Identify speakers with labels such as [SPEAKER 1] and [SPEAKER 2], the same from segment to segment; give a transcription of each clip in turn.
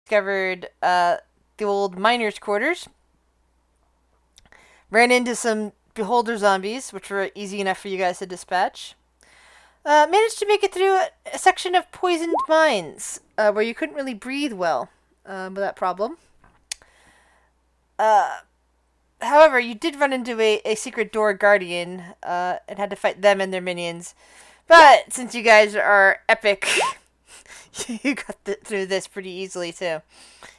[SPEAKER 1] discovered the old miners' quarters. Ran into some beholder zombies, which were easy enough for you guys to dispatch. Managed to make it through a section of poisoned mines where you couldn't really breathe well with that problem. Uh, However, you did run into a secret door guardian and had to fight them and their minions. But since you guys are epic, you got through this pretty easily too.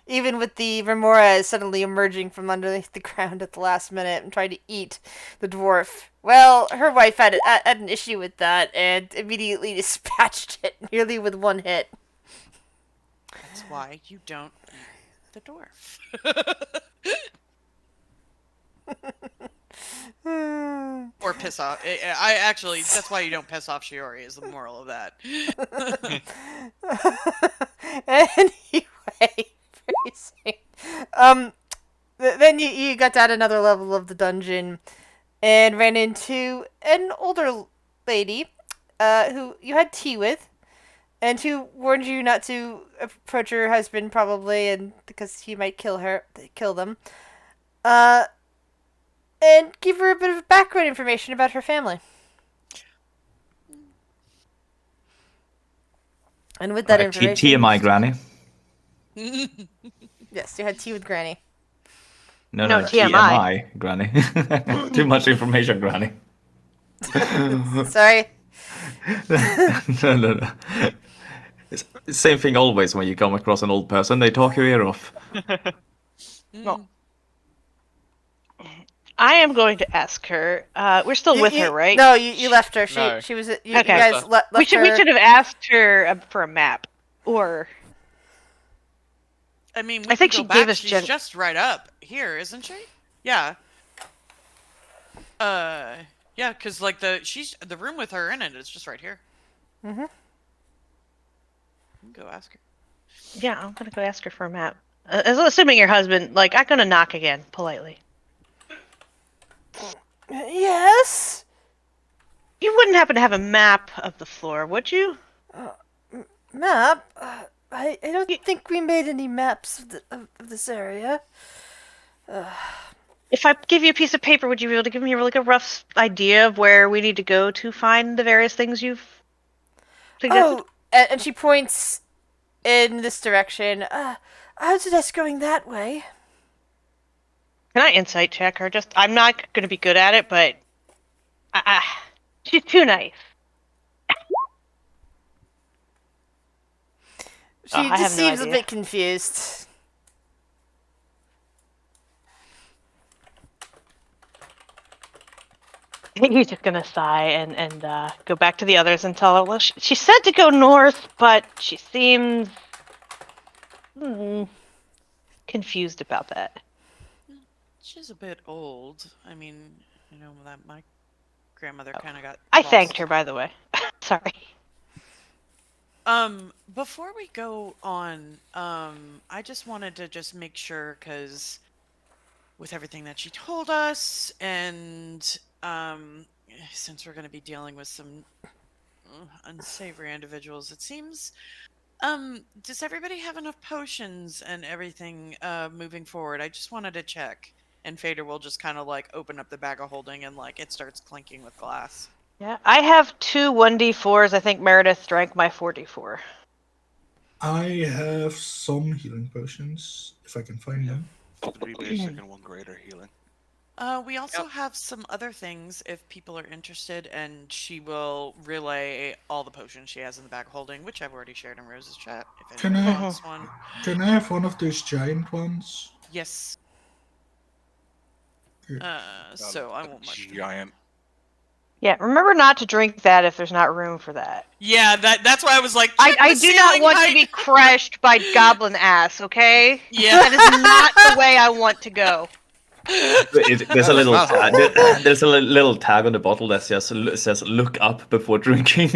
[SPEAKER 1] Even with the Remora suddenly emerging from underneath the ground at the last minute and trying to eat the dwarf. Well, her wife had an issue with that and immediately dispatched it nearly with one hit.
[SPEAKER 2] That's why you don't eat the dwarf. Or piss off. I actually, that's why you don't piss off Shiori, is the moral of that.
[SPEAKER 1] Anyway, then you got down another level of the dungeon and ran into an older lady who you had tea with and who warned you not to approach her husband probably and because he might kill them. And give her a bit of background information about her family. And with that information...
[SPEAKER 3] TMI, Granny.
[SPEAKER 1] Yes, you had tea with Granny.
[SPEAKER 3] No,
[SPEAKER 4] TMI.
[SPEAKER 3] Granny. Too much information, Granny.
[SPEAKER 1] Sorry.
[SPEAKER 3] No. It's the same thing always when you come across an old person. They talk your ear off.
[SPEAKER 4] Well, I am going to ask her. We're still with her, right?
[SPEAKER 1] No, you left her.
[SPEAKER 5] No.
[SPEAKER 1] She was. You
[SPEAKER 4] Okay.
[SPEAKER 1] guys left
[SPEAKER 4] We
[SPEAKER 1] her.
[SPEAKER 4] should have asked her for a map, or
[SPEAKER 2] I mean,
[SPEAKER 4] I think she gave us
[SPEAKER 2] She's just right up here, isn't she? Yeah. Yeah, because like the room with her in it is just right here.
[SPEAKER 1] Mm-hmm.
[SPEAKER 2] Go ask her.
[SPEAKER 4] yeah, I'm gonna go ask her for a map. Assuming your husband, like, I'm gonna knock again politely.
[SPEAKER 1] Yes.
[SPEAKER 4] You wouldn't happen to have a map of the floor, would you?
[SPEAKER 1] Map. I don't think we made any maps of this area.
[SPEAKER 4] If I give you a piece of paper, would you be able to give me like a rough idea of where we need to go to find the various things you've suggested?
[SPEAKER 1] Oh, and she points in this direction. I would suggest going that way.
[SPEAKER 4] Can I insight check her? I'm not going to be good at it, but she's too nice.
[SPEAKER 1] She
[SPEAKER 4] I
[SPEAKER 1] just
[SPEAKER 4] have no
[SPEAKER 1] seems a
[SPEAKER 4] idea.
[SPEAKER 1] bit confused.
[SPEAKER 4] He's just gonna sigh and go back to the others and tell her. Well, she said to go north, but she seems confused about that.
[SPEAKER 2] She's a bit old. I mean, you know that my grandmother kind of got.
[SPEAKER 4] I
[SPEAKER 2] lost.
[SPEAKER 4] thanked her, by the way. Sorry.
[SPEAKER 2] Before we go on, I just wanted to just make sure, because with everything that she told us, and since we're going to be dealing with some unsavory individuals, it seems, does everybody have enough potions and everything moving forward? I just wanted to check. And Fader will just kind of like open up the bag of holding and like it starts clinking with glass.
[SPEAKER 4] Yeah, I have 2 1d4s. I think Meredith drank my 4d4.
[SPEAKER 6] I have some healing potions, if I can find them.
[SPEAKER 5] 3 basic and 1 greater healing.
[SPEAKER 2] We also have some other things if people are interested, and she will relay all the potions she has in the bag of holding, which I've already shared in Rose's chat. If
[SPEAKER 6] Can
[SPEAKER 2] anyone
[SPEAKER 6] I-
[SPEAKER 2] wants one.
[SPEAKER 6] Can I have one of those giant ones?
[SPEAKER 2] Yes.
[SPEAKER 6] Good.
[SPEAKER 2] So I won't much.
[SPEAKER 5] Giant.
[SPEAKER 4] Yeah, remember not to drink that if there's not room for that.
[SPEAKER 2] Yeah, that's why I was like,
[SPEAKER 4] I do not want to be crushed by goblin ass, okay?
[SPEAKER 2] Yeah.
[SPEAKER 4] That is not the way I want to go.
[SPEAKER 3] There's a little tag. There's a little tag on the bottle that says "Look up before drinking."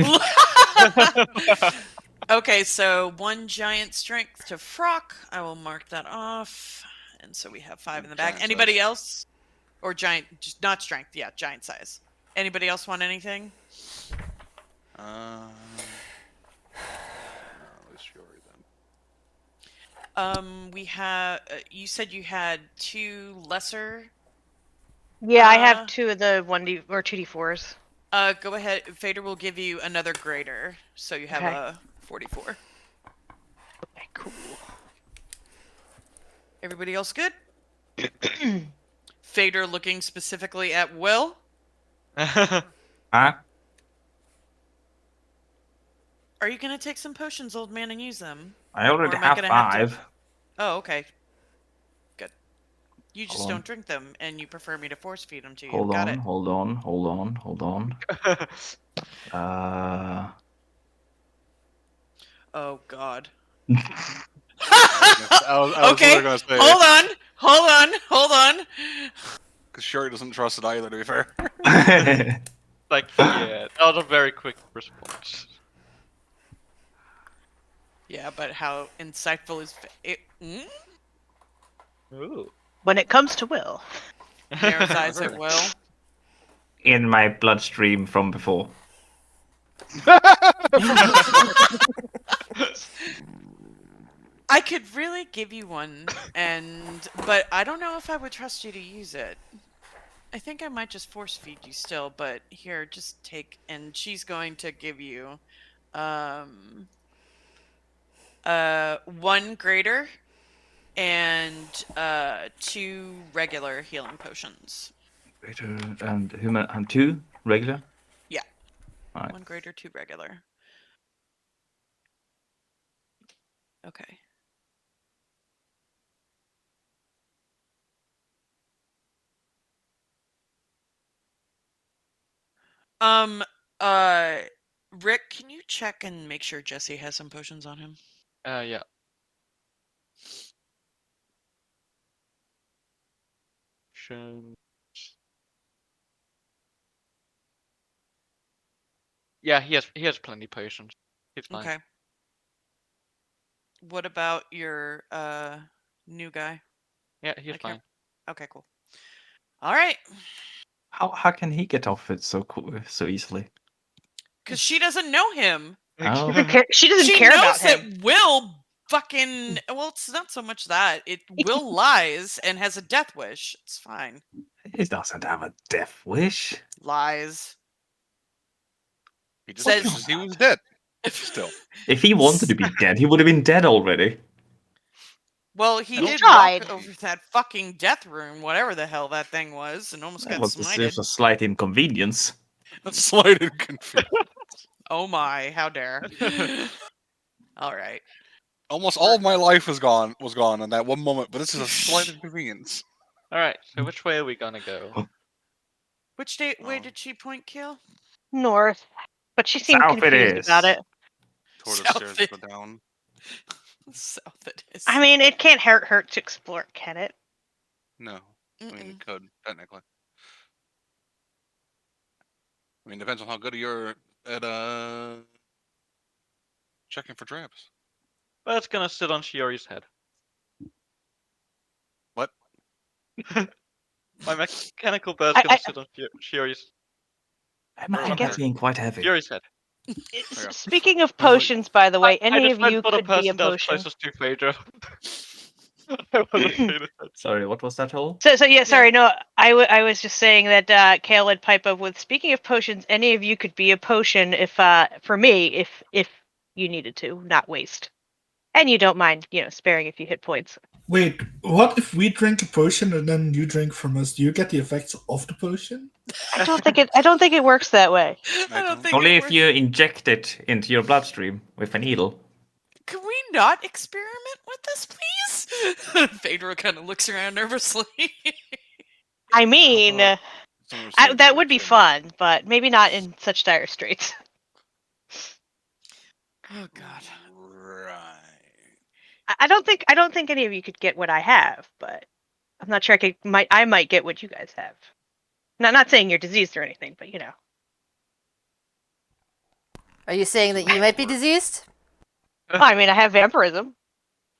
[SPEAKER 2] Okay, so 1 giant strength to Frock. I will mark that off. And so we have 5 in the bag.
[SPEAKER 5] Giant
[SPEAKER 2] Anybody
[SPEAKER 5] size.
[SPEAKER 2] else? Or giant, just not strength, yeah, giant size. Anybody else want anything?
[SPEAKER 5] Let's Shiori then.
[SPEAKER 2] We have. You said you had 2 lesser.
[SPEAKER 4] Yeah, I have 2 of the 1D or 2d4s.
[SPEAKER 2] Go ahead. Fader will give you another greater, so you have
[SPEAKER 4] Okay.
[SPEAKER 2] a 44.
[SPEAKER 4] Okay, cool.
[SPEAKER 2] Everybody else good? Fader looking specifically at Will.
[SPEAKER 3] Huh?
[SPEAKER 2] Are you gonna take some potions, old man, and use them?
[SPEAKER 3] I
[SPEAKER 2] Or
[SPEAKER 3] already
[SPEAKER 2] am I
[SPEAKER 3] have
[SPEAKER 2] gonna have to-
[SPEAKER 3] 5.
[SPEAKER 2] Oh, okay. Good. You just
[SPEAKER 3] Hold on.
[SPEAKER 2] don't drink them, and you prefer me to force feed them to you.
[SPEAKER 3] Hold
[SPEAKER 2] Got
[SPEAKER 3] on,
[SPEAKER 2] it.
[SPEAKER 3] hold on, hold on, hold on.
[SPEAKER 2] Oh God.
[SPEAKER 5] I was
[SPEAKER 2] Okay.
[SPEAKER 5] literally gonna say,
[SPEAKER 2] Hold on.
[SPEAKER 5] because Sherry doesn't trust it either. To be fair.
[SPEAKER 7] Like, yeah, that was a very quick response.
[SPEAKER 2] Yeah, but how insightful is it?
[SPEAKER 7] Ooh.
[SPEAKER 4] When it comes to Will.
[SPEAKER 2] Narrows eyes at Will.
[SPEAKER 3] In my bloodstream from before.
[SPEAKER 2] I could really give you one, but I don't know if I would trust you to use it. I think I might just force feed you still, but here, just take, and she's going to give you, 1 greater and 2 regular healing potions.
[SPEAKER 3] Greater and 2 regular?
[SPEAKER 2] Yeah.
[SPEAKER 3] Alright.
[SPEAKER 2] 1 greater, 2 regular. Okay. Rick, can you check and make sure Jesse has some potions on him?
[SPEAKER 7] Yeah. Yeah, he has plenty potions. He's fine.
[SPEAKER 2] Okay. What about your new guy?
[SPEAKER 7] Yeah, he's
[SPEAKER 2] I can't-
[SPEAKER 7] fine.
[SPEAKER 2] Okay, cool. All right.
[SPEAKER 3] How can he get off it so so easily?
[SPEAKER 2] Because she doesn't know him.
[SPEAKER 3] Oh.
[SPEAKER 4] She doesn't
[SPEAKER 2] She
[SPEAKER 4] care
[SPEAKER 2] knows
[SPEAKER 4] about
[SPEAKER 2] that
[SPEAKER 4] him.
[SPEAKER 2] Will fucking. Well, it's not so much that. Will lies and has a death wish. It's fine.
[SPEAKER 3] He doesn't have a death wish.
[SPEAKER 2] Lies.
[SPEAKER 5] He just
[SPEAKER 2] Says-
[SPEAKER 5] wishes he was dead. Still.
[SPEAKER 3] If he wanted to be dead, he would have been dead already.
[SPEAKER 2] Well, he
[SPEAKER 4] He
[SPEAKER 2] did
[SPEAKER 4] tried.
[SPEAKER 2] walk over that fucking death room, whatever the hell that thing was, and almost
[SPEAKER 3] That
[SPEAKER 2] got
[SPEAKER 3] was
[SPEAKER 2] smited.
[SPEAKER 3] just a slight inconvenience.
[SPEAKER 5] A slight inconvenience.
[SPEAKER 2] Oh my, how dare. All right.
[SPEAKER 5] Almost all of my life was gone in that one moment, but this is a slight inconvenience.
[SPEAKER 7] Alright, so which way are we gonna go?
[SPEAKER 2] Which way
[SPEAKER 5] Oh.
[SPEAKER 2] did she point, Kill?
[SPEAKER 4] North. But she seemed
[SPEAKER 3] South it
[SPEAKER 4] confused
[SPEAKER 3] is.
[SPEAKER 4] about it.
[SPEAKER 5] Toward the
[SPEAKER 2] South
[SPEAKER 5] stairs
[SPEAKER 2] it-
[SPEAKER 5] go down.
[SPEAKER 2] South it is.
[SPEAKER 4] I mean, it can't hurt to explore, can it?
[SPEAKER 5] No. I mean,
[SPEAKER 2] Mm-mm.
[SPEAKER 5] it could, technically. I mean, depends on how good you're at checking for traps.
[SPEAKER 7] Well, it's gonna sit on Shiori's head.
[SPEAKER 5] What?
[SPEAKER 7] My mechanical bird's gonna sit on Shiori's
[SPEAKER 3] I'm
[SPEAKER 4] guess-
[SPEAKER 3] being quite heavy.
[SPEAKER 7] Shiori's head.
[SPEAKER 4] Speaking of potions, by the way,
[SPEAKER 7] I
[SPEAKER 4] any of
[SPEAKER 7] just meant
[SPEAKER 4] you
[SPEAKER 7] for the
[SPEAKER 4] could be a
[SPEAKER 7] person that was
[SPEAKER 4] potion.
[SPEAKER 7] closest to Phaedra. I wasn't paying attention.
[SPEAKER 3] Sorry, what was that whole?
[SPEAKER 4] So yeah, sorry, no, I was just saying that Kale would pipe up with, speaking of potions, any of you could be a potion if for me if you needed to, not waste. And you don't mind, sparing a few hit points.
[SPEAKER 6] Wait, what if we drink a potion and then you drink from us? Do you get the effects of the potion?
[SPEAKER 4] I don't think it works that way.
[SPEAKER 2] I don't think
[SPEAKER 3] Only
[SPEAKER 2] it
[SPEAKER 3] if
[SPEAKER 2] works.
[SPEAKER 3] you inject it into your bloodstream with a needle.
[SPEAKER 2] Can we not experiment with this, please? Phaedra kind of looks around nervously.
[SPEAKER 4] I mean,
[SPEAKER 5] Some of the
[SPEAKER 4] that would be
[SPEAKER 5] experiment.
[SPEAKER 4] fun, but maybe not in such dire straits.
[SPEAKER 2] Oh God.
[SPEAKER 5] Right.
[SPEAKER 4] I don't think any of you could get what I have, but I'm not sure I might get what you guys have. Not saying you're diseased or anything, but
[SPEAKER 1] Are you saying that you might be diseased?
[SPEAKER 4] I mean, I have vampirism.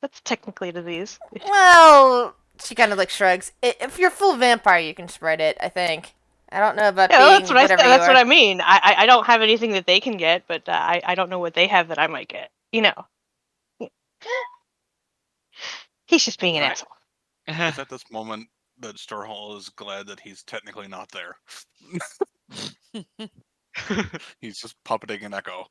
[SPEAKER 4] That's technically a disease.
[SPEAKER 1] Well, she kind of like shrugs. If you're full vampire, you can spread it. I think. I don't know about
[SPEAKER 4] Yeah,
[SPEAKER 1] being
[SPEAKER 4] that's what I said.
[SPEAKER 1] whatever you
[SPEAKER 4] That's
[SPEAKER 1] are.
[SPEAKER 4] what I mean. I don't have anything that they can get, but I don't know what they have that I might get. He's just being an
[SPEAKER 7] Right.
[SPEAKER 4] asshole.
[SPEAKER 5] It's at this moment that Starhall is glad that he's technically not there. He's just puppeting an echo.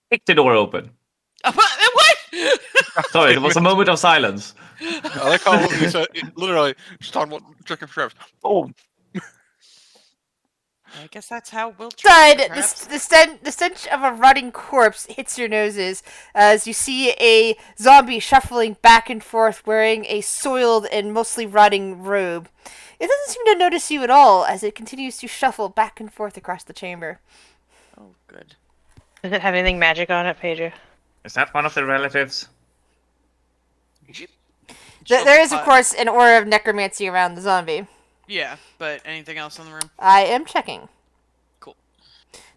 [SPEAKER 3] Kick the door open.
[SPEAKER 2] What?
[SPEAKER 3] Sorry, there was a moment of silence.
[SPEAKER 5] I like how you said, literally, just talking about chicken strips. Oh,
[SPEAKER 2] I guess that's how we'll
[SPEAKER 1] Side,
[SPEAKER 2] try.
[SPEAKER 1] the stench of a rotting corpse hits your noses as you see a zombie shuffling back and forth wearing a soiled and mostly rotting robe. It doesn't seem to notice you at all as it continues to shuffle back and forth across the chamber.
[SPEAKER 2] Oh, good.
[SPEAKER 4] Does it have anything magic on it, Pedro?
[SPEAKER 3] Is that one of the relatives?
[SPEAKER 1] There is, of course, an aura of necromancy around the zombie.
[SPEAKER 2] Yeah, but anything else in the room?
[SPEAKER 1] I am checking.
[SPEAKER 2] Cool.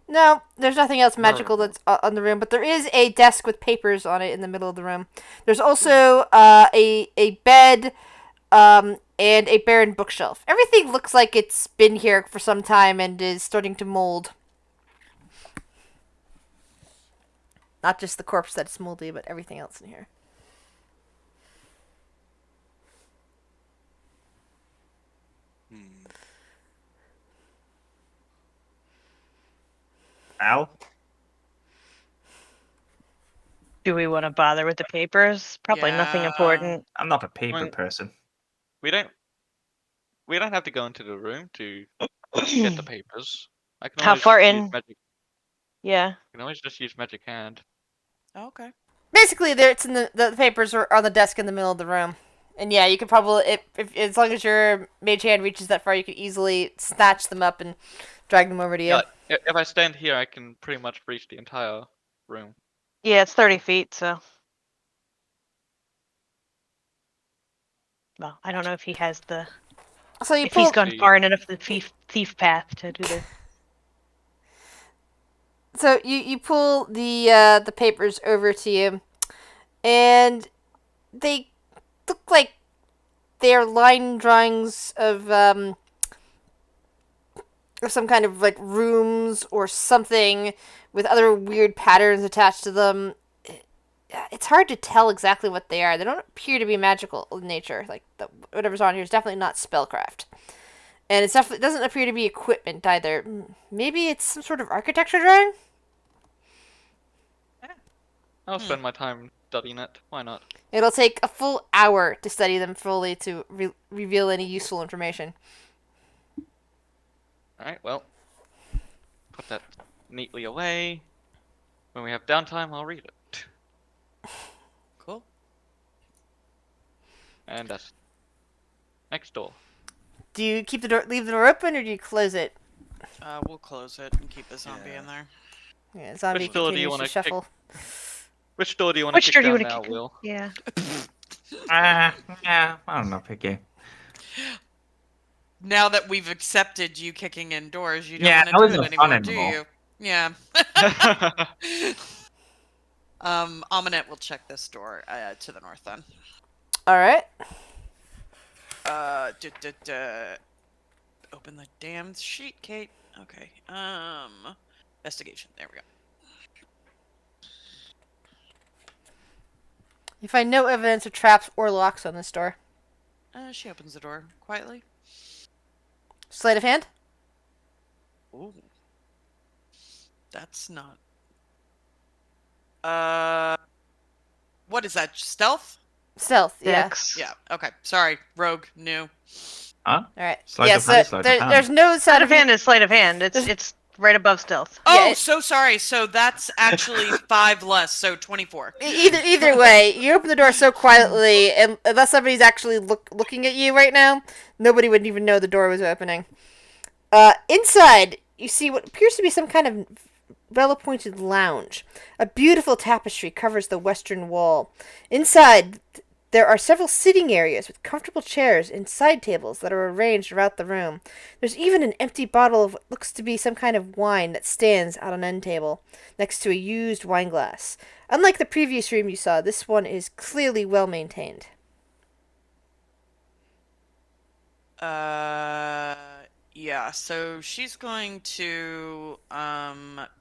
[SPEAKER 1] No, there's nothing else magical that's on the room, but there is a desk with papers on it in the middle of the room. There's also a bed and a barren bookshelf. Everything looks like it's been here for some time and is starting to mold. Not just the corpse that's moldy, but everything else in here.
[SPEAKER 3] Al?
[SPEAKER 4] Do we want to bother with the papers? Probably nothing
[SPEAKER 2] Yeah.
[SPEAKER 4] important.
[SPEAKER 3] I'm not a paper
[SPEAKER 7] Well-
[SPEAKER 3] person.
[SPEAKER 7] We don't have to go into the room to get the papers. I can
[SPEAKER 4] How
[SPEAKER 7] always
[SPEAKER 4] far
[SPEAKER 7] just use
[SPEAKER 4] in?
[SPEAKER 7] magic.
[SPEAKER 4] Yeah.
[SPEAKER 7] I can always just use magic hand.
[SPEAKER 2] Oh, okay.
[SPEAKER 1] Basically, it's in the papers are on the desk in the middle of the room. And yeah, you could probably, if as long as your mage hand reaches that far, you could easily snatch them up and drag them over to you.
[SPEAKER 7] Yeah, if I stand here, I can pretty much reach the entire room.
[SPEAKER 4] Yeah, it's 30 feet, so. Well, I don't know if he has the.
[SPEAKER 1] So you
[SPEAKER 4] If he's
[SPEAKER 1] pull,
[SPEAKER 4] gone
[SPEAKER 7] See.
[SPEAKER 4] far enough the thief path to do this.
[SPEAKER 1] so you pull the papers over to you, and they look like they're line drawings of some kind of like rooms or something with other weird patterns attached to them. It's hard to tell exactly what they are. They don't appear to be magical in nature. Like whatever's on here is definitely not spellcraft, and it definitely doesn't appear to be equipment either. Maybe it's some sort of architecture drawing.
[SPEAKER 7] I'll spend my time studying it. Why not?
[SPEAKER 1] It'll take a full hour to study them fully to reveal any useful information.
[SPEAKER 7] Alright, well. Put that neatly away. When we have downtime, I'll read it.
[SPEAKER 2] Cool.
[SPEAKER 7] And that's next door.
[SPEAKER 1] Do you keep the door, leave the door open, or do you close it?
[SPEAKER 2] We'll close it and keep the zombie in there.
[SPEAKER 1] Yeah, zombie
[SPEAKER 7] Which door do you
[SPEAKER 1] continues to
[SPEAKER 7] wanna
[SPEAKER 1] shuffle.
[SPEAKER 7] Which door do you want
[SPEAKER 4] Which
[SPEAKER 7] to
[SPEAKER 4] door
[SPEAKER 7] kick
[SPEAKER 4] do you
[SPEAKER 7] down
[SPEAKER 4] want to
[SPEAKER 7] now,
[SPEAKER 4] kick?
[SPEAKER 7] Will?
[SPEAKER 4] Yeah.
[SPEAKER 3] Yeah, I don't know, picky.
[SPEAKER 2] Now that we've accepted you kicking indoors, you don't
[SPEAKER 3] Yeah,
[SPEAKER 2] want
[SPEAKER 3] now
[SPEAKER 2] to
[SPEAKER 3] it's
[SPEAKER 2] do it
[SPEAKER 3] not fun
[SPEAKER 2] anymore, do
[SPEAKER 3] anymore.
[SPEAKER 2] you? Yeah. Aminette will check this door to the north then.
[SPEAKER 1] All right.
[SPEAKER 2] Open the damn sheet, Kate. Okay. Investigation. There we go.
[SPEAKER 1] You find no evidence of traps or locks on this door.
[SPEAKER 2] She opens the door quietly.
[SPEAKER 1] Sleight of hand?
[SPEAKER 2] Ooh. That's not. What is that? Stealth?
[SPEAKER 1] Stealth, yeah.
[SPEAKER 4] Dex.
[SPEAKER 2] Yeah. Okay. Sorry. Rogue. New.
[SPEAKER 3] Huh?
[SPEAKER 1] All right.
[SPEAKER 3] Sleight
[SPEAKER 1] yeah,
[SPEAKER 3] of hand,
[SPEAKER 1] so
[SPEAKER 3] sleight of hand.
[SPEAKER 1] there's no
[SPEAKER 4] Sleight
[SPEAKER 1] sound
[SPEAKER 4] of hand is sleight of hand. It's right above stealth.
[SPEAKER 2] Oh,
[SPEAKER 1] Yeah,
[SPEAKER 2] so sorry. So that's actually 5 less. So 24.
[SPEAKER 1] Either way, you open the door so quietly, and unless somebody's actually looking at you right now, nobody would even know the door was opening. Inside, you see what appears to be some kind of well-appointed lounge. A beautiful tapestry covers the western wall. Inside, there are several sitting areas with comfortable chairs and side tables that are arranged around the room. There's even an empty bottle of what looks to be some kind of wine that stands on an end table, next to a used wine glass. Unlike the previous room you saw, this one is clearly well maintained.
[SPEAKER 2] Yeah, so she's going to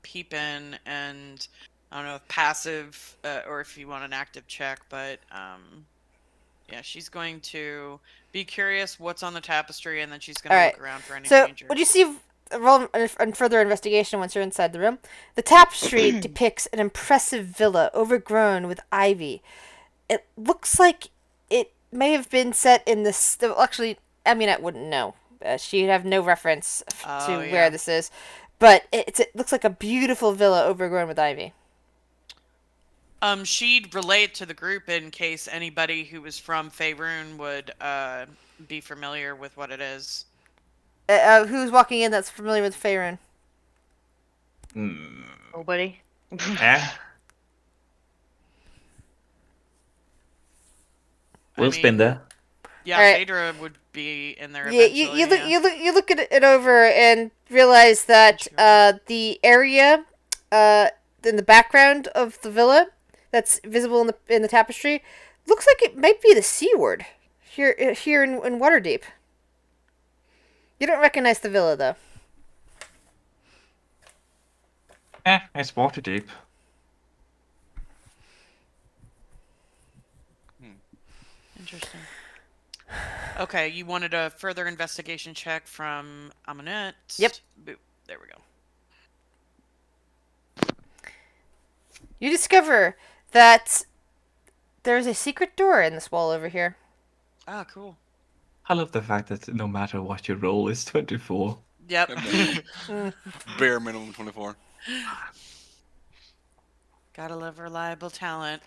[SPEAKER 2] peep in and I don't know if passive or if you want an active check, but yeah, she's going to be curious what's on the tapestry, and then she's going
[SPEAKER 1] All
[SPEAKER 2] to
[SPEAKER 1] right.
[SPEAKER 2] look around for any
[SPEAKER 1] So,
[SPEAKER 2] danger.
[SPEAKER 1] would you see roll and further investigation once you're inside the room? The tapestry depicts an impressive villa overgrown with ivy. It looks like it may have been set in this. Actually, Amunet wouldn't know. She'd have no reference to
[SPEAKER 2] Oh,
[SPEAKER 1] where
[SPEAKER 2] yeah.
[SPEAKER 1] this is. But it looks like a beautiful villa overgrown with ivy.
[SPEAKER 2] She'd relate to the group in case anybody who was from Faerun would be familiar with what it is.
[SPEAKER 1] Who's walking in that's familiar with Faerun?
[SPEAKER 4] Nobody.
[SPEAKER 3] Eh? We'll spin there.
[SPEAKER 2] Yeah,
[SPEAKER 1] Alright.
[SPEAKER 2] Phaedra would be in there
[SPEAKER 1] Yeah,
[SPEAKER 2] eventually.
[SPEAKER 1] you look at it over and realize that
[SPEAKER 2] Sure.
[SPEAKER 1] the area in the background of the villa that's visible in the tapestry looks like it might be the Sea Ward here in Waterdeep. You don't recognize the villa though.
[SPEAKER 3] It's Waterdeep.
[SPEAKER 2] Interesting. Okay, you wanted a further investigation check from Amunet.
[SPEAKER 1] Yep.
[SPEAKER 2] Boop. There we go.
[SPEAKER 1] You discover that there's a secret door in this wall over here.
[SPEAKER 2] Ah, cool.
[SPEAKER 3] I love the fact that no matter what you roll, it's 24.
[SPEAKER 2] Yep.
[SPEAKER 5] Bare minimum 24.
[SPEAKER 2] Gotta love reliable talent.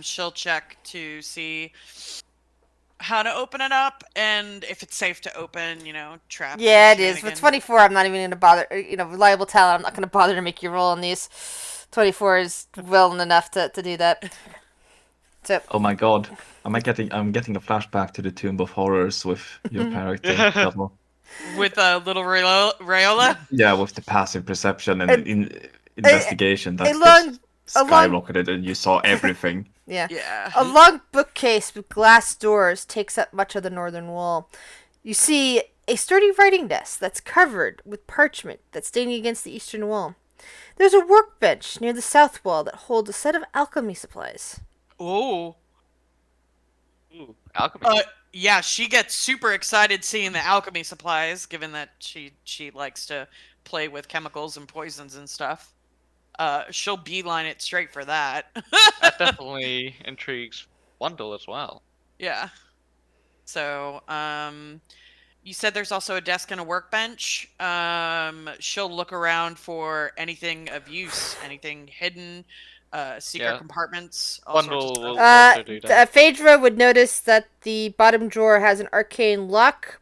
[SPEAKER 2] She'll check to see how to open it up and if it's safe to open, trap.
[SPEAKER 1] Yeah, it is. With 24, I'm not even going to bother. Reliable talent, I'm not going to bother to make you roll on these. 24 is well enough to do that. So.
[SPEAKER 3] Oh my god. I'm getting a flashback to the Tomb of Horrors with your character, Cosmo.
[SPEAKER 2] With a little Rayola?
[SPEAKER 3] Yeah, with the passive perception and investigation that just skyrocketed and you saw everything.
[SPEAKER 2] Yeah.
[SPEAKER 1] A long bookcase with glass doors takes up much of the northern wall. You see a sturdy writing desk that's covered with parchment that's leaning against the eastern wall. There's a workbench near the south wall that holds a set of alchemy supplies.
[SPEAKER 2] Oh.
[SPEAKER 7] Ooh, alchemy.
[SPEAKER 2] Yeah, she gets super excited seeing the alchemy supplies, given that she likes to play with chemicals and poisons and stuff. She'll beeline it straight for that.
[SPEAKER 7] That definitely intrigues Wendell as well.
[SPEAKER 2] Yeah. So, you said there's also a desk and a workbench. She'll look around for anything of use, anything hidden, secret compartments, all sorts of
[SPEAKER 7] Wendell
[SPEAKER 2] stuff.
[SPEAKER 7] will also do that.
[SPEAKER 1] Phaedra would notice that the bottom drawer has an arcane lock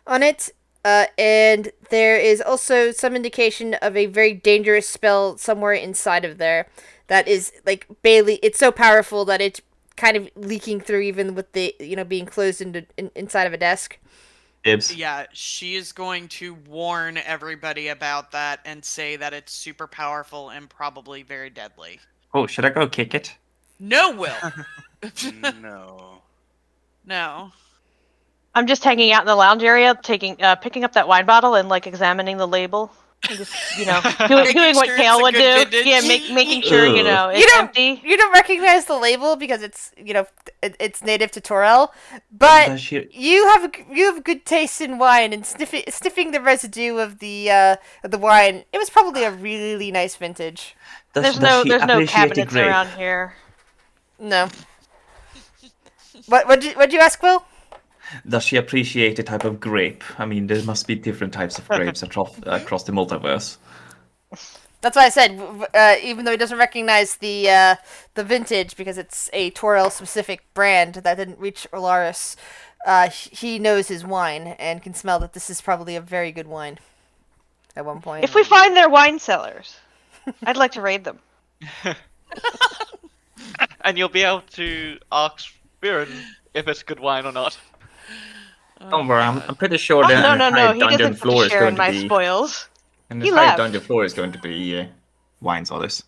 [SPEAKER 1] on it. And there is also some indication of a very dangerous spell somewhere inside of there that is like Bailey. It's so powerful that it's kind of leaking through even with the being closed inside of a desk.
[SPEAKER 3] Ibs.
[SPEAKER 2] Yeah, she is going to warn everybody about that and say that it's super powerful and probably very deadly.
[SPEAKER 3] Oh, should I go kick it?
[SPEAKER 2] No, Will.
[SPEAKER 5] No.
[SPEAKER 2] No.
[SPEAKER 4] I'm just hanging out in the lounge area, picking up that wine bottle and examining the label, and just doing what
[SPEAKER 2] sure
[SPEAKER 4] Kale
[SPEAKER 2] it's a
[SPEAKER 4] would do.
[SPEAKER 2] good vintage.
[SPEAKER 4] Yeah, making sure it's empty.
[SPEAKER 1] You don't recognize the label because it's it's native to Torel, but you have good taste in wine and sniffing the residue of the wine. It was probably a really nice vintage.
[SPEAKER 4] There's no cabinets around here.
[SPEAKER 1] No. What'd you ask, Will?
[SPEAKER 3] Does she appreciate the type of grape? I mean, there must be different types of grapes across the multiverse.
[SPEAKER 1] That's why I said, even though he doesn't recognize the vintage because it's a Torel specific brand that didn't reach Olaris, he knows his wine and can smell that this is probably a very good wine. At one point,
[SPEAKER 4] if we find their wine cellars, I'd like to raid them.
[SPEAKER 7] And you'll be able to ask Viren if it's good wine or not.
[SPEAKER 3] Don't worry, I'm pretty sure
[SPEAKER 4] No,
[SPEAKER 3] the
[SPEAKER 4] no, he
[SPEAKER 3] dungeon
[SPEAKER 4] doesn't
[SPEAKER 3] floor is
[SPEAKER 4] share
[SPEAKER 3] going
[SPEAKER 4] in
[SPEAKER 3] to
[SPEAKER 4] my
[SPEAKER 3] be.
[SPEAKER 4] spoils.
[SPEAKER 3] And
[SPEAKER 4] He
[SPEAKER 3] the high
[SPEAKER 4] left.
[SPEAKER 3] dungeon floor is going to be wine cellars.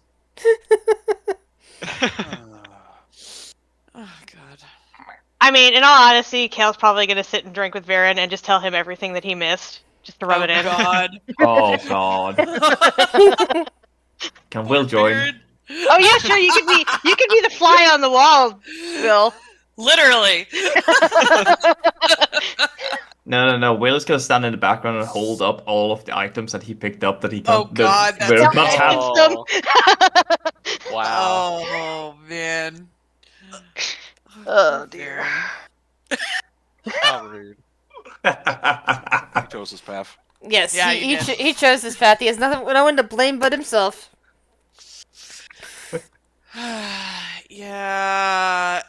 [SPEAKER 2] Oh, God.
[SPEAKER 4] I mean, in all honesty, Kale's probably going to sit and drink with Viren and just tell him everything that he missed, just to rub it in.
[SPEAKER 2] God.
[SPEAKER 3] Oh god. Can Will join?
[SPEAKER 2] Figured
[SPEAKER 4] Oh yeah, sure. You could be the fly on the wall, Will.
[SPEAKER 2] Literally.
[SPEAKER 3] No. Will is gonna stand in the background and hold up all of the items that he picked up that he
[SPEAKER 2] Oh,
[SPEAKER 3] can't.
[SPEAKER 2] God, that's
[SPEAKER 3] Will
[SPEAKER 4] Don't
[SPEAKER 3] not have.
[SPEAKER 4] convince them.
[SPEAKER 7] Wow.
[SPEAKER 2] Oh man.
[SPEAKER 1] Oh dear.
[SPEAKER 7] How rude.
[SPEAKER 5] He chose his path.
[SPEAKER 1] Yes,
[SPEAKER 2] Yeah,
[SPEAKER 1] he
[SPEAKER 2] you did.
[SPEAKER 1] he chose this path. He has no one to blame but himself.
[SPEAKER 2] Yeah.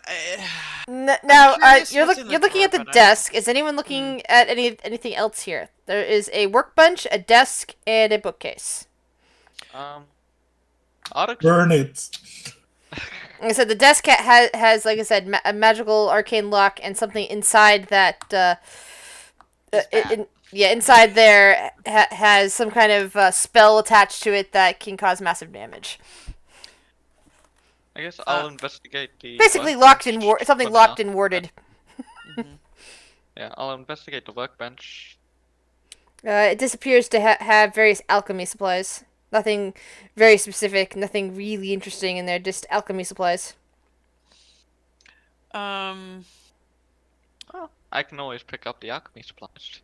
[SPEAKER 1] Now,
[SPEAKER 2] curious
[SPEAKER 1] you're
[SPEAKER 2] what's in the
[SPEAKER 1] you're looking
[SPEAKER 2] drawer,
[SPEAKER 1] at the
[SPEAKER 2] but I-
[SPEAKER 1] desk. Is anyone looking at anything else here? There is a workbench, a desk, and a bookcase.
[SPEAKER 7] Odd
[SPEAKER 6] Burn it.
[SPEAKER 1] Like I said, the desk has like I said, a magical arcane lock and something inside that.
[SPEAKER 2] Is bad.
[SPEAKER 1] Inside there has some kind of spell attached to it that can cause massive damage.
[SPEAKER 7] I guess I'll investigate the
[SPEAKER 1] Basically,
[SPEAKER 7] workbench
[SPEAKER 1] something
[SPEAKER 7] for
[SPEAKER 1] locked
[SPEAKER 7] now.
[SPEAKER 1] and warded.
[SPEAKER 2] Mhm.
[SPEAKER 7] Yeah, I'll investigate the workbench.
[SPEAKER 1] It disappears to have various alchemy supplies. Nothing very specific, nothing really interesting in there, just alchemy supplies.
[SPEAKER 7] Oh, I can always pick up the alchemy supplies.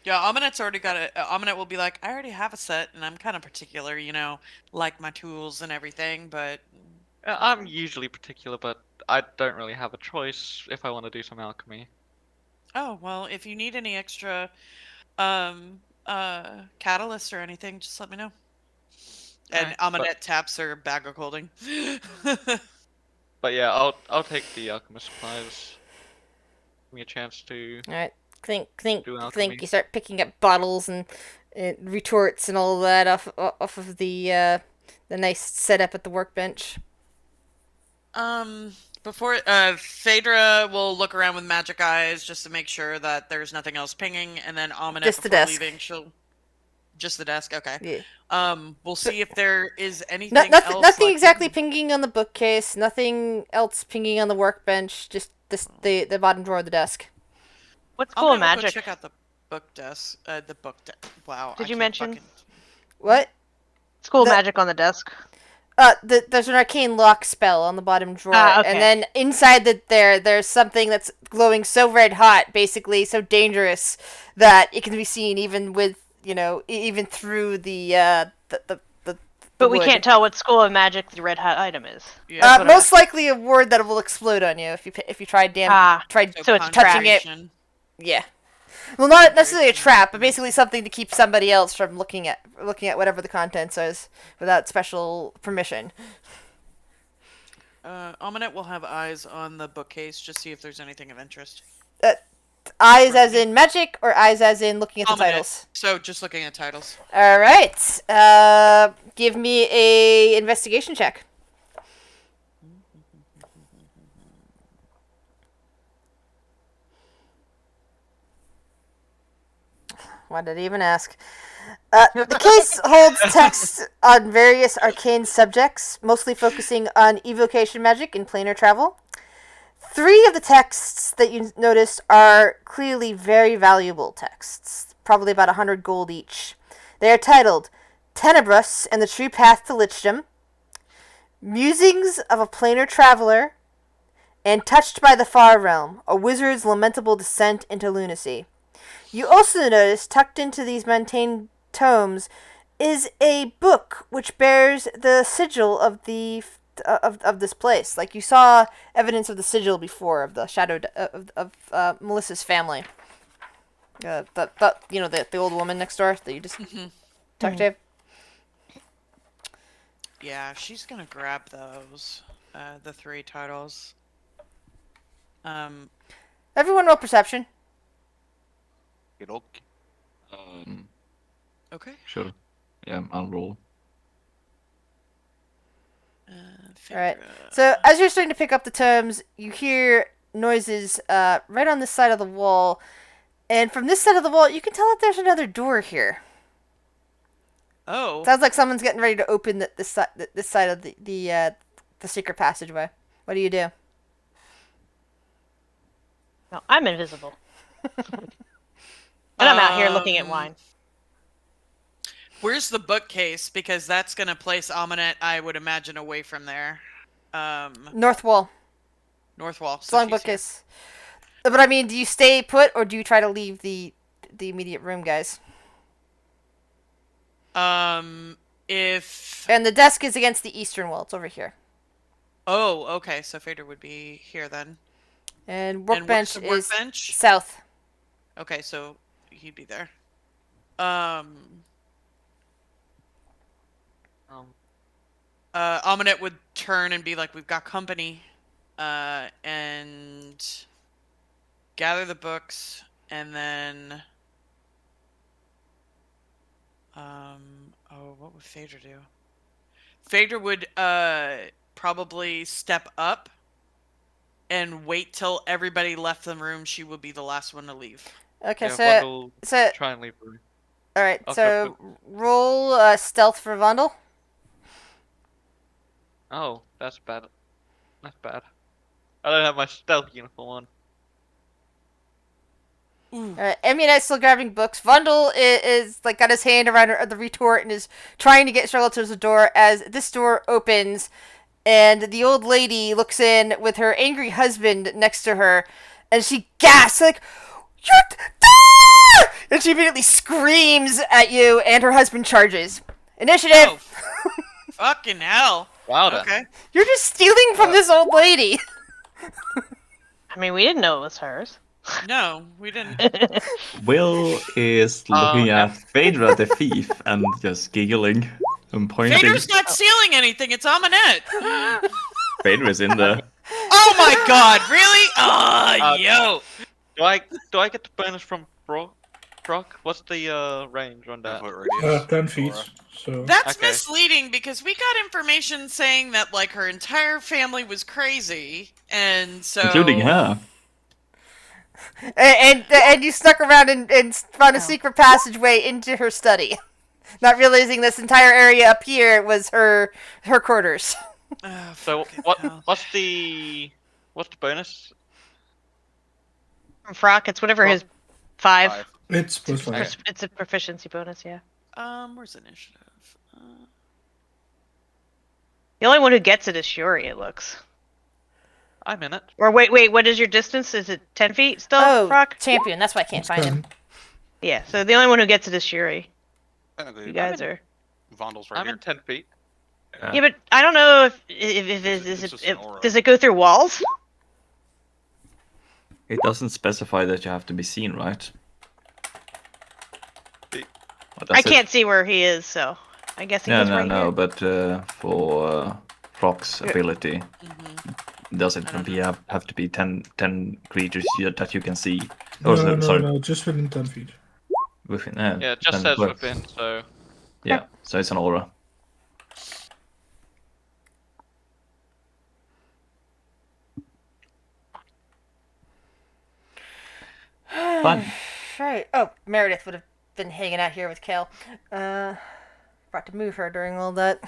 [SPEAKER 2] Yeah, Aminet's already got it. Aminet will be like, I already have a set, and I'm kind of particular, like my tools and everything, but...
[SPEAKER 7] I'm usually particular, but I don't really have a choice if I want to do some alchemy.
[SPEAKER 2] Oh, well, if you need any extra, catalyst or anything, just let me know. And
[SPEAKER 7] Alright,
[SPEAKER 2] Aminet taps her bag of holding.
[SPEAKER 7] But yeah, I'll take the alchemist supplies. Give me a chance to
[SPEAKER 1] Alright,
[SPEAKER 7] do alchemy.
[SPEAKER 1] You start picking up bottles and retorts and all that off of the nice setup at the workbench.
[SPEAKER 2] Before Phaedra will look around with magic eyes just to make sure that there's nothing else pinging, and then Aminet
[SPEAKER 1] Just the
[SPEAKER 2] before
[SPEAKER 1] desk.
[SPEAKER 2] leaving, she'll just the desk. Okay.
[SPEAKER 1] Yeah.
[SPEAKER 2] We'll see if there is anything
[SPEAKER 1] Nothing,
[SPEAKER 2] else.
[SPEAKER 1] nothing
[SPEAKER 2] like
[SPEAKER 1] exactly
[SPEAKER 2] hidden.
[SPEAKER 1] pinging on the bookcase. Nothing else pinging on the workbench. Just the bottom drawer of the desk.
[SPEAKER 4] What's
[SPEAKER 2] Aminet
[SPEAKER 4] cool
[SPEAKER 2] will go
[SPEAKER 4] magic?
[SPEAKER 2] check out the book desk. The book desk. Wow.
[SPEAKER 4] Did
[SPEAKER 2] I
[SPEAKER 4] you
[SPEAKER 2] can't
[SPEAKER 4] mention?
[SPEAKER 2] fucking-
[SPEAKER 1] What?
[SPEAKER 4] School
[SPEAKER 1] The-
[SPEAKER 4] magic on the desk.
[SPEAKER 1] There's an arcane lock spell on the bottom drawer,
[SPEAKER 4] Okay.
[SPEAKER 1] and then inside there's something that's glowing so red hot, basically so dangerous that it can be seen even with even through the
[SPEAKER 4] But we
[SPEAKER 1] wood.
[SPEAKER 4] can't tell what school of magic the red hot item is.
[SPEAKER 2] Yeah.
[SPEAKER 4] That's what I'm
[SPEAKER 1] Most likely a word that will explode on you if you try tried
[SPEAKER 4] So it's
[SPEAKER 1] touching it.
[SPEAKER 2] concentration.
[SPEAKER 1] Yeah. Well, not necessarily a trap, but basically something to keep somebody else from looking at whatever the contents is without special permission.
[SPEAKER 2] Aminet will have eyes on the bookcase, just see if there's anything of interest.
[SPEAKER 1] Eyes as in magic, or eyes as in looking at the
[SPEAKER 2] Aminet.
[SPEAKER 1] titles?
[SPEAKER 2] So just looking at titles.
[SPEAKER 1] All right. Give me a investigation check. Why did I even ask? The case holds text on various arcane subjects, mostly focusing on evocation magic and planar travel. 3 of the texts that you noticed are clearly very valuable texts, probably about 100 gold each. They are titled Tenebrous and the True Path to Lichdom, Musings of a Planar Traveler, and Touched by the Far Realm, a Wizard's Lamentable Descent into Lunacy. You also notice, tucked into these mundane tomes, is a book which bears the sigil of the of this place. Like you saw evidence of the sigil before of the shadow of Melissa's family. The old woman next door that you just talked to.
[SPEAKER 2] Yeah, she's gonna grab those. The 3 titles.
[SPEAKER 1] Everyone roll perception.
[SPEAKER 2] Okay.
[SPEAKER 3] Sure. Yeah, I'll roll.
[SPEAKER 1] Alright. So as you're starting to pick up the tomes, you hear noises right on this side of the wall. And from this side of the wall, you can tell that there's another door here.
[SPEAKER 2] Oh.
[SPEAKER 1] Sounds like someone's getting ready to open this side of the secret passageway. What do you do?
[SPEAKER 4] No, I'm invisible. And I'm out here looking at wine.
[SPEAKER 2] Where's the bookcase? Because that's gonna place Aminette, I would imagine, away from there.
[SPEAKER 1] North wall.
[SPEAKER 2] North wall. So
[SPEAKER 1] Long
[SPEAKER 2] she's here.
[SPEAKER 1] bookcase. But I mean, do you stay put or do you try to leave the immediate room, guys?
[SPEAKER 2] If
[SPEAKER 1] And the desk is against the eastern wall. It's over here.
[SPEAKER 2] oh, okay, so Fader would be here then.
[SPEAKER 1] And
[SPEAKER 2] And where's
[SPEAKER 1] workbench
[SPEAKER 2] the
[SPEAKER 1] is
[SPEAKER 2] workbench?
[SPEAKER 1] south.
[SPEAKER 2] Okay, so he'd be there. Aminette would turn and be like, "We've got company," and gather the books, and then, oh, what would Phaedra do? Phaedra would probably step up and wait till everybody left the room. She would be the last one to leave.
[SPEAKER 1] Okay,
[SPEAKER 7] Yeah,
[SPEAKER 1] so
[SPEAKER 7] Vundel
[SPEAKER 1] so
[SPEAKER 7] try and leave the room.
[SPEAKER 1] all right.
[SPEAKER 7] I'll
[SPEAKER 1] So
[SPEAKER 7] go
[SPEAKER 1] roll stealth for Vundel.
[SPEAKER 7] Oh, that's bad. That's bad. I don't have my stealth uniform on.
[SPEAKER 1] Emunet's still grabbing books. Vundel is like got his hand around the retort and is trying to get Charlotte towards the door as this door opens, and the old lady looks in with her angry husband next to her, and she gasps like, "You're ah!" And she immediately screams at you, and her husband charges. Initiative.
[SPEAKER 2] Oh, fucking hell!
[SPEAKER 7] Wow, then.
[SPEAKER 2] Okay.
[SPEAKER 1] You're just stealing from this old lady.
[SPEAKER 4] I mean, we didn't know it was hers.
[SPEAKER 2] No, we didn't.
[SPEAKER 3] Will is looking
[SPEAKER 7] yeah.
[SPEAKER 3] at Phaedra the thief and just giggling and pointing.
[SPEAKER 2] Phaedra's not stealing anything. It's Aminette.
[SPEAKER 3] Phaedra's in there.
[SPEAKER 2] Oh my god! Really? Yo.
[SPEAKER 7] Do I get the bonus from Brock? What's the range on that?
[SPEAKER 5] 10-foot radius.
[SPEAKER 6] 10 feet.
[SPEAKER 5] Aura.
[SPEAKER 6] So
[SPEAKER 2] That's
[SPEAKER 7] Okay.
[SPEAKER 2] misleading because we got information saying that like her entire family was crazy, and so
[SPEAKER 3] Including her.
[SPEAKER 1] And you snuck around and found a secret passageway into her study, not realizing this entire area up here was her quarters.
[SPEAKER 2] Oh,
[SPEAKER 7] So
[SPEAKER 2] fucking hell.
[SPEAKER 7] what's the bonus?
[SPEAKER 4] From Frock, it's whatever his 5.
[SPEAKER 5] 5.
[SPEAKER 6] it's plus 5.
[SPEAKER 7] Okay.
[SPEAKER 4] It's a proficiency bonus, yeah.
[SPEAKER 2] Where's initiative?
[SPEAKER 4] The only one who gets it is Shuri, it looks.
[SPEAKER 7] I'm in it.
[SPEAKER 4] Or wait, what is your distance? Is it 10 feet still,
[SPEAKER 1] Oh,
[SPEAKER 4] Frock?
[SPEAKER 1] champion. That's why I can't
[SPEAKER 6] It's
[SPEAKER 1] find him.
[SPEAKER 6] 10.
[SPEAKER 4] Yeah, so the only one who gets it is Shuri.
[SPEAKER 5] Technically,
[SPEAKER 4] You guys are...
[SPEAKER 5] Vondel's right
[SPEAKER 7] I'm
[SPEAKER 5] here.
[SPEAKER 7] in 10 feet.
[SPEAKER 4] Yeah, but I don't know if
[SPEAKER 5] It's just an aura.
[SPEAKER 4] does it go through walls?
[SPEAKER 3] It doesn't specify that you have to be seen, right? Or does
[SPEAKER 4] I
[SPEAKER 3] it?
[SPEAKER 4] can't see where he is, so I guess he goes right
[SPEAKER 3] No,
[SPEAKER 4] here.
[SPEAKER 3] but for Proc's ability, does it have to be 10 creatures that you can see? Oh,
[SPEAKER 6] No, just within 10 feet.
[SPEAKER 3] Within,
[SPEAKER 7] Yeah, it just
[SPEAKER 3] 10
[SPEAKER 7] says
[SPEAKER 3] foot.
[SPEAKER 7] within, so
[SPEAKER 3] Yeah, so it's an aura. Fine.
[SPEAKER 1] Right. Oh, Meredith would have been hanging out here with Kale. Forgot to move her during all that.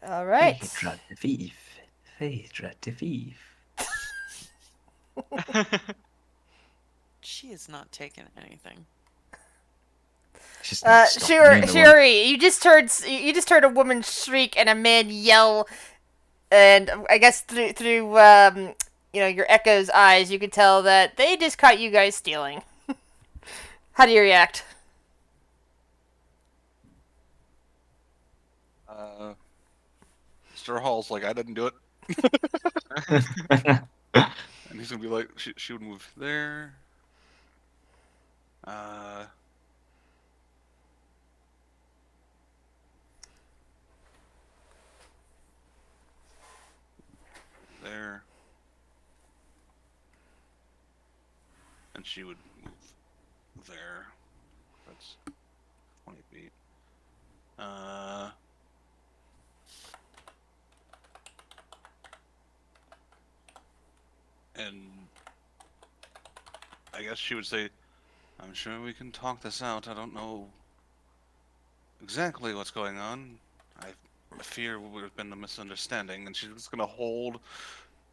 [SPEAKER 1] All right.
[SPEAKER 3] Phaedra the thief. Phaedra the thief.
[SPEAKER 2] She is not taking anything.
[SPEAKER 3] She's not stopping anyone.
[SPEAKER 1] Shuri, you just heard a woman shriek and a man yell, and I guess through your Echo's eyes, you could tell that they just caught you guys stealing. How do you react?
[SPEAKER 5] Mr. Hall's like, I didn't do it. And he's gonna be like, she would move there. There. And she would move there. That's 20 feet. And I guess she would say, I'm sure we can talk this out. I don't know exactly what's going on. I fear it would have been a misunderstanding. And she's just going to hold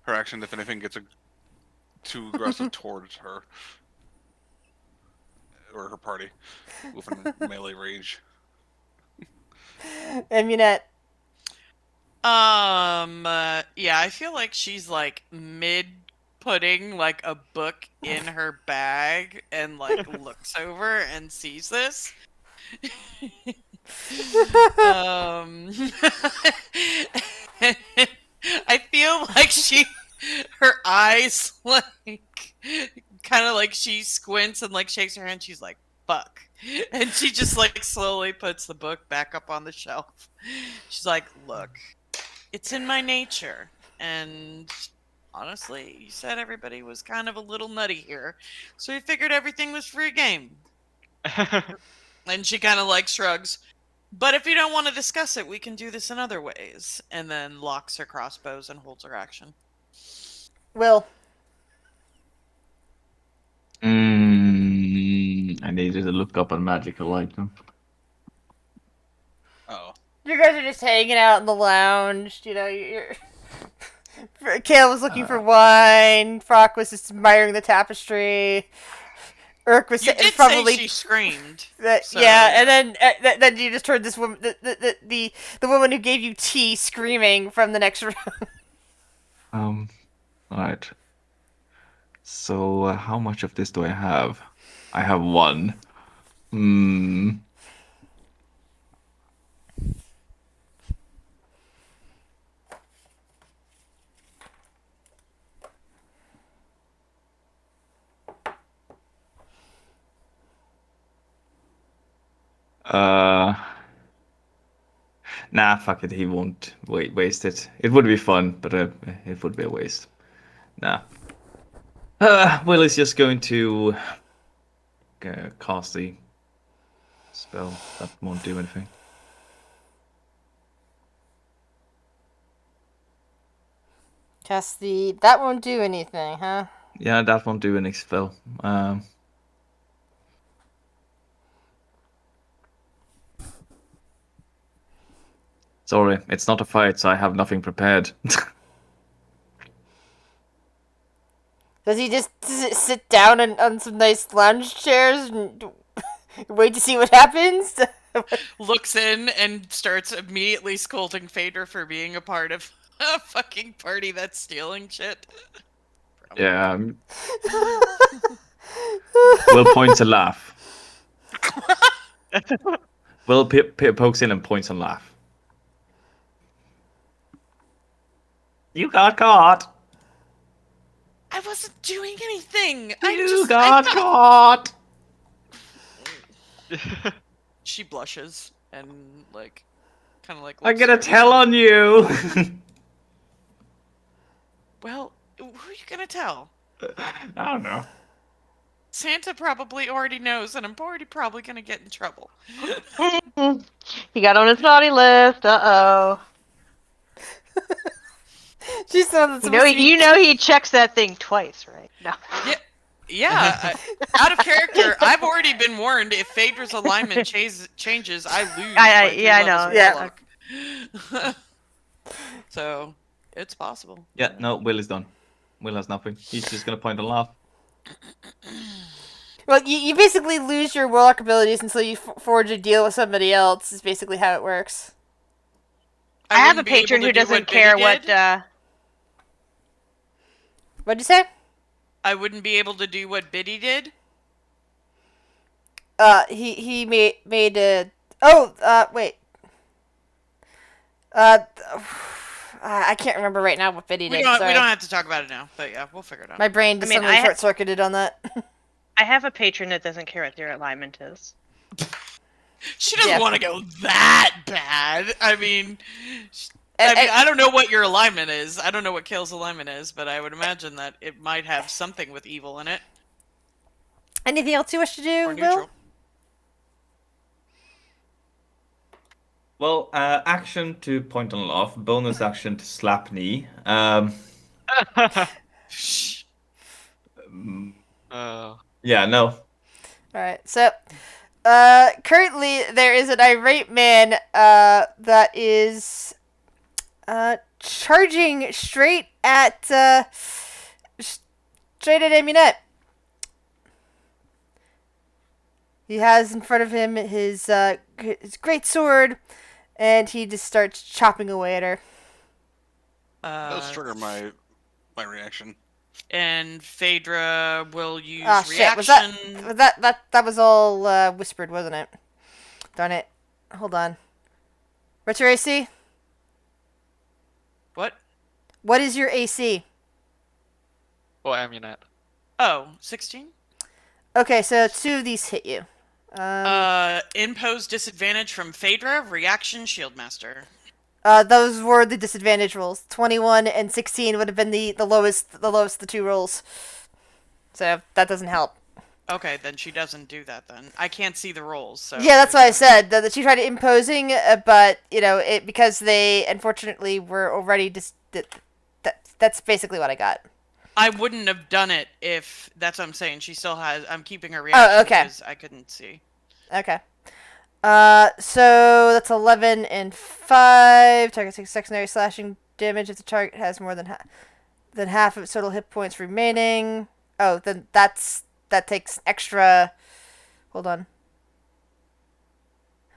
[SPEAKER 5] her action if anything gets too aggressive towards her. or her party within melee range.
[SPEAKER 1] Amunet.
[SPEAKER 2] Yeah, I feel like she's like mid putting like a book in her bag and like looks over and sees this. um I feel like her eyes like kind of like she squints and like shakes her hand. She's like, fuck. And she just like slowly puts the book back up on the shelf. She's like, look, it's in my nature. And honestly, you said everybody was kind of a little nutty here. So we figured everything was free game. And she kind of like shrugs. But if you don't want to discuss it, we can do this in other ways. And then locks her crossbows and holds her action.
[SPEAKER 1] Will.
[SPEAKER 3] I needed to look up a magical item.
[SPEAKER 5] Oh.
[SPEAKER 1] You guys are just hanging out in the lounge. You know, you're. Kale was looking for wine. Frock was just admiring the tapestry. Urk was
[SPEAKER 2] You did
[SPEAKER 1] probably
[SPEAKER 2] say she screamed. So,
[SPEAKER 1] yeah, and then you just heard this woman, the woman who gave you tea, screaming from the next room.
[SPEAKER 3] Alright. So, how much of this do I have? I have 1. Nah, fuck it. He won't waste it. It would be fun, but it would be a waste. Nah. Will is just going to cast the spell. That won't do anything.
[SPEAKER 1] Cast the. That won't do anything, huh?
[SPEAKER 3] Yeah, that won't do any spell. Sorry, it's not a fight, so I have nothing prepared.
[SPEAKER 1] Does he just sit down on some nice lounge chairs and wait to see what happens?
[SPEAKER 2] looks in and starts immediately scolding Phaedra for being a part of a fucking party that's stealing shit.
[SPEAKER 3] Yeah. Will points and laugh. Will pokes in and points and laugh. You got caught.
[SPEAKER 2] I wasn't doing anything.
[SPEAKER 3] You got caught.
[SPEAKER 2] She blushes and like, kind of like.
[SPEAKER 3] I'm
[SPEAKER 2] looks
[SPEAKER 3] gonna
[SPEAKER 2] serious.
[SPEAKER 3] tell on you.
[SPEAKER 2] Well, who are you gonna tell?
[SPEAKER 3] I don't know.
[SPEAKER 2] Santa probably already knows, and I'm probably gonna get in trouble.
[SPEAKER 4] He got on his naughty list. Uh-oh.
[SPEAKER 1] She's the one that's
[SPEAKER 4] You know he checks that thing twice, right? No.
[SPEAKER 2] Yeah. Out of character, I've already been warned. If Phaedra's alignment changes, I lose.
[SPEAKER 4] I know.
[SPEAKER 1] Yeah.
[SPEAKER 2] So it's possible.
[SPEAKER 3] Yeah, no, Will is done. Will has nothing. He's just gonna point and laugh.
[SPEAKER 1] Well, you basically lose your warlock abilities until you forge a deal with somebody else. Is basically how it works.
[SPEAKER 4] I have a
[SPEAKER 2] wouldn't be able
[SPEAKER 4] patron
[SPEAKER 2] to
[SPEAKER 4] who
[SPEAKER 2] do
[SPEAKER 4] doesn't
[SPEAKER 2] what
[SPEAKER 4] care
[SPEAKER 2] Biddy did.
[SPEAKER 1] What'd you say?
[SPEAKER 2] I wouldn't be able to do what Biddy did.
[SPEAKER 1] He made a. Oh, wait. I can't remember right now what Biddy did.
[SPEAKER 2] We don't
[SPEAKER 1] Sorry.
[SPEAKER 2] have to talk about it now, but yeah, we'll figure it out.
[SPEAKER 1] My brain just suddenly short circuited on that.
[SPEAKER 4] I have a patron that doesn't care what their alignment is.
[SPEAKER 2] She doesn't want to go that bad. I mean, I don't know what your alignment is. I don't know what Kale's alignment is, but I would imagine that it might have something with evil in it.
[SPEAKER 1] Anything else you wish to do,
[SPEAKER 2] Or neutral.
[SPEAKER 3] Well, action to point and laugh. Bonus action to slap knee. Yeah, no.
[SPEAKER 1] Alright, so currently there is an irate man that is charging straight at Amunet. He has in front of him his great sword, and he just starts chopping away at her.
[SPEAKER 5] Does trigger my reaction.
[SPEAKER 2] And Phaedra will use
[SPEAKER 1] Ah, shit.
[SPEAKER 2] reaction.
[SPEAKER 1] That was all whispered, wasn't it? Darn it. Hold on. What's your AC?
[SPEAKER 2] What?
[SPEAKER 1] What is your AC?
[SPEAKER 7] Or Amunet.
[SPEAKER 2] Oh, 16?
[SPEAKER 1] Okay, so 2 of these hit you.
[SPEAKER 2] Impose disadvantage from Phaedra, reaction Shieldmaster.
[SPEAKER 1] Those were the disadvantage rolls. 21 and 16 would have been the lowest of the 2 rolls. So that doesn't help.
[SPEAKER 2] Okay, then she doesn't do that then. I can't see the rolls, so...
[SPEAKER 1] Yeah, that's why I said that she tried imposing, but, because they unfortunately were already that's basically what I got.
[SPEAKER 2] I wouldn't have done it if... That's what I'm saying. She still has... I'm keeping her reaction
[SPEAKER 1] okay.
[SPEAKER 2] because I couldn't see.
[SPEAKER 1] Okay. So that's 11 and 5. Target takes secondary slashing damage if the target has more than half of its total hit points remaining. Oh, then that takes extra. Hold on.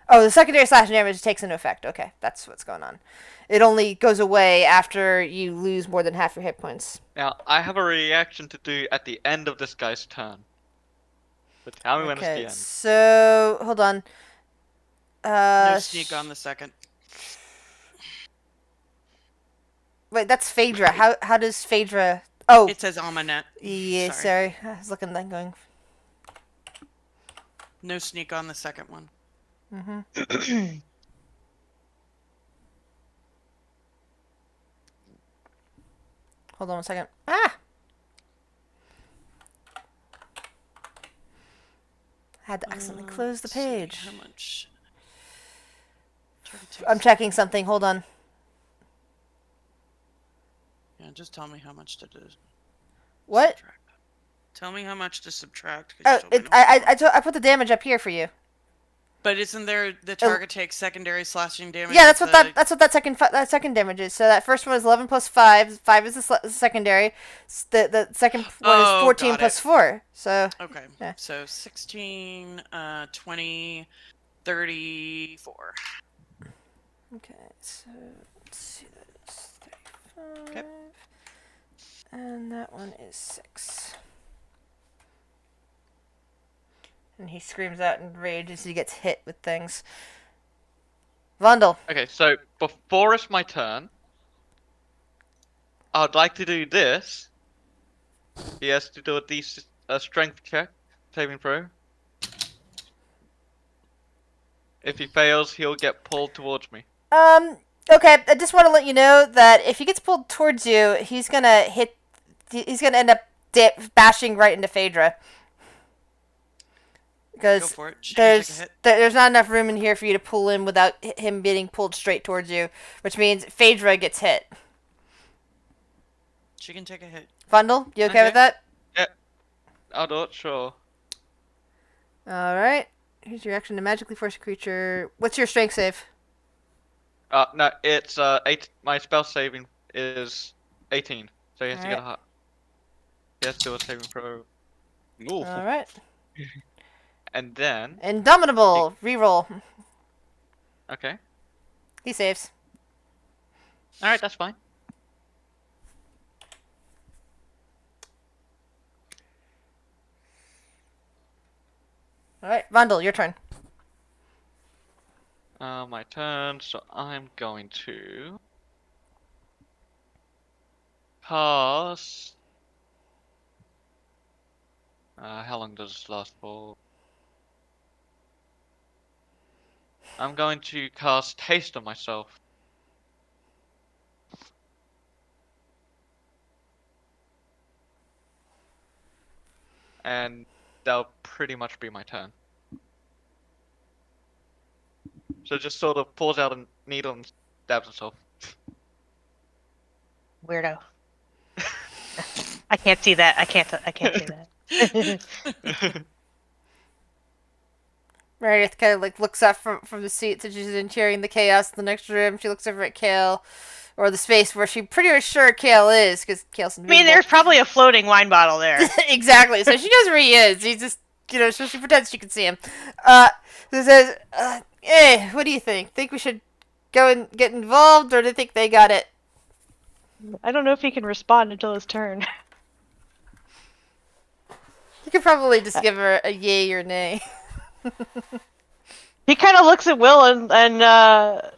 [SPEAKER 1] Oh, the secondary slashing damage takes into effect. Okay, that's what's going on. It only goes away after you lose more than half your hit points.
[SPEAKER 7] Now, I have a reaction to do at the end of this guy's turn. But tell me when it's the end.
[SPEAKER 1] So hold on.
[SPEAKER 2] No sneak on the second.
[SPEAKER 1] Wait, that's Phaedra. How does Phaedra? Oh,
[SPEAKER 2] It says Almanet.
[SPEAKER 1] yeah. Sorry, I was looking then going.
[SPEAKER 2] No sneak on the second one.
[SPEAKER 1] Hold on a second. Ah. Had to accidentally close the
[SPEAKER 2] Let's see
[SPEAKER 1] page.
[SPEAKER 2] How much?
[SPEAKER 1] I'm checking something. Hold on.
[SPEAKER 2] Yeah, just tell me how much to do.
[SPEAKER 1] What?
[SPEAKER 2] Subtract. Tell me how much to subtract. 'cause
[SPEAKER 1] Oh,
[SPEAKER 2] you told me not
[SPEAKER 1] I put the damage up here for you.
[SPEAKER 2] But isn't there the target takes secondary slashing damage?
[SPEAKER 1] Yeah, that's
[SPEAKER 2] at
[SPEAKER 1] what
[SPEAKER 2] the-
[SPEAKER 1] that's what that second damage is. So that first one is 11 plus 5. 5 is the secondary. The second one is 14
[SPEAKER 2] got
[SPEAKER 1] plus
[SPEAKER 2] it.
[SPEAKER 1] 4. So
[SPEAKER 2] Okay.
[SPEAKER 1] Yeah.
[SPEAKER 2] So 16, 20, 34.
[SPEAKER 1] okay. So let's see. That's 35.
[SPEAKER 2] Okay.
[SPEAKER 1] And that one is 6. And he screams out in rage as he gets hit with things. Vondel.
[SPEAKER 7] Okay, so before it's my turn, I'd like to do this. He has to do a strength check, saving throw. If he fails, he'll get pulled towards me.
[SPEAKER 1] Okay, I just want to let you know that if he gets pulled towards you, he's gonna end up bashing right into Phaedra.
[SPEAKER 2] Go
[SPEAKER 1] Because
[SPEAKER 2] for it. She can take a hit.
[SPEAKER 1] there's not enough room in here for you to pull in without him being pulled straight towards you, which means Phaedra gets hit.
[SPEAKER 2] She can take a hit.
[SPEAKER 1] Vondel, you okay with that?
[SPEAKER 7] I'll do it, sure.
[SPEAKER 1] Alright. Here's your action to magically force a creature. What's your strength save?
[SPEAKER 7] No, it's 8. My spell saving is 18, so he has to get a hot. He has to do a saving throw,
[SPEAKER 5] Ooh.
[SPEAKER 1] Alright.
[SPEAKER 7] and then
[SPEAKER 1] Indomitable. Reroll.
[SPEAKER 7] okay.
[SPEAKER 1] He saves.
[SPEAKER 7] All right, that's fine.
[SPEAKER 1] Alright, Vondel, your turn.
[SPEAKER 7] My turn. So I'm going to cast. How long does this last for? I'm going to cast Haste on myself. And that'll pretty much be my turn. So just sort of pulls out a needle and stabs himself.
[SPEAKER 4] Weirdo. I can't see that. I can't see that.
[SPEAKER 1] Meredith kind of looks up from the seat that she's in, hearing the chaos in the next room. She looks over at Kale, or the space where she pretty much sure Kale is, because Kale's invisible.
[SPEAKER 4] I mean, there's probably a floating wine bottle there.
[SPEAKER 1] Exactly. So she knows where he is. He's just so she pretends she can see him. Who says, "Hey, what do you think? Think we should go and get involved, or do you think they got it?"
[SPEAKER 4] I don't know if he can respond until his turn.
[SPEAKER 1] You could probably just give her a yay or nay.
[SPEAKER 4] He kind of looks at Will and well,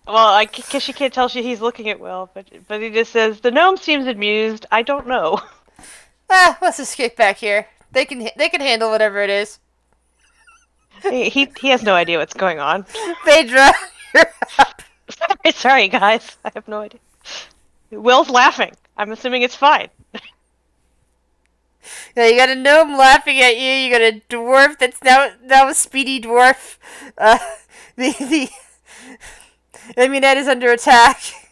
[SPEAKER 4] I guess she can't tell he's looking at Will, but he just says, "The gnome seems amused. I don't know."
[SPEAKER 1] Let's just get back here. They can handle whatever it is.
[SPEAKER 4] he has no idea what's going on.
[SPEAKER 1] Phaedra, you're up.
[SPEAKER 4] Sorry, guys. I have no idea. Will's laughing. I'm assuming it's fine.
[SPEAKER 1] Yeah, you got a gnome laughing at you. You got a dwarf that's now a speedy dwarf. That is under attack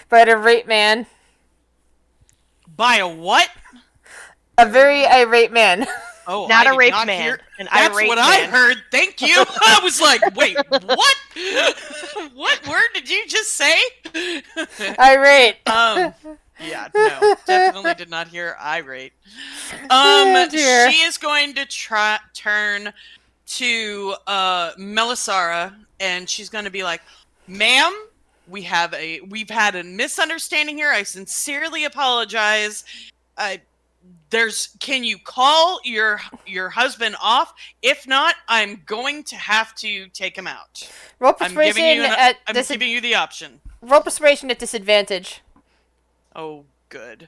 [SPEAKER 1] by an irate man.
[SPEAKER 2] By a what?
[SPEAKER 1] A very irate man.
[SPEAKER 2] Oh,
[SPEAKER 4] Not
[SPEAKER 2] I
[SPEAKER 4] a
[SPEAKER 2] did
[SPEAKER 4] rape
[SPEAKER 2] not
[SPEAKER 4] man.
[SPEAKER 2] hear-
[SPEAKER 4] An
[SPEAKER 2] That's
[SPEAKER 4] irate
[SPEAKER 2] what
[SPEAKER 4] man.
[SPEAKER 2] I heard. Thank you. I was like, wait, what? What word did you just say?
[SPEAKER 1] Irate.
[SPEAKER 2] Yeah, no, definitely did not hear irate.
[SPEAKER 1] Dear.
[SPEAKER 2] She is going to turn to Melisara, and she's going to be like, "Ma'am, we've had a misunderstanding here. I sincerely apologize. Can you call your husband off? If not, I'm going to have to take him out.
[SPEAKER 1] Roll
[SPEAKER 2] I'm
[SPEAKER 1] persuasion
[SPEAKER 2] giving you the option."
[SPEAKER 1] Roll persuasion at disadvantage.
[SPEAKER 2] Oh, good.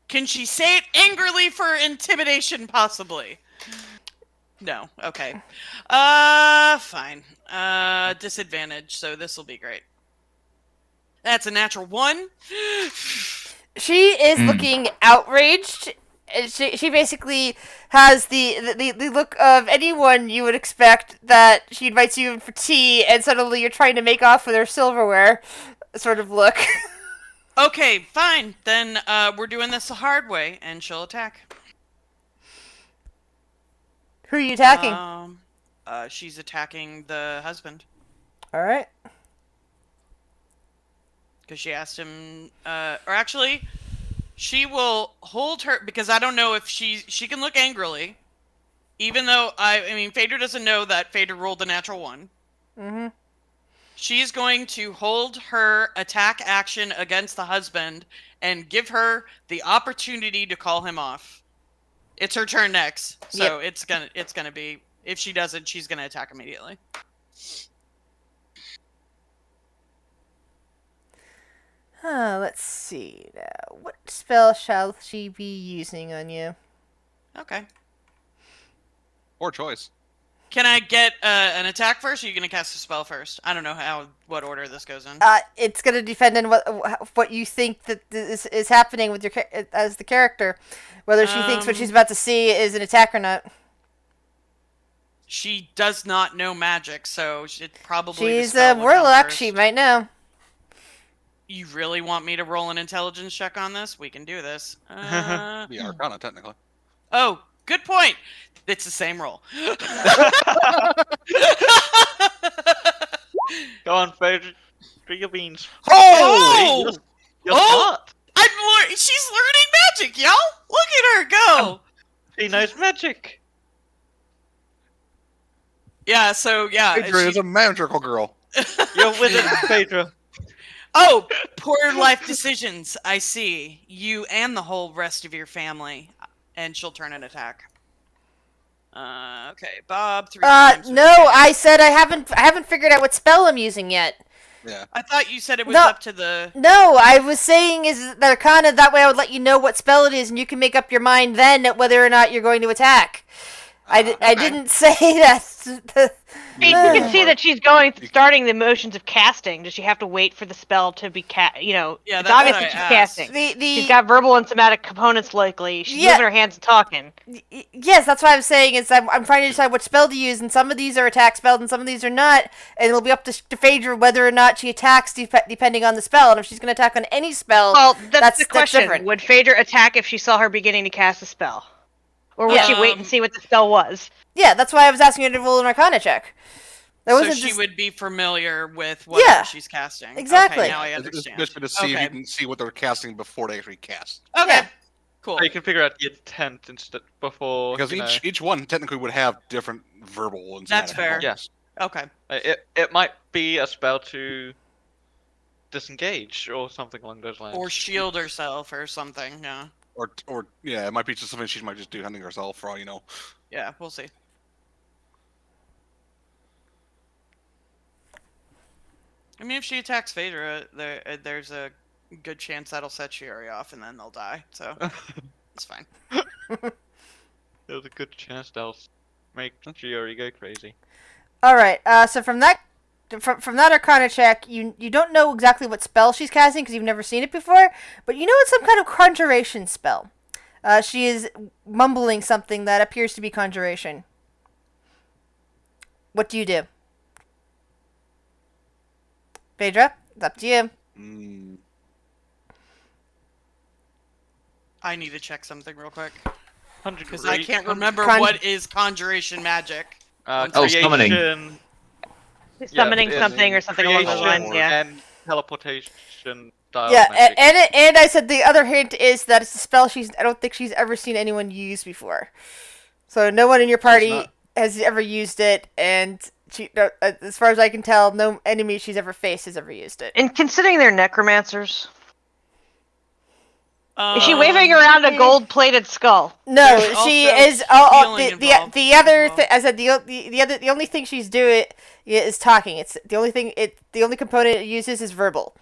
[SPEAKER 2] Can she say it angrily for intimidation, possibly? No. Okay. Fine. Disadvantage, so this will be great. That's a natural 1.
[SPEAKER 1] She is looking outraged. She basically has the look of anyone you would expect that she invites you in for tea and suddenly you're trying to make off with her silverware sort of look.
[SPEAKER 2] Okay, fine. Then we're doing this the hard way, and she'll attack.
[SPEAKER 1] Who are you attacking?
[SPEAKER 2] She's attacking the husband.
[SPEAKER 1] Alright.
[SPEAKER 2] Because she asked him, or actually, she will hold her, because I don't know if she can look angrily, even though, Phaedra doesn't know that Phaedra rolled the natural 1.
[SPEAKER 1] Mm-hmm.
[SPEAKER 2] She's going to hold her attack action against the husband and give her the opportunity to call him off. It's her turn next, so it's gonna be, if she doesn't, she's gonna attack immediately.
[SPEAKER 1] Let's see now. What spell shall she be using on you?
[SPEAKER 2] Okay.
[SPEAKER 5] Poor choice.
[SPEAKER 2] Can I get an attack first, or are you going to cast a spell first? I don't know what order this goes in.
[SPEAKER 1] It's gonna depend on what you think that is happening with your as the character, whether she thinks what she's about to see is an attack or not.
[SPEAKER 2] She does not know magic, so it probably
[SPEAKER 1] She's a warlock. She might know.
[SPEAKER 2] You really want me to roll an intelligence check on this? We can do this.
[SPEAKER 5] The Arcana, technically.
[SPEAKER 2] Oh, good point. It's the same roll.
[SPEAKER 7] Go on, Phaedra. Do your beans.
[SPEAKER 2] Oh!
[SPEAKER 7] You're
[SPEAKER 2] Oh!
[SPEAKER 7] smart.
[SPEAKER 2] She's learning magic, y'all. Look at her go.
[SPEAKER 7] She knows magic.
[SPEAKER 2] Yeah. So yeah.
[SPEAKER 5] Phaedra is a magical girl.
[SPEAKER 7] You're with it, Phaedra.
[SPEAKER 2] Oh, poor life decisions. I see. You and the whole rest of your family. And she'll turn an attack. Okay, Bob. 3 times.
[SPEAKER 1] No, I said I haven't figured out what spell I'm using yet.
[SPEAKER 5] Yeah.
[SPEAKER 2] I thought you said it was
[SPEAKER 1] No.
[SPEAKER 2] up to the.
[SPEAKER 1] No, I was saying is that Arcana, that way I would let you know what spell it is, and you can make up your mind then at whether or not you're going to attack. I didn't say that.
[SPEAKER 4] You can see that she's starting the motions of casting. Does she have to wait for the spell to be cast?
[SPEAKER 2] Yeah,
[SPEAKER 4] it's
[SPEAKER 2] that's
[SPEAKER 4] obvious
[SPEAKER 2] what
[SPEAKER 4] that she's
[SPEAKER 2] I
[SPEAKER 4] casting. She's got verbal and somatic components likely. She's moving her hands and talking.
[SPEAKER 1] Yes, that's what I'm saying is I'm trying to decide what spell to use, and some of these are attack spells and some of these are not, and it'll be up to Phaedra whether or not she attacks depending on the spell, and if she's going to attack on any spell,
[SPEAKER 4] Well, that's the question.
[SPEAKER 1] different.
[SPEAKER 4] Would Phaedra attack if she saw her beginning to cast a spell? Or would she wait and see what the spell was?
[SPEAKER 1] Yeah, that's why I was asking her to roll an Arcana check.
[SPEAKER 2] So she would be familiar with what she's casting.
[SPEAKER 1] Exactly.
[SPEAKER 2] Okay, now I
[SPEAKER 5] It's
[SPEAKER 2] understand.
[SPEAKER 5] just to see if you can see what they're casting before they actually cast.
[SPEAKER 2] Okay.
[SPEAKER 1] Yeah.
[SPEAKER 2] Cool.
[SPEAKER 7] So you can figure out the intent instead before.
[SPEAKER 5] Because
[SPEAKER 7] you know,
[SPEAKER 5] each one technically would have different verbal and
[SPEAKER 2] That's
[SPEAKER 5] somatic
[SPEAKER 2] fair.
[SPEAKER 5] bonus.
[SPEAKER 2] Okay.
[SPEAKER 7] it might be a spell to disengage or something along those lines.
[SPEAKER 2] Or shield herself or something. Yeah.
[SPEAKER 5] Or yeah, it might be just something she might just do hunting herself for all you know.
[SPEAKER 2] Yeah, we'll see. I mean, if she attacks Phaedra, there's a good chance that'll set Shiori off, and then they'll die. So it's fine.
[SPEAKER 7] There's a good chance they'll make Shiori go crazy.
[SPEAKER 1] All right. So from that Arcana check, you don't know exactly what spell she's casting because you've never seen it before, but you know it's some kind of conjuration spell. She is mumbling something that appears to be conjuration. What do you do? Phaedra, it's up to you.
[SPEAKER 2] I need to check something real quick. Because
[SPEAKER 7] 100
[SPEAKER 2] I can't remember what is conjuration magic.
[SPEAKER 3] summoning.
[SPEAKER 7] Creation.
[SPEAKER 4] Summoning
[SPEAKER 7] it's
[SPEAKER 4] something or something along those lines,
[SPEAKER 7] creation
[SPEAKER 4] yeah.
[SPEAKER 7] And teleportation style
[SPEAKER 1] Yeah,
[SPEAKER 7] magic.
[SPEAKER 1] and I said the other hint is that it's a spell I don't think she's ever seen anyone use before. So no one in your party has ever used it, and she, as far as I can tell, no enemy she's ever faced has ever used it.
[SPEAKER 4] And considering they're necromancers, is she
[SPEAKER 2] Um,
[SPEAKER 4] waving around a gold-plated skull?
[SPEAKER 1] No,
[SPEAKER 2] There's
[SPEAKER 1] she
[SPEAKER 2] also
[SPEAKER 1] is.
[SPEAKER 2] healing involved
[SPEAKER 1] The other
[SPEAKER 2] as well.
[SPEAKER 1] thing I said the only thing she's doing is talking. It's the only thing. The only component it uses is verbal.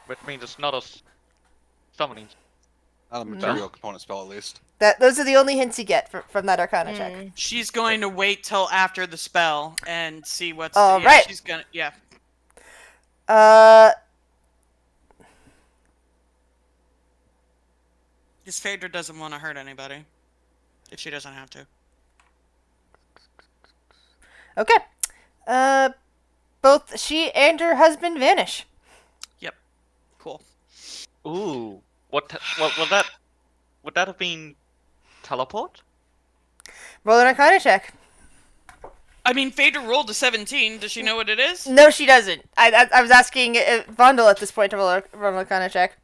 [SPEAKER 7] Which means it's not a summoning.
[SPEAKER 5] Not a material component spell, at least.
[SPEAKER 1] Those are the only hints you get from that Arcana check.
[SPEAKER 2] She's going to wait till after the spell and see what's.
[SPEAKER 1] All right.
[SPEAKER 2] She's gonna. Yeah. Because Phaedra doesn't want to hurt anybody. If she doesn't have to.
[SPEAKER 1] Okay. Both she and her husband vanish.
[SPEAKER 2] Yep. Cool.
[SPEAKER 7] Ooh. What would that? Would that have been teleport?
[SPEAKER 1] Roll an Arcana check.
[SPEAKER 2] I mean, Phaedra rolled a 17. Does she know what it is?
[SPEAKER 1] No, she doesn't. I was asking Vondel at this point to roll an Arcana check.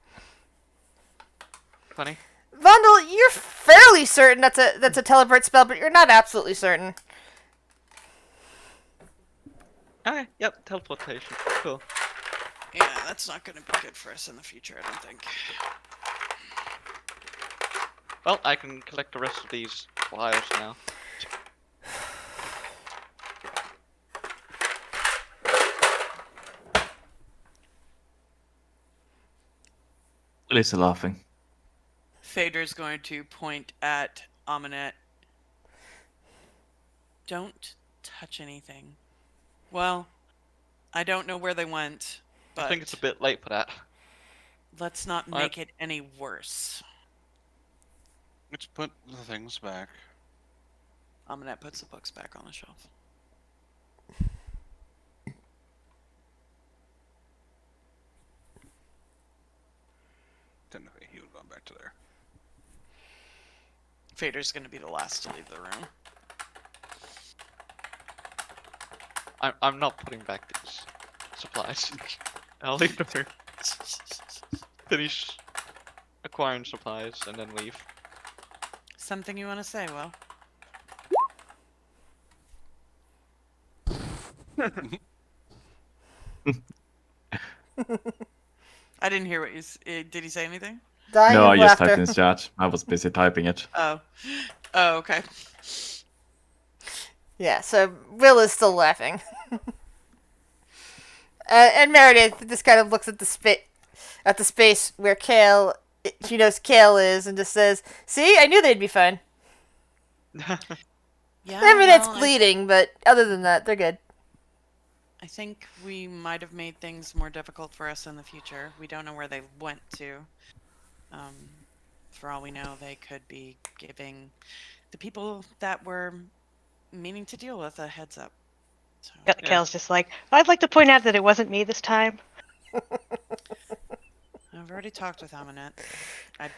[SPEAKER 7] 20.
[SPEAKER 1] Vondel, you're fairly certain that's a teleport spell, but you're not absolutely certain.
[SPEAKER 7] Okay. Yep. Teleportation. Cool.
[SPEAKER 2] Yeah, that's not going to be good for us in the future, I don't think.
[SPEAKER 7] Well, I can collect the rest of these wires now.
[SPEAKER 3] Lisa laughing.
[SPEAKER 2] Phaedra's going to point at Aminet. Don't touch anything. Well, I don't know where they went, but
[SPEAKER 7] I think it's a bit late for that.
[SPEAKER 2] let's not make it any worse.
[SPEAKER 5] Let's put the things back.
[SPEAKER 2] Aminet puts the books back on the shelf.
[SPEAKER 5] Technically, he would have gone back to there.
[SPEAKER 2] Phaedra's going to be the last to leave the room.
[SPEAKER 7] I'm not putting back these supplies. I'll leave the room. Finish acquiring supplies and then leave.
[SPEAKER 2] Something you want to say, Will? I didn't hear what you. Did he say anything?
[SPEAKER 1] Dying
[SPEAKER 3] No,
[SPEAKER 1] of
[SPEAKER 3] I just
[SPEAKER 1] laughter.
[SPEAKER 3] typed in chat. I was busy typing it.
[SPEAKER 2] Oh. Oh, okay.
[SPEAKER 1] Yeah, so Will is still laughing. And Meredith just kind of looks at the space where she knows Kale is, and just says, "See, I knew they'd be fun."
[SPEAKER 2] Yeah.
[SPEAKER 1] I mean, it's
[SPEAKER 2] well,
[SPEAKER 1] bleeding, but other than that, they're good.
[SPEAKER 2] I think we might have made things more difficult for us in the future. We don't know where they went to. For all we know, they could be giving the people that we're meaning to deal with a heads up. So,
[SPEAKER 4] Kale's just like, I'd like to point out that it wasn't me this time.
[SPEAKER 2] I've already talked with Aminet. I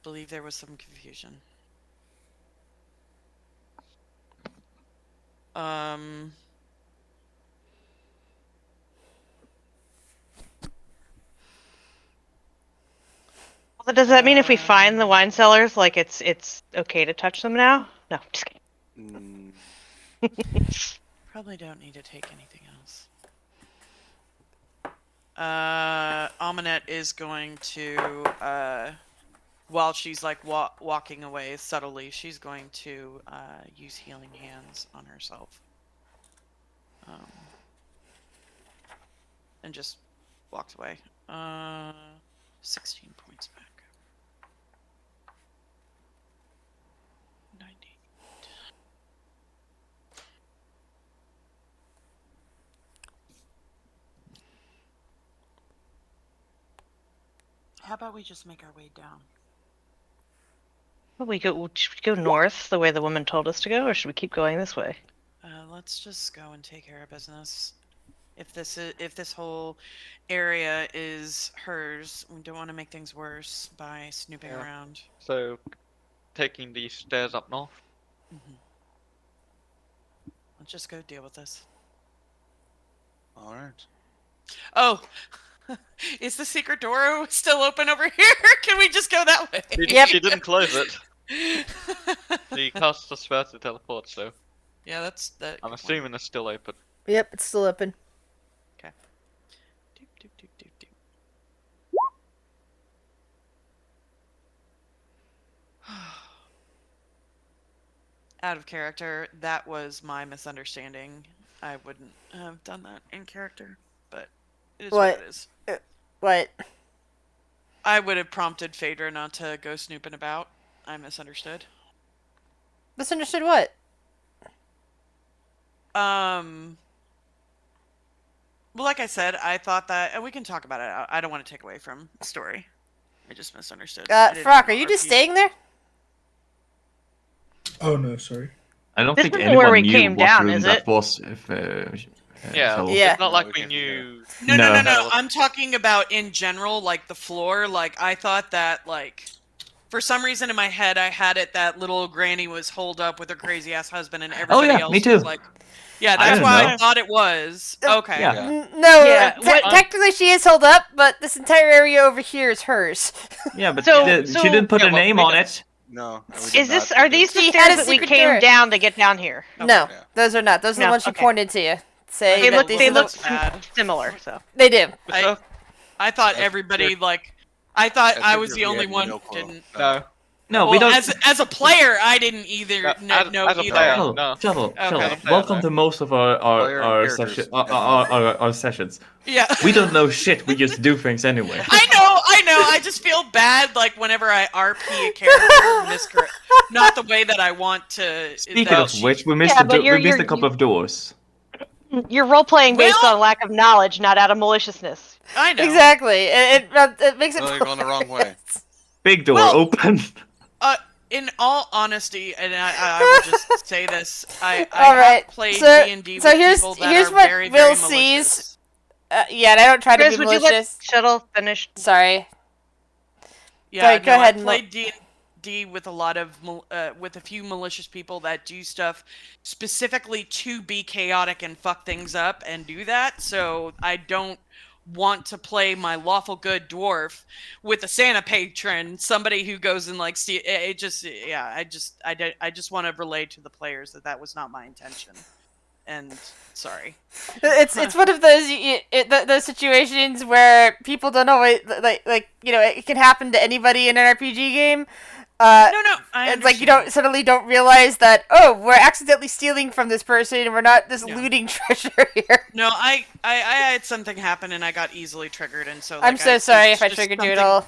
[SPEAKER 2] believe there was some confusion.
[SPEAKER 4] Well, Does that mean if we find the wine cellars, like it's okay to touch them now? No, just kidding.
[SPEAKER 2] Probably don't need to take anything else. Amanette is going to, while she's like walking away subtly, she's going to use healing hands on herself. And just walked away. 16 points back. 90. How about we just make our way down?
[SPEAKER 4] Well, should we go north the way the woman told us to go, or should we keep going this way?
[SPEAKER 2] Let's just go and take care of business. If this whole area is hers, we don't want to make things worse by snooping
[SPEAKER 7] Yeah.
[SPEAKER 2] around.
[SPEAKER 7] So, taking the stairs up north.
[SPEAKER 2] Let's just go deal with this.
[SPEAKER 5] All right.
[SPEAKER 2] Oh, is the secret door still open over here? Can we just go that way?
[SPEAKER 1] Yep.
[SPEAKER 7] She didn't close it. She cast a spell to teleport, so
[SPEAKER 2] Yeah, that's that.
[SPEAKER 7] I'm assuming it's still open.
[SPEAKER 1] Yep, it's still open.
[SPEAKER 2] Doop, doop, doop, doop, doop. Out of character, that was my misunderstanding. I wouldn't have done that in character, but it is what it is.
[SPEAKER 1] What?
[SPEAKER 2] I would have prompted Phaedra not to go snooping about. I misunderstood.
[SPEAKER 1] Misunderstood what?
[SPEAKER 2] Well, like I said, I thought that, and we can talk about it. I don't want to take away from the story. I just misunderstood. I didn't
[SPEAKER 1] Frock,
[SPEAKER 2] know
[SPEAKER 1] are you just
[SPEAKER 2] RP.
[SPEAKER 1] staying there?
[SPEAKER 6] Oh no, sorry.
[SPEAKER 3] I don't
[SPEAKER 4] This
[SPEAKER 3] think
[SPEAKER 4] isn't
[SPEAKER 3] anyone
[SPEAKER 4] where we
[SPEAKER 3] knew
[SPEAKER 4] came
[SPEAKER 3] what
[SPEAKER 4] down,
[SPEAKER 3] room
[SPEAKER 4] is
[SPEAKER 3] that
[SPEAKER 4] it?
[SPEAKER 3] was.
[SPEAKER 7] Yeah,
[SPEAKER 3] so-
[SPEAKER 1] Yeah.
[SPEAKER 7] it's not
[SPEAKER 5] No,
[SPEAKER 7] like
[SPEAKER 5] we
[SPEAKER 7] we
[SPEAKER 5] can't do
[SPEAKER 7] knew.
[SPEAKER 2] No,
[SPEAKER 3] No.
[SPEAKER 2] I'm talking about in general, like the floor. Like I thought that, like, for some reason in my head, I had it that little granny was holed up with her crazy ass husband, and everybody
[SPEAKER 3] yeah,
[SPEAKER 2] else
[SPEAKER 3] me too.
[SPEAKER 2] was like, yeah,
[SPEAKER 3] I
[SPEAKER 2] that's
[SPEAKER 3] didn't
[SPEAKER 2] why
[SPEAKER 3] know.
[SPEAKER 2] I thought it was. Okay.
[SPEAKER 3] Yeah.
[SPEAKER 5] Yeah.
[SPEAKER 1] No,
[SPEAKER 4] Yeah, what-
[SPEAKER 1] technically she is held up, but this entire area over here is hers.
[SPEAKER 3] Yeah, but
[SPEAKER 4] So-
[SPEAKER 3] she didn't put
[SPEAKER 7] Yeah,
[SPEAKER 3] a
[SPEAKER 7] well,
[SPEAKER 3] name
[SPEAKER 7] we
[SPEAKER 3] on
[SPEAKER 7] did-
[SPEAKER 3] it.
[SPEAKER 5] No. we did
[SPEAKER 4] Is this?
[SPEAKER 5] not.
[SPEAKER 4] Are
[SPEAKER 5] We did-
[SPEAKER 4] these the
[SPEAKER 1] She had
[SPEAKER 4] stairs
[SPEAKER 1] a
[SPEAKER 4] that we
[SPEAKER 1] secret
[SPEAKER 4] came
[SPEAKER 1] door.
[SPEAKER 4] down to get down here?
[SPEAKER 1] No,
[SPEAKER 5] Yeah.
[SPEAKER 1] those are not. Those are the
[SPEAKER 4] No,
[SPEAKER 1] ones she
[SPEAKER 4] okay.
[SPEAKER 1] pointed to you. Say
[SPEAKER 2] They
[SPEAKER 1] that
[SPEAKER 2] look-
[SPEAKER 1] these
[SPEAKER 4] They
[SPEAKER 1] are the-
[SPEAKER 4] look
[SPEAKER 2] bad.
[SPEAKER 4] similar. So
[SPEAKER 1] They do.
[SPEAKER 7] So,
[SPEAKER 2] I thought
[SPEAKER 7] That's
[SPEAKER 2] everybody
[SPEAKER 7] weird.
[SPEAKER 2] like. I thought I
[SPEAKER 5] think
[SPEAKER 2] was
[SPEAKER 5] that
[SPEAKER 2] the
[SPEAKER 5] we
[SPEAKER 2] only
[SPEAKER 5] had
[SPEAKER 2] one
[SPEAKER 5] no
[SPEAKER 2] who
[SPEAKER 5] clue.
[SPEAKER 2] didn't.
[SPEAKER 7] no.
[SPEAKER 3] No,
[SPEAKER 2] Well,
[SPEAKER 3] we don't.
[SPEAKER 2] as a player, I didn't either
[SPEAKER 7] No,
[SPEAKER 2] know
[SPEAKER 7] as a
[SPEAKER 2] either.
[SPEAKER 7] player.
[SPEAKER 3] Shuttle,
[SPEAKER 7] No.
[SPEAKER 3] shuttle.
[SPEAKER 2] Okay.
[SPEAKER 3] Welcome to most of our
[SPEAKER 5] Player
[SPEAKER 3] our,
[SPEAKER 5] characters.
[SPEAKER 3] our sessions.
[SPEAKER 2] Yeah.
[SPEAKER 3] We don't know shit. We just do things anyway.
[SPEAKER 2] I know. I just feel bad, like whenever I RP a character, miscorrect. Not the way that I want to.
[SPEAKER 3] Speaking
[SPEAKER 2] that
[SPEAKER 3] of
[SPEAKER 2] she-
[SPEAKER 3] which, we missed
[SPEAKER 4] Yeah,
[SPEAKER 3] a
[SPEAKER 4] but
[SPEAKER 3] we missed a couple of doors.
[SPEAKER 4] you're role playing based
[SPEAKER 2] Well-
[SPEAKER 4] on lack of knowledge, not out of maliciousness.
[SPEAKER 2] I know.
[SPEAKER 1] Exactly. It makes it.
[SPEAKER 5] No, you're going the wrong way.
[SPEAKER 3] Big door
[SPEAKER 2] Well-
[SPEAKER 3] open.
[SPEAKER 2] In all honesty, and I will just say this, I
[SPEAKER 1] All right,
[SPEAKER 2] have played
[SPEAKER 1] so-
[SPEAKER 2] D&D
[SPEAKER 1] so
[SPEAKER 2] with
[SPEAKER 1] here's-
[SPEAKER 2] people that
[SPEAKER 1] here's
[SPEAKER 2] are
[SPEAKER 1] what
[SPEAKER 2] very,
[SPEAKER 1] Will
[SPEAKER 2] very
[SPEAKER 1] sees.
[SPEAKER 2] malicious.
[SPEAKER 1] Yeah, and I don't try to
[SPEAKER 4] Chris,
[SPEAKER 1] be
[SPEAKER 4] would you let
[SPEAKER 1] malicious.
[SPEAKER 4] Shuttle finish?
[SPEAKER 1] Sorry.
[SPEAKER 2] Yeah,
[SPEAKER 1] Sorry, go ahead,
[SPEAKER 2] I
[SPEAKER 1] Mo-
[SPEAKER 2] played D&D with a lot of with a few malicious people that do stuff specifically to be chaotic and fuck things up and do that. So I don't want to play my lawful good dwarf with a Santa patron, somebody who goes and like see it. Just I just want to relay to the players that was not my intention. And sorry.
[SPEAKER 1] It's one of those those situations where people don't always like it can happen to anybody in an RPG game.
[SPEAKER 2] No, I
[SPEAKER 1] It's like you
[SPEAKER 2] understand.
[SPEAKER 1] suddenly don't realize that we're accidentally stealing from this person and we're not just
[SPEAKER 2] Yeah.
[SPEAKER 1] looting treasure here.
[SPEAKER 2] No, I had something happen and I got easily triggered, and so
[SPEAKER 1] I'm
[SPEAKER 2] like,
[SPEAKER 1] so sorry
[SPEAKER 2] it's
[SPEAKER 1] if I
[SPEAKER 2] just
[SPEAKER 1] triggered you at
[SPEAKER 2] something-
[SPEAKER 1] all.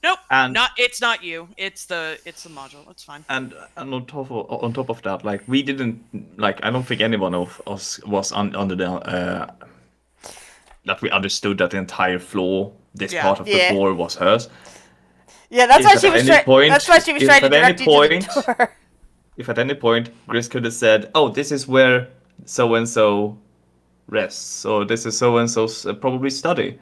[SPEAKER 2] Nope,
[SPEAKER 3] And-
[SPEAKER 2] it's not you. It's the module. It's fine.
[SPEAKER 3] And on top of that, like we didn't like I don't think anyone of us was under the that we understood that the entire floor, this
[SPEAKER 2] Yeah.
[SPEAKER 3] part of the
[SPEAKER 1] Yeah.
[SPEAKER 3] floor was hers.
[SPEAKER 1] Yeah, that's
[SPEAKER 3] If
[SPEAKER 1] why
[SPEAKER 3] at
[SPEAKER 1] she was
[SPEAKER 3] any point-
[SPEAKER 1] that's why she was
[SPEAKER 3] if
[SPEAKER 1] trying to
[SPEAKER 3] at any
[SPEAKER 1] direct you to
[SPEAKER 3] point-
[SPEAKER 1] the door.
[SPEAKER 3] If at any point Gris could have said, "Oh, this is where so and so rests," or "This is so and so's probably study,"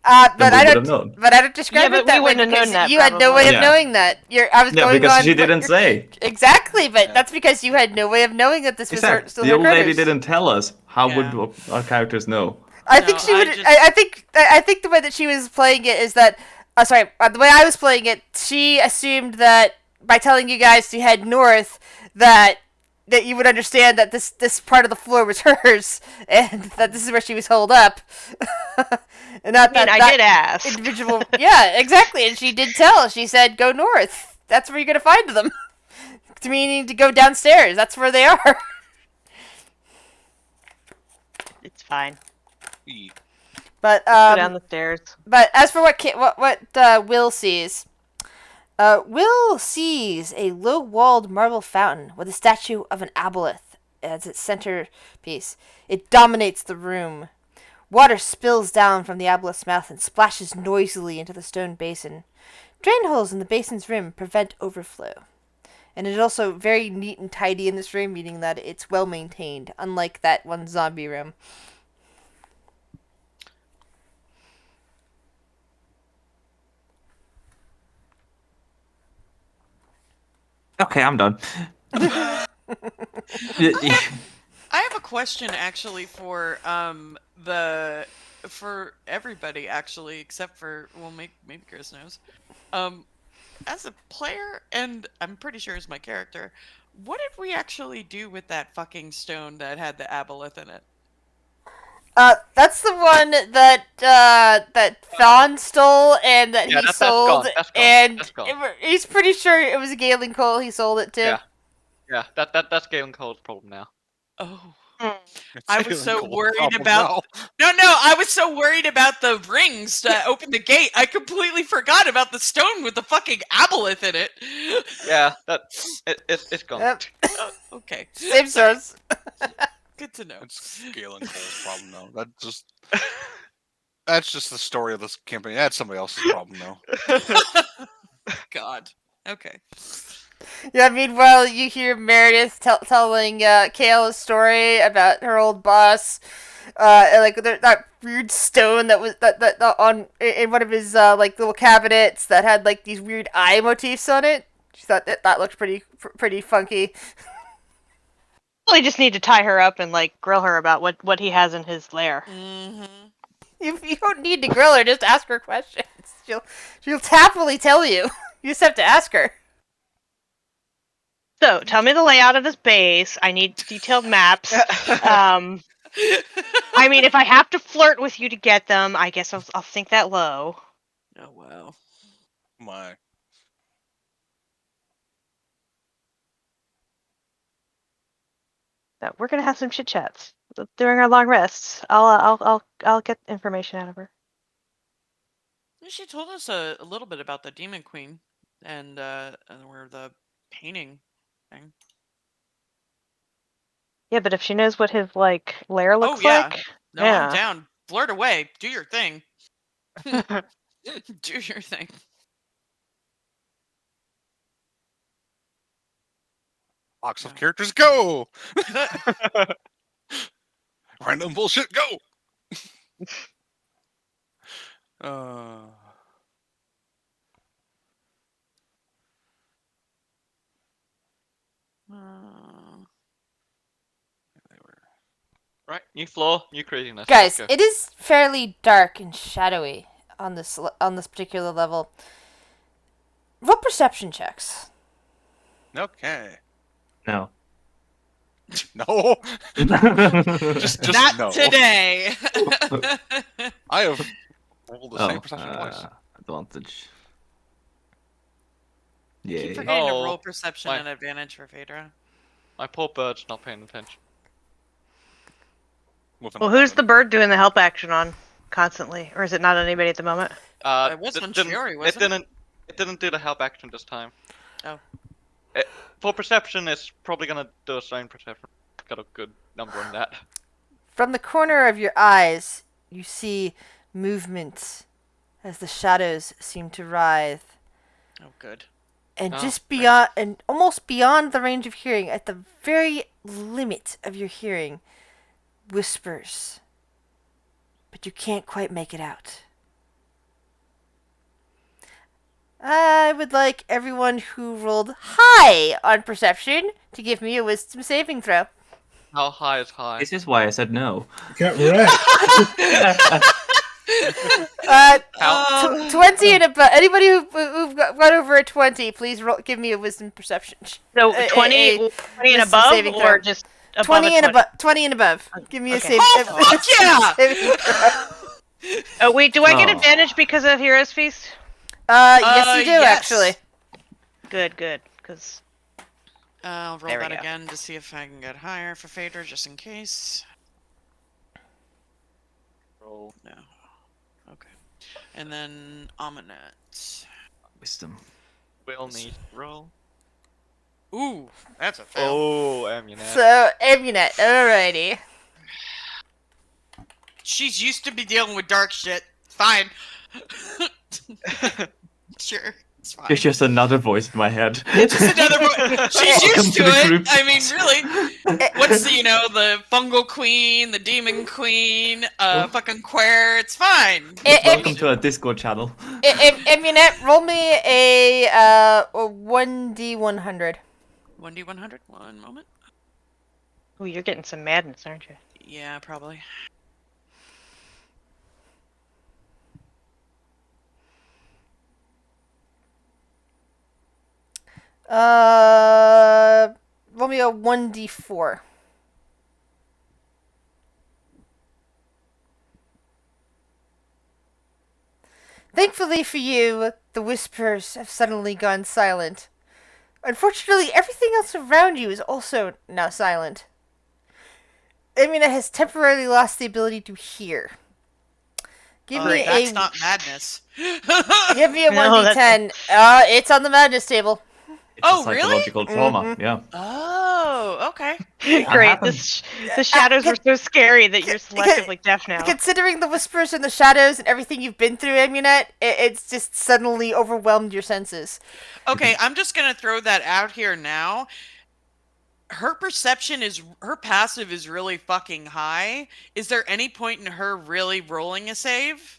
[SPEAKER 1] But
[SPEAKER 3] then we
[SPEAKER 1] I
[SPEAKER 3] would
[SPEAKER 1] don't.
[SPEAKER 3] have known.
[SPEAKER 1] But I don't describe
[SPEAKER 4] Yeah,
[SPEAKER 1] it
[SPEAKER 4] but
[SPEAKER 1] that
[SPEAKER 4] we
[SPEAKER 1] way
[SPEAKER 4] wouldn't have
[SPEAKER 1] because
[SPEAKER 4] known that,
[SPEAKER 1] you had no way of
[SPEAKER 3] probably. Yeah.
[SPEAKER 1] knowing that. I was
[SPEAKER 3] Yeah,
[SPEAKER 1] going
[SPEAKER 3] because
[SPEAKER 1] on
[SPEAKER 3] she
[SPEAKER 1] what
[SPEAKER 3] didn't
[SPEAKER 1] you're-
[SPEAKER 3] say.
[SPEAKER 1] Exactly, but
[SPEAKER 2] Yeah.
[SPEAKER 1] that's because you had no way of knowing that this was
[SPEAKER 3] Exactly.
[SPEAKER 1] still
[SPEAKER 3] The
[SPEAKER 1] her
[SPEAKER 3] old lady
[SPEAKER 1] quarters.
[SPEAKER 3] didn't tell us. How
[SPEAKER 2] Yeah.
[SPEAKER 3] would our characters know?
[SPEAKER 1] I
[SPEAKER 2] No,
[SPEAKER 1] think she
[SPEAKER 2] I
[SPEAKER 1] would.
[SPEAKER 2] just-
[SPEAKER 1] I think the way that she was playing it is that sorry, the way I was playing it, she assumed that by telling you guys to head north, that you would understand that this part of the floor was hers, and that this is where she was holed up. And not
[SPEAKER 4] I mean, I did ask.
[SPEAKER 1] individual. Yeah, exactly. And she did tell. She said, "Go north. That's where you're gonna find them." Meaning to go downstairs. That's where they are.
[SPEAKER 4] It's fine.
[SPEAKER 1] But
[SPEAKER 4] Go down the stairs.
[SPEAKER 1] But as for what Will sees, Will sees a low-walled marble fountain with a statue of an aboleth as its centerpiece. It dominates the room. Water spills down from the aboleth's mouth and splashes noisily into the stone basin. Drain holes in the basin's rim prevent overflow. And it's also very neat and tidy in this room, meaning that it's well maintained, unlike that one zombie room.
[SPEAKER 3] Okay, I'm done.
[SPEAKER 2] I have a question actually for for everybody actually, except for maybe Chris knows. As a player, and I'm pretty sure as my character, what did we actually do with that fucking stone that had the aboleth in it?
[SPEAKER 1] That's the one that Thon stole and that
[SPEAKER 7] Yeah,
[SPEAKER 1] he
[SPEAKER 7] that's
[SPEAKER 1] sold,
[SPEAKER 7] gone, that's gone,
[SPEAKER 1] and
[SPEAKER 7] that's gone.
[SPEAKER 1] he's pretty sure it was Galen Cole he sold it to.
[SPEAKER 7] Yeah, that's Galen Cole's problem now.
[SPEAKER 2] Oh,
[SPEAKER 5] It's
[SPEAKER 2] I was
[SPEAKER 5] Galen
[SPEAKER 2] so
[SPEAKER 5] Cole's
[SPEAKER 2] worried
[SPEAKER 5] problem
[SPEAKER 2] about.
[SPEAKER 5] now.
[SPEAKER 2] No, I was so worried about the rings to open the gate. I completely forgot about the stone with the fucking aboleth in it.
[SPEAKER 7] Yeah, it's gone.
[SPEAKER 1] Yep.
[SPEAKER 2] Okay.
[SPEAKER 1] Same source.
[SPEAKER 2] Good to know.
[SPEAKER 5] It's Galen Cole's problem now. That's just the story of this campaign. That's somebody else's problem now.
[SPEAKER 2] God. Okay.
[SPEAKER 1] Yeah, meanwhile, you hear Meredith telling Kale a story about her old boss, and, like that weird stone that was that on in one of his like little cabinets that had like these weird eye motifs on it. She thought that looked pretty funky.
[SPEAKER 4] We just need to tie her up and like grill her about what he has in his lair.
[SPEAKER 2] Mm-hmm.
[SPEAKER 1] You don't need to grill her; just ask her questions. She'll happily tell you. You just have to ask her.
[SPEAKER 4] So, tell me the layout of his base. I need detailed maps. I mean, if I have to flirt with you to get them, I guess I'll sink that low.
[SPEAKER 2] Oh wow.
[SPEAKER 5] My.
[SPEAKER 4] So we're gonna have some chit chats during our long rests. I'll get information out of her.
[SPEAKER 2] She told us a little bit about the Demon Queen and where the painting thing.
[SPEAKER 4] Yeah, but if she knows what his like lair looks like,
[SPEAKER 2] No,
[SPEAKER 4] yeah.
[SPEAKER 2] I'm down. Flirt away. Do your thing. Do your thing.
[SPEAKER 5] Box of characters, go! Random bullshit, go!
[SPEAKER 7] Right, new floor, new craziness.
[SPEAKER 1] Guys,
[SPEAKER 7] Let's go.
[SPEAKER 1] it is fairly dark and shadowy on this particular level. Roll perception checks.
[SPEAKER 5] Okay.
[SPEAKER 3] No.
[SPEAKER 5] No. just
[SPEAKER 2] Not
[SPEAKER 5] no.
[SPEAKER 2] today.
[SPEAKER 5] I have rolled the same perception twice.
[SPEAKER 3] Advantage.
[SPEAKER 2] Keep
[SPEAKER 3] Yay.
[SPEAKER 2] forgetting to
[SPEAKER 7] Oh,
[SPEAKER 2] roll perception
[SPEAKER 7] my-
[SPEAKER 2] and advantage for Phaedra.
[SPEAKER 7] My poor bird's not paying attention.
[SPEAKER 5] With an
[SPEAKER 4] Well, who's the
[SPEAKER 5] 11.
[SPEAKER 4] bird doing the help action on constantly, or is it not on anybody at the moment?
[SPEAKER 2] It was on
[SPEAKER 7] didn't-
[SPEAKER 2] Shiori, wasn't it?
[SPEAKER 7] It didn't do the help action this time.
[SPEAKER 2] Oh.
[SPEAKER 7] For perception, it's probably gonna do a strain perception. Got a good number on that.
[SPEAKER 1] From the corner of your eyes, you see movement as the shadows seem to writhe.
[SPEAKER 2] Oh, good.
[SPEAKER 1] And
[SPEAKER 7] Oh,
[SPEAKER 1] just
[SPEAKER 7] great.
[SPEAKER 1] beyond, and almost beyond the range of hearing, at the very limit of your hearing, whispers. But you can't quite make it out. I would like everyone who rolled high on perception to give me a wisdom saving throw.
[SPEAKER 7] How high is high?
[SPEAKER 3] This is why I said no.
[SPEAKER 6] Get wrecked.
[SPEAKER 7] How?
[SPEAKER 1] 20 and above. Anybody who've got over a 20, please give me a wisdom perception.
[SPEAKER 4] So
[SPEAKER 1] A-
[SPEAKER 4] 20,
[SPEAKER 1] a
[SPEAKER 4] 20 and
[SPEAKER 1] wisdom
[SPEAKER 4] above,
[SPEAKER 1] saving
[SPEAKER 4] or
[SPEAKER 1] throw.
[SPEAKER 4] just above
[SPEAKER 1] 20
[SPEAKER 4] a
[SPEAKER 1] and above. 20 and above. Give me a
[SPEAKER 4] Okay.
[SPEAKER 1] save.
[SPEAKER 2] Oh,
[SPEAKER 1] a
[SPEAKER 2] fuck yeah!
[SPEAKER 1] saving throw.
[SPEAKER 4] Oh wait, do I get
[SPEAKER 3] Oh.
[SPEAKER 4] advantage because of Hero's Feast?
[SPEAKER 1] Yes, you do
[SPEAKER 2] yes.
[SPEAKER 1] actually.
[SPEAKER 4] Good, because
[SPEAKER 2] I'll roll
[SPEAKER 4] There we
[SPEAKER 2] that
[SPEAKER 4] go.
[SPEAKER 2] again to see if I can get higher for Phaedra, just in case.
[SPEAKER 7] Roll.
[SPEAKER 2] No. Okay. And then Aminette.
[SPEAKER 3] Wisdom.
[SPEAKER 7] Will need to roll.
[SPEAKER 2] Ooh, that's a fail.
[SPEAKER 7] Oh, Amunet.
[SPEAKER 1] So, Amunet. Alrighty.
[SPEAKER 2] She's used to be dealing with dark shit. Fine. Sure, it's fine.
[SPEAKER 3] It's just another voice in my head.
[SPEAKER 2] Just another she's
[SPEAKER 3] Welcome
[SPEAKER 2] used
[SPEAKER 3] to
[SPEAKER 2] to
[SPEAKER 3] the
[SPEAKER 2] it.
[SPEAKER 3] group.
[SPEAKER 2] I mean, really. What's the, the fungal queen, the demon queen, fucking queer? It's fine.
[SPEAKER 3] Welcome to our Discord channel.
[SPEAKER 1] Amunet, roll me a 1d100.
[SPEAKER 2] 1d100. One moment.
[SPEAKER 4] oh, you're getting some madness, aren't you?
[SPEAKER 2] Yeah, probably.
[SPEAKER 1] Roll me a 1d4. Thankfully for you, the whispers have suddenly gone silent. Unfortunately, everything else around you is also now silent. Amina has temporarily lost the ability to hear. Give me
[SPEAKER 2] That's
[SPEAKER 1] a
[SPEAKER 2] not madness.
[SPEAKER 1] give me a
[SPEAKER 4] No,
[SPEAKER 1] 1d10. It's on the madness table.
[SPEAKER 3] It's
[SPEAKER 2] Oh,
[SPEAKER 3] a
[SPEAKER 2] really?
[SPEAKER 3] psychological trauma.
[SPEAKER 1] Mhm.
[SPEAKER 3] Yeah.
[SPEAKER 2] Oh, okay.
[SPEAKER 4] Great.
[SPEAKER 3] happens.
[SPEAKER 4] The shadows were so scary that you're selectively deaf now.
[SPEAKER 1] Considering the whispers and the shadows and everything you've been through, Amunet, it's just suddenly overwhelmed your senses.
[SPEAKER 2] Okay, I'm just gonna throw that out here now. Her passive is really fucking high. Is there any point in her really rolling a save?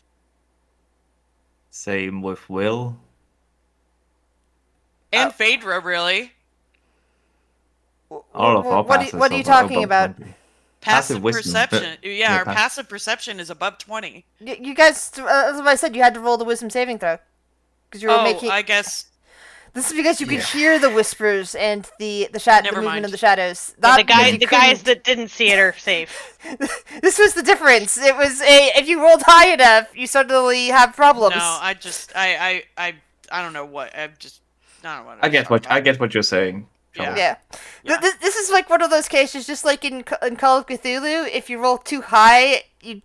[SPEAKER 3] Same with Will.
[SPEAKER 2] And Phaedra, really.
[SPEAKER 3] All of our
[SPEAKER 1] What
[SPEAKER 3] passes
[SPEAKER 1] are you
[SPEAKER 3] are
[SPEAKER 1] talking
[SPEAKER 3] above
[SPEAKER 1] about?
[SPEAKER 3] 20.
[SPEAKER 2] Passive
[SPEAKER 3] wisdom.
[SPEAKER 2] perception. Yeah,
[SPEAKER 3] Yeah,
[SPEAKER 2] our passive perception is above 20.
[SPEAKER 1] You guys, that's what I said. You had to roll the wisdom saving throw because you were making.
[SPEAKER 2] I guess.
[SPEAKER 1] This is because you could
[SPEAKER 3] Yeah.
[SPEAKER 1] hear the whispers and the
[SPEAKER 2] Never
[SPEAKER 1] movement
[SPEAKER 2] mind.
[SPEAKER 1] of the shadows.
[SPEAKER 4] Yeah,
[SPEAKER 1] Not
[SPEAKER 4] the
[SPEAKER 1] because you
[SPEAKER 4] guys
[SPEAKER 1] couldn't.
[SPEAKER 4] that didn't see it are safe.
[SPEAKER 1] This was the difference. It was if you rolled high enough, you suddenly have problems.
[SPEAKER 2] No, I don't know what. I don't know what.
[SPEAKER 3] I get what you're saying.
[SPEAKER 2] Yeah.
[SPEAKER 1] Yeah.
[SPEAKER 2] Yeah.
[SPEAKER 1] This is like one of those cases, just like in Call of Cthulhu. If you roll too high, you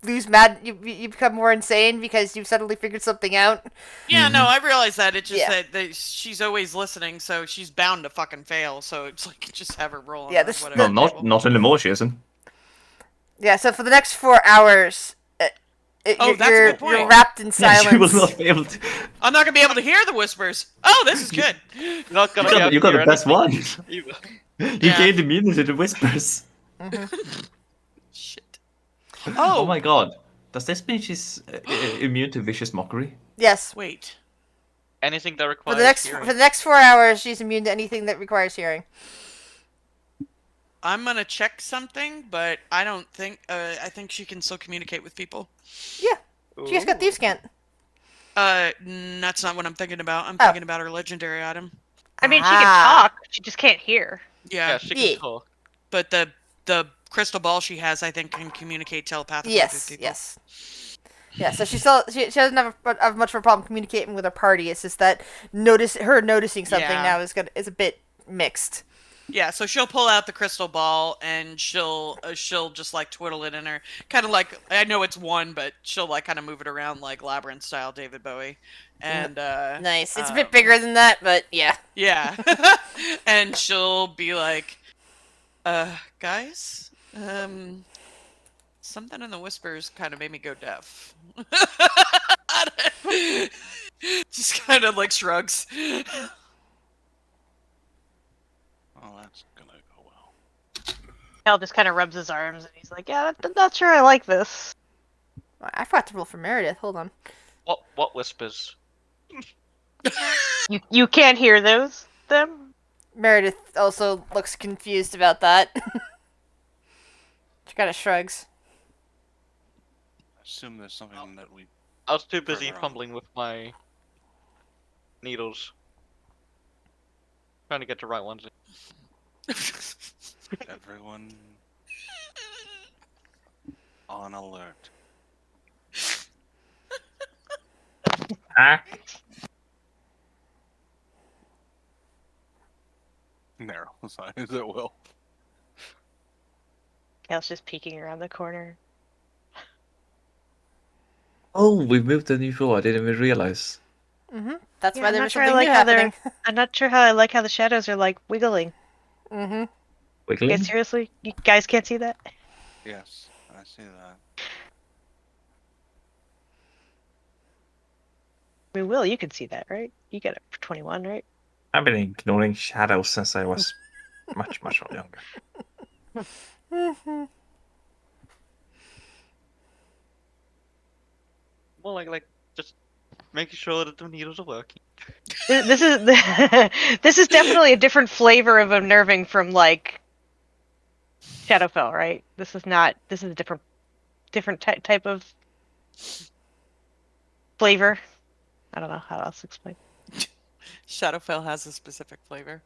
[SPEAKER 1] lose you become more insane because you've suddenly figured something out.
[SPEAKER 2] Yeah, no, I realize that. It's just
[SPEAKER 1] Yeah.
[SPEAKER 2] that she's always listening, so she's bound to fucking fail. So it's like just have her roll. On
[SPEAKER 1] Yeah,
[SPEAKER 2] the
[SPEAKER 1] this-
[SPEAKER 2] whatever
[SPEAKER 3] No,
[SPEAKER 2] table.
[SPEAKER 3] not anymore, she isn't.
[SPEAKER 1] Yeah. So for the next 4 hours,
[SPEAKER 2] Oh, that's a good point.
[SPEAKER 1] you're wrapped in silence.
[SPEAKER 3] She will not be able to.
[SPEAKER 2] I'm not gonna be able to hear the whispers. Oh, this is good.
[SPEAKER 7] You're not gonna
[SPEAKER 3] You got the best one.
[SPEAKER 7] You-
[SPEAKER 3] You
[SPEAKER 2] Yeah.
[SPEAKER 3] gained immunity to whispers.
[SPEAKER 2] Shit.
[SPEAKER 3] Oh my god. Does this mean she's immune to vicious mockery?
[SPEAKER 1] Yes.
[SPEAKER 2] Wait.
[SPEAKER 7] Anything that
[SPEAKER 1] For
[SPEAKER 7] requires
[SPEAKER 1] the next
[SPEAKER 7] hearing.
[SPEAKER 1] for the next 4 hours, she's immune to anything that requires hearing.
[SPEAKER 2] I'm gonna check something, but I don't think. I think she can still communicate with people.
[SPEAKER 1] Yeah. She just got thieves' cant.
[SPEAKER 2] That's not what I'm thinking about. I'm thinking about her legendary item.
[SPEAKER 4] I mean, she can talk. She just can't hear.
[SPEAKER 2] Yeah,
[SPEAKER 7] Yeah, she
[SPEAKER 1] Yeah.
[SPEAKER 7] can talk.
[SPEAKER 2] but the crystal ball she has, I think, can communicate telepathically with
[SPEAKER 1] Yes.
[SPEAKER 2] people.
[SPEAKER 1] Yes. Yeah, so she doesn't have much of a problem communicating with her party. It's just that noticing something
[SPEAKER 2] Yeah.
[SPEAKER 1] now is a bit mixed.
[SPEAKER 2] Yeah, so she'll pull out the crystal ball and she'll just like twiddle it in her, kind of like, I know it's one, but she'll like kind of move it around like labyrinth style David Bowie, and
[SPEAKER 1] Nice. It's a bit bigger than that, but yeah.
[SPEAKER 2] yeah, and she'll be like, guys, something in the whispers kind of made me go deaf. Just kind of like shrugs.
[SPEAKER 5] Oh, that's gonna go well.
[SPEAKER 4] Hal just kind of rubs his arms and he's like, "Yeah, I'm not sure I like this."
[SPEAKER 1] I forgot to roll for Meredith. Hold on.
[SPEAKER 7] What whispers?
[SPEAKER 4] You can't hear them.
[SPEAKER 1] Meredith also looks confused about that. She kind of shrugs.
[SPEAKER 5] I assume there's something that we
[SPEAKER 7] I was too busy
[SPEAKER 5] Further on.
[SPEAKER 7] fumbling with my needles, trying to get the right ones.
[SPEAKER 5] Everyone on alert.
[SPEAKER 3] Ah,
[SPEAKER 5] Narrow size at will.
[SPEAKER 4] Kale's just peeking around the corner.
[SPEAKER 3] oh, we moved to a new floor. I didn't even realize.
[SPEAKER 1] That's
[SPEAKER 4] Yeah,
[SPEAKER 1] why
[SPEAKER 4] I'm
[SPEAKER 1] there
[SPEAKER 4] not
[SPEAKER 1] was
[SPEAKER 4] sure I
[SPEAKER 1] something
[SPEAKER 4] like
[SPEAKER 1] new
[SPEAKER 4] how they're.
[SPEAKER 1] happening.
[SPEAKER 4] I'm not sure how I like how the shadows are like wiggling.
[SPEAKER 1] Mm-hmm.
[SPEAKER 3] Wiggling?
[SPEAKER 4] Okay, seriously, you guys can't see that?
[SPEAKER 5] Yes, I see that.
[SPEAKER 4] I mean, Will, you can see that, right? You got it for 21, right?
[SPEAKER 3] I've been ignoring shadows since I was much, much younger.
[SPEAKER 7] More like just making sure that the needles are working.
[SPEAKER 4] This is this is definitely a different flavor of unnerving from like Shadowfell, right? This is not. This is a different type of flavor. I don't know how else to explain.
[SPEAKER 2] Shadowfell has a specific flavor.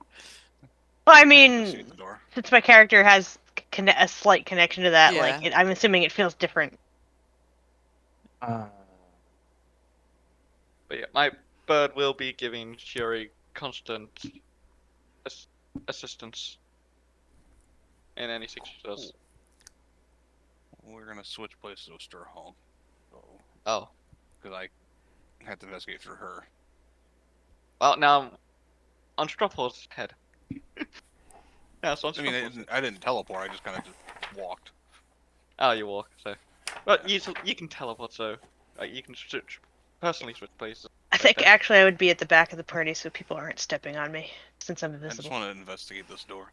[SPEAKER 4] Well, I
[SPEAKER 5] Investigate
[SPEAKER 4] mean,
[SPEAKER 5] the door.
[SPEAKER 4] since my character has a slight connection to that, like
[SPEAKER 2] Yeah.
[SPEAKER 4] I'm assuming it feels different.
[SPEAKER 3] Uh,
[SPEAKER 7] But yeah, my bird will be giving Shiori constant ass- assistance in anything she does.
[SPEAKER 5] We're gonna switch places with Sturhong. So,
[SPEAKER 7] Oh,
[SPEAKER 5] because I had to investigate through her.
[SPEAKER 7] well now I'm on Strophol's head. Yeah, it's on
[SPEAKER 5] I mean,
[SPEAKER 7] Strophol's.
[SPEAKER 5] I didn't teleport. I just kind of just walked.
[SPEAKER 7] Oh, you walk, so. But you can teleport, so you can personally switch places.
[SPEAKER 4] I
[SPEAKER 7] like
[SPEAKER 4] think
[SPEAKER 7] that.
[SPEAKER 4] actually I would be at the back of the party so people aren't stepping on me since I'm
[SPEAKER 5] I just
[SPEAKER 4] invisible.
[SPEAKER 5] want to investigate this door,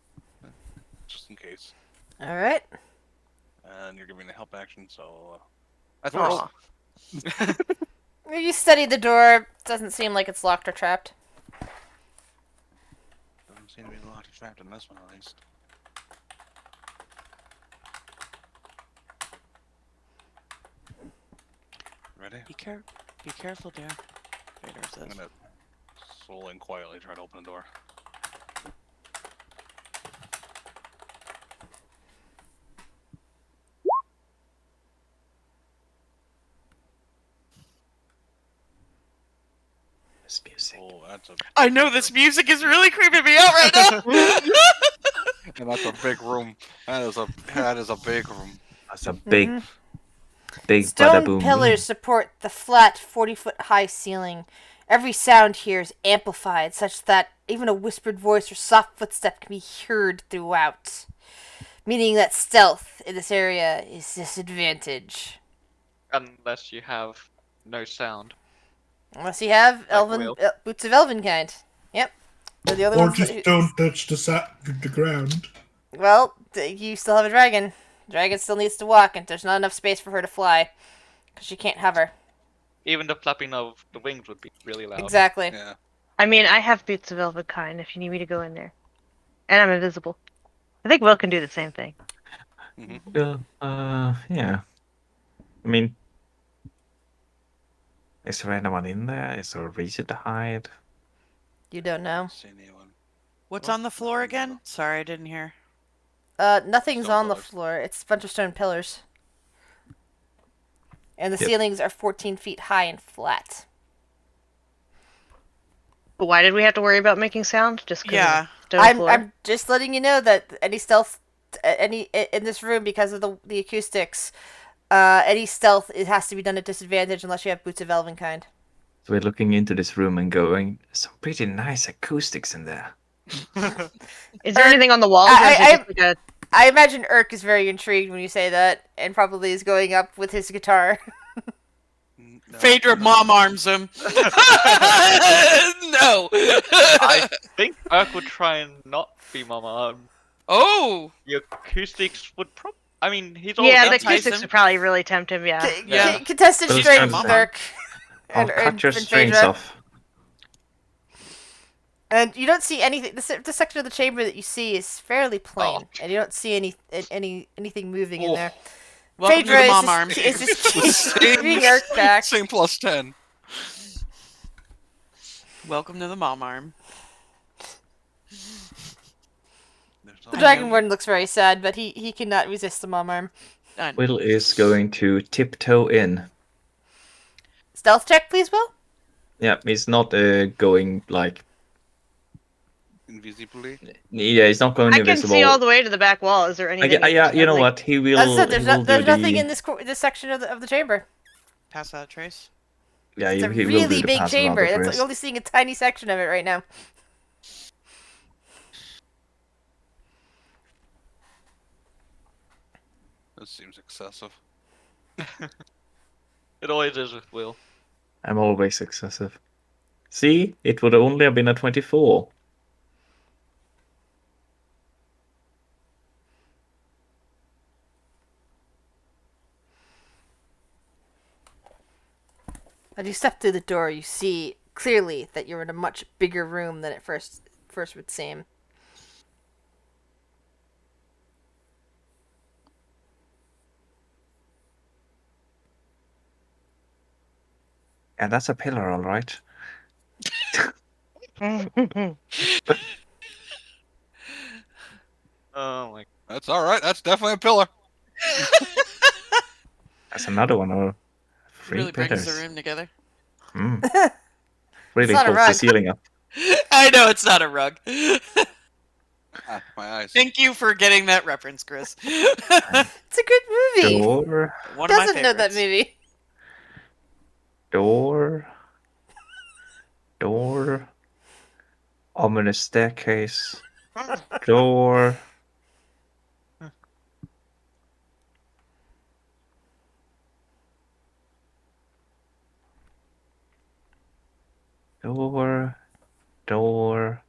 [SPEAKER 5] just in case.
[SPEAKER 1] All right.
[SPEAKER 5] And you're giving a help action, so that's first.
[SPEAKER 4] Aw.
[SPEAKER 1] You study the door. Doesn't seem like it's locked or trapped.
[SPEAKER 5] Doesn't seem to be locked or trapped in this one, at least. Ready?
[SPEAKER 2] Be careful, dear. Vader
[SPEAKER 5] I'm
[SPEAKER 2] says.
[SPEAKER 5] gonna slowly and quietly try to open the door.
[SPEAKER 3] this music.
[SPEAKER 5] Oh, that's a.
[SPEAKER 2] I know
[SPEAKER 5] big
[SPEAKER 2] this
[SPEAKER 5] room.
[SPEAKER 2] music is really creeping me out right now.
[SPEAKER 5] And that's a big room. That is a big room.
[SPEAKER 3] That's a big,
[SPEAKER 1] Mhm.
[SPEAKER 3] big bada
[SPEAKER 1] Stone
[SPEAKER 3] boom
[SPEAKER 1] pillars support the flat 40-foot high ceiling. Every sound here is amplified such that even a whispered voice or soft footstep can be heard throughout, meaning that stealth in this area is disadvantage.
[SPEAKER 7] Unless you have no sound.
[SPEAKER 1] Unless you have
[SPEAKER 7] Like Will.
[SPEAKER 1] boots of elven kind. Yep. They're the only
[SPEAKER 6] Or
[SPEAKER 1] ones
[SPEAKER 6] just
[SPEAKER 1] that,
[SPEAKER 6] don't touch the ground.
[SPEAKER 1] well, you still have a dragon. Dragon still needs to walk, and there's not enough space for her to fly. Because she can't hover.
[SPEAKER 7] Even the flapping of the wings would be really loud.
[SPEAKER 1] Exactly.
[SPEAKER 5] Yeah.
[SPEAKER 4] I mean, I have boots of velvet kind if you need me to go in there. And I'm invisible. I think Will can do the same thing.
[SPEAKER 3] Yeah. I mean, is there anyone in there? Is there a reason to hide?
[SPEAKER 1] You don't know.
[SPEAKER 5] See anyone?
[SPEAKER 2] What's
[SPEAKER 5] Well,
[SPEAKER 2] on the floor
[SPEAKER 5] nothing on
[SPEAKER 2] again? Sorry, I didn't hear.
[SPEAKER 1] Nothing's
[SPEAKER 5] Stone
[SPEAKER 1] on the
[SPEAKER 5] pillars.
[SPEAKER 1] floor. It's a bunch of stone pillars. And the
[SPEAKER 3] Yep.
[SPEAKER 1] ceilings are 14 feet high and flat.
[SPEAKER 4] But why did we have to worry about making sound? Just because
[SPEAKER 2] Yeah.
[SPEAKER 4] of the stone
[SPEAKER 1] I'm
[SPEAKER 4] floor?
[SPEAKER 1] I'm just letting you know that any stealth, any in this room because of the acoustics, any stealth it has to be done at disadvantage unless you have boots of elven kind.
[SPEAKER 3] So we're looking into this room and going, some pretty nice acoustics in there.
[SPEAKER 4] Is there anything on the walls? Or is
[SPEAKER 1] I-
[SPEAKER 4] it just like a...
[SPEAKER 1] I imagine Urk is very intrigued when you say that, and probably is going up with his guitar.
[SPEAKER 5] No,
[SPEAKER 2] Phaedra
[SPEAKER 5] no.
[SPEAKER 2] mom arms him. No.
[SPEAKER 7] I think Urk would try and not be Mama.
[SPEAKER 2] Oh.
[SPEAKER 7] The acoustics would I mean, he's all
[SPEAKER 4] Yeah, the
[SPEAKER 2] entice
[SPEAKER 4] acoustics
[SPEAKER 2] him.
[SPEAKER 4] would probably really tempt him, yeah.
[SPEAKER 2] Yeah.
[SPEAKER 1] Contested
[SPEAKER 3] Those
[SPEAKER 1] strength,
[SPEAKER 3] guns-
[SPEAKER 1] Urk.
[SPEAKER 3] I'll cut your strings
[SPEAKER 1] Phaedra.
[SPEAKER 3] off.
[SPEAKER 1] And you don't see anything. The section of the chamber that you see is fairly plain,
[SPEAKER 7] Oh.
[SPEAKER 1] and you don't see anything moving in there.
[SPEAKER 2] Welcome to
[SPEAKER 1] Phaedra
[SPEAKER 2] the
[SPEAKER 1] is
[SPEAKER 2] mom
[SPEAKER 1] just,
[SPEAKER 2] arm.
[SPEAKER 1] is
[SPEAKER 5] The
[SPEAKER 1] just
[SPEAKER 5] same,
[SPEAKER 1] being irked back.
[SPEAKER 5] same plus 10.
[SPEAKER 2] Welcome to the mom arm.
[SPEAKER 5] There's
[SPEAKER 1] The
[SPEAKER 2] I
[SPEAKER 5] always-
[SPEAKER 2] know
[SPEAKER 1] Dragonborn looks very sad, but he cannot resist the mom arm.
[SPEAKER 3] Will is going to tiptoe in.
[SPEAKER 1] Stealth check, please, Will.
[SPEAKER 3] Yeah, he's not going like.
[SPEAKER 5] Invisibly.
[SPEAKER 3] Yeah, he's not going
[SPEAKER 4] I can
[SPEAKER 3] invisible.
[SPEAKER 4] see all the way to the back wall. Is there anything?
[SPEAKER 3] Yeah, you know what? He will.
[SPEAKER 1] As I said,
[SPEAKER 3] He will do
[SPEAKER 1] there's nothing
[SPEAKER 3] the.
[SPEAKER 1] in this section of the chamber.
[SPEAKER 2] Pass that, Trace.
[SPEAKER 3] Yeah,
[SPEAKER 1] It's a
[SPEAKER 3] he will do
[SPEAKER 1] really
[SPEAKER 3] the
[SPEAKER 1] big
[SPEAKER 3] pass around
[SPEAKER 1] chamber.
[SPEAKER 3] the
[SPEAKER 1] That's
[SPEAKER 3] wrist.
[SPEAKER 1] you're only seeing a tiny section of it right now.
[SPEAKER 5] This seems excessive.
[SPEAKER 7] It always is with Will.
[SPEAKER 3] I'm always excessive. See, it would only have been a 24.
[SPEAKER 1] As you step through the door, you see clearly that you're in a much bigger room than it first would seem.
[SPEAKER 3] Yeah, that's a pillar, all right.
[SPEAKER 7] Oh my.
[SPEAKER 5] That's all right. That's definitely a pillar.
[SPEAKER 3] That's another one. Or three
[SPEAKER 2] Really brings the
[SPEAKER 3] pillars.
[SPEAKER 2] room together.
[SPEAKER 3] Really
[SPEAKER 1] not a
[SPEAKER 3] holds the
[SPEAKER 1] rug.
[SPEAKER 3] ceiling up.
[SPEAKER 2] I know it's not a rug.
[SPEAKER 5] Ah, my eyes.
[SPEAKER 2] Thank you for getting that reference, Chris.
[SPEAKER 1] It's a good movie.
[SPEAKER 3] Door,
[SPEAKER 2] One of my
[SPEAKER 1] Doesn't know that
[SPEAKER 2] favorites.
[SPEAKER 1] movie.
[SPEAKER 3] door, door. Ominous staircase. Door. Door. Door.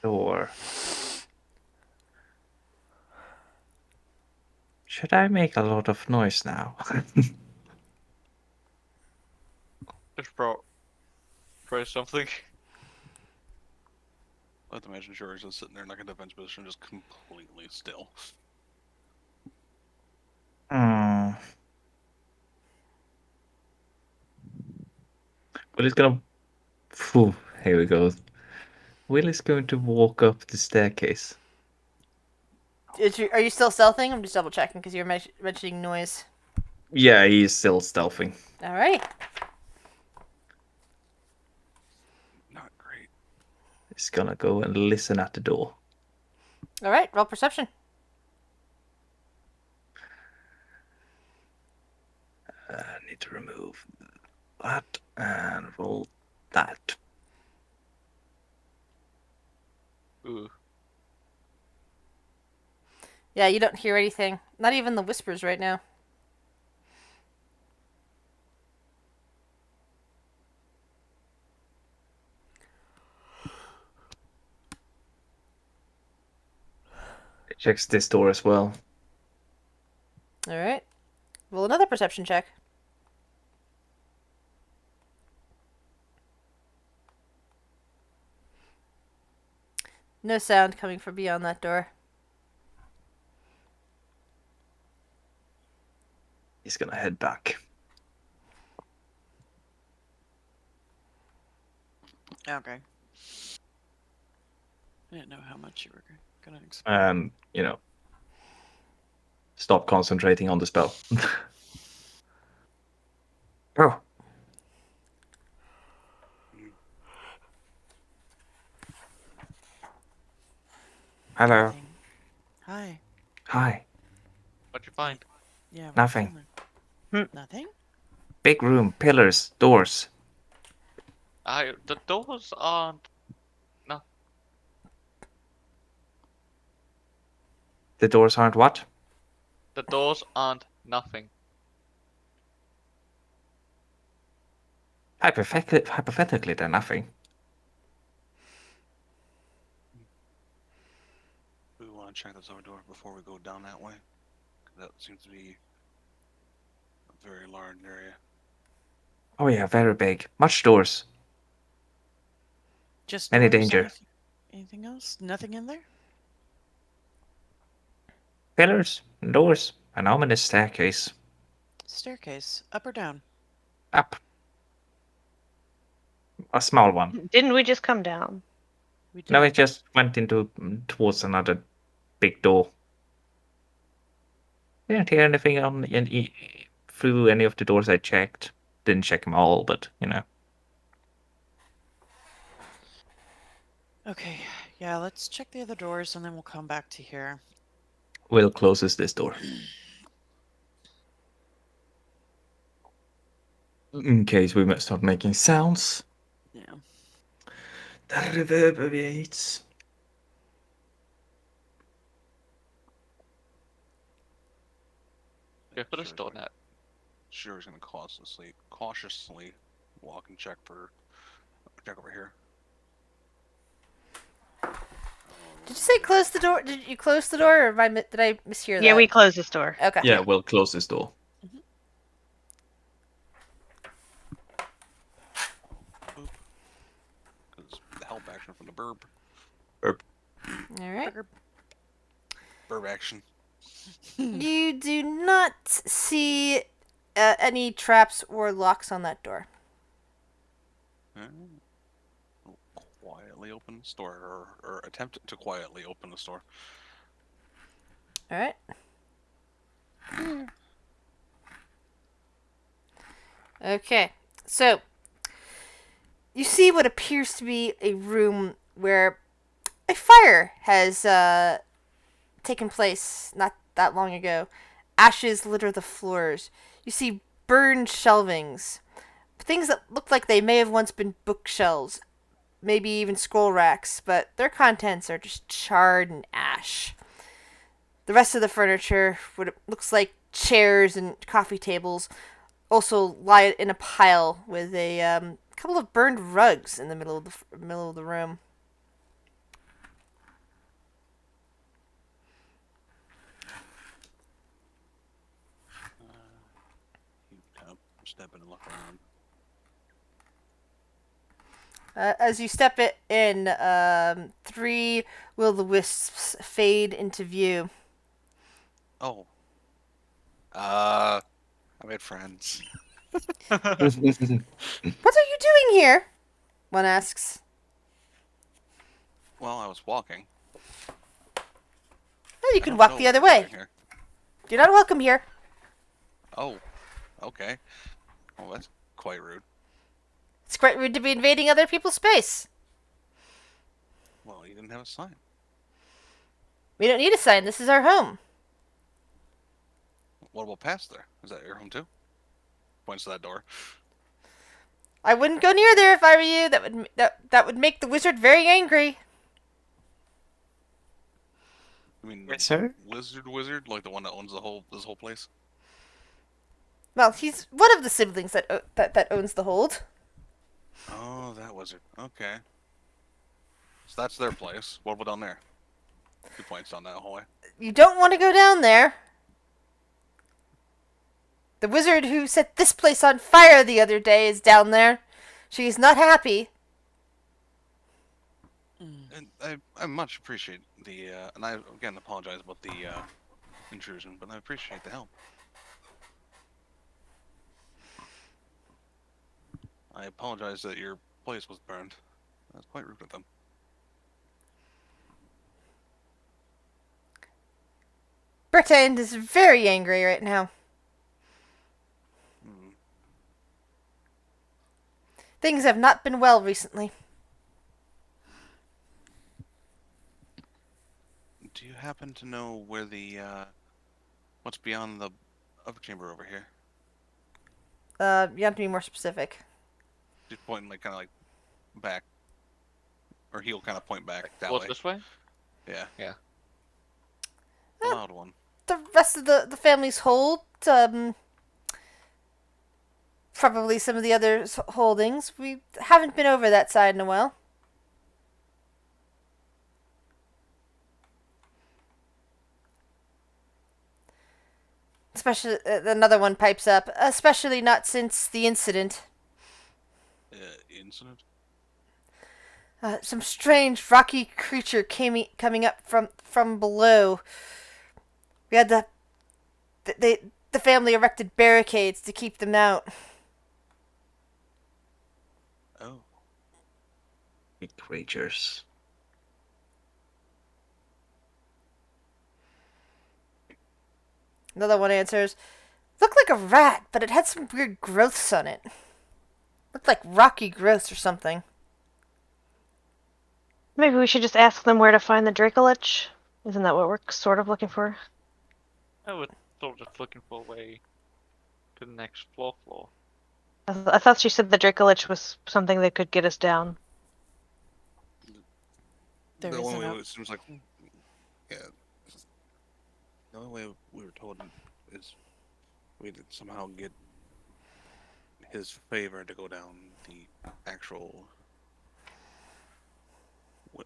[SPEAKER 3] Door. Should I make a lot of noise now?
[SPEAKER 7] Just try something.
[SPEAKER 5] I have to imagine George is sitting there in like a defense position, just completely still.
[SPEAKER 3] Hmm. Will is gonna. Phew, here we go. Will is going to walk up the staircase.
[SPEAKER 1] Are you still stealthing? I'm just double checking because you're mentioning noise.
[SPEAKER 3] Yeah, he is still stealthing.
[SPEAKER 1] All right.
[SPEAKER 5] Not great.
[SPEAKER 3] He's gonna go and listen at the door.
[SPEAKER 1] All right. Roll perception.
[SPEAKER 3] I need to remove that and roll that.
[SPEAKER 7] Ooh.
[SPEAKER 1] Yeah, you don't hear anything. Not even the whispers right now.
[SPEAKER 3] It checks this door as well.
[SPEAKER 1] All right. Roll another perception check. No sound coming from beyond that door.
[SPEAKER 3] He's gonna head back.
[SPEAKER 2] Okay. I didn't know how much you were gonna explain.
[SPEAKER 3] And, stop concentrating on the spell. Oh. Hello.
[SPEAKER 2] Nothing. Hi.
[SPEAKER 3] Hi.
[SPEAKER 7] What'd you find?
[SPEAKER 2] Yeah. what's
[SPEAKER 3] Nothing.
[SPEAKER 2] down there? Nothing?
[SPEAKER 3] Big room, pillars, doors.
[SPEAKER 7] The doors aren't. No.
[SPEAKER 3] The doors aren't what?
[SPEAKER 7] The doors aren't nothing.
[SPEAKER 3] Hypothetically, they're nothing.
[SPEAKER 5] We want to check this other door before we go down that way. That seems to be a very large area.
[SPEAKER 3] Oh yeah, very big. Much doors.
[SPEAKER 2] Just
[SPEAKER 3] Any
[SPEAKER 2] doors,
[SPEAKER 3] danger.
[SPEAKER 2] anything- Anything else? Nothing in there?
[SPEAKER 3] Pillars, doors, an ominous staircase.
[SPEAKER 2] Staircase. Up or down?
[SPEAKER 3] Up. A small one.
[SPEAKER 4] Didn't we just come down?
[SPEAKER 2] We did.
[SPEAKER 3] No, it just went towards another big door. Didn't hear anything through any of the doors I checked. Didn't check them all, but you know.
[SPEAKER 2] Okay. Yeah, let's check the other doors and then we'll come back to here.
[SPEAKER 3] Will closes this door. In case we start making sounds.
[SPEAKER 2] Yeah.
[SPEAKER 3] That reverberates.
[SPEAKER 7] Yeah, put a stone at.
[SPEAKER 5] Sherry's gonna cautiously walk and check over here.
[SPEAKER 1] Did you say close the door? Did you close the door, or did I mishear that?
[SPEAKER 4] Yeah, we closed this door.
[SPEAKER 1] Okay.
[SPEAKER 3] Yeah, we'll close this door.
[SPEAKER 5] Because the help action from the burb.
[SPEAKER 1] All right.
[SPEAKER 5] Burb action.
[SPEAKER 1] You do not see any traps or locks on that door.
[SPEAKER 5] Quietly open the store, or attempt to quietly open the store.
[SPEAKER 1] All right. Okay. So you see what appears to be a room where a fire has taken place not that long ago. Ashes litter the floors. You see burned shelvings, things that look like they may have once been bookshelves, maybe even scroll racks, but their contents are just charred and ash. The rest of the furniture, what it looks like chairs and coffee tables, also lie in a pile with a couple of burned rugs in the middle of the room.
[SPEAKER 5] You kind of step in and look around.
[SPEAKER 1] As you step it in, 3 will-o-wisps fade into view.
[SPEAKER 5] Oh. I made friends.
[SPEAKER 1] What are you doing here? One asks.
[SPEAKER 5] Well, I was walking.
[SPEAKER 1] Oh, you
[SPEAKER 5] I
[SPEAKER 1] can
[SPEAKER 5] don't
[SPEAKER 1] walk
[SPEAKER 5] know
[SPEAKER 1] the
[SPEAKER 5] what
[SPEAKER 1] other
[SPEAKER 5] you're
[SPEAKER 1] way.
[SPEAKER 5] doing here.
[SPEAKER 1] You're not welcome here.
[SPEAKER 5] Oh. Okay. Well, that's quite rude.
[SPEAKER 1] It's quite rude to be invading other people's space.
[SPEAKER 5] Well, you didn't have a sign.
[SPEAKER 1] We don't need a sign. This is our home.
[SPEAKER 5] What about past there? Is that your home too? Points to that door.
[SPEAKER 1] I wouldn't go near there if I were you. That would make the wizard very angry.
[SPEAKER 5] You mean
[SPEAKER 3] Yes, sir?
[SPEAKER 5] wizard, like the one that owns this whole place?
[SPEAKER 1] Well, he's one of the siblings that owns the hold.
[SPEAKER 5] Oh, that wizard. Okay. So that's their place. What about down there? 2 points down that hallway.
[SPEAKER 1] You don't want to go down there. The wizard who set this place on fire the other day is down there. She is not happy.
[SPEAKER 5] And I much appreciate the and I again apologize about the intrusion, but I appreciate the help. I apologize that your place was burned. That's quite rude of them.
[SPEAKER 1] Bertrand is very angry right now.
[SPEAKER 5] Hmm.
[SPEAKER 1] Things have not been well recently.
[SPEAKER 5] Do you happen to know where the what's beyond the upper chamber over here?
[SPEAKER 1] You have to be more specific.
[SPEAKER 5] Just pointing like kind of like back, or he'll kind of point back that
[SPEAKER 7] What,
[SPEAKER 5] way.
[SPEAKER 7] this way?
[SPEAKER 5] Yeah.
[SPEAKER 7] Yeah.
[SPEAKER 5] The loud one.
[SPEAKER 1] The rest of the family's hold, probably some of the other holdings. We haven't been over that side in a while. Especially, another one pipes up, especially not since the incident.
[SPEAKER 5] Incident.
[SPEAKER 1] Some strange rocky creature coming up from below. We had the family erected barricades to keep them out.
[SPEAKER 5] Oh.
[SPEAKER 3] Big creatures.
[SPEAKER 1] Another one answers, looked like a rat, but it had some weird growths on it. Looked like rocky growths or something.
[SPEAKER 4] Maybe we should just ask them where to find the Dracolich. Isn't that what we're sort of looking for?
[SPEAKER 7] I was sort of looking for a way to the next floor.
[SPEAKER 4] I thought she said the Dracolich was something that could get us down.
[SPEAKER 2] There
[SPEAKER 5] The
[SPEAKER 2] is
[SPEAKER 5] only
[SPEAKER 2] an
[SPEAKER 5] way
[SPEAKER 2] up-
[SPEAKER 5] it seems like, yeah. The only way we were told is we'd somehow get his favor to go down the actual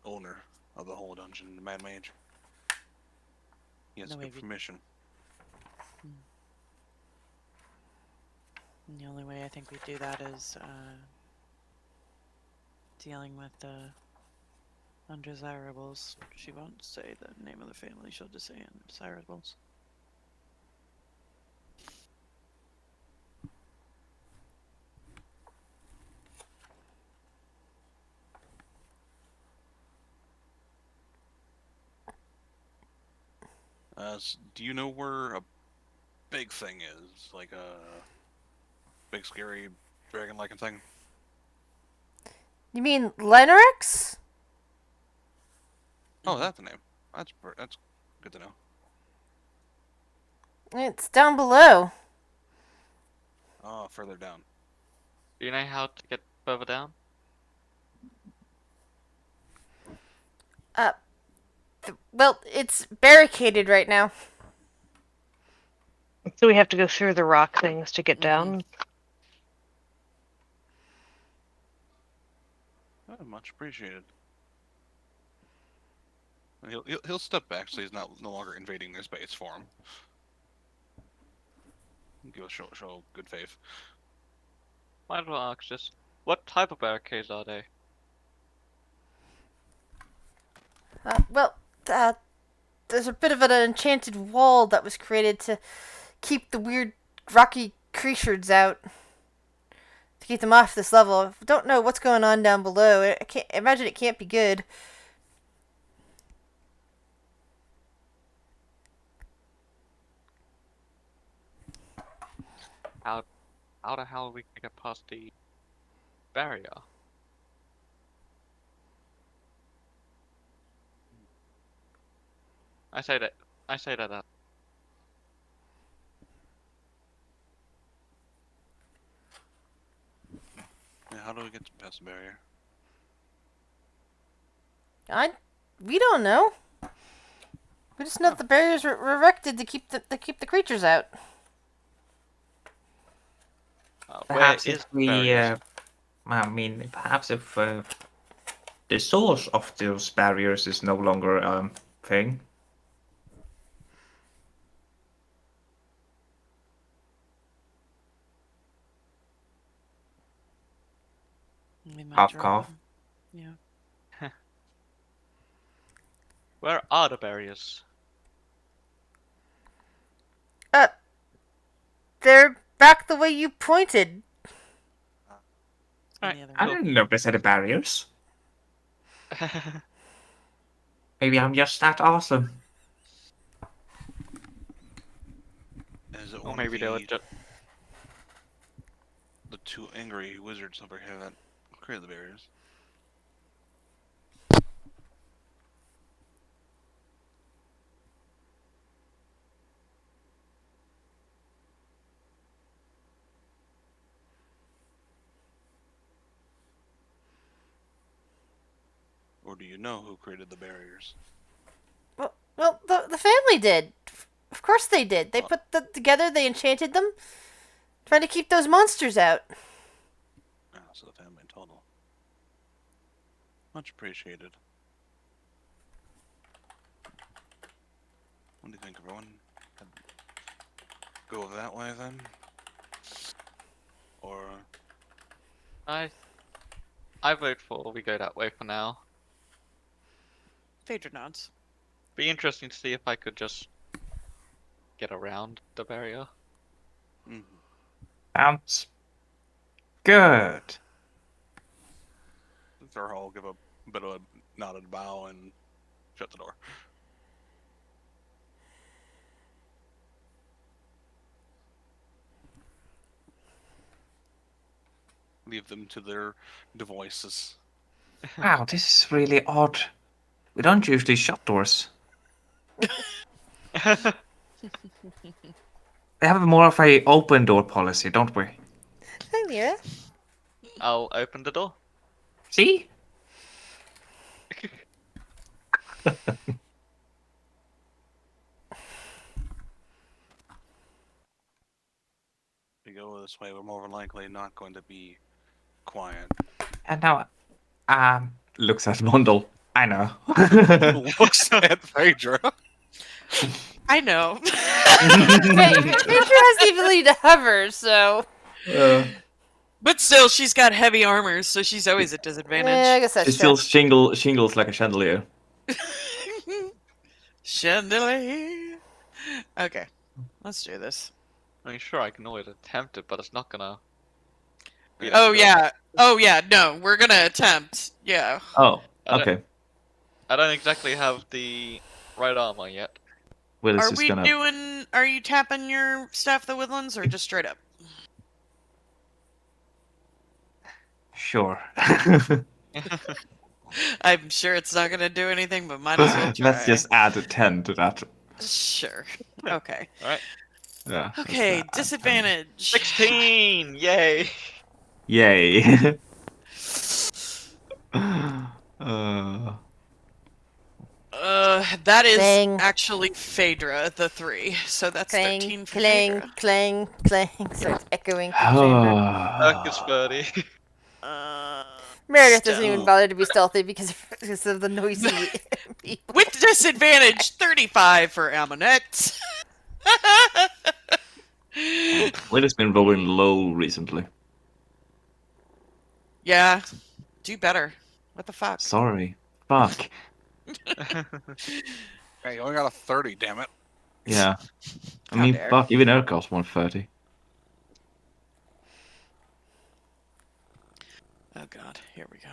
[SPEAKER 5] owner of the whole dungeon, the Mad Mage. He has
[SPEAKER 2] No
[SPEAKER 5] to
[SPEAKER 2] way
[SPEAKER 5] get
[SPEAKER 2] we-
[SPEAKER 5] permission.
[SPEAKER 2] The only way I think we do that is dealing with the undesirables. She won't say the name of the family, she'll just say undesirables.
[SPEAKER 5] Do you know where a big thing is? Like a big scary dragon-like thing?
[SPEAKER 1] You mean Lenarix?
[SPEAKER 5] Oh,
[SPEAKER 2] Mhm.
[SPEAKER 5] that's the name. That's good to know.
[SPEAKER 1] It's down below.
[SPEAKER 5] Oh, further down.
[SPEAKER 7] Do you know how to get further down?
[SPEAKER 1] Well, it's barricaded right now.
[SPEAKER 4] So we have to go through the rock things to get down.
[SPEAKER 5] Oh, much appreciated. And he'll step back so he's no longer invading their space for him. Give a show good faith.
[SPEAKER 7] Might as well ask just what type of barricades are they?
[SPEAKER 1] Well, there's a bit of an enchanted wall that was created to keep the weird rocky creatures out. To keep them off this level. I don't know what's going on down below. I can't imagine it can't be good.
[SPEAKER 7] How the hell are we gonna get past the barrier? I say that.
[SPEAKER 5] Yeah, how do we get past the barrier?
[SPEAKER 1] We don't know. We just know the barriers were erected to keep the creatures out.
[SPEAKER 7] Where
[SPEAKER 8] Perhaps
[SPEAKER 7] is
[SPEAKER 8] if we,
[SPEAKER 7] barriers?
[SPEAKER 8] perhaps if the source of those barriers is no longer a thing.
[SPEAKER 2] We might
[SPEAKER 8] Cough,
[SPEAKER 2] try-
[SPEAKER 8] cough.
[SPEAKER 2] Yeah.
[SPEAKER 7] Where are the barriers?
[SPEAKER 1] They're back the way you pointed.
[SPEAKER 2] In the other
[SPEAKER 8] I
[SPEAKER 2] room.
[SPEAKER 8] didn't notice any barriers. Maybe I'm just that awesome.
[SPEAKER 5] Is it
[SPEAKER 7] Or
[SPEAKER 5] one
[SPEAKER 7] maybe
[SPEAKER 5] of
[SPEAKER 7] they were just.
[SPEAKER 5] the two angry wizards over here that created the barriers? Or do you know who created the barriers?
[SPEAKER 1] Well, the family did. Of course they did. They
[SPEAKER 5] Well-
[SPEAKER 1] put them together. They enchanted them, trying to keep those monsters out.
[SPEAKER 5] Ah, so the family in total. Much appreciated. What do you think, everyone? Go that way then? Or
[SPEAKER 7] I I vote for we go that way for now.
[SPEAKER 2] Phaedra nods.
[SPEAKER 7] Be interesting to see if I could just get around the barrier.
[SPEAKER 5] Mhm.
[SPEAKER 8] Sounds good.
[SPEAKER 5] Thurhall will give a bit of a nodded bow and shut the door. Leave them to their devices.
[SPEAKER 8] Wow, this is really odd. We don't usually shut doors. We have more of a open door policy, don't we?
[SPEAKER 1] Hi, Lyra.
[SPEAKER 7] I'll open the door.
[SPEAKER 8] See?
[SPEAKER 5] If we go this way, we're more than likely not going to be quiet.
[SPEAKER 8] And now, looks at Mondel. I know.
[SPEAKER 5] Looks at Phaedra.
[SPEAKER 2] I know.
[SPEAKER 1] Phaedra has the ability to hover, so...
[SPEAKER 2] But still, she's got heavy armor, so she's always at disadvantage.
[SPEAKER 1] Yeah, I guess that's
[SPEAKER 3] She
[SPEAKER 1] true.
[SPEAKER 3] still shingles like a chandelier.
[SPEAKER 2] Chandelier. Okay, let's do this.
[SPEAKER 7] I mean, sure, I can always attempt it, but it's not gonna. be
[SPEAKER 2] Oh
[SPEAKER 7] that good.
[SPEAKER 2] yeah. Oh yeah. No, we're gonna attempt. Yeah.
[SPEAKER 3] Oh,
[SPEAKER 7] I don't-
[SPEAKER 3] okay.
[SPEAKER 7] I don't exactly have the right armor yet.
[SPEAKER 3] Will is
[SPEAKER 2] Are
[SPEAKER 3] just
[SPEAKER 2] we
[SPEAKER 3] gonna.
[SPEAKER 2] doing? Are you tapping your staff the woodlands or just straight up?
[SPEAKER 8] Sure.
[SPEAKER 2] I'm sure it's not gonna do anything, but might as well try.
[SPEAKER 3] Let's just add a 10 to that.
[SPEAKER 2] Sure. Okay.
[SPEAKER 7] Alright.
[SPEAKER 3] Yeah. let's
[SPEAKER 2] Okay.
[SPEAKER 3] add 10.
[SPEAKER 2] Disadvantage.
[SPEAKER 7] 16! Yay!
[SPEAKER 3] Yay.
[SPEAKER 2] That is
[SPEAKER 1] Clang.
[SPEAKER 2] actually Phaedra, the 3. So that's 13
[SPEAKER 1] Clang,
[SPEAKER 2] for
[SPEAKER 1] clang,
[SPEAKER 2] Phaedra.
[SPEAKER 1] clang, clang. Starts echoing through the chamber.
[SPEAKER 7] Circus birdie.
[SPEAKER 1] Meredith doesn't even
[SPEAKER 2] Stone.
[SPEAKER 1] bother to be stealthy because of the noisy people.
[SPEAKER 2] With disadvantage, 35 for Amonette.
[SPEAKER 3] Will has been rolling low recently.
[SPEAKER 2] Yeah. Do better. What the fuck?
[SPEAKER 3] Sorry. Fuck.
[SPEAKER 5] Hey, you only got a 30, damn it.
[SPEAKER 3] Yeah. I
[SPEAKER 2] How
[SPEAKER 3] mean,
[SPEAKER 2] dare.
[SPEAKER 3] fuck, even Urkel's 130.
[SPEAKER 2] Oh god, here we go.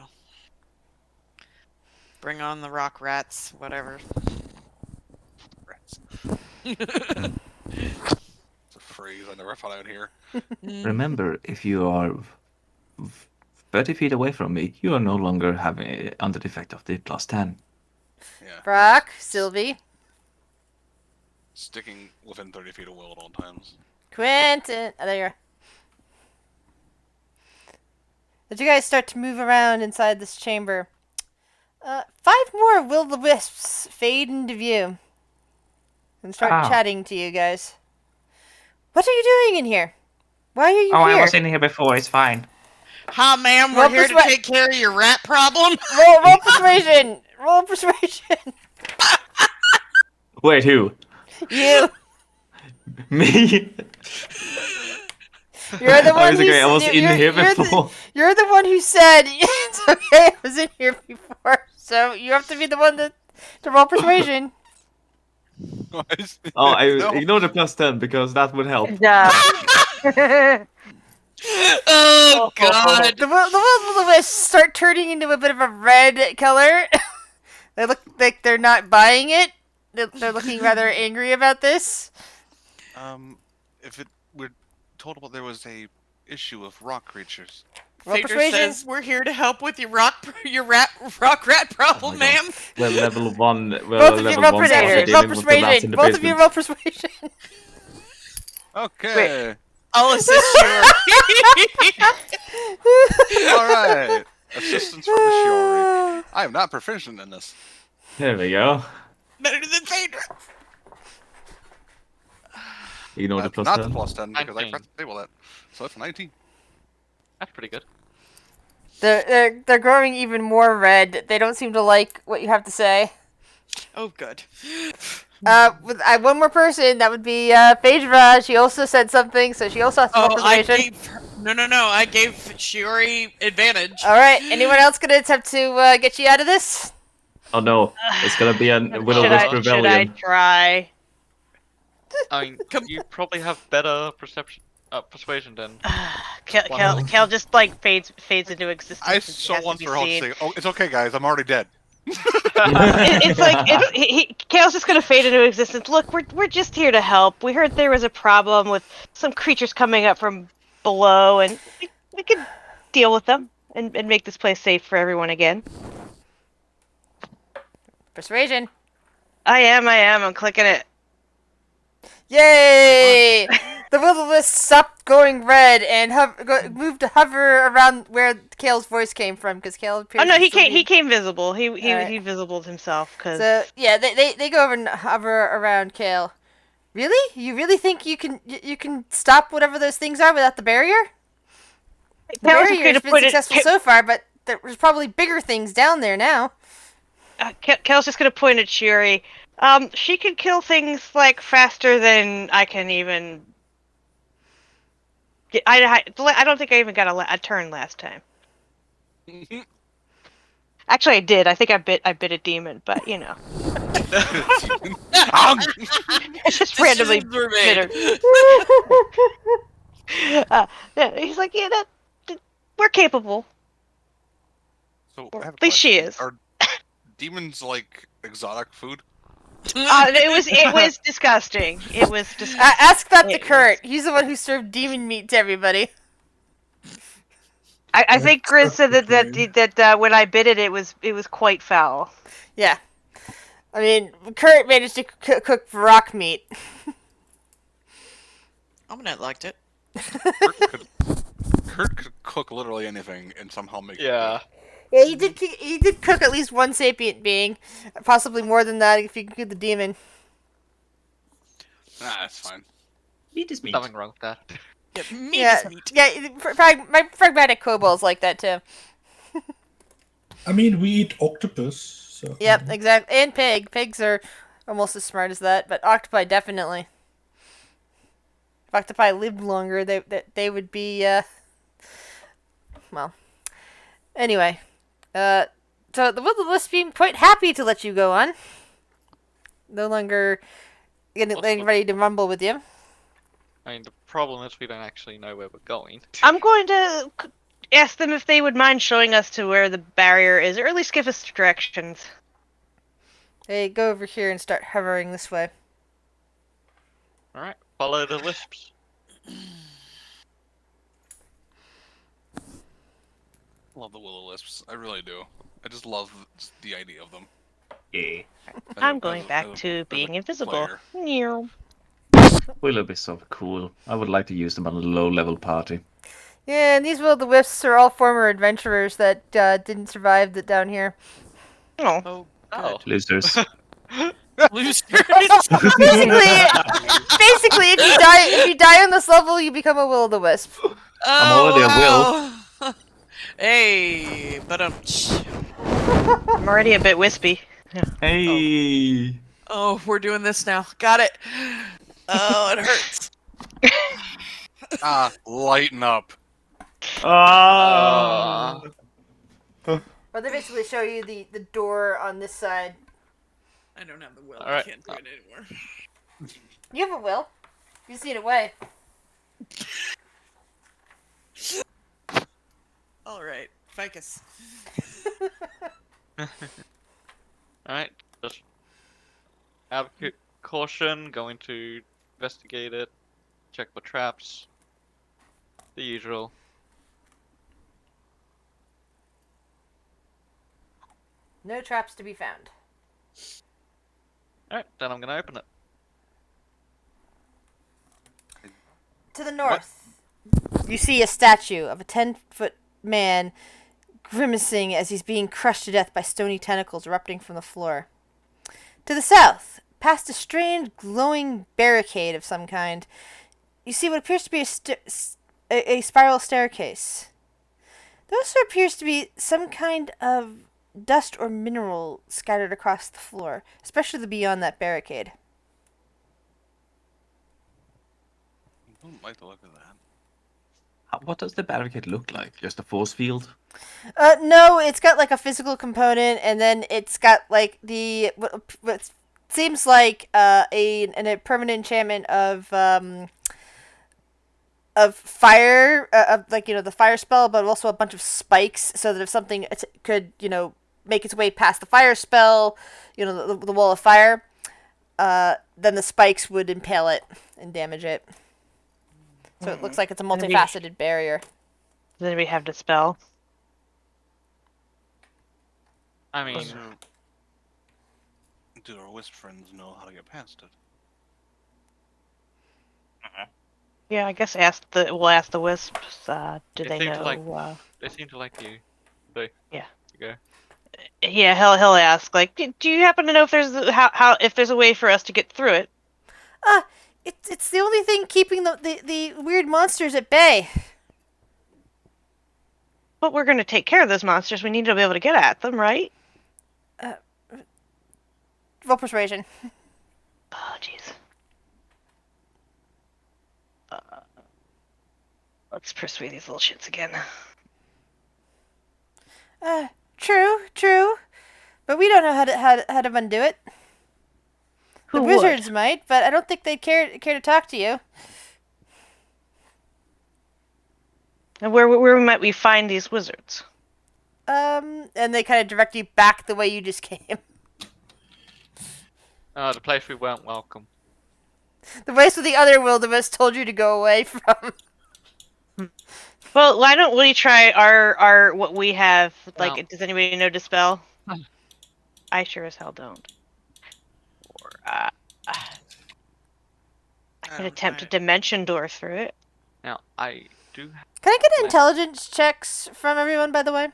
[SPEAKER 2] Bring on the rock rats, whatever.
[SPEAKER 5] Rats. It's a phrase I never thought I'd hear.
[SPEAKER 3] Remember, if you are 30 feet away from me, you are no longer having under the effect of the plus 10.
[SPEAKER 5] Yeah.
[SPEAKER 1] Brock, Sylvie,
[SPEAKER 5] Sticking within 30 feet of Will at all times.
[SPEAKER 1] Quentin. Oh, there you are. As you guys start to move around inside this chamber, 5 more will-o-wisps fade into view and start
[SPEAKER 8] Ah.
[SPEAKER 1] chatting to you guys. What are you doing in here? Why are you
[SPEAKER 8] Oh,
[SPEAKER 1] here?
[SPEAKER 8] I was in here before. It's fine.
[SPEAKER 2] Hi, ma'am. We're
[SPEAKER 1] Roll
[SPEAKER 2] here to
[SPEAKER 1] persua-
[SPEAKER 2] take care of your rat problem.
[SPEAKER 1] Roll persuasion! Roll persuasion!
[SPEAKER 3] Wait, who?
[SPEAKER 1] You!
[SPEAKER 3] Me?
[SPEAKER 1] You're the one
[SPEAKER 3] Okay, I was in here
[SPEAKER 1] you're
[SPEAKER 3] before.
[SPEAKER 1] You're the one who said it's okay. I was in here before, so you have to be the one to roll persuasion.
[SPEAKER 3] Oh, I
[SPEAKER 5] No.
[SPEAKER 3] ignore the plus 10 because that would help.
[SPEAKER 2] Oh god.
[SPEAKER 1] The will-o-wisps start turning into a bit of a red color. They look like they're not buying it. They're looking rather angry about this.
[SPEAKER 5] If it we're told about there was a issue with rock creatures.
[SPEAKER 1] Roll
[SPEAKER 2] Phaedra
[SPEAKER 1] persuasion.
[SPEAKER 2] says we're here to help with your rock rat problem,
[SPEAKER 3] Oh my God.
[SPEAKER 2] ma'am.
[SPEAKER 3] Well, level 1.
[SPEAKER 1] Both
[SPEAKER 3] Well,
[SPEAKER 1] of you
[SPEAKER 3] level
[SPEAKER 1] roll
[SPEAKER 3] 1
[SPEAKER 1] persuasion.
[SPEAKER 3] dealing
[SPEAKER 1] Roll
[SPEAKER 3] with the rats in
[SPEAKER 1] persuasion.
[SPEAKER 3] the
[SPEAKER 1] Both of you
[SPEAKER 3] basement.
[SPEAKER 1] roll persuasion.
[SPEAKER 5] Okay.
[SPEAKER 2] I'll assist you.
[SPEAKER 5] All right. Assistance from the Shiori. I am not proficient in this.
[SPEAKER 3] There we go.
[SPEAKER 2] Better than Phaedra.
[SPEAKER 3] Ignore the
[SPEAKER 5] That's
[SPEAKER 3] plus
[SPEAKER 5] not
[SPEAKER 3] 10.
[SPEAKER 5] the plus 10 because I
[SPEAKER 7] 19.
[SPEAKER 5] forgot to table that. So that's 19.
[SPEAKER 7] That's pretty good.
[SPEAKER 1] They're growing even more red. They don't seem to like what you have to say.
[SPEAKER 2] Oh, good.
[SPEAKER 1] With one more person, that would be Phaedra. She also said something, so she also has to roll
[SPEAKER 2] Oh, I
[SPEAKER 1] persuasion.
[SPEAKER 2] gave No. I gave Shiori advantage.
[SPEAKER 1] All right. Anyone else gonna attempt to get you out of this?
[SPEAKER 3] Oh no, it's gonna be a
[SPEAKER 7] Will-O-Wisp
[SPEAKER 4] Should
[SPEAKER 3] rebellion.
[SPEAKER 4] I try?
[SPEAKER 7] I mean,
[SPEAKER 2] Come-
[SPEAKER 7] you probably have better persuasion than.
[SPEAKER 4] Cal just like fades into existence.
[SPEAKER 5] I
[SPEAKER 4] and
[SPEAKER 5] so
[SPEAKER 4] has to
[SPEAKER 5] want
[SPEAKER 4] be
[SPEAKER 5] for all to
[SPEAKER 4] seen.
[SPEAKER 5] say, "Oh, it's okay, guys. I'm already dead."
[SPEAKER 4] It's like Kale's just gonna fade into existence. Look, we're just here to help. We heard there was a problem with some creatures coming up from below, and we could deal with them and make this place safe for everyone again.
[SPEAKER 1] Persuasion.
[SPEAKER 4] I am. I'm clicking it.
[SPEAKER 1] Yay! The will-o-wisp stopped going red and moved to hover around where Kale's voice came from, because Kale appears.
[SPEAKER 4] Oh no,
[SPEAKER 1] to
[SPEAKER 4] he
[SPEAKER 1] still
[SPEAKER 4] came.
[SPEAKER 1] be-
[SPEAKER 4] He came visible. He
[SPEAKER 1] Alright.
[SPEAKER 4] he visibled himself because.
[SPEAKER 1] So yeah, they go over and hover around Kale. Really? You really think you can stop whatever those things are without the barrier? The
[SPEAKER 4] Kale's just
[SPEAKER 1] barrier
[SPEAKER 4] gonna
[SPEAKER 1] has been
[SPEAKER 4] put it.
[SPEAKER 1] successful so far, but there's probably bigger things down there now.
[SPEAKER 4] Kale's just gonna point at Shuri. She can kill things like faster than I can even. I don't think I even got a turn last time. Actually, I did. I think I bit a demon, but you know, it's just randomly bitter. Yeah, he's like, yeah, we're capable.
[SPEAKER 5] So
[SPEAKER 4] Or
[SPEAKER 5] I have a
[SPEAKER 4] at least she
[SPEAKER 5] question.
[SPEAKER 4] is.
[SPEAKER 5] Are demons like exotic food?
[SPEAKER 4] It was disgusting. It was disgusting.
[SPEAKER 1] Ask that to
[SPEAKER 4] It
[SPEAKER 1] Kurt. He's the one who served demon meat to everybody.
[SPEAKER 4] I think Grizz said
[SPEAKER 6] Acceptable.
[SPEAKER 4] that when I bit it, it was quite foul.
[SPEAKER 1] Yeah. I mean, Kurt managed to cook rock meat.
[SPEAKER 2] Omelette liked it.
[SPEAKER 5] Kurt could cook literally anything and somehow make
[SPEAKER 7] Yeah.
[SPEAKER 1] Yeah, he did cook at least one sapient being, possibly more than that if you include the demon.
[SPEAKER 5] it. Nah, that's fine.
[SPEAKER 8] Meat is meat.
[SPEAKER 7] Nothing wrong with that.
[SPEAKER 2] Yeah, meat
[SPEAKER 1] Yeah,
[SPEAKER 2] is meat.
[SPEAKER 1] yeah. My pragmatic kobolds like that too.
[SPEAKER 6] I mean, we eat octopus. So
[SPEAKER 1] Yep, exactly. And pig. Pigs are almost as smart as that, but octopi definitely. If octopi lived longer, they would be. Well. Anyway, so the will-o-wisp being quite happy to let you go on. No longer getting ready to rumble with you.
[SPEAKER 7] I mean, the problem is we don't actually know where we're going.
[SPEAKER 4] I'm going to ask them if they would mind showing us to where the barrier is, or at least give us directions.
[SPEAKER 1] They go over here and start hovering this way.
[SPEAKER 7] Alright, follow the wisps.
[SPEAKER 5] Love the will-o-wisps. I really do. I just love the idea of them.
[SPEAKER 8] Yeah.
[SPEAKER 4] I'm going back to being invisible.
[SPEAKER 5] player.
[SPEAKER 4] Meow.
[SPEAKER 3] Will-o-wisps are cool. I would like to use them on a low-level party.
[SPEAKER 1] Yeah, and these will-o-wisps are all former adventurers that didn't survive down here.
[SPEAKER 4] Oh.
[SPEAKER 2] Oh,
[SPEAKER 7] Oh.
[SPEAKER 3] Losers.
[SPEAKER 2] losers.
[SPEAKER 1] basically, if you die on this level, you become a will-o-wisp.
[SPEAKER 3] I'm already a
[SPEAKER 2] will. Hey, but
[SPEAKER 4] I'm already a bit wispy.
[SPEAKER 3] Hey!
[SPEAKER 2] oh, we're doing this now. Got it. Oh, it hurts.
[SPEAKER 5] Lighten up.
[SPEAKER 3] Ah!
[SPEAKER 1] But they basically show you the door on this side.
[SPEAKER 2] I don't have the will.
[SPEAKER 7] All right.
[SPEAKER 2] I can't do it anymore.
[SPEAKER 1] You have a will. You just need it away.
[SPEAKER 2] All right, Ficus.
[SPEAKER 7] Alright, just out of caution, going to investigate it, check for traps. The usual.
[SPEAKER 1] No traps to be found.
[SPEAKER 7] Alright, then I'm gonna open it.
[SPEAKER 1] To the north, you see a statue of a 10-foot man grimacing as he's being crushed to death by stony tentacles erupting from the floor. To the south, past a strange glowing barricade of some kind, you see what appears to be a spiral staircase. There also appears to be some kind of dust or mineral scattered across the floor, especially beyond that barricade.
[SPEAKER 5] I don't like the look of that.
[SPEAKER 3] What does the barricade look like? Just a force field?
[SPEAKER 1] No, it's got like a physical component, and then it's got like what seems like a permanent enchantment of fire, of like the fire spell, but also a bunch of spikes, so that if something could make its way past the fire spell, the wall of fire, then the spikes would impale it and damage it. So it looks like it's a multifaceted barrier.
[SPEAKER 4] Does anybody have dispel?
[SPEAKER 7] I mean,
[SPEAKER 5] do our wisp friends know how to get past it?
[SPEAKER 4] Yeah, I guess we'll ask the wisps. Do
[SPEAKER 7] They
[SPEAKER 4] they
[SPEAKER 7] seem to
[SPEAKER 4] know?
[SPEAKER 7] like- they seem to like you. So,
[SPEAKER 4] Yeah.
[SPEAKER 7] You go.
[SPEAKER 4] Yeah, he'll ask. Like, do you happen to know if there's if there's a way for us to get through it?
[SPEAKER 1] It's the only thing keeping the weird monsters at bay.
[SPEAKER 4] But we're gonna take care of those monsters. We need to be able to get at them, right?
[SPEAKER 1] Roll persuasion.
[SPEAKER 4] Oh, jeez. Let's persuade these little shits again.
[SPEAKER 1] True, but we don't know how to undo it.
[SPEAKER 4] Who
[SPEAKER 1] The
[SPEAKER 4] would?
[SPEAKER 1] wizards might, but I don't think they'd care to talk to you.
[SPEAKER 4] And where might we find these wizards?
[SPEAKER 1] And they kind of direct you back the way you just came.
[SPEAKER 7] The place we weren't welcome.
[SPEAKER 1] The place where the other wilderness told you to go away from.
[SPEAKER 4] Well, why don't we try our what we have? Like,
[SPEAKER 7] Well-
[SPEAKER 4] does anybody know dispel? I sure as hell don't. Or I could attempt to dimension door through it.
[SPEAKER 7] Now, I do.
[SPEAKER 1] Can I get
[SPEAKER 7] Yeah.
[SPEAKER 1] intelligence checks from everyone, by the way?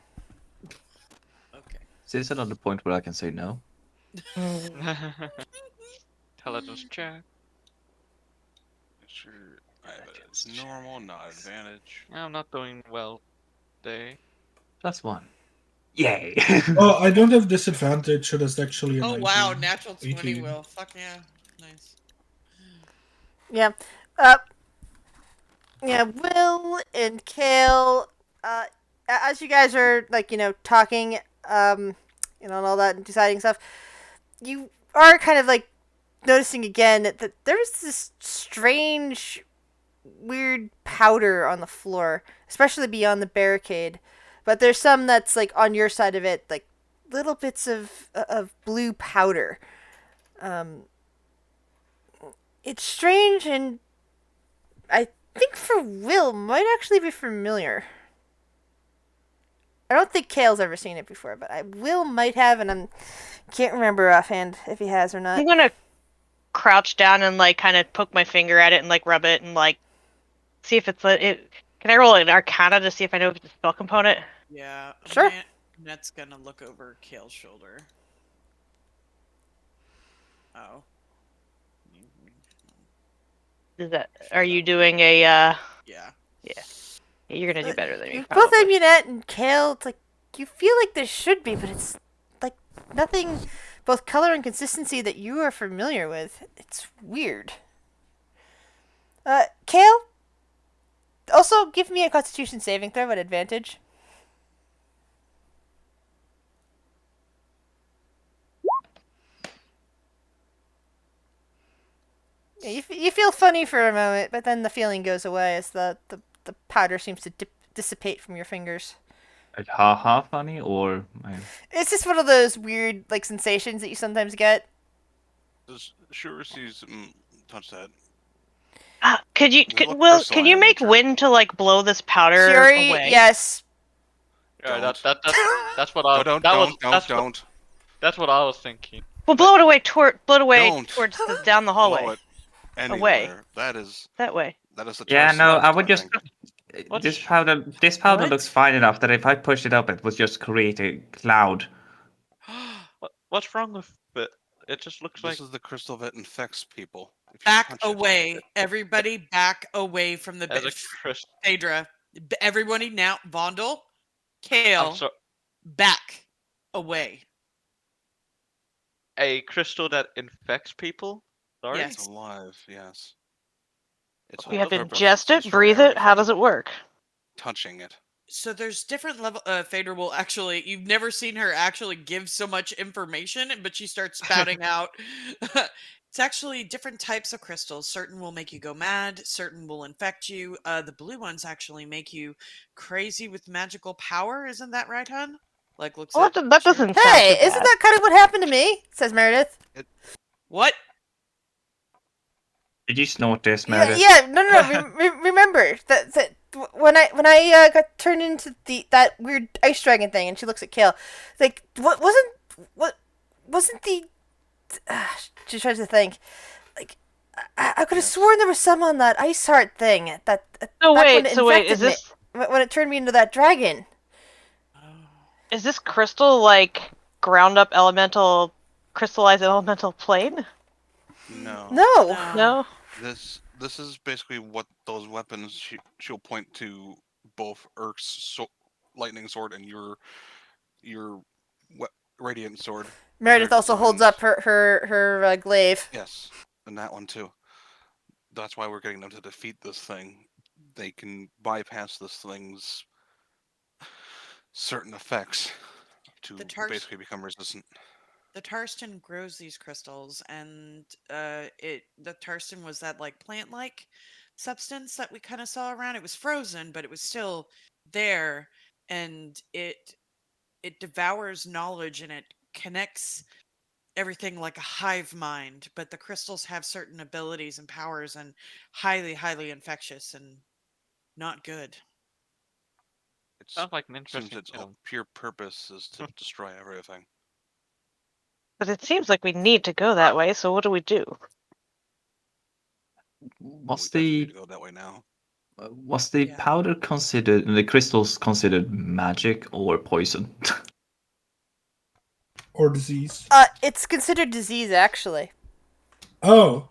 [SPEAKER 2] Okay.
[SPEAKER 3] Is this another point where I can say no?
[SPEAKER 7] Intelligence check.
[SPEAKER 5] Sure. I have a normal, not advantage.
[SPEAKER 7] I'm not doing well today.
[SPEAKER 3] +1. Yay!
[SPEAKER 6] Oh, I don't have disadvantage, so that's actually a
[SPEAKER 2] Oh
[SPEAKER 6] 19.
[SPEAKER 2] wow, natural 20
[SPEAKER 6] 18.
[SPEAKER 2] will. Fuck yeah. Nice.
[SPEAKER 1] Yeah. Yeah, Will and Kale, as you guys are, like, talking, and all that and deciding stuff, you are kind of, like, noticing again that there's this strange, weird powder on the floor, especially beyond the barricade. But there's some that's, like, on your side of it, like, little bits of blue powder. It's strange, and I think for Will might actually be familiar. I don't think Kale's ever seen it before, but Will might have, and I can't remember offhand if he has or not.
[SPEAKER 4] I'm gonna crouch down and like kind of poke my finger at it and like rub it and like see if it's it. Can I roll an Arcana to see if I know if it's a spell component?
[SPEAKER 2] Yeah.
[SPEAKER 1] Sure.
[SPEAKER 2] Net's gonna look over Kale's shoulder. Oh.
[SPEAKER 4] Are you doing a?
[SPEAKER 2] Yeah.
[SPEAKER 4] Yeah, you're gonna do better than me.
[SPEAKER 1] Both
[SPEAKER 4] probably.
[SPEAKER 1] Amunet and Kale, it's like you feel like there should be, but it's like nothing, both color and consistency that you are familiar with. It's weird. Kale, also give me a Constitution saving throw at advantage. Yeah, you feel funny for a moment, but then the feeling goes away as the powder seems to dissipate from your fingers.
[SPEAKER 3] Like ha funny or
[SPEAKER 1] It's just one of those weird like sensations that you sometimes get.
[SPEAKER 5] Does Sure sees touch that?
[SPEAKER 4] Could you,
[SPEAKER 5] Does it look
[SPEAKER 4] Will? Can
[SPEAKER 5] crystalline
[SPEAKER 4] you
[SPEAKER 5] in
[SPEAKER 4] make
[SPEAKER 5] nature?
[SPEAKER 4] wind to like blow this powder
[SPEAKER 1] Fury,
[SPEAKER 4] away?
[SPEAKER 1] yes.
[SPEAKER 7] Yeah,
[SPEAKER 5] Don't.
[SPEAKER 7] that's what I.
[SPEAKER 5] Don't.
[SPEAKER 7] That's what I was thinking.
[SPEAKER 4] Well, blow it away
[SPEAKER 5] Don't.
[SPEAKER 4] towards down the hallway.
[SPEAKER 5] Blow it anywhere.
[SPEAKER 4] Away.
[SPEAKER 5] That is
[SPEAKER 4] That way.
[SPEAKER 5] the
[SPEAKER 3] yeah,
[SPEAKER 5] terrace
[SPEAKER 3] no,
[SPEAKER 5] left,
[SPEAKER 3] I would just.
[SPEAKER 5] think.
[SPEAKER 7] What?
[SPEAKER 3] This powder
[SPEAKER 4] What?
[SPEAKER 3] looks fine enough that if I pushed it up, it would just create a cloud.
[SPEAKER 7] What's wrong with it? It just looks like.
[SPEAKER 5] This is the crystal that infects people. If you
[SPEAKER 2] Back
[SPEAKER 5] touch it.
[SPEAKER 2] away. Everybody back away from the
[SPEAKER 7] As a crystal.
[SPEAKER 2] Phaedra. Everybody now. Vondel. Kale.
[SPEAKER 7] I'm sorry.
[SPEAKER 2] Back away.
[SPEAKER 7] A crystal that infects people? Sorry?
[SPEAKER 2] Yes.
[SPEAKER 5] It's alive, yes. Its
[SPEAKER 4] You
[SPEAKER 5] whole
[SPEAKER 4] have to
[SPEAKER 5] purpose is
[SPEAKER 4] ingest
[SPEAKER 5] to
[SPEAKER 4] it,
[SPEAKER 5] destroy
[SPEAKER 4] breathe it. How
[SPEAKER 5] everything.
[SPEAKER 4] does it work?
[SPEAKER 5] touching it.
[SPEAKER 2] So there's different level. Fader will actually. You've never seen her actually give so much information, but she starts spouting out. It's actually different types of crystals. Certain will make you go mad. Certain will infect you. The blue ones actually make you crazy with magical power. Isn't that right, hun? Like looks
[SPEAKER 4] Well,
[SPEAKER 2] at
[SPEAKER 4] that doesn't sound
[SPEAKER 1] Hey,
[SPEAKER 4] too
[SPEAKER 1] isn't
[SPEAKER 4] bad.
[SPEAKER 1] that kind of what happened to me? Says Meredith.
[SPEAKER 2] what?
[SPEAKER 8] Did you snort this,
[SPEAKER 1] Yeah,
[SPEAKER 8] Meredith?
[SPEAKER 1] yeah. No. Remember that when I got turned into that weird ice dragon thing, and she looks at Kale, like what wasn't the she tries to think, like I could have
[SPEAKER 5] Yes.
[SPEAKER 1] sworn there was some on that ice heart thing that
[SPEAKER 4] So
[SPEAKER 1] back
[SPEAKER 4] wait,
[SPEAKER 1] when it infected
[SPEAKER 4] is this
[SPEAKER 1] me when it turned me into that dragon.
[SPEAKER 4] is this crystal like ground up elemental, crystallized elemental plane?
[SPEAKER 5] No.
[SPEAKER 1] No.
[SPEAKER 4] No.
[SPEAKER 5] This is basically what those weapons she'll point to both Urk's lightning sword and your radiant sword.
[SPEAKER 1] Meredith
[SPEAKER 5] They're
[SPEAKER 1] also holds
[SPEAKER 5] designed-
[SPEAKER 1] up her glaive.
[SPEAKER 5] Yes, and that one too. That's why we're getting them to defeat this thing. They can bypass this thing's certain effects to
[SPEAKER 2] The Tars-
[SPEAKER 5] basically become resistant.
[SPEAKER 2] The Tarston grows these crystals, and the Tarston was that like plant-like substance that we kind of saw around. It was frozen, but it was still there, and it devours knowledge and it connects everything like a hive mind. But the crystals have certain abilities and powers, and highly infectious and not good.
[SPEAKER 5] It
[SPEAKER 7] Sounds like an
[SPEAKER 5] seems
[SPEAKER 7] interesting
[SPEAKER 5] its
[SPEAKER 7] challenge.
[SPEAKER 5] pure purpose is to destroy everything.
[SPEAKER 4] But it seems like we need to go that way, so what do we do?
[SPEAKER 3] Was
[SPEAKER 5] we definitely
[SPEAKER 3] the
[SPEAKER 5] need to go that way now.
[SPEAKER 3] was the
[SPEAKER 2] Yeah.
[SPEAKER 3] powder considered, the crystals considered magic or poison?
[SPEAKER 6] Or disease.
[SPEAKER 1] It's considered disease actually.
[SPEAKER 6] Oh,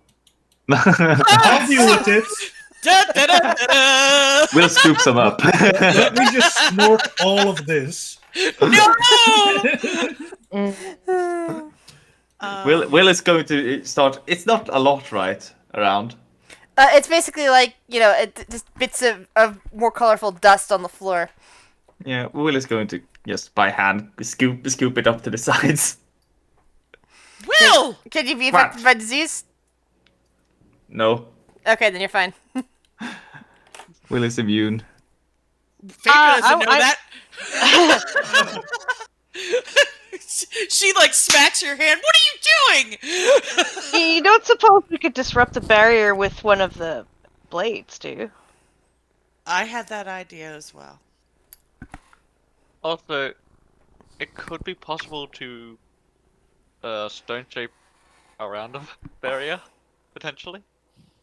[SPEAKER 6] I'll deal with it.
[SPEAKER 2] Da, da, da, da, da.
[SPEAKER 3] We'll scoop some up.
[SPEAKER 6] Let me just snort all of this.
[SPEAKER 2] No!
[SPEAKER 3] Will is going to start. It's not a lot, right? Around.
[SPEAKER 1] It's basically like, just bits of more colorful dust on the floor.
[SPEAKER 3] Yeah, Will is going to just by hand scoop it up to the sides.
[SPEAKER 2] Will!
[SPEAKER 1] Can you be
[SPEAKER 3] What?
[SPEAKER 1] affected by disease?
[SPEAKER 3] No,
[SPEAKER 1] Okay, then you're fine.
[SPEAKER 3] Will is immune.
[SPEAKER 2] Phaedra doesn't know
[SPEAKER 4] I-
[SPEAKER 2] that. She like smacks your hand. What are you doing?
[SPEAKER 4] You don't suppose we could disrupt the barrier with one of the blades, do you?
[SPEAKER 2] I had that idea as well.
[SPEAKER 7] Also, it could be possible to stone shape around a barrier, potentially.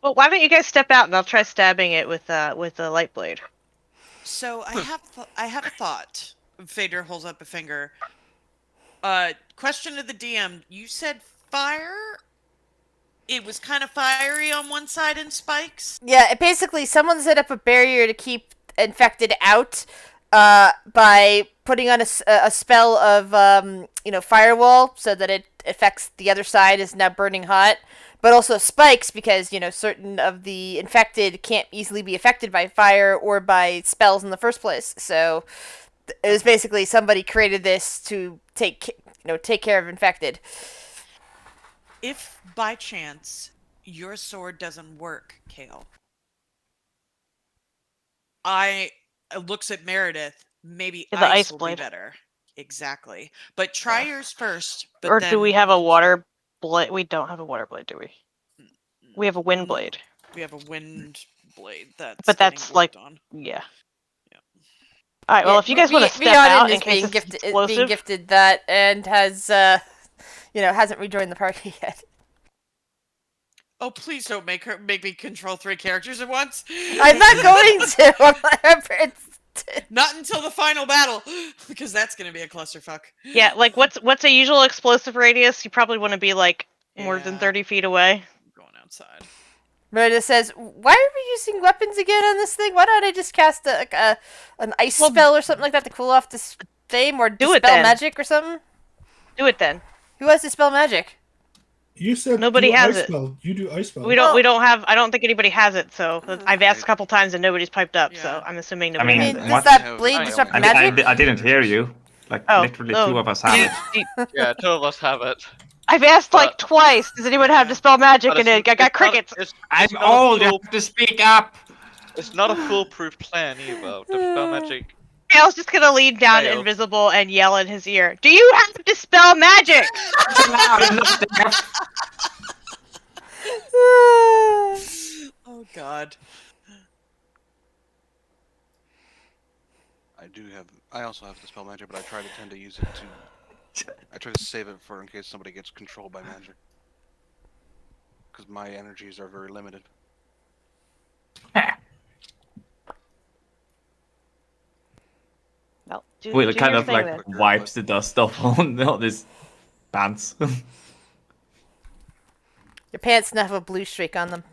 [SPEAKER 4] Well, why don't you guys step out and I'll try stabbing it with the light blade.
[SPEAKER 2] So I have a thought. Phaedra holds up a finger. Question to the DM. You said fire? It was kind of fiery on one side and spikes?
[SPEAKER 1] Yeah, basically someone set up a barrier to keep infected out by putting on a spell of firewall so that it affects the other side is now burning hot, but also spikes because certain of the infected can't easily be affected by fire or by spells in the first place. So it was basically somebody created this to take care of infected.
[SPEAKER 2] If by chance your sword doesn't work, Kale, I looks at Meredith. Maybe
[SPEAKER 4] The ice
[SPEAKER 2] will
[SPEAKER 4] blade.
[SPEAKER 2] be better. Exactly. But try yours first. But
[SPEAKER 4] Or
[SPEAKER 2] then
[SPEAKER 4] do we have a water blade? We don't have a water blade, do we? We have a wind
[SPEAKER 2] Mm,
[SPEAKER 4] blade.
[SPEAKER 2] We have a wind blade that's
[SPEAKER 4] But
[SPEAKER 2] getting
[SPEAKER 4] that's,
[SPEAKER 2] worked
[SPEAKER 4] like,
[SPEAKER 2] on.
[SPEAKER 4] Yeah.
[SPEAKER 2] Yeah.
[SPEAKER 4] All right. Well, if you guys want to step
[SPEAKER 1] Rhiannon
[SPEAKER 4] out
[SPEAKER 1] is
[SPEAKER 4] in case
[SPEAKER 1] being
[SPEAKER 4] it's
[SPEAKER 1] gifted,
[SPEAKER 4] explosive,
[SPEAKER 1] that and has hasn't rejoined the party yet.
[SPEAKER 2] Oh, please don't make me control 3 characters at once.
[SPEAKER 1] I'm not going to.
[SPEAKER 2] Not until the final battle, because that's going to be a clusterfuck.
[SPEAKER 4] yeah. Like, what's a usual explosive radius? You probably want to be like more than
[SPEAKER 2] Yeah.
[SPEAKER 4] 30 feet away.
[SPEAKER 2] I'm going outside.
[SPEAKER 1] Meredith says, "Why are we using weapons again on this thing? Why don't I just cast an ice spell or something like that to cool off this flame, or
[SPEAKER 4] Do it
[SPEAKER 1] dispel
[SPEAKER 4] then.
[SPEAKER 1] magic or something?
[SPEAKER 4] Do it then.
[SPEAKER 1] Who has dispel magic?
[SPEAKER 6] You said
[SPEAKER 4] Nobody
[SPEAKER 6] do
[SPEAKER 4] has
[SPEAKER 6] ice
[SPEAKER 4] it.
[SPEAKER 6] spell. You do ice spell.
[SPEAKER 4] We don't have. I don't think anybody has it. So I've asked
[SPEAKER 5] Right.
[SPEAKER 4] a couple times and nobody's piped up.
[SPEAKER 2] Yeah.
[SPEAKER 4] So I'm assuming
[SPEAKER 8] I
[SPEAKER 4] nobody
[SPEAKER 1] I
[SPEAKER 8] mean,
[SPEAKER 4] has
[SPEAKER 1] mean,
[SPEAKER 4] it.
[SPEAKER 1] does
[SPEAKER 8] what?
[SPEAKER 1] that blade
[SPEAKER 7] I-
[SPEAKER 1] disrupt
[SPEAKER 7] I-
[SPEAKER 1] magic?
[SPEAKER 8] I didn't hear you. Like,
[SPEAKER 4] Oh,
[SPEAKER 8] literally
[SPEAKER 4] oh,
[SPEAKER 8] 2 of us have it.
[SPEAKER 7] Yeah, 2 of us have it.
[SPEAKER 4] I've asked like
[SPEAKER 7] But-
[SPEAKER 4] twice. Does anyone have
[SPEAKER 2] Yeah.
[SPEAKER 4] dispel magic?
[SPEAKER 7] But
[SPEAKER 4] And I got
[SPEAKER 7] not-
[SPEAKER 4] crickets.
[SPEAKER 7] it's not a
[SPEAKER 8] old, you
[SPEAKER 7] fool-
[SPEAKER 8] have to speak up!
[SPEAKER 7] It's not a foolproof plan either. The spell magic.
[SPEAKER 4] Kale's just gonna lean down
[SPEAKER 7] Failed.
[SPEAKER 4] invisible and yell in his ear. Do you have dispel magic?
[SPEAKER 2] Oh God.
[SPEAKER 5] I also have the spell magic, but I try to tend to use it to. I try to save it for in case somebody gets controlled by magic. Because my energies are very limited.
[SPEAKER 4] Well, do,
[SPEAKER 8] Will
[SPEAKER 4] do
[SPEAKER 8] kind
[SPEAKER 4] your
[SPEAKER 8] of
[SPEAKER 4] thing
[SPEAKER 8] like
[SPEAKER 4] then.
[SPEAKER 8] wipes the dust off on his pants.
[SPEAKER 1] Your pants now have a blue streak on them.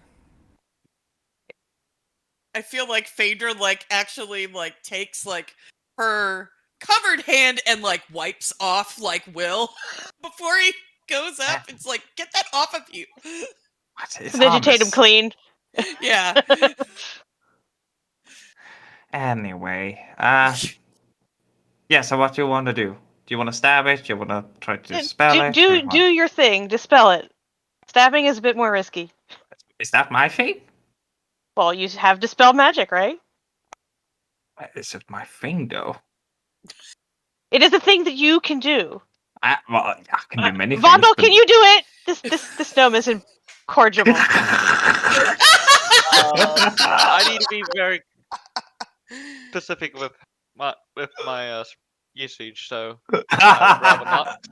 [SPEAKER 2] I feel like Phaedra like actually like takes like her covered hand and like wipes off like Will before he goes up. It's like, get that off of you.
[SPEAKER 8] What is
[SPEAKER 4] Vegetate him clean.
[SPEAKER 2] Yeah.
[SPEAKER 8] Anyway, yeah. So what do you want to do? Do you want to stab it? Do you want to try to spell it?
[SPEAKER 4] do
[SPEAKER 8] Or what?
[SPEAKER 4] your thing. Dispel it. Stabbing is a bit more risky.
[SPEAKER 8] Is that my thing?
[SPEAKER 4] Well, you have dispel magic, right?
[SPEAKER 8] Is it my thing though?
[SPEAKER 4] It is a thing that you can do.
[SPEAKER 8] I can do many things.
[SPEAKER 4] Vondel,
[SPEAKER 8] but-
[SPEAKER 4] can you do it? This gnome is incorrigible.
[SPEAKER 7] I need to be very specific with my usage, so I'd rather not.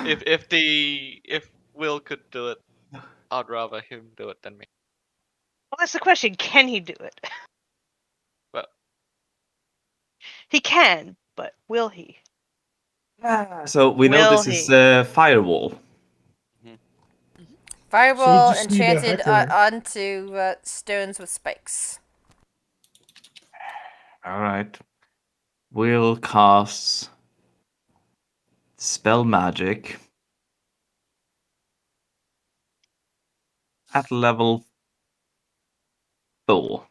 [SPEAKER 7] If Will could do it, I'd rather him do it than me.
[SPEAKER 4] Well, that's the question. Can he do it?
[SPEAKER 7] Well-
[SPEAKER 4] He can, but will he?
[SPEAKER 8] So we know
[SPEAKER 4] Will
[SPEAKER 8] this is
[SPEAKER 4] he?
[SPEAKER 8] firewall.
[SPEAKER 1] Fireball
[SPEAKER 6] just need a
[SPEAKER 1] enchanted
[SPEAKER 6] hacker.
[SPEAKER 1] onto stones with spikes.
[SPEAKER 8] All right. Will casts spell magic at level 4.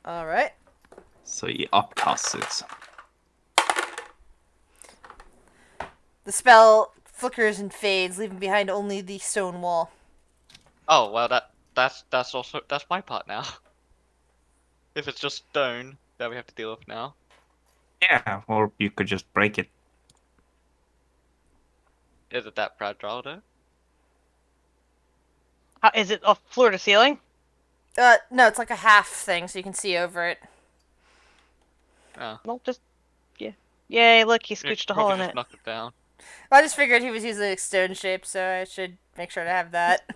[SPEAKER 1] All right.
[SPEAKER 8] So he upcasts it.
[SPEAKER 1] The spell flickers and fades, leaving behind only the stone wall.
[SPEAKER 7] Oh well, that's my part now. If it's just stone that we have to deal with now.
[SPEAKER 8] Yeah, or you could just break it.
[SPEAKER 7] Is it that fragile though?
[SPEAKER 4] Is it off floor to ceiling?
[SPEAKER 1] No, it's like a half thing, so you can see over it.
[SPEAKER 7] Oh.
[SPEAKER 4] Well, just yeah. Yay! Look, he
[SPEAKER 7] You
[SPEAKER 4] scooched a
[SPEAKER 7] probably
[SPEAKER 4] hole in
[SPEAKER 7] just
[SPEAKER 4] it.
[SPEAKER 7] knock it down.
[SPEAKER 1] I just figured he was using a stone shape, so I should make sure to have that.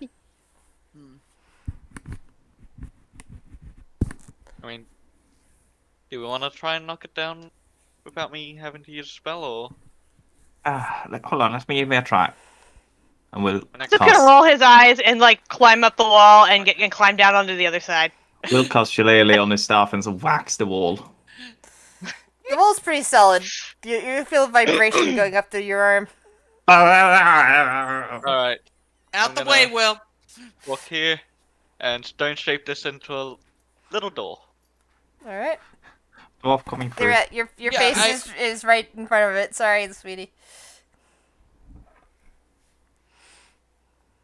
[SPEAKER 7] I mean, do we want to try and knock it down without me having to use a spell, or?
[SPEAKER 8] Hold on, let me give me a try. And we'll
[SPEAKER 4] Just gonna roll his eyes and like climb up the wall and climb down onto the other side.
[SPEAKER 8] We'll cast Shillelagh on his staff and so whacks the wall.
[SPEAKER 1] The wall's pretty solid. You feel vibration going up through your arm.
[SPEAKER 7] Alright,
[SPEAKER 2] Out
[SPEAKER 7] I'm
[SPEAKER 2] the
[SPEAKER 7] gonna-
[SPEAKER 2] way, Will.
[SPEAKER 7] walk here and stone shape this into a little door.
[SPEAKER 1] All right.
[SPEAKER 8] Dwarf coming through.
[SPEAKER 1] Your
[SPEAKER 2] Yeah,
[SPEAKER 1] face is right in front of it. Sorry, sweetie.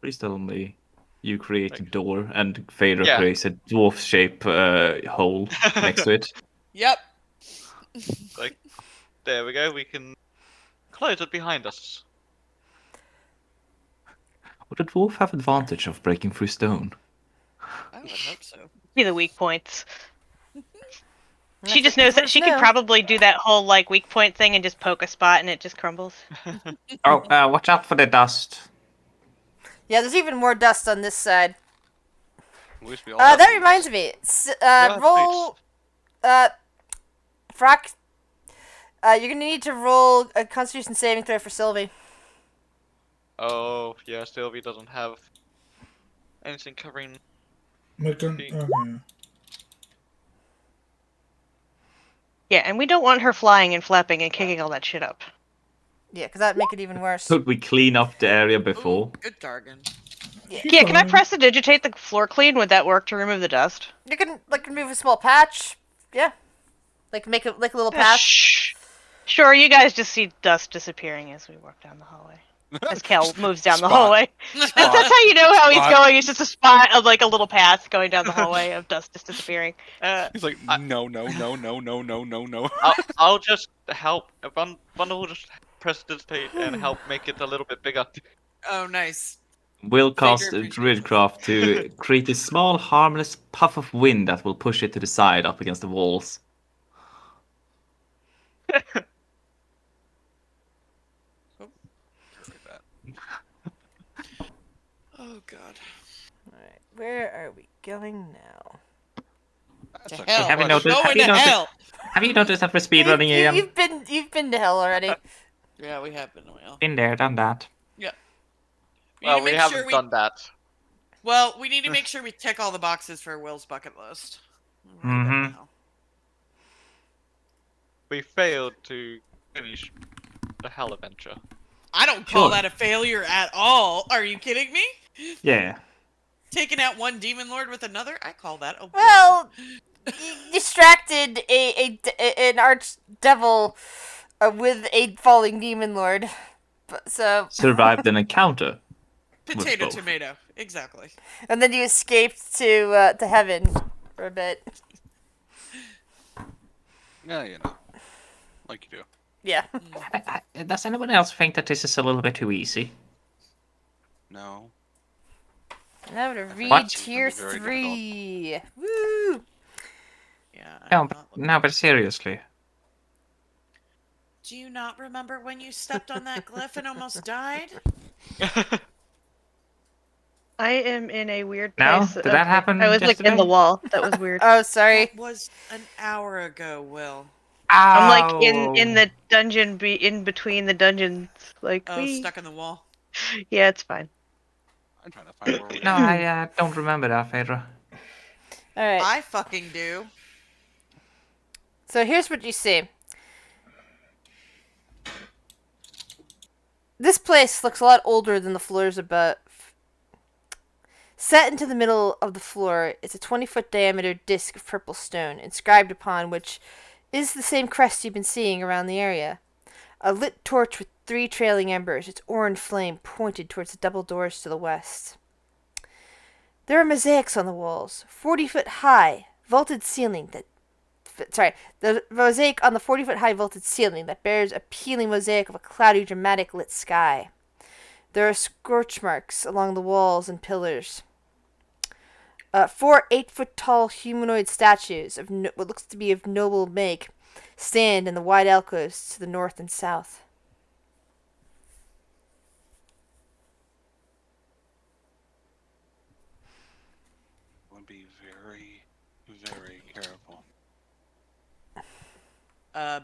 [SPEAKER 8] Please tell me you create a door and Phaedra
[SPEAKER 7] Yeah.
[SPEAKER 8] creates a dwarf shape hole next to it.
[SPEAKER 2] Yep.
[SPEAKER 7] There we go. We can close it behind us.
[SPEAKER 8] Would a dwarf have advantage of breaking through stone?
[SPEAKER 2] I would hope so.
[SPEAKER 4] Be the weak points.
[SPEAKER 1] That's
[SPEAKER 4] She just
[SPEAKER 1] what
[SPEAKER 4] knows
[SPEAKER 1] the
[SPEAKER 4] that she
[SPEAKER 1] dwarves
[SPEAKER 4] could
[SPEAKER 1] know.
[SPEAKER 4] probably do that whole like weak point thing and just poke a spot and it just crumbles.
[SPEAKER 8] Oh, watch out for the dust.
[SPEAKER 1] Yeah, there's even more dust on this side.
[SPEAKER 5] At least we all have
[SPEAKER 1] That
[SPEAKER 5] these.
[SPEAKER 1] reminds me.
[SPEAKER 7] Yeah,
[SPEAKER 1] Roll. Frock. You're gonna need to roll a Constitution saving throw for Sylvie.
[SPEAKER 7] Oh, yeah, Sylvie doesn't have anything covering.
[SPEAKER 6] Okay.
[SPEAKER 4] Yeah, and we don't want her flying and flapping and kicking all that shit up.
[SPEAKER 1] Yeah, because that'd make it even worse.
[SPEAKER 3] Could we clean up the area
[SPEAKER 2] Ooh,
[SPEAKER 3] before?
[SPEAKER 2] good jargon.
[SPEAKER 4] Yeah, can I
[SPEAKER 6] Fine.
[SPEAKER 4] press to digitate the floor clean? Would that work to remove the dust?
[SPEAKER 1] You can like remove a small patch. Yeah. Like make it like a little
[SPEAKER 4] Yeah,
[SPEAKER 1] path.
[SPEAKER 4] Sure, you guys just see dust disappearing as we walk down the hallway. As Kel moves down the
[SPEAKER 5] Spot.
[SPEAKER 4] hallway. That's how you know how he's
[SPEAKER 5] Spot.
[SPEAKER 4] going. It's just a spot of like a little path going down the hallway of dust just disappearing.
[SPEAKER 5] He's like, no, no, no, no, no, no, no, no.
[SPEAKER 7] I'll just help. One will just press dissipate and help make it a little bit bigger.
[SPEAKER 2] Oh, nice.
[SPEAKER 3] We'll cast
[SPEAKER 2] appreciates
[SPEAKER 3] Druidcraft to create a small, harmless puff of wind that will push it to the side up against the walls.
[SPEAKER 2] Oh god.
[SPEAKER 1] Alright, where are we going now?
[SPEAKER 5] That's
[SPEAKER 2] To
[SPEAKER 5] a
[SPEAKER 2] hell.
[SPEAKER 8] Have you
[SPEAKER 5] question.
[SPEAKER 8] noticed-
[SPEAKER 2] Going
[SPEAKER 8] have you
[SPEAKER 2] to
[SPEAKER 8] noticed-
[SPEAKER 2] hell.
[SPEAKER 8] Have you noticed that we're speedrunning again?
[SPEAKER 1] You've been to hell already.
[SPEAKER 2] Yeah, we have been a while.
[SPEAKER 8] Been there, done that.
[SPEAKER 7] Well,
[SPEAKER 2] need to
[SPEAKER 7] we
[SPEAKER 2] make
[SPEAKER 7] haven't
[SPEAKER 2] sure
[SPEAKER 7] done that.
[SPEAKER 2] Well, we need to make sure we tick all the boxes for Will's bucket list. We've already been to
[SPEAKER 8] Mhm.
[SPEAKER 2] hell.
[SPEAKER 7] We failed to finish the hell adventure.
[SPEAKER 2] I don't call
[SPEAKER 3] Sure.
[SPEAKER 2] that a failure at all. Are you kidding me?
[SPEAKER 8] Yeah.
[SPEAKER 2] Taking out one demon lord with another? I call that a win.
[SPEAKER 1] Well, you distracted an arch devil with a falling demon lord. So
[SPEAKER 3] Survived an encounter.
[SPEAKER 2] Potato
[SPEAKER 3] both.
[SPEAKER 2] tomato. Exactly.
[SPEAKER 1] and then you escaped to heaven for a bit.
[SPEAKER 5] Yeah, you know, like you do.
[SPEAKER 1] Yeah.
[SPEAKER 8] Does anyone else think that this is a little bit too easy?
[SPEAKER 5] No.
[SPEAKER 1] Now to
[SPEAKER 5] think
[SPEAKER 1] read
[SPEAKER 5] it's
[SPEAKER 1] tier
[SPEAKER 5] gonna be very
[SPEAKER 1] 3. Woo!
[SPEAKER 2] Yeah. I'm
[SPEAKER 8] No,
[SPEAKER 2] not looking-
[SPEAKER 8] no, but seriously.
[SPEAKER 2] Do you not remember when you stepped on that glyph and almost died?
[SPEAKER 4] I am in a weird
[SPEAKER 8] No?
[SPEAKER 4] place.
[SPEAKER 8] Did that happen
[SPEAKER 4] I was like in the
[SPEAKER 8] yesterday?
[SPEAKER 4] wall. That was weird.
[SPEAKER 1] Oh, sorry.
[SPEAKER 2] That was an hour ago, Will.
[SPEAKER 4] I'm like
[SPEAKER 8] Ow.
[SPEAKER 4] in the dungeon, in between the dungeons. Like
[SPEAKER 2] Oh,
[SPEAKER 4] wee.
[SPEAKER 2] stuck in the wall.
[SPEAKER 4] Yeah, it's fine.
[SPEAKER 5] I'm trying to find where we
[SPEAKER 8] No,
[SPEAKER 5] are.
[SPEAKER 8] I don't remember that, Phaedra.
[SPEAKER 1] All right.
[SPEAKER 2] I fucking do.
[SPEAKER 1] So here's what you see. This place looks a lot older than the floors above. Set into the middle of the floor is a 20-foot diameter disc of purple stone, inscribed upon which is the same crest you've been seeing around the area. A lit torch with 3 trailing embers, its orange flame pointed towards the double doors to the west. There are mosaics on the walls, 40-foot high, vaulted ceiling that the mosaic on the 40-foot high vaulted ceiling that bears a peeling mosaic of a cloudy, dramatic lit sky. There are scorch marks along the walls and pillars. 4 8-foot tall humanoid statues of what looks to be of noble make stand in the wide alcoves to the north and south.
[SPEAKER 5] Would be very, very careful.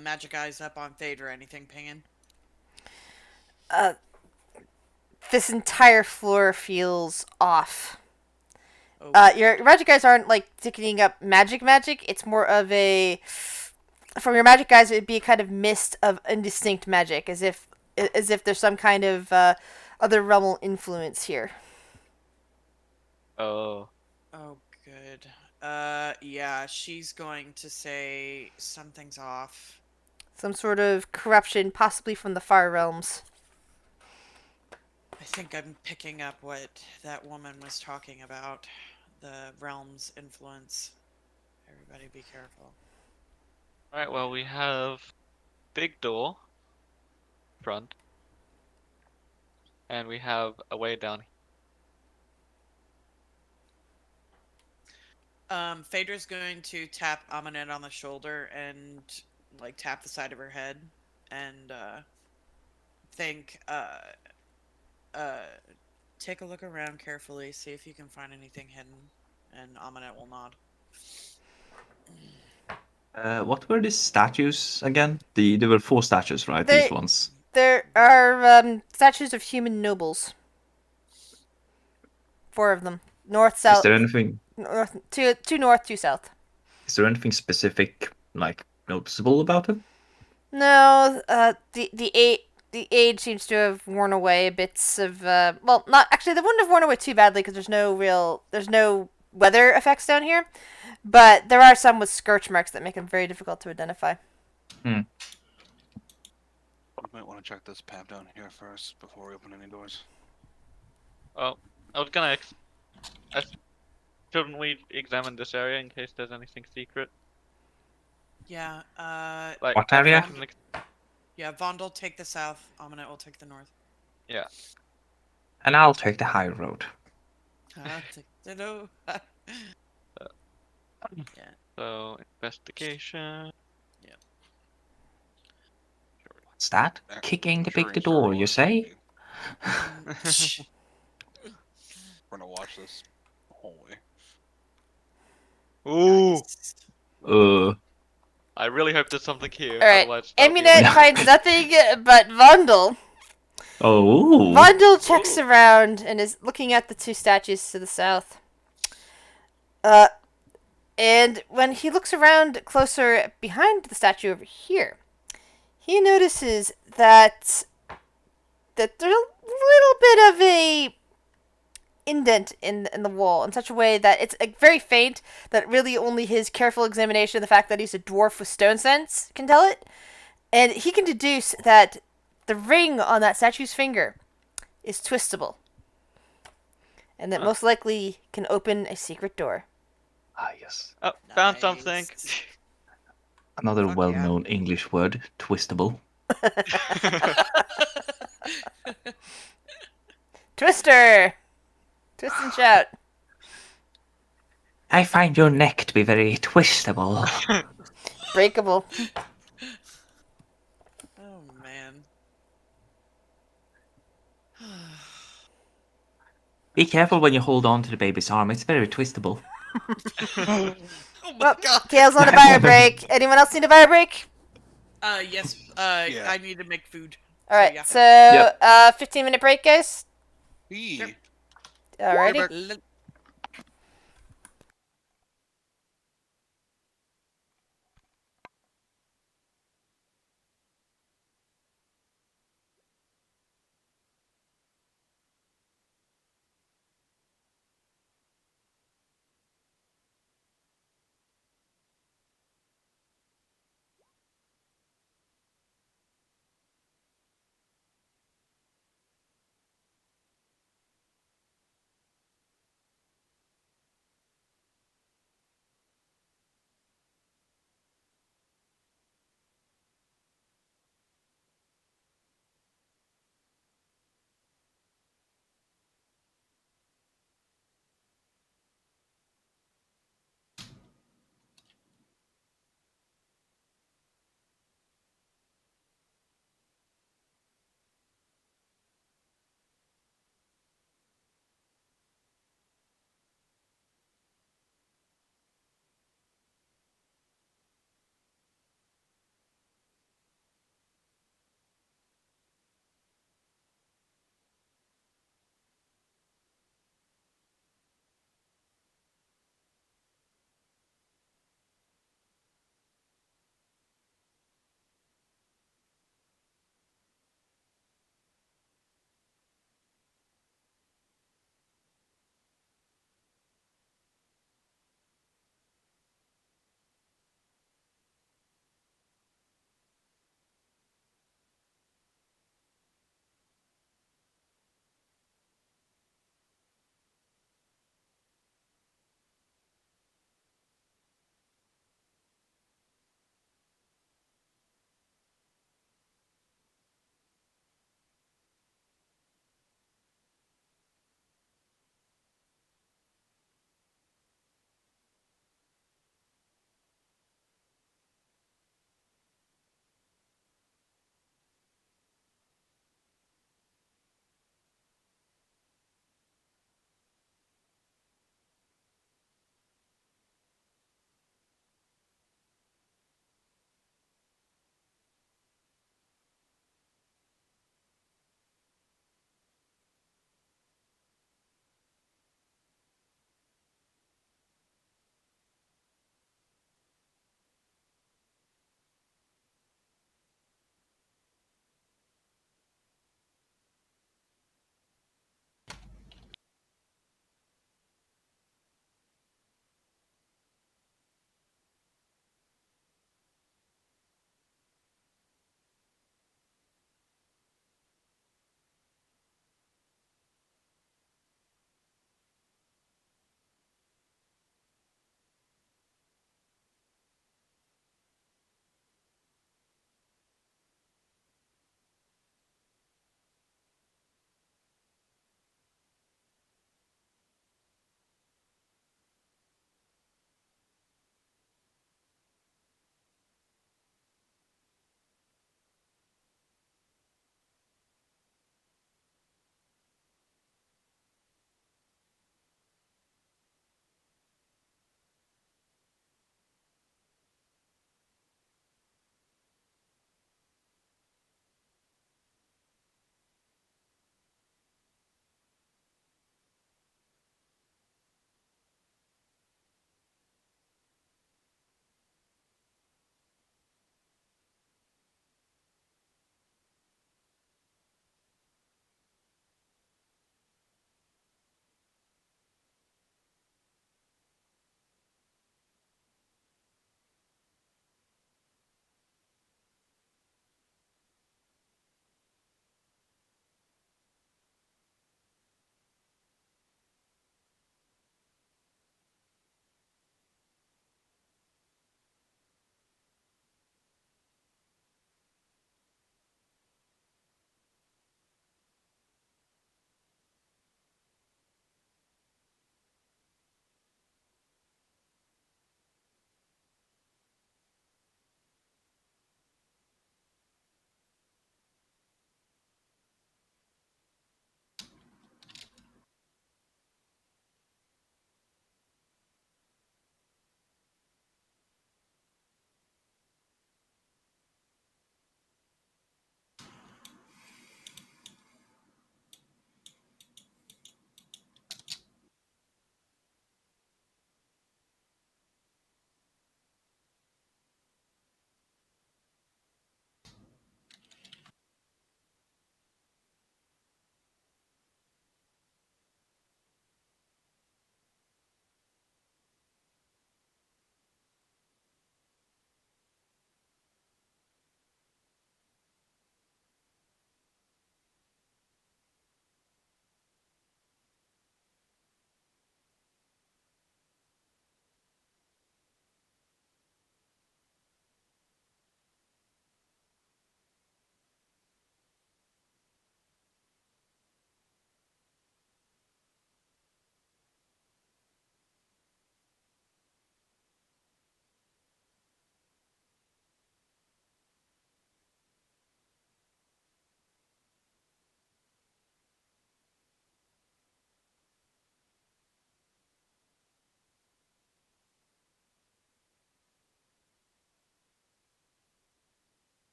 [SPEAKER 2] Magic eyes up on Phaedra. Anything pinging?
[SPEAKER 1] This entire floor feels off.
[SPEAKER 2] Oh,
[SPEAKER 1] Your magic eyes aren't like ticking up magic. It's more of a from your magic eyes. It'd be a kind of mist of indistinct magic, as if there's some kind of other realm influence here.
[SPEAKER 7] Oh.
[SPEAKER 2] oh, good. Yeah, she's going to say something's off.
[SPEAKER 1] Some sort of corruption, possibly from the far realms.
[SPEAKER 2] I think I'm picking up what that woman was talking about. The realm's influence. Everybody be careful.
[SPEAKER 7] Alright, well, we have big door, front, and we have a way down.
[SPEAKER 2] Phaedra's going to tap Amunet on the shoulder and like tap the side of her head and think take a look around carefully, see if you can find anything hidden, and Amunet will nod.
[SPEAKER 3] What were these statues again? There were 4 statues, right?
[SPEAKER 1] They-
[SPEAKER 3] These ones.
[SPEAKER 1] There are statues of human nobles. 4 of them. North,
[SPEAKER 3] Is
[SPEAKER 1] south,
[SPEAKER 3] there anything?
[SPEAKER 1] north, two north, 2 south.
[SPEAKER 3] Is there anything specific, like noticeable about them?
[SPEAKER 1] No, the the age seems to have worn away bits of well, not actually, they wouldn't have worn away too badly because there's no weather effects down here, but there are some with scorch marks that make them very difficult to identify.
[SPEAKER 5] We might want to check this path down here first before we open any doors.
[SPEAKER 7] Well, I was gonna. Shouldn't we examine this area in case there's anything secret?
[SPEAKER 2] Yeah.
[SPEAKER 7] Like,
[SPEAKER 8] What area?
[SPEAKER 7] from the-
[SPEAKER 2] Yeah. Vondel, take the south. Aminet will take the north.
[SPEAKER 7] Yeah.
[SPEAKER 8] And I'll take the high road.
[SPEAKER 2] Take the no. Yeah.
[SPEAKER 7] So investigation.
[SPEAKER 8] What's that?
[SPEAKER 5] Ac-
[SPEAKER 8] Kicking the
[SPEAKER 5] sure
[SPEAKER 8] big
[SPEAKER 5] he's
[SPEAKER 8] door,
[SPEAKER 5] sure
[SPEAKER 8] you
[SPEAKER 5] what-
[SPEAKER 8] say?
[SPEAKER 5] We're gonna watch this the whole way.
[SPEAKER 7] Ooh.
[SPEAKER 2] Nice.
[SPEAKER 7] I really hope there's something here.
[SPEAKER 1] All right,
[SPEAKER 7] Otherwise, that'll be
[SPEAKER 1] Emunet
[SPEAKER 7] like-
[SPEAKER 1] finds nothing but Vondel.
[SPEAKER 8] Oh.
[SPEAKER 1] Vondel checks around and is looking at the two statues to the south. And when he looks around closer behind the statue over here, he notices that there's a little bit of a indent in the wall in such a way that it's very faint, that really only his careful examination of the fact that he's a dwarf with stone sense can tell it. And he can deduce that the ring on that statue's finger is twistable. And that most likely can open a secret door.
[SPEAKER 8] Ah, yes.
[SPEAKER 7] Oh, found something.
[SPEAKER 2] Nice.
[SPEAKER 8] Another
[SPEAKER 2] Fuck
[SPEAKER 8] well-known English word, twistable.
[SPEAKER 1] Twister! Twist and shout.
[SPEAKER 8] I find your neck to be very twistable.
[SPEAKER 1] Breakable.
[SPEAKER 2] Oh man.
[SPEAKER 8] Be careful when you hold on to the baby's arm. It's very twistable.
[SPEAKER 2] Oh my
[SPEAKER 1] Well,
[SPEAKER 2] god.
[SPEAKER 1] Kale's on a fire break. Anyone else need a fire break?
[SPEAKER 2] Yes.
[SPEAKER 5] Yeah.
[SPEAKER 2] I need to make food.
[SPEAKER 1] Alright,
[SPEAKER 2] yeah.
[SPEAKER 1] so,
[SPEAKER 8] Yep.
[SPEAKER 1] 15-minute break, guys.
[SPEAKER 5] Eee.
[SPEAKER 1] Alrighty.
[SPEAKER 2] L-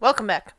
[SPEAKER 1] Welcome back.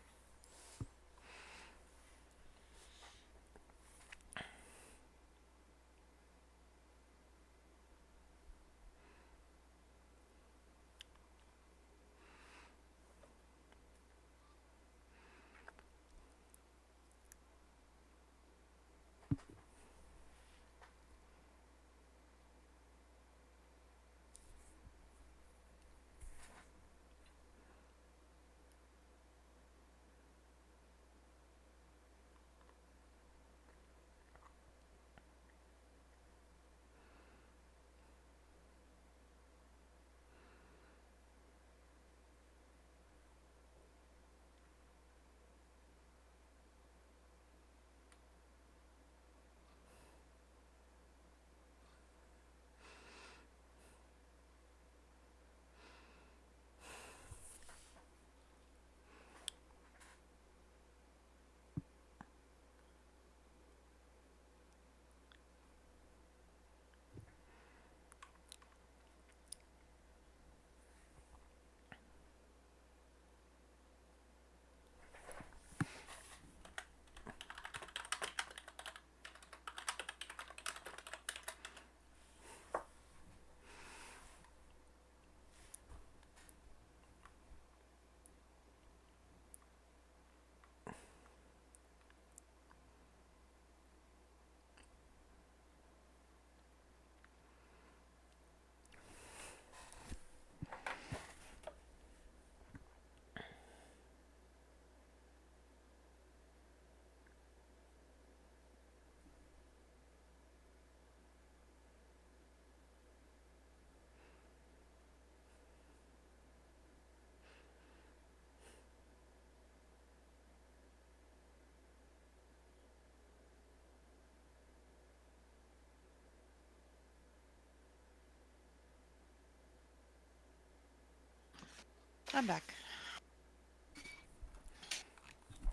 [SPEAKER 2] I'm back.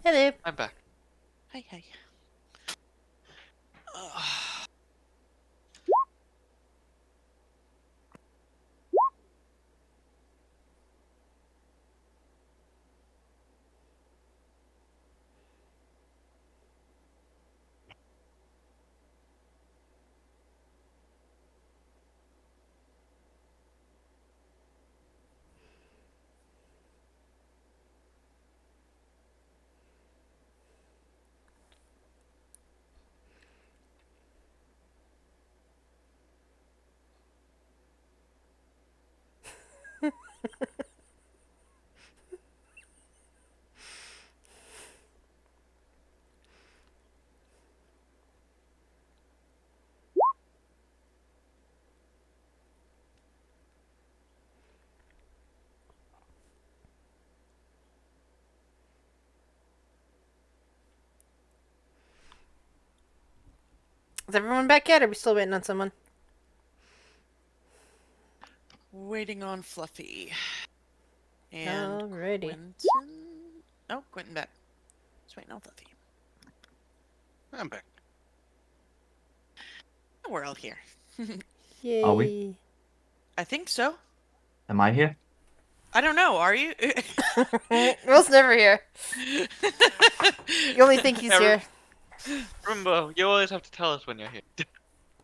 [SPEAKER 1] Hello.
[SPEAKER 7] I'm back.
[SPEAKER 2] Hey, hey.
[SPEAKER 1] Is everyone back yet? Or are we still waiting on someone?
[SPEAKER 2] Waiting on Fluffy. And
[SPEAKER 1] Alrighty.
[SPEAKER 2] Quentin. Oh, Quentin back. Just waiting on Fluffy.
[SPEAKER 5] I'm back.
[SPEAKER 2] We're all here.
[SPEAKER 1] Yay.
[SPEAKER 8] Are we?
[SPEAKER 2] I think so.
[SPEAKER 8] Am I here?
[SPEAKER 2] I don't know. Are you?
[SPEAKER 1] Will's never here. You only think he's
[SPEAKER 7] Every-
[SPEAKER 1] here.
[SPEAKER 7] Remember, you always have to tell us when you're here.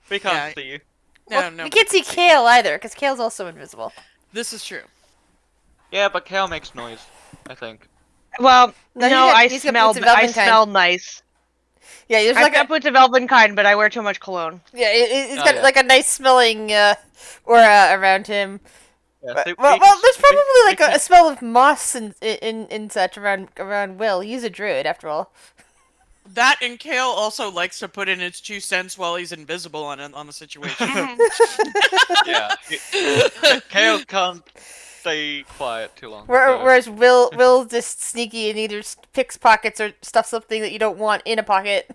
[SPEAKER 7] We can't
[SPEAKER 2] Yeah.
[SPEAKER 7] see you.
[SPEAKER 2] No,
[SPEAKER 1] Well,
[SPEAKER 2] no.
[SPEAKER 1] we can't see Kale either, because Kale's also invisible.
[SPEAKER 2] This is true.
[SPEAKER 7] Yeah, but Kale makes noise, I think.
[SPEAKER 4] Well,
[SPEAKER 1] No,
[SPEAKER 4] no,
[SPEAKER 1] he's got boots of
[SPEAKER 4] I
[SPEAKER 1] Elvenkind.
[SPEAKER 4] smell nice.
[SPEAKER 1] Yeah, there's
[SPEAKER 4] I've
[SPEAKER 1] like
[SPEAKER 4] got boots of Elvenkind, but I wear too much cologne.
[SPEAKER 1] he's
[SPEAKER 7] Oh,
[SPEAKER 1] got
[SPEAKER 7] yeah.
[SPEAKER 1] like a nice smelling aura around him.
[SPEAKER 7] Yeah,
[SPEAKER 1] Well,
[SPEAKER 7] so
[SPEAKER 1] well,
[SPEAKER 7] we
[SPEAKER 1] well,
[SPEAKER 7] can-
[SPEAKER 1] there's probably
[SPEAKER 7] we
[SPEAKER 1] like
[SPEAKER 7] can-
[SPEAKER 1] a smell of moss and such around Will. He's a druid after all.
[SPEAKER 2] That and Kale also likes to put in his 2 cents while he's invisible on the situation.
[SPEAKER 7] Yeah. Kale can't stay quiet too long. so-
[SPEAKER 1] Whereas Will's just sneaky and either picks pockets or stuffs something that you don't want in a pocket.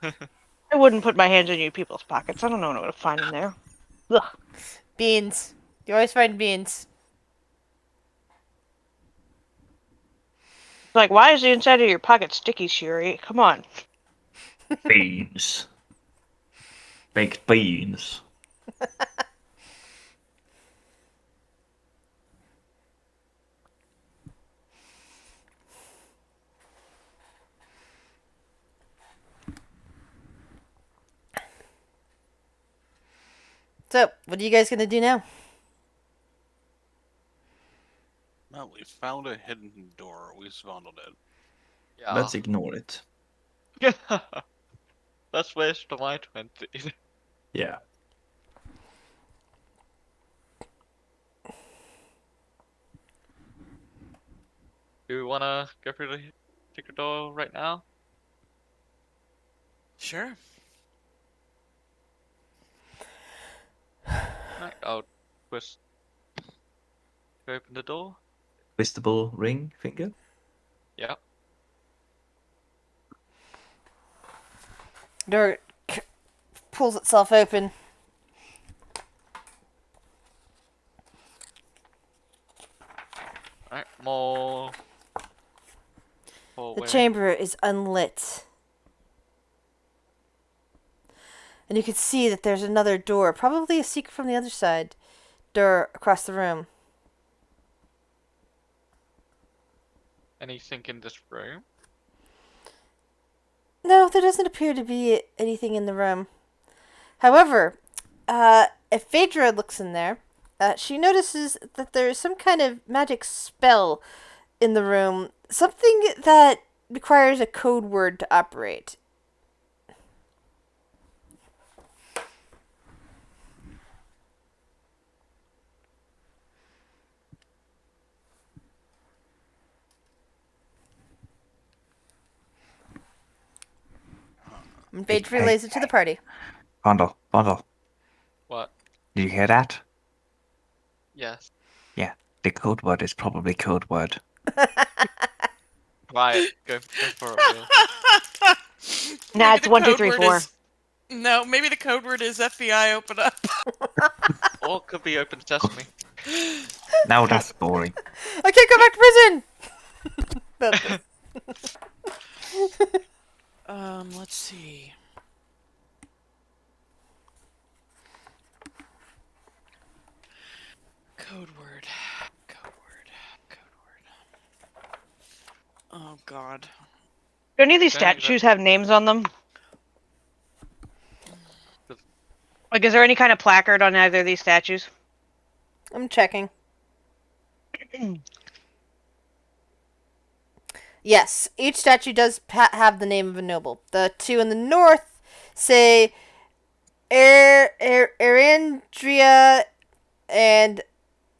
[SPEAKER 4] I wouldn't put my hands in you people's pockets. I don't know what to find in there. Ugh.
[SPEAKER 1] Beans. You always find beans.
[SPEAKER 4] Like, why is the inside of your pocket sticky, Shiri? Come on.
[SPEAKER 8] Beans. Baked beans.
[SPEAKER 1] So, what are you guys gonna do now?
[SPEAKER 5] Well, we found a hidden door. We founded it.
[SPEAKER 7] Yeah.
[SPEAKER 3] Let's ignore it.
[SPEAKER 7] Let's waste my 20.
[SPEAKER 3] Yeah.
[SPEAKER 7] Do we wanna go through the secret door right now?
[SPEAKER 2] Sure.
[SPEAKER 7] Right, I'll twist to open the door.
[SPEAKER 3] Twistable ring finger.
[SPEAKER 7] Yeah.
[SPEAKER 1] Door pulls itself open.
[SPEAKER 7] Alright, more.
[SPEAKER 1] The chamber is unlit. And you can see that there's another door, probably a secret from the other side. Door across the room.
[SPEAKER 7] Anything in this room?
[SPEAKER 1] No, there doesn't appear to be anything in the room. However, if Phaedra looks in there, she notices that there is some kind of magic spell in the room. Something that requires a code word to operate. And Phaedra relays it to the party.
[SPEAKER 8] Bundle.
[SPEAKER 7] What?
[SPEAKER 8] Did you hear that?
[SPEAKER 7] Yes.
[SPEAKER 8] Yeah. The code word is probably code word.
[SPEAKER 7] Right, go for it, Will.
[SPEAKER 4] Nah,
[SPEAKER 2] Maybe
[SPEAKER 4] it's
[SPEAKER 2] the
[SPEAKER 4] 1, 2,
[SPEAKER 2] code
[SPEAKER 4] 3,
[SPEAKER 2] word
[SPEAKER 4] 4.
[SPEAKER 2] is- No, maybe the code word is FBI open up.
[SPEAKER 7] Or it could be open sesame.
[SPEAKER 8] No, that's boring.
[SPEAKER 1] I can't go back to prison! That's-
[SPEAKER 2] Let's see. Code word. Code word. Code word. Oh god.
[SPEAKER 4] Do any of these
[SPEAKER 7] Don't even-
[SPEAKER 4] statues have names on them? Like, is there any kind of placard on either of these statues?
[SPEAKER 1] I'm checking. Yes, each statue does have the name of a noble. The two in the north say Erandria and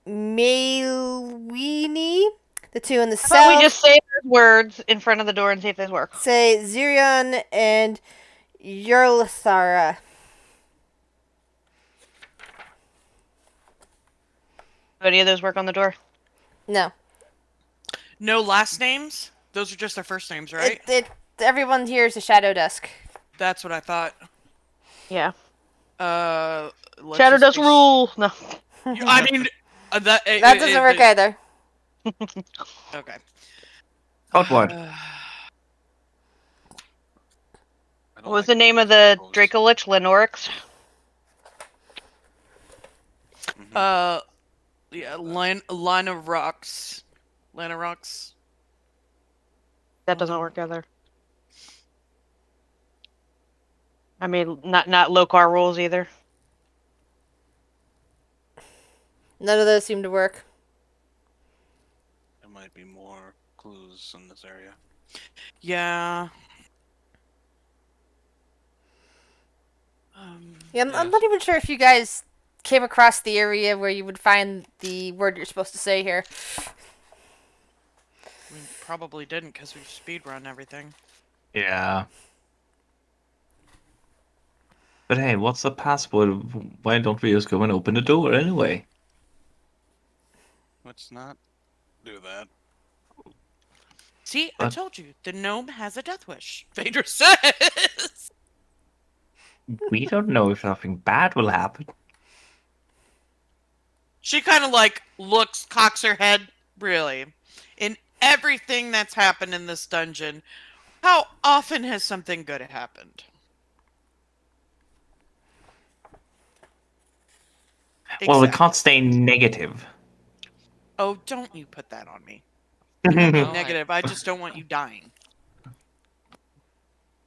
[SPEAKER 1] Maylwini. The two in the
[SPEAKER 4] How about we
[SPEAKER 1] south
[SPEAKER 4] just say those words in front of the door and see if this works?
[SPEAKER 1] say Zirion and Yurlathara.
[SPEAKER 4] Do any of those work on the door?
[SPEAKER 1] No.
[SPEAKER 2] No last names? Those are just their first names, right?
[SPEAKER 1] Everyone here is a Shadow Dusk.
[SPEAKER 2] That's what I thought.
[SPEAKER 4] Yeah.
[SPEAKER 2] Let's
[SPEAKER 4] Shadow
[SPEAKER 2] just
[SPEAKER 4] Dust
[SPEAKER 2] be
[SPEAKER 4] rule! No.
[SPEAKER 2] I mean, that
[SPEAKER 1] That doesn't work either.
[SPEAKER 2] Okay.
[SPEAKER 8] Code word.
[SPEAKER 5] I don't
[SPEAKER 4] What was
[SPEAKER 5] like
[SPEAKER 4] the name of
[SPEAKER 5] these
[SPEAKER 4] the
[SPEAKER 5] typos.
[SPEAKER 4] Dracolich? Lenorix?
[SPEAKER 5] Mhm.
[SPEAKER 2] Yeah, line of rocks. Line of rocks.
[SPEAKER 4] That doesn't work either. I mean, not Lokar rules either.
[SPEAKER 1] None of those seem to work.
[SPEAKER 5] There might be more clues in this area.
[SPEAKER 2] Yeah.
[SPEAKER 1] Yeah, I'm
[SPEAKER 7] Yes.
[SPEAKER 1] not even sure if you guys came across the area where you would find the word you're supposed to say here.
[SPEAKER 2] We probably didn't because we've speedrun everything.
[SPEAKER 3] Yeah. But hey, what's the password? Why don't we just go and open the door anyway?
[SPEAKER 5] Let's not do that.
[SPEAKER 2] See, I
[SPEAKER 3] But-
[SPEAKER 2] told you, the gnome has a death wish. Phaedra says.
[SPEAKER 8] We don't know if nothing bad will happen.
[SPEAKER 2] She kind of like looks, cocks her head. Really, in everything that's happened in this dungeon, how often has something good happened?
[SPEAKER 8] Well, we
[SPEAKER 2] Exactly.
[SPEAKER 8] can't stay negative.
[SPEAKER 2] Oh, don't you put that on me.
[SPEAKER 7] No,
[SPEAKER 2] Negative. I just don't want you dying.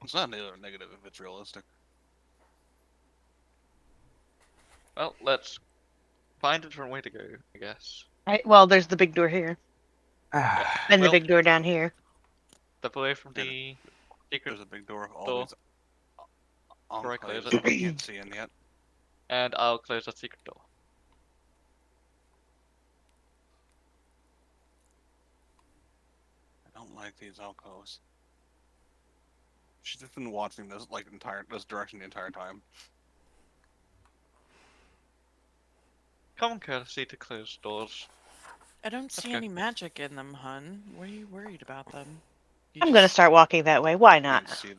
[SPEAKER 5] It's not negative if it's realistic.
[SPEAKER 7] Well, let's find a different way to go, I guess.
[SPEAKER 4] Right. Well, there's the big door here, and the
[SPEAKER 7] Well,
[SPEAKER 4] big door down here.
[SPEAKER 7] step away from
[SPEAKER 5] Yeah,
[SPEAKER 7] the secret
[SPEAKER 5] There's a big door of all
[SPEAKER 7] door,
[SPEAKER 5] these
[SPEAKER 7] before I close
[SPEAKER 5] enclaves
[SPEAKER 7] it.
[SPEAKER 5] that we can't see in yet.
[SPEAKER 7] and I'll close that secret door.
[SPEAKER 5] I don't like these alcoves. She's just been watching this this direction the entire time.
[SPEAKER 7] Common courtesy to close doors.
[SPEAKER 2] I don't see
[SPEAKER 7] Okay.
[SPEAKER 2] any magic in them, hun. What are you worried about them? You
[SPEAKER 4] I'm gonna
[SPEAKER 2] just-
[SPEAKER 4] start walking that way. Why
[SPEAKER 5] You
[SPEAKER 4] not?
[SPEAKER 5] can't see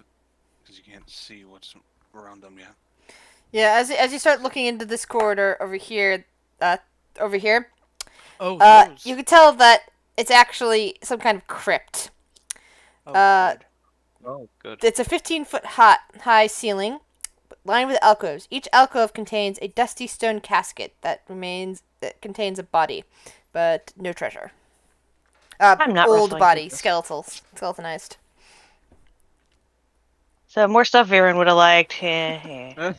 [SPEAKER 5] because you can't see what's around them yet.
[SPEAKER 1] Yeah, as you start looking into this corridor over here, over here,
[SPEAKER 2] Oh, those.
[SPEAKER 1] you can tell that it's actually some kind of crypt.
[SPEAKER 2] Oh,
[SPEAKER 1] good.
[SPEAKER 7] Oh, good.
[SPEAKER 1] It's a 15-foot high ceiling, lined with alcoves. Each alcove contains a dusty stone casket that contains a body, but no treasure.
[SPEAKER 4] I'm not
[SPEAKER 1] Old
[SPEAKER 4] ruffling
[SPEAKER 1] body,
[SPEAKER 4] feathers.
[SPEAKER 1] skeletonized.
[SPEAKER 4] So more stuff Viren would have liked. Yeah.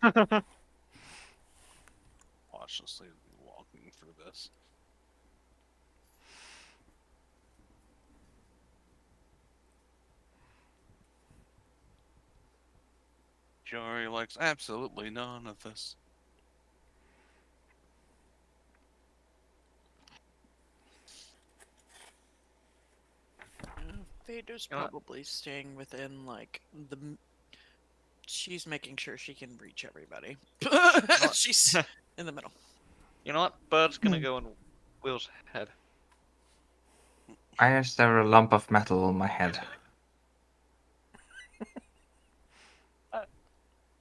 [SPEAKER 5] Cautiously walking through this. Jory likes absolutely none of this.
[SPEAKER 2] Vader's
[SPEAKER 7] You know what?
[SPEAKER 2] probably staying within she's making sure she can reach everybody.
[SPEAKER 7] what?
[SPEAKER 2] She's in the middle.
[SPEAKER 7] You know what? Bird's gonna go on Will's head.
[SPEAKER 8] Why is there a lump of metal on my head?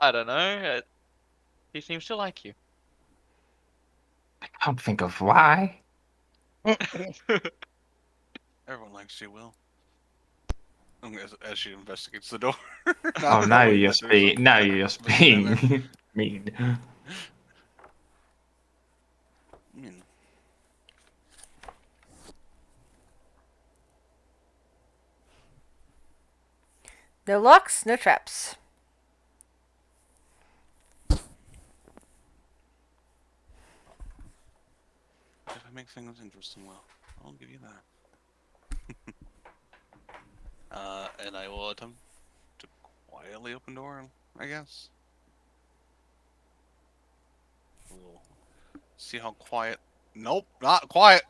[SPEAKER 7] I don't know. He seems to like you.
[SPEAKER 8] I can't think of why.
[SPEAKER 5] Everyone likes you, Will. As she investigates the door.
[SPEAKER 8] Oh, now
[SPEAKER 5] knowing
[SPEAKER 8] you're
[SPEAKER 5] that
[SPEAKER 8] just
[SPEAKER 5] there's
[SPEAKER 8] being. Now you're just
[SPEAKER 5] something in there.
[SPEAKER 8] being mean.
[SPEAKER 5] I mean,
[SPEAKER 1] No locks, no traps.
[SPEAKER 5] if I make things interesting, Will, I'll give you that. And I will attempt to quietly open door, I guess. We'll see how quiet. Nope, not quiet.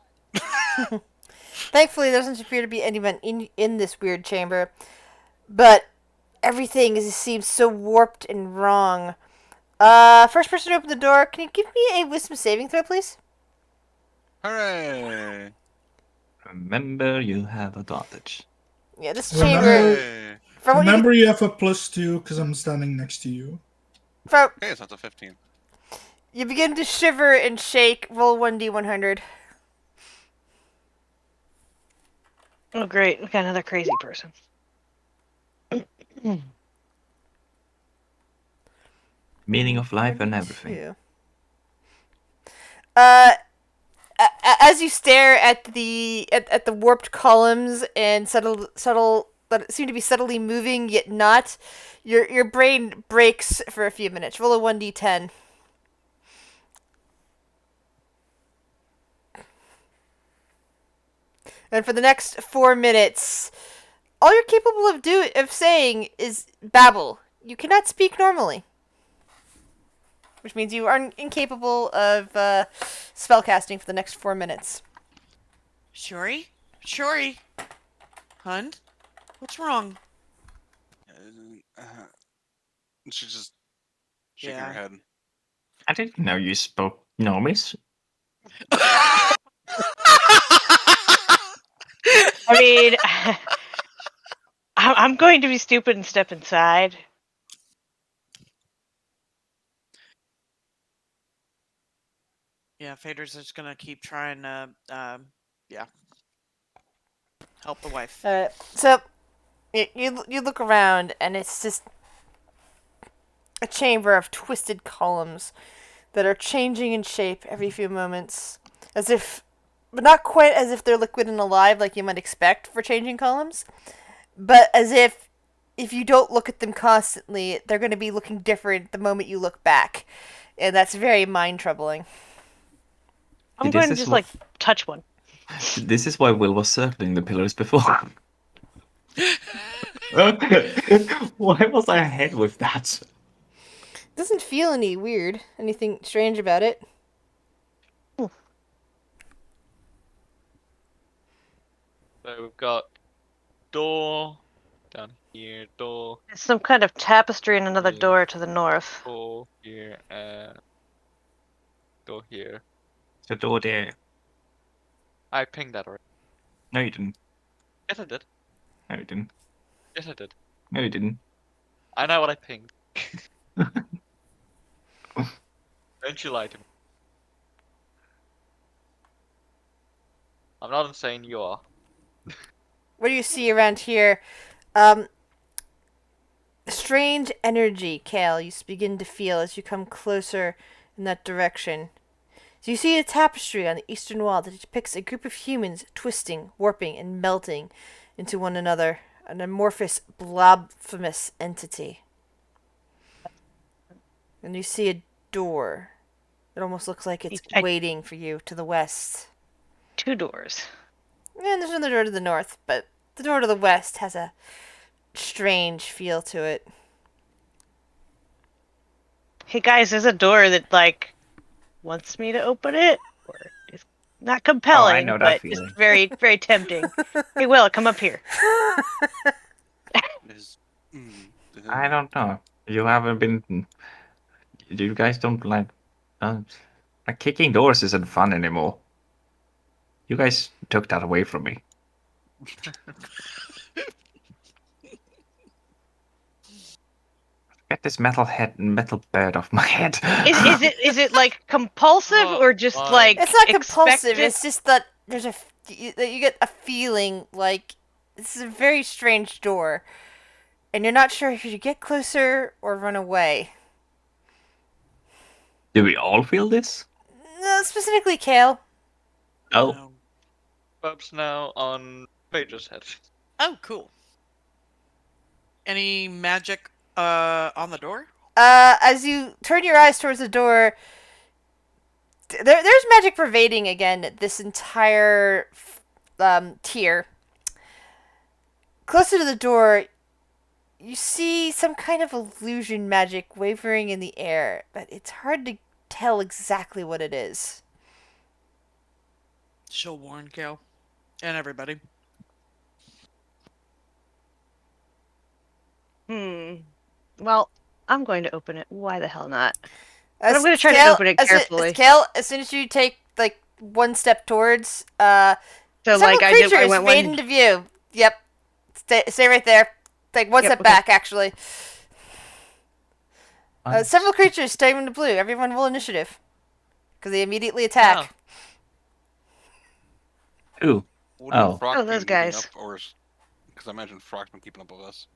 [SPEAKER 1] Thankfully, there doesn't appear to be anyone in this weird chamber, but everything seems so warped and wrong. First person to open the door, can you give me a wisdom saving throw, please?
[SPEAKER 5] Hooray!
[SPEAKER 8] Remember, you have advantage.
[SPEAKER 1] Yeah, this
[SPEAKER 6] Remember-
[SPEAKER 1] chamber.
[SPEAKER 5] Hooray!
[SPEAKER 1] From what you
[SPEAKER 6] Remember, you have a +2 because I'm standing next to you.
[SPEAKER 1] from
[SPEAKER 5] Okay, so that's a 15.
[SPEAKER 1] you begin to shiver and shake. Roll 1d100.
[SPEAKER 4] Oh, great. We got another crazy person.
[SPEAKER 8] Meaning of life and everything.
[SPEAKER 1] 32. As you stare at the warped columns and subtle that seem to be subtly moving yet not, your brain breaks for a few minutes. Roll a 1d10. And for the next 4 minutes, all you're capable of saying is babble. You cannot speak normally, which means you are incapable of spellcasting for the next 4 minutes.
[SPEAKER 2] Shuri? Shuri? Hun? What's wrong?
[SPEAKER 5] She's just shaking
[SPEAKER 2] Yeah.
[SPEAKER 5] her head.
[SPEAKER 8] I didn't know you spoke Normies.
[SPEAKER 4] I mean, I'm going to be stupid and step inside.
[SPEAKER 2] Yeah, Fader's just gonna keep trying to, help the wife.
[SPEAKER 1] So you look around and it's just a chamber of twisted columns that are changing in shape every few moments, but not quite as if they're liquid and alive like you might expect for changing columns, but as if you don't look at them constantly, they're going to be looking different the moment you look back. and that's very mind troubling.
[SPEAKER 4] I'm
[SPEAKER 3] This
[SPEAKER 4] going to
[SPEAKER 3] is
[SPEAKER 4] just
[SPEAKER 3] what-
[SPEAKER 4] like touch one.
[SPEAKER 3] This is why Will was circling the pillars before. Why was I ahead with that?
[SPEAKER 1] Doesn't feel any weird, anything strange about it.
[SPEAKER 7] So we've got door down here, door,
[SPEAKER 4] It's some kind of tapestry and another
[SPEAKER 7] Yeah.
[SPEAKER 4] door to the north.
[SPEAKER 7] door here, and door here.
[SPEAKER 8] The door there.
[SPEAKER 7] I pinged that already.
[SPEAKER 8] No, you didn't.
[SPEAKER 7] Yes, I did.
[SPEAKER 8] No, you didn't.
[SPEAKER 7] Yes, I did.
[SPEAKER 8] No, you didn't.
[SPEAKER 7] I know what I pinged. Don't you lie to me. I'm not insane, you are.
[SPEAKER 1] What do you see around here? Strange energy, Kale, you begin to feel as you come closer in that direction. So you see a tapestry on the eastern wall that depicts a group of humans twisting, warping, and melting into one another, an amorphous, blobfamous entity. And you see a door. It almost looks like it's
[SPEAKER 4] I-
[SPEAKER 1] waiting for you to the west.
[SPEAKER 4] 2 doors.
[SPEAKER 1] And there's another door to the north, but the door to the west has a strange feel to it.
[SPEAKER 4] Hey guys, there's a door that like wants me to open it, or it's not compelling,
[SPEAKER 8] know that
[SPEAKER 4] but
[SPEAKER 8] feeling.
[SPEAKER 4] it's very, very tempting. Hey, Will, come up here.
[SPEAKER 5] Is,
[SPEAKER 8] I don't know. You haven't been. You guys don't like. Like kicking doors isn't fun anymore. You guys took that away from me. Get this metal bird off my head.
[SPEAKER 4] Is it like compulsive or just
[SPEAKER 7] Fine.
[SPEAKER 4] like
[SPEAKER 1] It's not compulsive.
[SPEAKER 4] expected?
[SPEAKER 1] It's just that there's that you get a feeling like this is a very strange door, and you're not sure if you should get closer or run away.
[SPEAKER 3] Do we all feel this?
[SPEAKER 1] No, specifically, Kale.
[SPEAKER 3] Oh,
[SPEAKER 2] No.
[SPEAKER 7] Bub's now on Page's head.
[SPEAKER 2] Oh, cool. Any magic on the door?
[SPEAKER 1] As you turn your eyes towards the door, there's magic pervading again this entire tier. Closer to the door, you see some kind of illusion magic wavering in the air, but it's hard to tell exactly what it is.
[SPEAKER 2] She'll warn Kale and everybody.
[SPEAKER 4] Well, I'm going to open it. Why the hell not?
[SPEAKER 1] As
[SPEAKER 4] I'm gonna try to
[SPEAKER 1] Kale-
[SPEAKER 4] open it
[SPEAKER 1] as
[SPEAKER 4] carefully.
[SPEAKER 1] Kale, as soon as you take like one step towards,
[SPEAKER 4] So
[SPEAKER 1] several
[SPEAKER 4] like
[SPEAKER 1] creatures
[SPEAKER 4] I went
[SPEAKER 1] fade
[SPEAKER 4] one.
[SPEAKER 1] into view. Yep, stay right there. Like one
[SPEAKER 4] Yep,
[SPEAKER 1] step
[SPEAKER 4] okay.
[SPEAKER 1] back, actually. Several creatures stay into blue. Everyone roll initiative because they immediately attack.
[SPEAKER 3] ooh.
[SPEAKER 5] wouldn't
[SPEAKER 3] Oh.
[SPEAKER 5] Frock
[SPEAKER 4] Oh,
[SPEAKER 5] be
[SPEAKER 4] those
[SPEAKER 5] moving
[SPEAKER 4] guys.
[SPEAKER 5] up, or because I imagine Frock's been keeping up with us.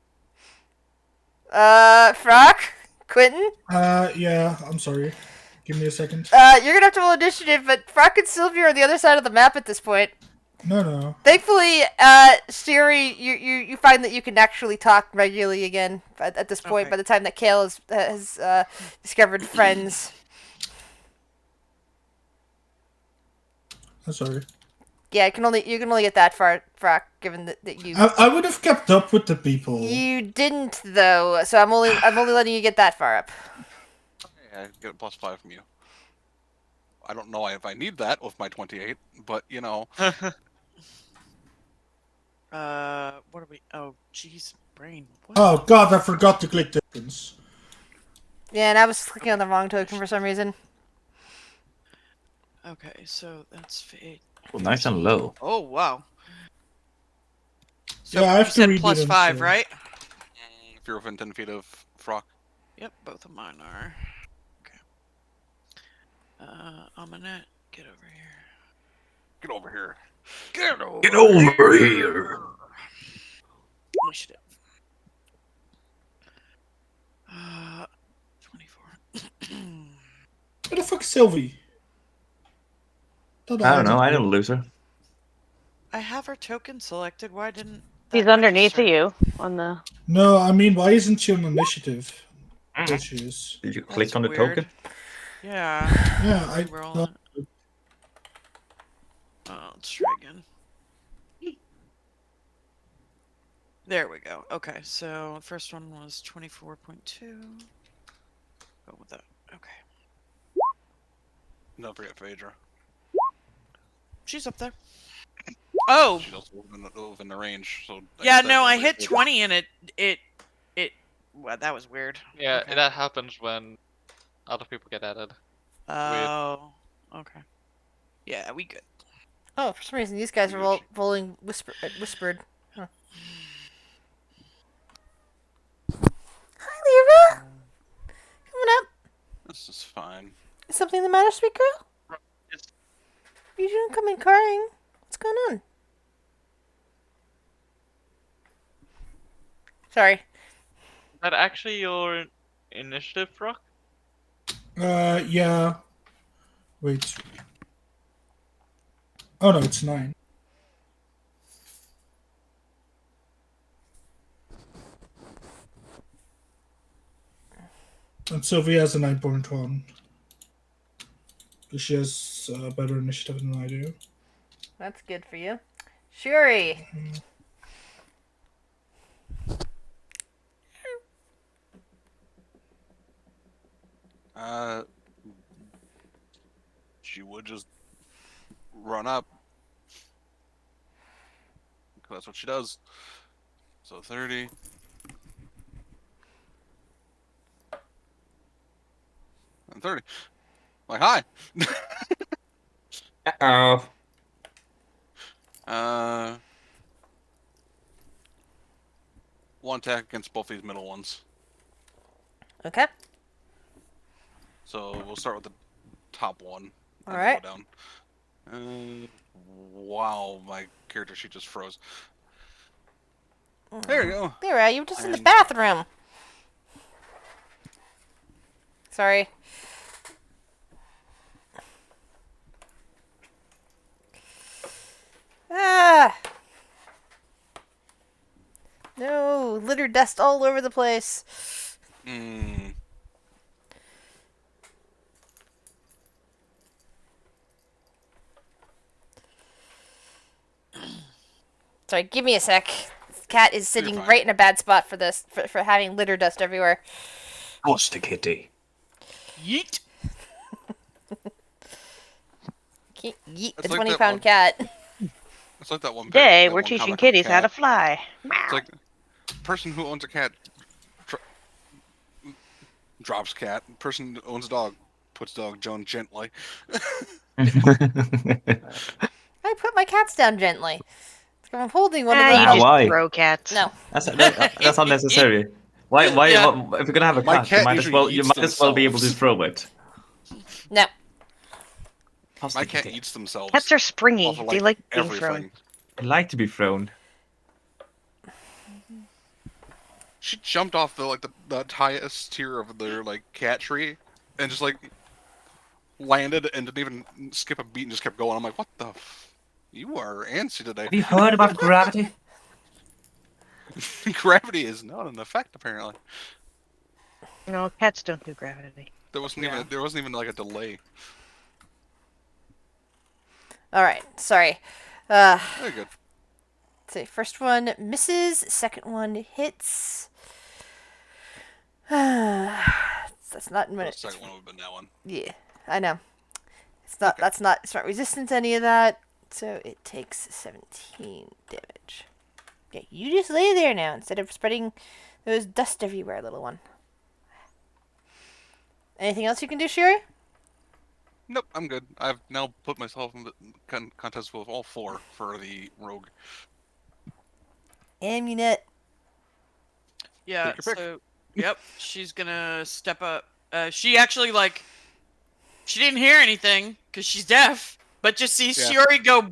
[SPEAKER 1] Frock, Quentin,
[SPEAKER 6] Yeah, I'm sorry. Give me a second.
[SPEAKER 1] you're gonna have to roll initiative, but Frock and Sylvia are on the other side of the map at this point.
[SPEAKER 6] No.
[SPEAKER 1] Thankfully, Siri, you find that you can actually talk regularly again at this point.
[SPEAKER 2] Okay.
[SPEAKER 1] By the time that Kale has discovered friends.
[SPEAKER 6] I'm sorry.
[SPEAKER 1] Yeah, you can only get that far, Frock, given that you
[SPEAKER 6] I would have kept up with the people.
[SPEAKER 1] you didn't though. So I'm only letting you get that far up.
[SPEAKER 5] Yeah, I get a +5 from you. I don't know if I need that with my 28, but you know.
[SPEAKER 2] What are we? Oh, jeez, brain. What?
[SPEAKER 6] Oh god, I forgot to click tokens.
[SPEAKER 1] Yeah, and I was clicking on the wrong token for some reason.
[SPEAKER 2] Okay, so that's fate.
[SPEAKER 3] Well, nice and low.
[SPEAKER 2] Oh wow. So
[SPEAKER 6] Yeah, I
[SPEAKER 2] you
[SPEAKER 6] have to
[SPEAKER 2] said
[SPEAKER 6] read it,
[SPEAKER 2] +5,
[SPEAKER 6] so-
[SPEAKER 2] right?
[SPEAKER 5] If you're within 10 feet of Frock.
[SPEAKER 2] Yep, both of mine are. Okay. Amanette, get over here.
[SPEAKER 5] Get over here.
[SPEAKER 2] Get over.
[SPEAKER 3] Get over here.
[SPEAKER 2] Initiative. 24.
[SPEAKER 6] Where the fuck is Sylvie?
[SPEAKER 3] I don't know. I don't lose her.
[SPEAKER 2] I have her token selected. Why didn't? that
[SPEAKER 4] He's underneath
[SPEAKER 2] register?
[SPEAKER 4] you on the.
[SPEAKER 6] No, I mean, why isn't she on initiative? There she is.
[SPEAKER 3] Did you
[SPEAKER 2] That's
[SPEAKER 3] click on the
[SPEAKER 2] weird.
[SPEAKER 3] token?
[SPEAKER 2] Yeah.
[SPEAKER 6] Yeah, I
[SPEAKER 2] Roll
[SPEAKER 6] thought
[SPEAKER 2] it. Oh, let's try again. There we go. Okay, so first one was 24.2. Go with that. Okay.
[SPEAKER 5] Don't forget Phaedra.
[SPEAKER 2] She's up there. Oh!
[SPEAKER 5] She's also within the range, so
[SPEAKER 2] Yeah,
[SPEAKER 5] instead,
[SPEAKER 2] no,
[SPEAKER 5] don't
[SPEAKER 2] I
[SPEAKER 5] forget
[SPEAKER 2] hit
[SPEAKER 5] Phaedra.
[SPEAKER 2] 20 and it well, that was weird.
[SPEAKER 7] Yeah,
[SPEAKER 2] Okay.
[SPEAKER 7] that happens when other people get added.
[SPEAKER 2] Oh, okay. Yeah, we good.
[SPEAKER 1] Oh, for some reason these guys are
[SPEAKER 5] Weird.
[SPEAKER 1] rolling whispered. Huh. Hi, Lyra. Coming up.
[SPEAKER 5] This is fine.
[SPEAKER 1] Is something the matter, sweet girl?
[SPEAKER 7] Is
[SPEAKER 1] You didn't come in crying. What's going on? Sorry.
[SPEAKER 7] that actually your initiative, Rock?
[SPEAKER 6] yeah. Wait. Oh no, it's 9. And Sylvia has a 9.1. She has better initiative than I do.
[SPEAKER 1] That's good for you. Shuri.
[SPEAKER 5] She would just run up. That's what she does. So 30. And 30. Like, hi!
[SPEAKER 8] Uh-oh.
[SPEAKER 5] One attack against both these middle ones.
[SPEAKER 1] Okay.
[SPEAKER 5] So we'll start with the top one. And
[SPEAKER 1] Alright.
[SPEAKER 5] go down. Wow, my character sheet just froze. There you go.
[SPEAKER 1] Lyra, you were just in the
[SPEAKER 5] And-
[SPEAKER 1] bathroom. Sorry. Ah! No, litter dust all over the place.
[SPEAKER 5] Mm.
[SPEAKER 1] Sorry, give me a sec. This cat is sitting
[SPEAKER 5] fine.
[SPEAKER 1] right in a bad spot for this, for having litter dust everywhere.
[SPEAKER 8] What's the kitty?
[SPEAKER 2] Yeet.
[SPEAKER 1] Can't yeet
[SPEAKER 5] It's
[SPEAKER 1] the
[SPEAKER 5] like that
[SPEAKER 1] 20-pound
[SPEAKER 5] one-
[SPEAKER 1] cat.
[SPEAKER 5] It's like that one.
[SPEAKER 4] Today,
[SPEAKER 5] that
[SPEAKER 4] we're
[SPEAKER 5] one
[SPEAKER 4] teaching
[SPEAKER 5] comic book
[SPEAKER 4] kitties how to
[SPEAKER 5] cat.
[SPEAKER 4] fly.
[SPEAKER 5] It's like person who owns a cat drops cat. Person who owns a dog puts dog Joan gently.
[SPEAKER 1] I put my cats down gently. I'm holding one of
[SPEAKER 4] Ah,
[SPEAKER 1] them.
[SPEAKER 4] you
[SPEAKER 8] Ah,
[SPEAKER 4] just
[SPEAKER 8] why?
[SPEAKER 4] throw cats.
[SPEAKER 1] No.
[SPEAKER 8] That's unnecessary. Why?
[SPEAKER 2] Yeah.
[SPEAKER 8] If you're gonna have a
[SPEAKER 5] My
[SPEAKER 8] cat,
[SPEAKER 5] cat
[SPEAKER 8] you might
[SPEAKER 5] usually eats
[SPEAKER 8] be able to
[SPEAKER 5] themselves.
[SPEAKER 8] throw it.
[SPEAKER 1] No.
[SPEAKER 8] How's
[SPEAKER 5] My
[SPEAKER 8] the
[SPEAKER 5] cat
[SPEAKER 8] kitty?
[SPEAKER 5] eats themselves.
[SPEAKER 4] Cats are springy.
[SPEAKER 5] off of,
[SPEAKER 4] They like being
[SPEAKER 5] everything.
[SPEAKER 4] thrown.
[SPEAKER 8] I like to be thrown.
[SPEAKER 5] She jumped off the highest tier of their cat tree, and just landed and didn't even skip a beat and just kept going. I'm like, what the? You are antsy today.
[SPEAKER 8] Have you heard about gravity?
[SPEAKER 5] Gravity is not an effect apparently.
[SPEAKER 4] No, cats don't do gravity.
[SPEAKER 5] There wasn't
[SPEAKER 2] Yeah.
[SPEAKER 5] even a delay.
[SPEAKER 1] Alright, sorry.
[SPEAKER 5] Very good.
[SPEAKER 1] So first one misses, second one hits. That's not in
[SPEAKER 5] The
[SPEAKER 1] minutes.
[SPEAKER 5] second one would have been that one.
[SPEAKER 1] Yeah, I know. It's not. That's not. It's not resistant to any of that. So it takes 17 damage. Okay, you just lay there now instead of spreading those dust everywhere, little one. Anything else you can do, Shuri?
[SPEAKER 5] Nope, I'm good. I've now put myself in the contest with all 4 for the rogue.
[SPEAKER 1] Amunet.
[SPEAKER 2] Yeah,
[SPEAKER 5] Take your pick.
[SPEAKER 2] so yep, she's gonna step up. She actually she didn't hear anything because she's deaf, but just sees
[SPEAKER 5] Yeah.
[SPEAKER 2] Shiori go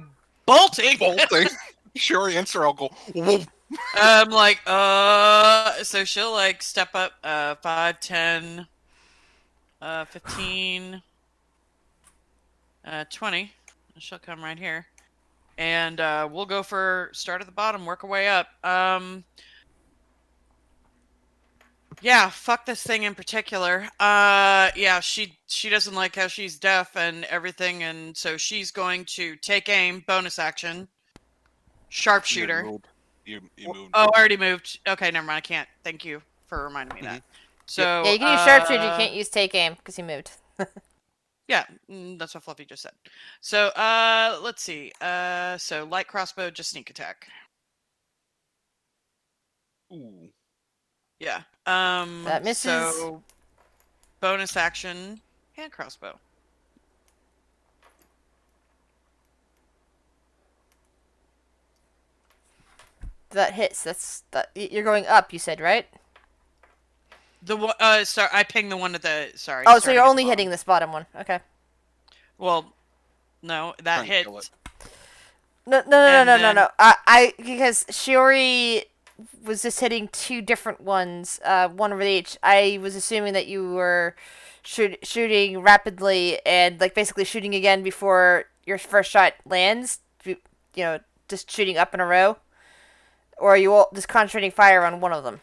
[SPEAKER 2] bolting.
[SPEAKER 5] Bolting. Sure, answer. I'll go. Whoop.
[SPEAKER 2] I'm like, so she'll step up 5, 10, 15, 20. She'll come right here. And we'll go for start at the bottom, work our way up. Yeah, fuck this thing in particular. Yeah, she doesn't like how she's deaf and everything, and so she's going to take aim, bonus action,
[SPEAKER 5] You
[SPEAKER 2] sharpshooter.
[SPEAKER 5] moved. You moved.
[SPEAKER 2] Oh, I already moved. Okay, never mind. I can't. Thank you for reminding me
[SPEAKER 5] Mhm.
[SPEAKER 2] that.
[SPEAKER 5] Yep.
[SPEAKER 2] So,
[SPEAKER 1] Yeah, you can use sharpshooter. You can't use take aim because he moved.
[SPEAKER 2] yeah, that's what Fluffy just said. So, let's see. So light crossbow, just sneak attack.
[SPEAKER 5] Ooh.
[SPEAKER 2] Yeah.
[SPEAKER 1] That misses.
[SPEAKER 2] So bonus action, hand crossbow.
[SPEAKER 1] That hits. That's that. You're going up. You said right.
[SPEAKER 2] The one. Sorry, I pinged the one at the. Sorry.
[SPEAKER 1] Oh, so you're
[SPEAKER 2] starting at the
[SPEAKER 1] only
[SPEAKER 2] bottom.
[SPEAKER 1] hitting this bottom one. Okay.
[SPEAKER 2] Well, no, that
[SPEAKER 5] Trying to
[SPEAKER 2] hit.
[SPEAKER 5] kill it.
[SPEAKER 1] No. I because Shiori was just hitting two different ones, one over each. I was assuming that you were shooting rapidly and like basically shooting again before your first shot lands. You know, just shooting up in a row, or are you all just concentrating fire on one of them?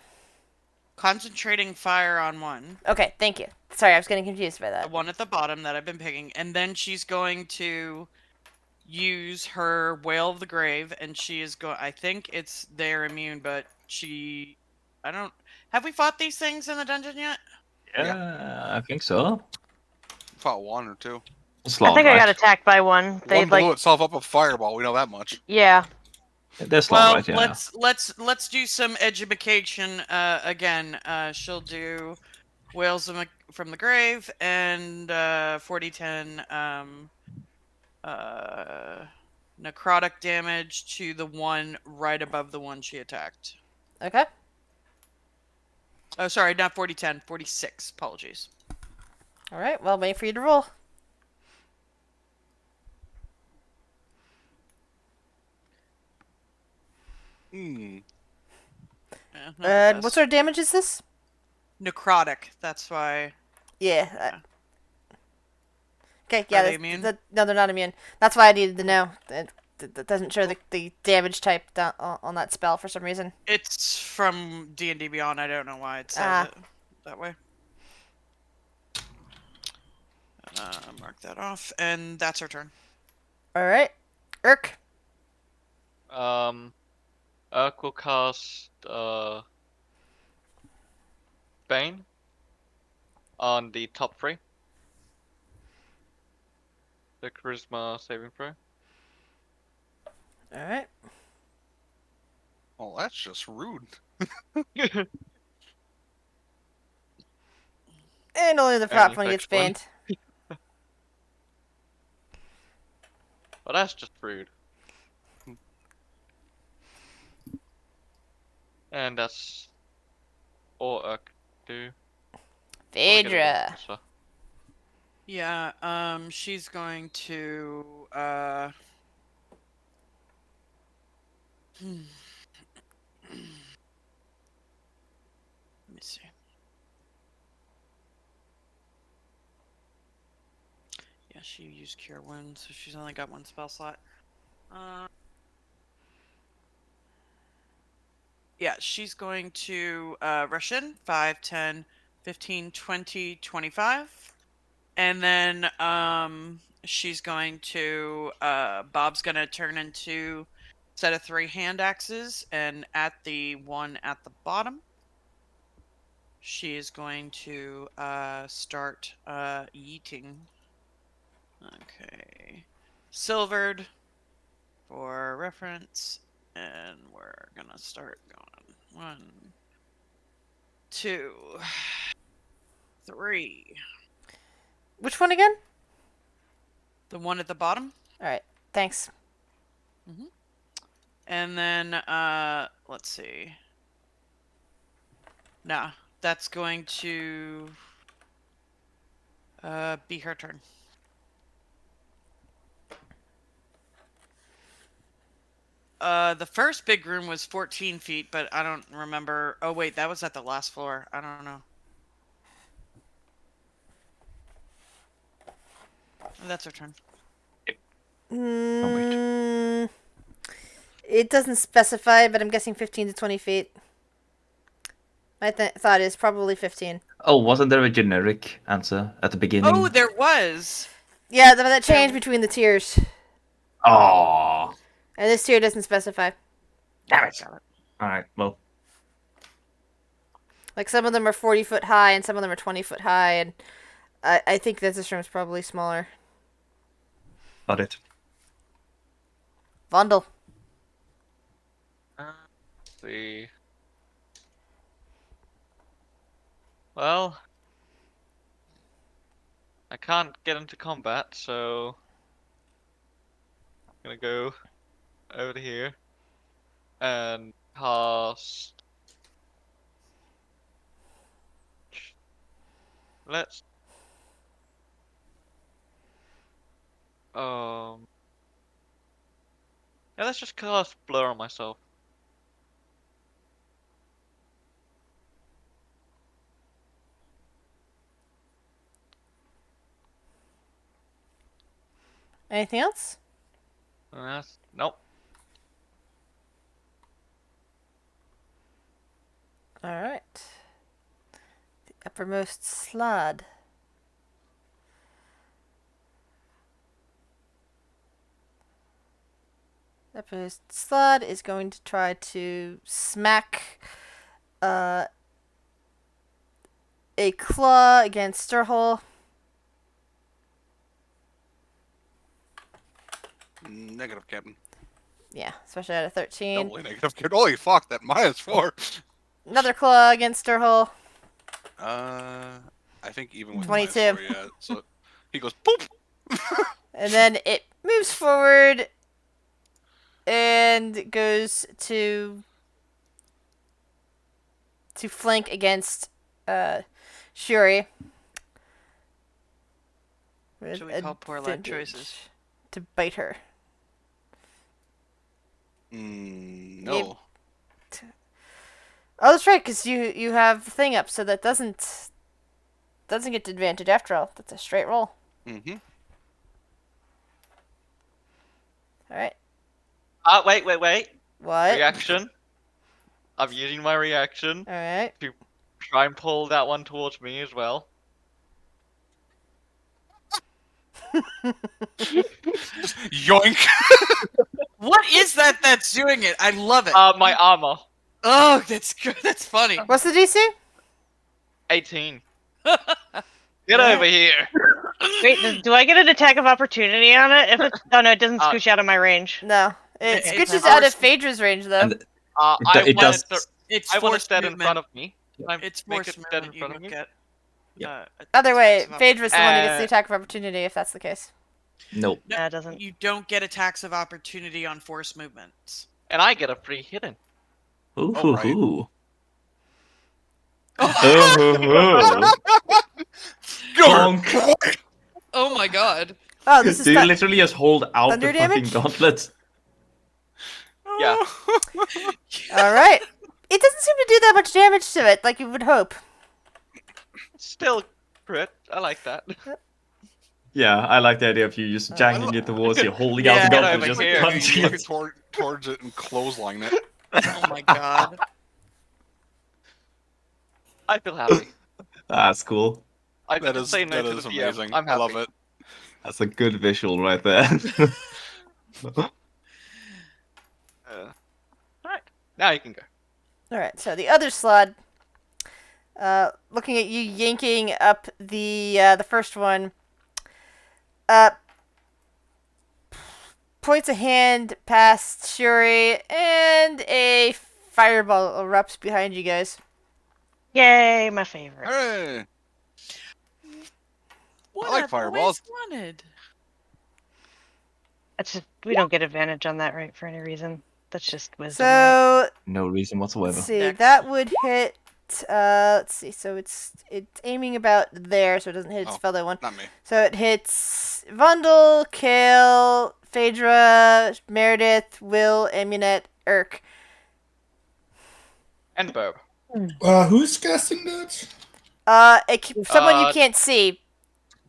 [SPEAKER 2] Concentrating fire on one.
[SPEAKER 1] Okay, thank you. Sorry, I was getting confused by
[SPEAKER 2] The
[SPEAKER 1] that.
[SPEAKER 2] one at the bottom that I've been picking, and then she's going to use her Whale of the Grave, and she is going. I think it's they're immune, but she. I don't. Have we fought these things in the dungeon yet?
[SPEAKER 8] Yeah, I think so.
[SPEAKER 5] Fought one or two.
[SPEAKER 4] I
[SPEAKER 8] Slot,
[SPEAKER 4] think I got
[SPEAKER 8] right?
[SPEAKER 4] attacked by one. They
[SPEAKER 5] One blew
[SPEAKER 4] like,
[SPEAKER 5] itself up with fireball. We know that much.
[SPEAKER 4] yeah.
[SPEAKER 8] They're slot,
[SPEAKER 2] Well,
[SPEAKER 8] right? Yeah.
[SPEAKER 2] let's do some education again. She'll do Whales from the Grave and 4010 necrotic damage to the one right above the one she attacked.
[SPEAKER 1] Okay.
[SPEAKER 2] Oh, sorry, not 4010, 46. Apologies.
[SPEAKER 1] All right. Well, wait for you to roll.
[SPEAKER 5] Hmm.
[SPEAKER 2] Not the
[SPEAKER 1] And what
[SPEAKER 2] best.
[SPEAKER 1] sort of damage is this?
[SPEAKER 2] Necrotic. That's why.
[SPEAKER 1] Yeah.
[SPEAKER 2] Yeah.
[SPEAKER 1] Okay.
[SPEAKER 2] Are
[SPEAKER 1] Yeah.
[SPEAKER 2] they immune?
[SPEAKER 1] No, they're not immune. That's why I needed to know. That doesn't show the damage type on that spell for some reason.
[SPEAKER 2] It's from D&D Beyond. I don't know why it says
[SPEAKER 1] Ah.
[SPEAKER 2] it that way. Mark that off, and that's her turn.
[SPEAKER 1] All right. Irk.
[SPEAKER 7] Urk will cast Bane on the top three. The charisma saving throw.
[SPEAKER 1] All right.
[SPEAKER 5] Oh, that's just rude.
[SPEAKER 1] And only the
[SPEAKER 7] And
[SPEAKER 1] top
[SPEAKER 7] he
[SPEAKER 1] one gets
[SPEAKER 7] takes one.
[SPEAKER 1] banned.
[SPEAKER 7] Well, that's just rude. And that's all Urk do. Wanna get a little
[SPEAKER 1] Phaedra.
[SPEAKER 7] closer.
[SPEAKER 2] Yeah, she's going to, Let me see. Yeah, she used Cure Wounds, so she's only got one spell slot. Yeah, she's going to rush in 5, 10, 15, 20, 25. And then she's going to Bob's going to turn into a set of 3 hand axes, and at the one at the bottom she is going to start yeeting. Okay. Silvered for reference, and we're gonna start going 1, 2, 3.
[SPEAKER 1] Which one again?
[SPEAKER 2] The one at the bottom.
[SPEAKER 1] All right. Thanks.
[SPEAKER 2] And then let's see. Nah, that's going to be her turn. The first big room was 14 feet, but I don't remember. Oh wait, that was at the last floor. I don't know. That's her turn.
[SPEAKER 1] Mm, it doesn't specify, but I'm guessing 15 to 20 feet. My thought is probably 15.
[SPEAKER 3] Oh, wasn't there a generic answer at the beginning?
[SPEAKER 2] Oh, there was.
[SPEAKER 1] Yeah, that changed between the tiers.
[SPEAKER 3] Oh,
[SPEAKER 1] And this tier doesn't specify.
[SPEAKER 8] Damn it. Alright, well.
[SPEAKER 1] Like, some of them are 40 foot high and some of them are 20 foot high, and I think that this room's probably smaller.
[SPEAKER 3] got it.
[SPEAKER 1] Vondel.
[SPEAKER 7] Let's see. Well, I can't get into combat, so I'm gonna go over to here and cast. Let's. Yeah, let's just cast Blur on myself.
[SPEAKER 1] Anything else?
[SPEAKER 7] Nope.
[SPEAKER 1] Alright. The uppermost slot. The uppermost slot is going to try to smack a claw against Stirhole.
[SPEAKER 5] Negative, Captain.
[SPEAKER 1] Yeah, especially at a 13.
[SPEAKER 5] Doubly negative, Captain. Holy fuck, that -4.
[SPEAKER 1] Another claw against Stirhole.
[SPEAKER 5] I think even with
[SPEAKER 1] 22.
[SPEAKER 5] -4, yeah. So he goes boop.
[SPEAKER 1] And then it moves forward and goes to flank against Shuri. With
[SPEAKER 2] Should we call poor lad
[SPEAKER 1] advantage
[SPEAKER 2] choices?
[SPEAKER 1] to bite her.
[SPEAKER 5] No.
[SPEAKER 1] Oh, that's right, because you have the thing up, so that doesn't get advantage after all. That's a straight roll.
[SPEAKER 5] Mm-hmm.
[SPEAKER 1] All right.
[SPEAKER 7] Wait.
[SPEAKER 1] What?
[SPEAKER 7] Reaction. I'm using my reaction
[SPEAKER 1] All right.
[SPEAKER 7] to try and pull that one towards me as well.
[SPEAKER 5] Yoink!
[SPEAKER 2] What is that that's doing it? I love it.
[SPEAKER 7] My armor.
[SPEAKER 2] Oh, that's good. That's funny.
[SPEAKER 1] What's the DC?
[SPEAKER 7] 18. Get over here.
[SPEAKER 4] Wait, do I get an attack of opportunity on it? If it's, oh no, it doesn't scooch out of my range.
[SPEAKER 1] No, it
[SPEAKER 2] It's
[SPEAKER 1] scooches
[SPEAKER 2] a
[SPEAKER 1] out of
[SPEAKER 2] force-
[SPEAKER 1] Phaedra's range though.
[SPEAKER 3] And
[SPEAKER 7] I
[SPEAKER 3] it
[SPEAKER 7] want
[SPEAKER 3] does.
[SPEAKER 7] it to,
[SPEAKER 2] It's
[SPEAKER 7] I want it
[SPEAKER 2] forced
[SPEAKER 7] dead in
[SPEAKER 2] movement.
[SPEAKER 7] front of me.
[SPEAKER 2] It's
[SPEAKER 7] Make
[SPEAKER 2] forced
[SPEAKER 7] it dead in
[SPEAKER 2] movement. You
[SPEAKER 7] front of
[SPEAKER 2] look
[SPEAKER 7] me.
[SPEAKER 2] at.
[SPEAKER 1] Other way,
[SPEAKER 2] attacks of
[SPEAKER 1] Phaedra's the one who gets the
[SPEAKER 7] Uh,
[SPEAKER 1] attack of opportunity if that's the case.
[SPEAKER 3] Nope.
[SPEAKER 4] No, it doesn't.
[SPEAKER 2] You don't get attacks of opportunity on force movements.
[SPEAKER 7] And I get a free hidden.
[SPEAKER 3] Ooh,
[SPEAKER 5] Oh, right.
[SPEAKER 3] ooh. Oh, Bonk.
[SPEAKER 2] Oh my god.
[SPEAKER 1] Oh, this is
[SPEAKER 3] Do you
[SPEAKER 1] fun.
[SPEAKER 3] literally just hold out
[SPEAKER 1] Thunder
[SPEAKER 3] the fucking
[SPEAKER 1] damage?
[SPEAKER 3] gauntlet?
[SPEAKER 7] Yeah.
[SPEAKER 1] All right. It doesn't seem to do that much damage to it, like you would hope.
[SPEAKER 7] Still crit. I like that.
[SPEAKER 3] Yeah, I like the idea of you just jangling it towards you, holding
[SPEAKER 7] Yeah,
[SPEAKER 3] out the
[SPEAKER 7] get
[SPEAKER 3] gauntlet,
[SPEAKER 7] over
[SPEAKER 3] just
[SPEAKER 7] here.
[SPEAKER 3] punching
[SPEAKER 5] You
[SPEAKER 3] it.
[SPEAKER 5] towards it and clothesline it.
[SPEAKER 2] Oh my god.
[SPEAKER 7] I feel happy.
[SPEAKER 3] That's cool.
[SPEAKER 7] I
[SPEAKER 5] That
[SPEAKER 7] can
[SPEAKER 5] is
[SPEAKER 7] say no
[SPEAKER 5] that
[SPEAKER 7] to
[SPEAKER 5] is
[SPEAKER 7] the DM.
[SPEAKER 5] amazing.
[SPEAKER 7] I'm
[SPEAKER 5] I
[SPEAKER 7] happy.
[SPEAKER 5] love it.
[SPEAKER 3] That's a good visual right there.
[SPEAKER 7] Alright. Now you can go.
[SPEAKER 1] All right. So the other slot, looking at you yanking up the first one, points a hand past Shuri, and a fireball erupts behind you guys.
[SPEAKER 4] Yay, my favorite.
[SPEAKER 5] Hey!
[SPEAKER 2] What
[SPEAKER 5] I like
[SPEAKER 2] I've
[SPEAKER 5] fireballs.
[SPEAKER 2] always wanted.
[SPEAKER 4] That's just, we don't get advantage on that, right? For any reason. That's just wisdom. Right?
[SPEAKER 1] So
[SPEAKER 3] No reason whatsoever.
[SPEAKER 1] let's see.
[SPEAKER 2] Dex.
[SPEAKER 1] That would hit. Let's see. So it's aiming about there, so it doesn't hit its
[SPEAKER 5] Oh.
[SPEAKER 1] fellow one.
[SPEAKER 5] Not me.
[SPEAKER 1] So it hits Vundel, Kale, Phaedra, Meredith, Will, Amunet, Urk.
[SPEAKER 7] And Burb.
[SPEAKER 6] Who's casting that?
[SPEAKER 1] Someone you can't see.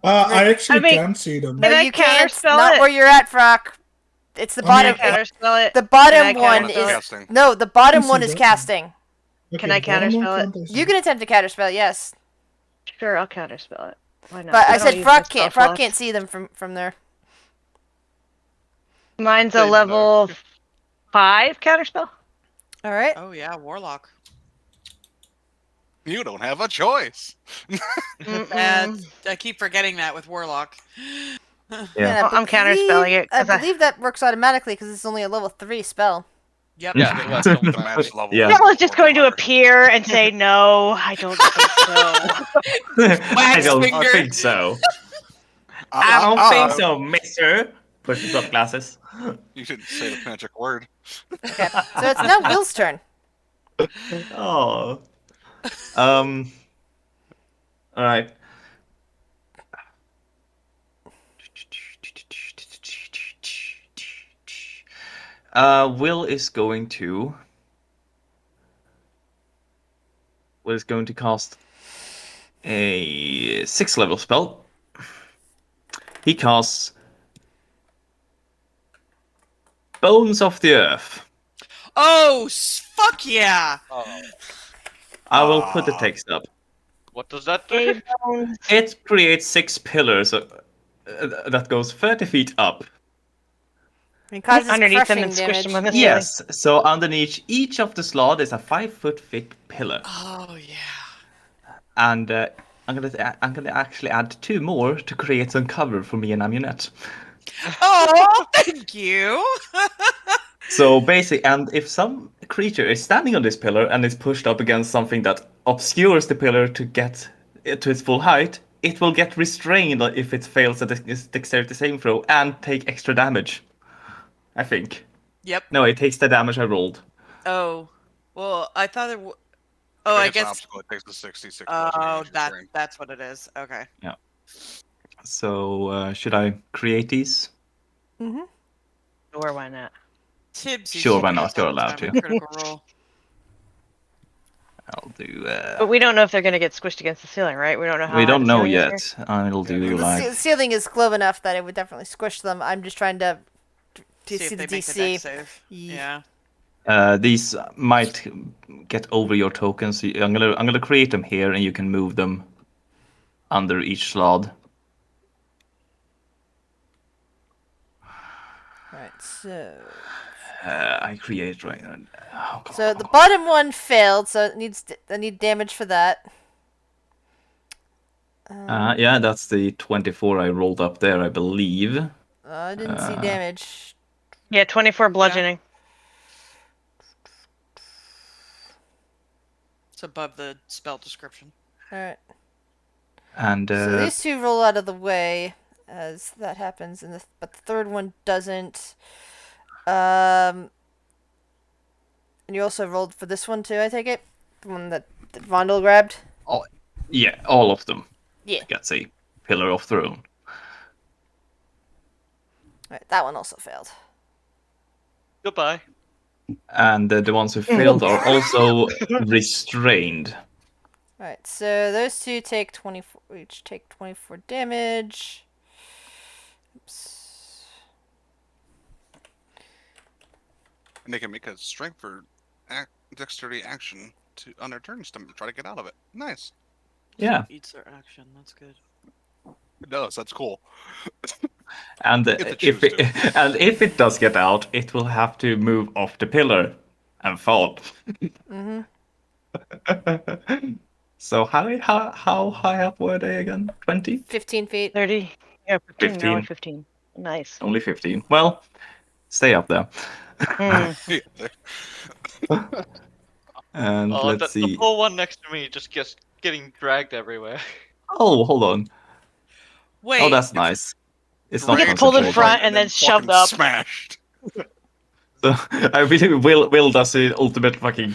[SPEAKER 6] I actually
[SPEAKER 4] I mean-
[SPEAKER 6] can see them.
[SPEAKER 4] Can
[SPEAKER 1] No,
[SPEAKER 4] I
[SPEAKER 1] you can't.
[SPEAKER 4] counterspell
[SPEAKER 1] Not
[SPEAKER 4] it?
[SPEAKER 1] where you're at, Frock. It's the
[SPEAKER 6] I mean,
[SPEAKER 1] bottom.
[SPEAKER 4] Counterspell it.
[SPEAKER 1] The
[SPEAKER 4] Can
[SPEAKER 1] bottom
[SPEAKER 4] I
[SPEAKER 1] one
[SPEAKER 4] counterspell
[SPEAKER 1] is
[SPEAKER 4] it?
[SPEAKER 5] Casting.
[SPEAKER 1] no. The bottom
[SPEAKER 6] Can
[SPEAKER 1] one
[SPEAKER 6] see
[SPEAKER 1] is
[SPEAKER 6] that.
[SPEAKER 1] casting.
[SPEAKER 4] Can I
[SPEAKER 6] bottom one,
[SPEAKER 4] counterspell it?
[SPEAKER 6] front or
[SPEAKER 1] You can attempt to counterspell, yes.
[SPEAKER 4] Sure, I'll counterspell it. Why not?
[SPEAKER 1] But I
[SPEAKER 4] don't
[SPEAKER 1] said
[SPEAKER 4] use my
[SPEAKER 1] Frog
[SPEAKER 4] spell
[SPEAKER 1] can't. Frog
[SPEAKER 4] slots.
[SPEAKER 1] can't see them from there.
[SPEAKER 4] Mine's a
[SPEAKER 7] Same
[SPEAKER 4] level 5 counterspell.
[SPEAKER 1] All right.
[SPEAKER 2] Oh yeah, warlock.
[SPEAKER 5] You don't have a choice.
[SPEAKER 4] Mm-mm.
[SPEAKER 2] I keep forgetting that with warlock.
[SPEAKER 3] Yeah.
[SPEAKER 1] And I
[SPEAKER 4] Well, I'm counterspelling it,
[SPEAKER 1] I
[SPEAKER 4] 'cause I-
[SPEAKER 1] believe that works automatically because it's only a level 3 spell.
[SPEAKER 2] Yep.
[SPEAKER 7] Yeah,
[SPEAKER 5] They
[SPEAKER 7] that's
[SPEAKER 5] don't
[SPEAKER 7] the
[SPEAKER 5] the match level.
[SPEAKER 3] Yeah.
[SPEAKER 4] Phil is just going to
[SPEAKER 5] higher.
[SPEAKER 4] appear and say, "No, I don't think so."
[SPEAKER 3] I don't
[SPEAKER 2] finger.
[SPEAKER 3] think so. I don't think so, mister. Pushes up glasses.
[SPEAKER 5] You didn't say the magic word.
[SPEAKER 1] Okay. So it's now Will's turn.
[SPEAKER 3] Oh. All right. Will is going to. Will is going to cast a 6th level spell. He casts Bones of the Earth.
[SPEAKER 2] Oh, fuck yeah!
[SPEAKER 5] Oh.
[SPEAKER 3] I will put the text up.
[SPEAKER 7] What does that do?
[SPEAKER 4] Hey, Bones.
[SPEAKER 3] It creates 6 pillars that goes 30 feet up.
[SPEAKER 1] It causes
[SPEAKER 4] Underneath them
[SPEAKER 1] crushing
[SPEAKER 4] and squish
[SPEAKER 1] damage.
[SPEAKER 4] them on the ceiling.
[SPEAKER 3] Yes, so underneath each of the slot is a 5-foot thick pillar,
[SPEAKER 2] Oh yeah.
[SPEAKER 3] and I'm gonna actually add 2 more to create some cover for me and Amunet.
[SPEAKER 2] Oh, thank you.
[SPEAKER 3] So basically, and if some creature is standing on this pillar and is pushed up against something that obscures the pillar to get it to its full height, it will get restrained if it fails a dexterity saving throw and take extra damage. I think.
[SPEAKER 2] Yep.
[SPEAKER 3] No, it takes the damage I rolled.
[SPEAKER 2] Oh, well, I thought it. Oh, I
[SPEAKER 5] If it's an
[SPEAKER 2] guess.
[SPEAKER 5] obstacle, it takes the 66.
[SPEAKER 2] Oh, that's what it is. Okay.
[SPEAKER 3] So should I create these?
[SPEAKER 1] Mm-hmm.
[SPEAKER 4] Or why not?
[SPEAKER 2] Tibbs.
[SPEAKER 3] Sure, why not? You're allowed to.
[SPEAKER 2] Critical roll.
[SPEAKER 3] I'll do.
[SPEAKER 4] But we don't know if they're going to get squished against the ceiling, right? We don't know how.
[SPEAKER 3] We
[SPEAKER 4] high
[SPEAKER 3] don't
[SPEAKER 4] the
[SPEAKER 3] know
[SPEAKER 4] ceiling is
[SPEAKER 3] yet. I'll do
[SPEAKER 1] The
[SPEAKER 3] like.
[SPEAKER 1] ceiling is low enough that it would definitely squish them. I'm just trying to see
[SPEAKER 2] if
[SPEAKER 1] the
[SPEAKER 2] they make the
[SPEAKER 1] DC.
[SPEAKER 2] dex save.
[SPEAKER 1] Ye-
[SPEAKER 2] Yeah.
[SPEAKER 3] These might get over your tokens. I'm gonna create them here, and you can move them under each slot.
[SPEAKER 1] Right. So.
[SPEAKER 3] I create right now. Oh, come
[SPEAKER 1] So
[SPEAKER 3] on.
[SPEAKER 1] the bottom one failed, so it needs I need damage for that.
[SPEAKER 3] Yeah, that's the 24 I rolled up there, I believe.
[SPEAKER 1] I didn't see damage.
[SPEAKER 4] Yeah, 24 bludgeoning.
[SPEAKER 2] It's above the spell description.
[SPEAKER 1] All right.
[SPEAKER 3] And
[SPEAKER 1] So these 2 roll out of the way as that happens, but the third one doesn't. And you also rolled for this one too, I take it, the one that Vondel grabbed.
[SPEAKER 3] yeah, all of them.
[SPEAKER 1] Yeah.
[SPEAKER 3] Gets a pillar of throne.
[SPEAKER 1] Right, that one also failed.
[SPEAKER 7] Goodbye.
[SPEAKER 3] And the ones who failed are also restrained.
[SPEAKER 1] Right, so those 2 take 24. Each take 24 damage. Oops.
[SPEAKER 5] And they can make a strength or dexterity action on their turns to try to get out of it. Nice.
[SPEAKER 3] Yeah.
[SPEAKER 2] Eats their action. That's good.
[SPEAKER 5] It does. That's cool.
[SPEAKER 3] And
[SPEAKER 5] If it chooses
[SPEAKER 3] if it does get out, it will have to move off the pillar and fall.
[SPEAKER 1] Mm-hmm.
[SPEAKER 3] So how high up were they again? 20?
[SPEAKER 1] 15 feet.
[SPEAKER 4] 30. Yeah, 15.
[SPEAKER 3] 15.
[SPEAKER 4] Only 15. Nice.
[SPEAKER 3] Only 15. Well, stay up there.
[SPEAKER 4] Mm.
[SPEAKER 3] And
[SPEAKER 7] Oh,
[SPEAKER 3] let's
[SPEAKER 7] the
[SPEAKER 3] see.
[SPEAKER 7] poor one next to me just gets getting dragged everywhere.
[SPEAKER 3] Oh, hold on.
[SPEAKER 2] Wait.
[SPEAKER 3] Oh, that's nice. It's not
[SPEAKER 4] Gets pulled in
[SPEAKER 3] concentrated.
[SPEAKER 4] front and then shoved
[SPEAKER 5] fucking
[SPEAKER 4] up.
[SPEAKER 5] Smashed.
[SPEAKER 3] So I really Will does the ultimate fucking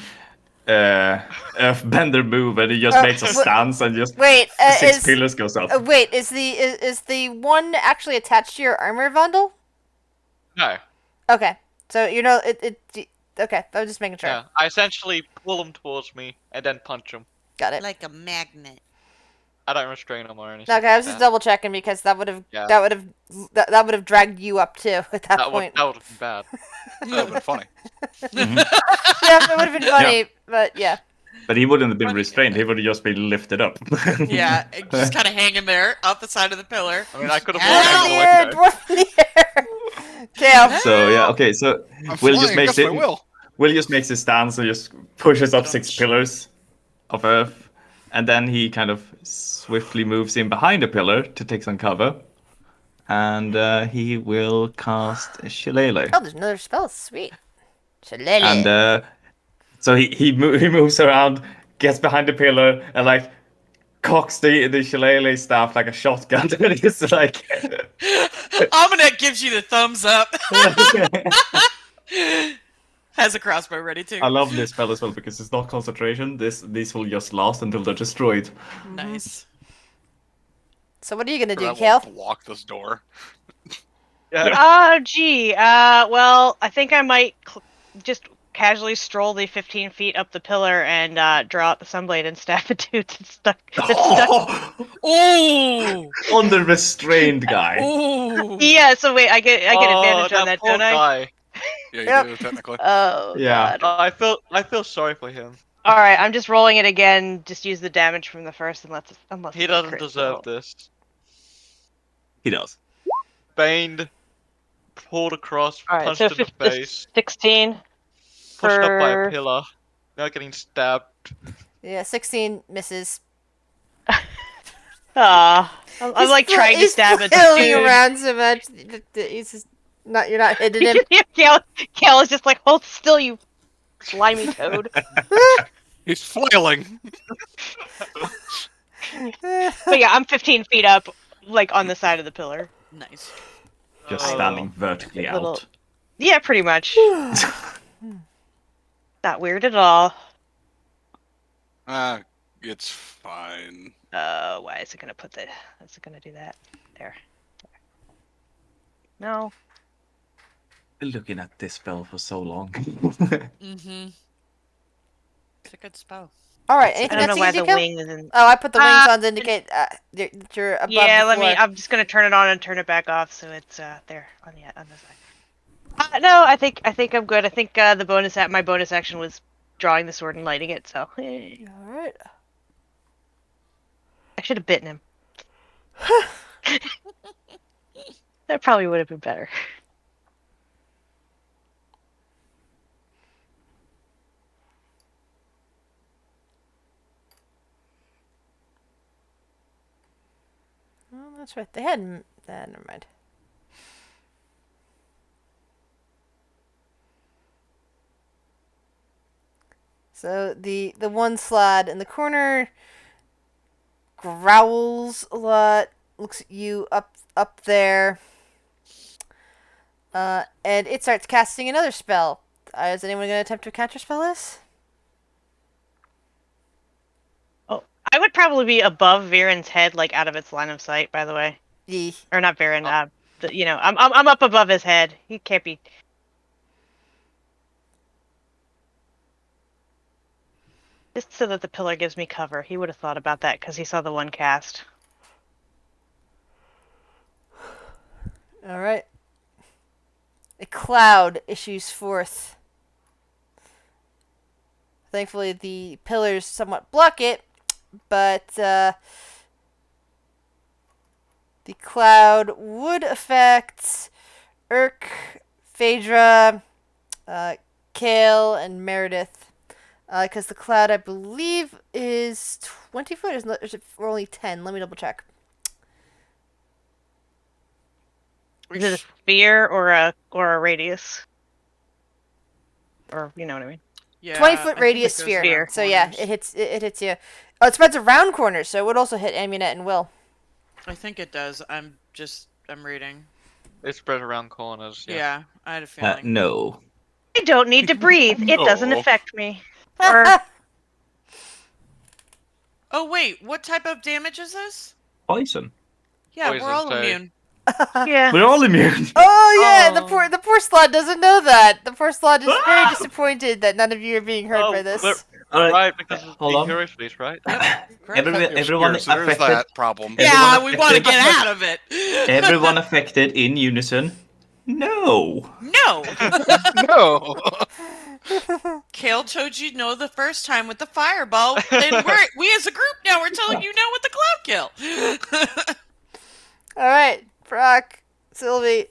[SPEAKER 3] bender move, and he just makes a stance and just
[SPEAKER 1] Wait,
[SPEAKER 3] 6 pillars goes up.
[SPEAKER 1] wait, is the one actually attached to your armor, Vondel?
[SPEAKER 7] No.
[SPEAKER 1] Okay, so you know okay, I was just making sure.
[SPEAKER 7] Yeah. I essentially pull him towards me and then punch him.
[SPEAKER 1] Got it.
[SPEAKER 2] Like a magnet.
[SPEAKER 7] I don't restrain him or anything.
[SPEAKER 1] Okay, I
[SPEAKER 7] like
[SPEAKER 1] was just
[SPEAKER 7] that.
[SPEAKER 1] double checking because that would have
[SPEAKER 7] Yeah.
[SPEAKER 1] that would have dragged you up too at that
[SPEAKER 7] That
[SPEAKER 1] point.
[SPEAKER 7] would have been bad.
[SPEAKER 5] That would have been funny.
[SPEAKER 3] Mhm.
[SPEAKER 1] Yeah, it would have been funny, but yeah.
[SPEAKER 3] But he wouldn't have been
[SPEAKER 2] Funny
[SPEAKER 3] restrained.
[SPEAKER 2] guy.
[SPEAKER 3] He would have just been lifted up.
[SPEAKER 2] Yeah, just kind of hanging there up the side of the pillar.
[SPEAKER 7] I mean, I could have
[SPEAKER 2] Yeah.
[SPEAKER 1] Dwarf in
[SPEAKER 7] blown
[SPEAKER 1] the air, dwarf in the air. Kale.
[SPEAKER 3] So yeah, okay. So
[SPEAKER 5] I'm
[SPEAKER 3] Will
[SPEAKER 5] flying
[SPEAKER 3] just makes
[SPEAKER 5] against
[SPEAKER 3] it.
[SPEAKER 5] my will.
[SPEAKER 3] Will just makes his stance and just pushes up 6 pillars of earth, and then he kind of swiftly moves in behind a pillar to take some cover, and he will cast Shillelagh.
[SPEAKER 1] Oh, there's another spell. Sweet. Shillelagh.
[SPEAKER 3] And so he moves around, gets behind the pillar, and like cocks the shillelagh staff like a shotgun. And he's like,
[SPEAKER 2] Almanac gives you the thumbs up. Has a crossbow ready too.
[SPEAKER 3] I love this spell as well because it's not concentration. These will just last until they're destroyed.
[SPEAKER 2] Nice.
[SPEAKER 1] So what are you gonna do,
[SPEAKER 5] I
[SPEAKER 1] Kale?
[SPEAKER 5] will block this door.
[SPEAKER 4] Oh, gee. Well, I think I might just casually stroll the 15 feet up the pillar and draw out the sunblade and stab the dude that's stuck.
[SPEAKER 2] Oh.
[SPEAKER 3] On the restrained guy.
[SPEAKER 2] Oh.
[SPEAKER 4] Yeah. So wait, I get advantage on that,
[SPEAKER 7] poor
[SPEAKER 4] don't I?
[SPEAKER 7] guy.
[SPEAKER 5] Yeah, you
[SPEAKER 1] Yep.
[SPEAKER 5] do, technically.
[SPEAKER 4] Oh.
[SPEAKER 3] Yeah.
[SPEAKER 4] God.
[SPEAKER 7] I feel sorry for him.
[SPEAKER 4] All right, I'm just rolling it again. Just use the damage from the first, unless
[SPEAKER 7] He
[SPEAKER 4] it's a
[SPEAKER 7] doesn't
[SPEAKER 4] crit
[SPEAKER 7] deserve
[SPEAKER 4] roll.
[SPEAKER 7] this.
[SPEAKER 3] He does.
[SPEAKER 7] Baned, pulled across,
[SPEAKER 4] All right,
[SPEAKER 7] punched
[SPEAKER 4] so
[SPEAKER 7] in the face,
[SPEAKER 4] 16
[SPEAKER 7] pushed up by a
[SPEAKER 4] for-
[SPEAKER 7] pillar, now getting stabbed.
[SPEAKER 1] Yeah, 16 misses.
[SPEAKER 4] I'm like trying to stab at the
[SPEAKER 1] flailing
[SPEAKER 4] dude.
[SPEAKER 1] around so much. That he's just not. You're not hitting him.
[SPEAKER 4] Kale is just like, hold still, you slimy toad.
[SPEAKER 5] He's flailing.
[SPEAKER 4] But yeah, I'm 15 feet up, like on the side of the pillar.
[SPEAKER 2] Nice.
[SPEAKER 3] Just
[SPEAKER 7] Oh.
[SPEAKER 3] standing vertically
[SPEAKER 4] Little-
[SPEAKER 3] out.
[SPEAKER 4] Yeah, pretty much. Not weird at all.
[SPEAKER 5] It's fine.
[SPEAKER 4] Why is it gonna put the? Is it gonna do that? There. No.
[SPEAKER 3] Been looking at this spell for so long.
[SPEAKER 2] Mm-hmm. It's a good spell.
[SPEAKER 1] All right.
[SPEAKER 4] I
[SPEAKER 1] Anything
[SPEAKER 4] don't
[SPEAKER 1] else
[SPEAKER 4] know why
[SPEAKER 1] you
[SPEAKER 4] the
[SPEAKER 1] can do, Kale?
[SPEAKER 4] wing isn't.
[SPEAKER 1] Oh, I put the wings on to indicate that you're above
[SPEAKER 4] Yeah,
[SPEAKER 1] the
[SPEAKER 4] let me.
[SPEAKER 1] floor.
[SPEAKER 4] I'm just gonna turn it on and turn it back off, so it's there on the side. No, I think I'm good. I think my bonus action was drawing the sword and lighting it. So I
[SPEAKER 1] All right.
[SPEAKER 4] should have bitten him. That probably would have been better.
[SPEAKER 1] Oh, that's right. They had. Never mind. So the one slad in the corner growls a lot, looks at you up there, and it starts casting another spell. Is anyone going to attempt to counterspell this?
[SPEAKER 4] I would probably be above Viren's head, like out of its line of sight. By the way, or not Viren. I'm up above his head. He can't be. Just so that the pillar gives me cover. He would have thought about that because he saw the one cast.
[SPEAKER 1] All right. A cloud issues forth. Thankfully, the pillars somewhat block it, but the cloud would affect Urk, Phaedra, Kale, and Meredith. Because the cloud, I believe, is 20 foot. Or is it only 10? Let me double check.
[SPEAKER 4] Is it a sphere or a radius? Or you know what I mean?
[SPEAKER 2] Yeah.
[SPEAKER 1] 20-foot
[SPEAKER 2] I
[SPEAKER 1] radius
[SPEAKER 2] think it goes
[SPEAKER 1] sphere.
[SPEAKER 2] around
[SPEAKER 1] So yeah,
[SPEAKER 2] corners.
[SPEAKER 1] it hits you. Oh, it spreads around corners, so it would also hit Amunet and Will.
[SPEAKER 2] I think it does. I'm reading.
[SPEAKER 7] It spread around corners.
[SPEAKER 2] Yeah, I had a feeling.
[SPEAKER 3] No.
[SPEAKER 4] I don't need to breathe. It doesn't
[SPEAKER 5] No.
[SPEAKER 4] affect me. Or
[SPEAKER 2] Oh wait, what type of damage is this?
[SPEAKER 3] Poison.
[SPEAKER 2] Yeah,
[SPEAKER 7] Poison,
[SPEAKER 2] we're all
[SPEAKER 7] so-
[SPEAKER 2] immune.
[SPEAKER 4] yeah.
[SPEAKER 3] We're all immune.
[SPEAKER 1] Oh yeah,
[SPEAKER 2] Oh.
[SPEAKER 1] the poor slot doesn't know that. The poor slot is very disappointed that none of you are being hurt by this.
[SPEAKER 7] we're-
[SPEAKER 3] All
[SPEAKER 7] Right, because of
[SPEAKER 3] hold
[SPEAKER 7] the
[SPEAKER 3] on.
[SPEAKER 7] hero fleet, right?
[SPEAKER 3] Everyone
[SPEAKER 5] So there's
[SPEAKER 3] affected.
[SPEAKER 5] that problem.
[SPEAKER 2] Yeah,
[SPEAKER 3] Everyone
[SPEAKER 2] we want to
[SPEAKER 3] affected-
[SPEAKER 2] get out of it.
[SPEAKER 3] Everyone affected in unison. No.
[SPEAKER 2] No.
[SPEAKER 5] No.
[SPEAKER 2] Kale told you no the first time with the fireball, and we as a group now we're telling you no with the cloud kill.
[SPEAKER 1] All right, Brock, Sylvie.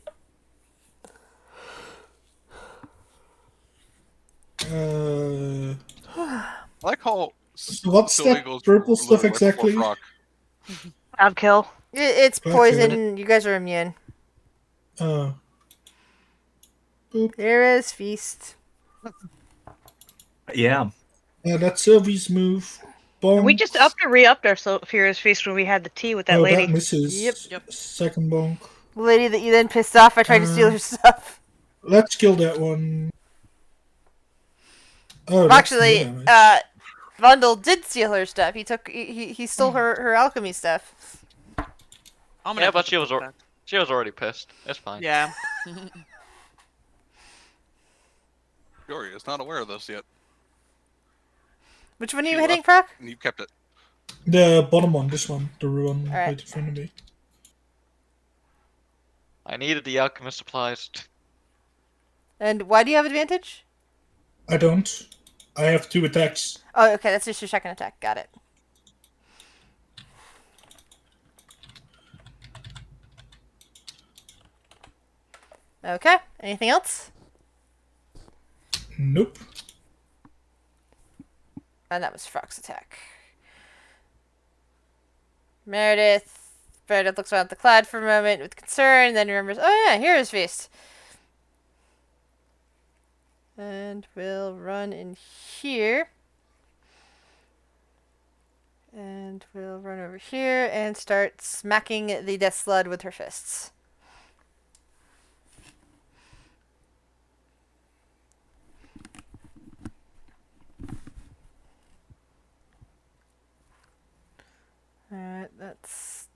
[SPEAKER 6] Uh,
[SPEAKER 5] I like how
[SPEAKER 6] so what's
[SPEAKER 5] Sylvie
[SPEAKER 6] that
[SPEAKER 5] goes
[SPEAKER 6] purple stuff
[SPEAKER 5] literally right before
[SPEAKER 6] exactly?
[SPEAKER 5] Frock.
[SPEAKER 4] Cloud kill.
[SPEAKER 1] It's
[SPEAKER 6] Okay.
[SPEAKER 1] poison. You guys are immune.
[SPEAKER 6] Uh, boop.
[SPEAKER 1] Here is feast.
[SPEAKER 3] Yeah.
[SPEAKER 6] That's Sylvie's move. Bonk.
[SPEAKER 4] We just re-upped our Furious Feast when we had the tea with that
[SPEAKER 6] Oh,
[SPEAKER 4] lady.
[SPEAKER 6] that misses.
[SPEAKER 1] Yep.
[SPEAKER 2] Yep.
[SPEAKER 6] Second bonk.
[SPEAKER 1] The lady that you then pissed off by trying to steal her stuff.
[SPEAKER 6] Let's kill that one. Oh, that's no
[SPEAKER 1] Actually,
[SPEAKER 6] damage.
[SPEAKER 1] Vundel did steal her stuff. He stole her alchemy stuff.
[SPEAKER 2] I'm gonna
[SPEAKER 7] Yeah,
[SPEAKER 2] have
[SPEAKER 7] but
[SPEAKER 2] to
[SPEAKER 7] she was
[SPEAKER 2] put that-
[SPEAKER 7] she was already pissed. It's fine.
[SPEAKER 2] Yeah.
[SPEAKER 5] Yuri is not aware of this yet,
[SPEAKER 1] Which one are you
[SPEAKER 5] She
[SPEAKER 1] hitting,
[SPEAKER 5] left.
[SPEAKER 1] Proc?
[SPEAKER 5] and you kept it.
[SPEAKER 6] The bottom one, this one, the one
[SPEAKER 1] Alright.
[SPEAKER 6] right in front of me.
[SPEAKER 7] I needed the alchemist supplies.
[SPEAKER 1] And why do you have advantage?
[SPEAKER 6] I don't. I have 2 attacks.
[SPEAKER 1] Oh, okay, that's just your second attack. Got it. Okay, anything else?
[SPEAKER 6] Nope.
[SPEAKER 1] And that was Frog's attack. Meredith looks around at the cloud for a moment with concern, then remembers, oh yeah, here is Feast. And we'll run in here. And we'll run over here and start smacking the death slud with her fists. Alright, that's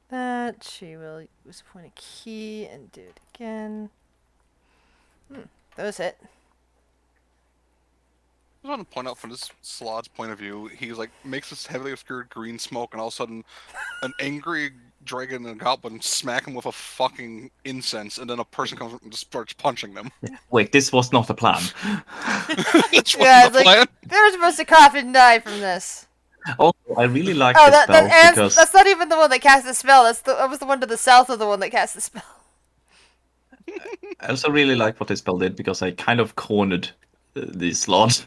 [SPEAKER 1] that. She will use a point of key and do it again. Those hit.
[SPEAKER 5] I just want to point out from this slot's point of view, he's like makes this heavily obscured green smoke, and all of a sudden, an angry dragon and a goblin smack him with a fucking incense, and then a person comes and just starts punching them.
[SPEAKER 3] Wait, this was not the plan.
[SPEAKER 5] That's
[SPEAKER 1] Yeah,
[SPEAKER 5] the
[SPEAKER 1] it's like
[SPEAKER 5] plan.
[SPEAKER 1] they were supposed to cough and die from this.
[SPEAKER 3] Also, I really like
[SPEAKER 1] Oh,
[SPEAKER 3] this spell because
[SPEAKER 1] that's not even the one that cast the spell. That was the one to the south of the one that cast the spell.
[SPEAKER 3] I also really like what this spell did because I kind of cornered the slot.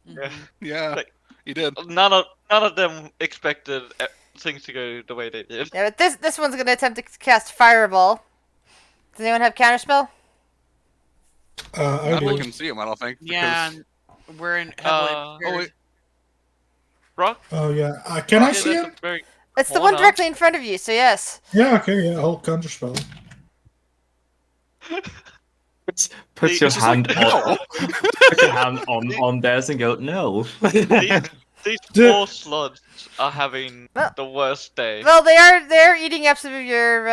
[SPEAKER 7] Yeah.
[SPEAKER 5] Yeah,
[SPEAKER 7] Like-
[SPEAKER 5] he did.
[SPEAKER 7] None of them expected things to go the way they did.
[SPEAKER 1] Yeah, but this one's gonna attempt to cast Fireball. Does anyone have counterspell?
[SPEAKER 6] I
[SPEAKER 5] Not
[SPEAKER 6] do.
[SPEAKER 5] we can see him, I don't think.
[SPEAKER 2] Yeah,
[SPEAKER 5] Because...
[SPEAKER 2] and we're in heavily.
[SPEAKER 7] Oh,
[SPEAKER 5] wait.
[SPEAKER 7] Rock?
[SPEAKER 6] Oh, yeah. Can I
[SPEAKER 7] Yeah,
[SPEAKER 6] see
[SPEAKER 7] that's
[SPEAKER 6] him?
[SPEAKER 7] a very
[SPEAKER 1] It's the
[SPEAKER 7] Hold
[SPEAKER 1] one
[SPEAKER 7] on.
[SPEAKER 1] directly in front of you. So yes.
[SPEAKER 6] Yeah, okay, yeah. I'll counterspell.
[SPEAKER 3] Puts your
[SPEAKER 5] It's just
[SPEAKER 3] hand
[SPEAKER 5] like,
[SPEAKER 3] on,
[SPEAKER 5] no.
[SPEAKER 3] put your hand on theirs and go no.
[SPEAKER 7] these
[SPEAKER 6] Dude.
[SPEAKER 7] poor slugs are having
[SPEAKER 1] Well-
[SPEAKER 7] the worst day.
[SPEAKER 1] Well, they're eating up some of your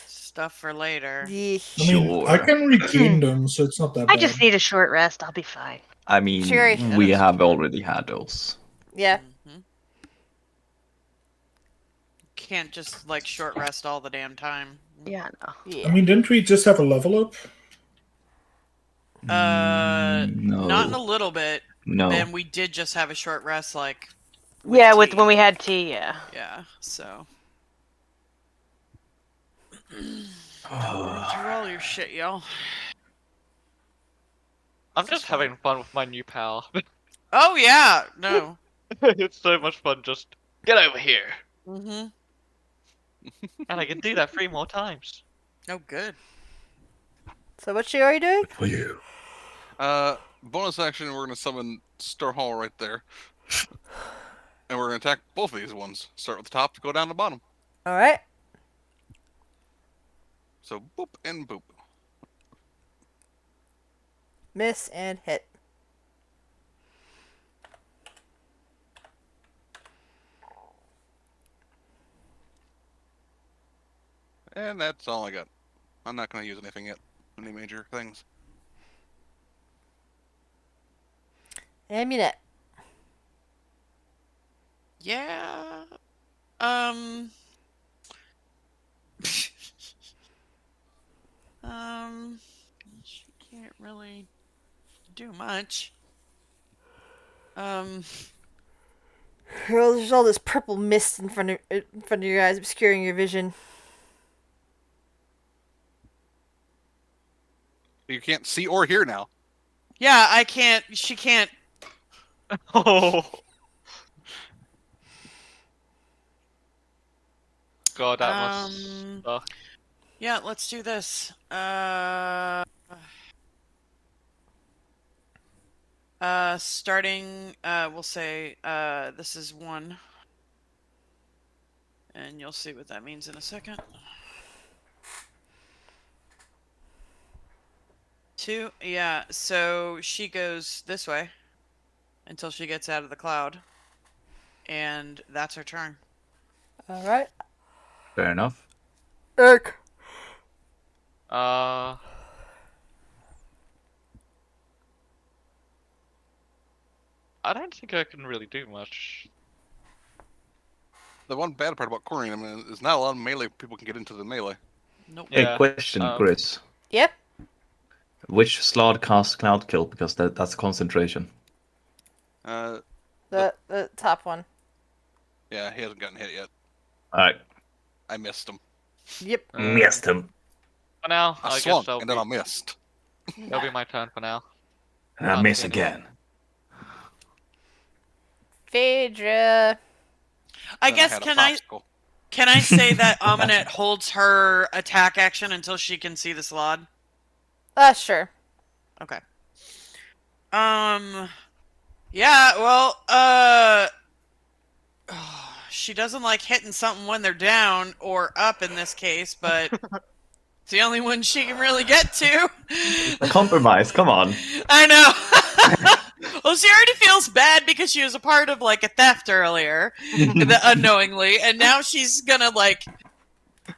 [SPEAKER 2] Stuff for later.
[SPEAKER 1] the
[SPEAKER 6] I mean, I
[SPEAKER 3] Sure.
[SPEAKER 6] can regain them, so it's not that
[SPEAKER 4] I
[SPEAKER 6] bad.
[SPEAKER 4] just need a short rest. I'll be fine.
[SPEAKER 3] I mean,
[SPEAKER 1] Sure.
[SPEAKER 3] we have already had those.
[SPEAKER 1] yeah.
[SPEAKER 2] Mhm. Can't just like short rest all the damn time.
[SPEAKER 4] Yeah, no.
[SPEAKER 1] Yeah.
[SPEAKER 6] I mean, didn't we just have a level up?
[SPEAKER 3] No.
[SPEAKER 2] Not in a little bit.
[SPEAKER 3] No.
[SPEAKER 2] And we did just have a short rest, like.
[SPEAKER 4] Yeah, with
[SPEAKER 2] tea.
[SPEAKER 4] when we had tea, yeah.
[SPEAKER 2] Yeah. So. Run through all your shit, y'all.
[SPEAKER 7] I'm just having fun with my new power.
[SPEAKER 2] Oh yeah. No.
[SPEAKER 7] It's so much fun. Just get over here,
[SPEAKER 2] Mhm.
[SPEAKER 7] and I can do that 3 more times.
[SPEAKER 2] Oh, good.
[SPEAKER 1] So what are you doing?
[SPEAKER 6] For you.
[SPEAKER 5] Bonus action, we're gonna summon Star Hall right there. And we're gonna attack both of these ones. Start with the top, go down to the bottom.
[SPEAKER 1] All right.
[SPEAKER 5] So boop and boop.
[SPEAKER 1] Miss and hit.
[SPEAKER 5] And that's all I got. I'm not gonna use anything yet. Any major things.
[SPEAKER 1] Amulet.
[SPEAKER 2] Yeah. She can't really do much.
[SPEAKER 1] Well, there's all this purple mist in front of your eyes, obscuring your vision.
[SPEAKER 5] You can't see or hear now.
[SPEAKER 2] Yeah, I can't. She can't.
[SPEAKER 7] Oh. God, that must suck.
[SPEAKER 2] Yeah, let's do this. Starting, we'll say, this is 1. And you'll see what that means in a second. 2, yeah, so she goes this way until she gets out of the cloud. And that's her turn.
[SPEAKER 1] Alright.
[SPEAKER 8] Fair enough.
[SPEAKER 1] Eric.
[SPEAKER 7] I don't think I can really do much.
[SPEAKER 5] The one bad part about cornering them is not a lot of melee people can get into the melee.
[SPEAKER 2] Nope.
[SPEAKER 8] Hey,
[SPEAKER 7] Yeah,
[SPEAKER 8] question, Chris.
[SPEAKER 1] Yep.
[SPEAKER 8] Which slot casts Cloud Kill? Because that's concentration.
[SPEAKER 1] The top one.
[SPEAKER 5] Yeah, he hasn't gotten hit yet.
[SPEAKER 8] Alright.
[SPEAKER 5] I missed him.
[SPEAKER 1] Yep.
[SPEAKER 8] Missed him.
[SPEAKER 7] For now,
[SPEAKER 5] I
[SPEAKER 7] I
[SPEAKER 5] swung,
[SPEAKER 7] guess
[SPEAKER 5] and then I missed.
[SPEAKER 7] that'll be my turn for now.
[SPEAKER 8] And I miss again.
[SPEAKER 1] Phaedra.
[SPEAKER 2] I
[SPEAKER 5] Then
[SPEAKER 2] guess,
[SPEAKER 5] had a popsicle.
[SPEAKER 2] can I say that Aminet holds her attack action until she can see the slot?
[SPEAKER 1] Sure.
[SPEAKER 2] Okay. Yeah, well, she doesn't like hitting something when they're down or up in this case, but it's the only one she can really get to.
[SPEAKER 8] Compromise, come on.
[SPEAKER 2] I know. Well, she already feels bad because she was a part of like a theft earlier, unknowingly, and now she's gonna like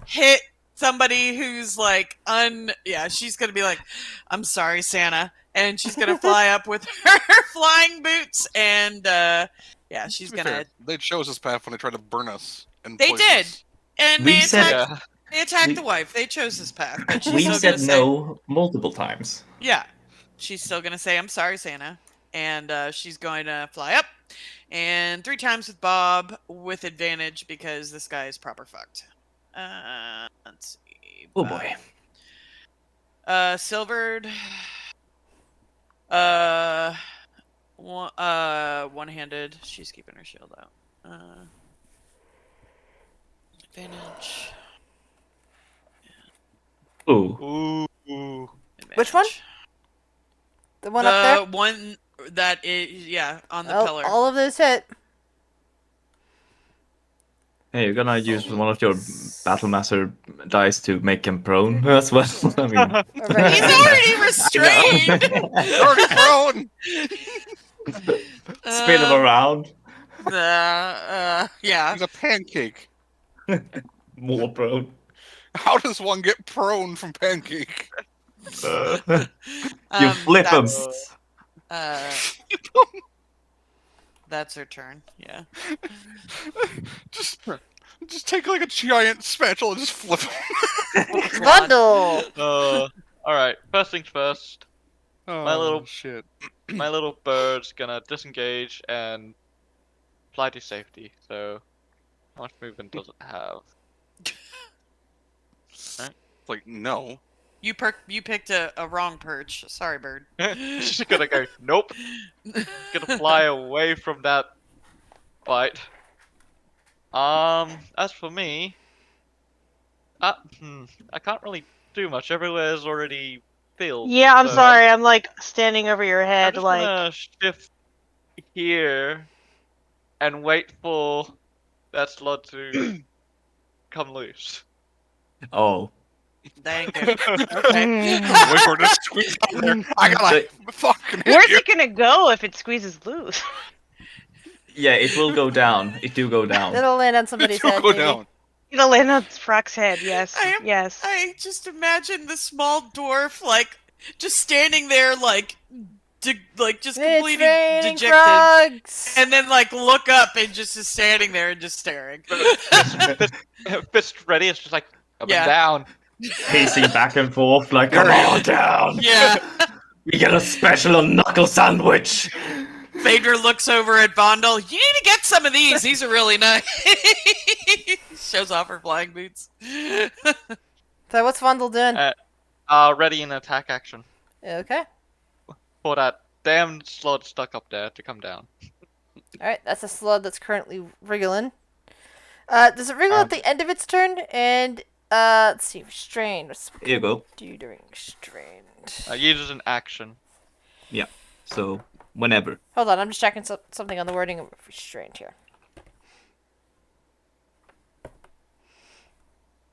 [SPEAKER 2] hit somebody who's like yeah, she's gonna be like, I'm sorry, Santa, and she's gonna fly up with her flying boots, and yeah, she's
[SPEAKER 5] To be
[SPEAKER 2] gonna.
[SPEAKER 5] fair, they chose this path when they tried to burn us. And
[SPEAKER 2] They
[SPEAKER 5] poison
[SPEAKER 2] did,
[SPEAKER 5] us.
[SPEAKER 2] and
[SPEAKER 8] We
[SPEAKER 2] they
[SPEAKER 8] said-
[SPEAKER 2] attacked.
[SPEAKER 7] Yeah.
[SPEAKER 2] They attacked
[SPEAKER 8] We-
[SPEAKER 2] the wife. They chose this path, but she's
[SPEAKER 8] We
[SPEAKER 2] still
[SPEAKER 8] said
[SPEAKER 2] gonna say,
[SPEAKER 8] no multiple times.
[SPEAKER 2] yeah, she's still gonna say, I'm sorry, Santa, and she's going to fly up, and 3 times with Bob with advantage because this guy is proper fucked. Let's see.
[SPEAKER 8] Oh
[SPEAKER 2] Bob.
[SPEAKER 8] boy.
[SPEAKER 2] Silvered. One-handed. She's keeping her shield out. Advantage.
[SPEAKER 8] Ooh.
[SPEAKER 7] Ooh.
[SPEAKER 1] Which one?
[SPEAKER 2] Advantage.
[SPEAKER 1] The one up there?
[SPEAKER 2] The one that is, yeah, on the pillar.
[SPEAKER 1] All of those hit.
[SPEAKER 8] Hey, you're gonna use one of your Battlemaster dice to make him prone as well. I mean,
[SPEAKER 1] Right.
[SPEAKER 2] He's already restrained!
[SPEAKER 5] Already prone!
[SPEAKER 8] spin him around.
[SPEAKER 2] Yeah.
[SPEAKER 5] He's a pancake.
[SPEAKER 8] More prone.
[SPEAKER 5] How does one get prone from pancake?
[SPEAKER 8] You flip him.
[SPEAKER 2] That's her turn. Yeah.
[SPEAKER 5] Just take like a giant spatula and just flip him.
[SPEAKER 1] Bundle!
[SPEAKER 7] Alright, first things first.
[SPEAKER 5] Oh, shit.
[SPEAKER 7] My little bird's gonna disengage and fly to safety, so how much movement does it have?
[SPEAKER 5] Like, no.
[SPEAKER 2] You picked a wrong perch. Sorry, bird.
[SPEAKER 7] She's gonna go, nope. Gonna fly away from that bite. As for me, I can't really do much. Everywhere is already filled.
[SPEAKER 4] Yeah, I'm
[SPEAKER 7] so
[SPEAKER 4] sorry. I'm like standing over your
[SPEAKER 7] I'm
[SPEAKER 4] head,
[SPEAKER 7] just
[SPEAKER 4] like.
[SPEAKER 7] gonna shift here and wait for that slot to come loose.
[SPEAKER 8] Oh.
[SPEAKER 2] That ain't good.
[SPEAKER 4] Mm.
[SPEAKER 5] Wait for it to squeeze out there. I gotta fucking hit
[SPEAKER 4] Where's
[SPEAKER 5] you.
[SPEAKER 4] it gonna go if it squeezes loose?
[SPEAKER 8] Yeah, it will go down. It do go down.
[SPEAKER 1] It'll land on somebody's
[SPEAKER 5] It'll
[SPEAKER 1] head,
[SPEAKER 5] go
[SPEAKER 1] maybe.
[SPEAKER 5] down.
[SPEAKER 4] It'll land on Frock's head. Yes. Yes.
[SPEAKER 2] I just imagine the small dwarf like just standing there like just
[SPEAKER 1] It's
[SPEAKER 2] completely
[SPEAKER 1] raining
[SPEAKER 2] dejected.
[SPEAKER 1] frogs!
[SPEAKER 2] And then like look up and just is standing there and just staring.
[SPEAKER 7] Fist ready, it's just like up
[SPEAKER 2] Yeah.
[SPEAKER 7] and down.
[SPEAKER 3] pacing back and forth like, come on down.
[SPEAKER 2] Yeah.
[SPEAKER 3] We get a special knuckle sandwich.
[SPEAKER 2] Phaedra looks over at Vondel. You need to get some of these. These are really nice. Shows off her flying boots.
[SPEAKER 1] So what's Vondel doing?
[SPEAKER 7] Ready in attack action
[SPEAKER 1] Okay.
[SPEAKER 7] for that damn slot stuck up there to come down.
[SPEAKER 1] All right, that's a slug that's currently wriggling. Does it wriggle at the end of its turn? And let's see, restrained. What's
[SPEAKER 3] Here you go.
[SPEAKER 1] do you during restrained?
[SPEAKER 7] Uses an action.
[SPEAKER 3] Yeah. So whenever.
[SPEAKER 1] Hold on, I'm just checking something on the wording of restrained here.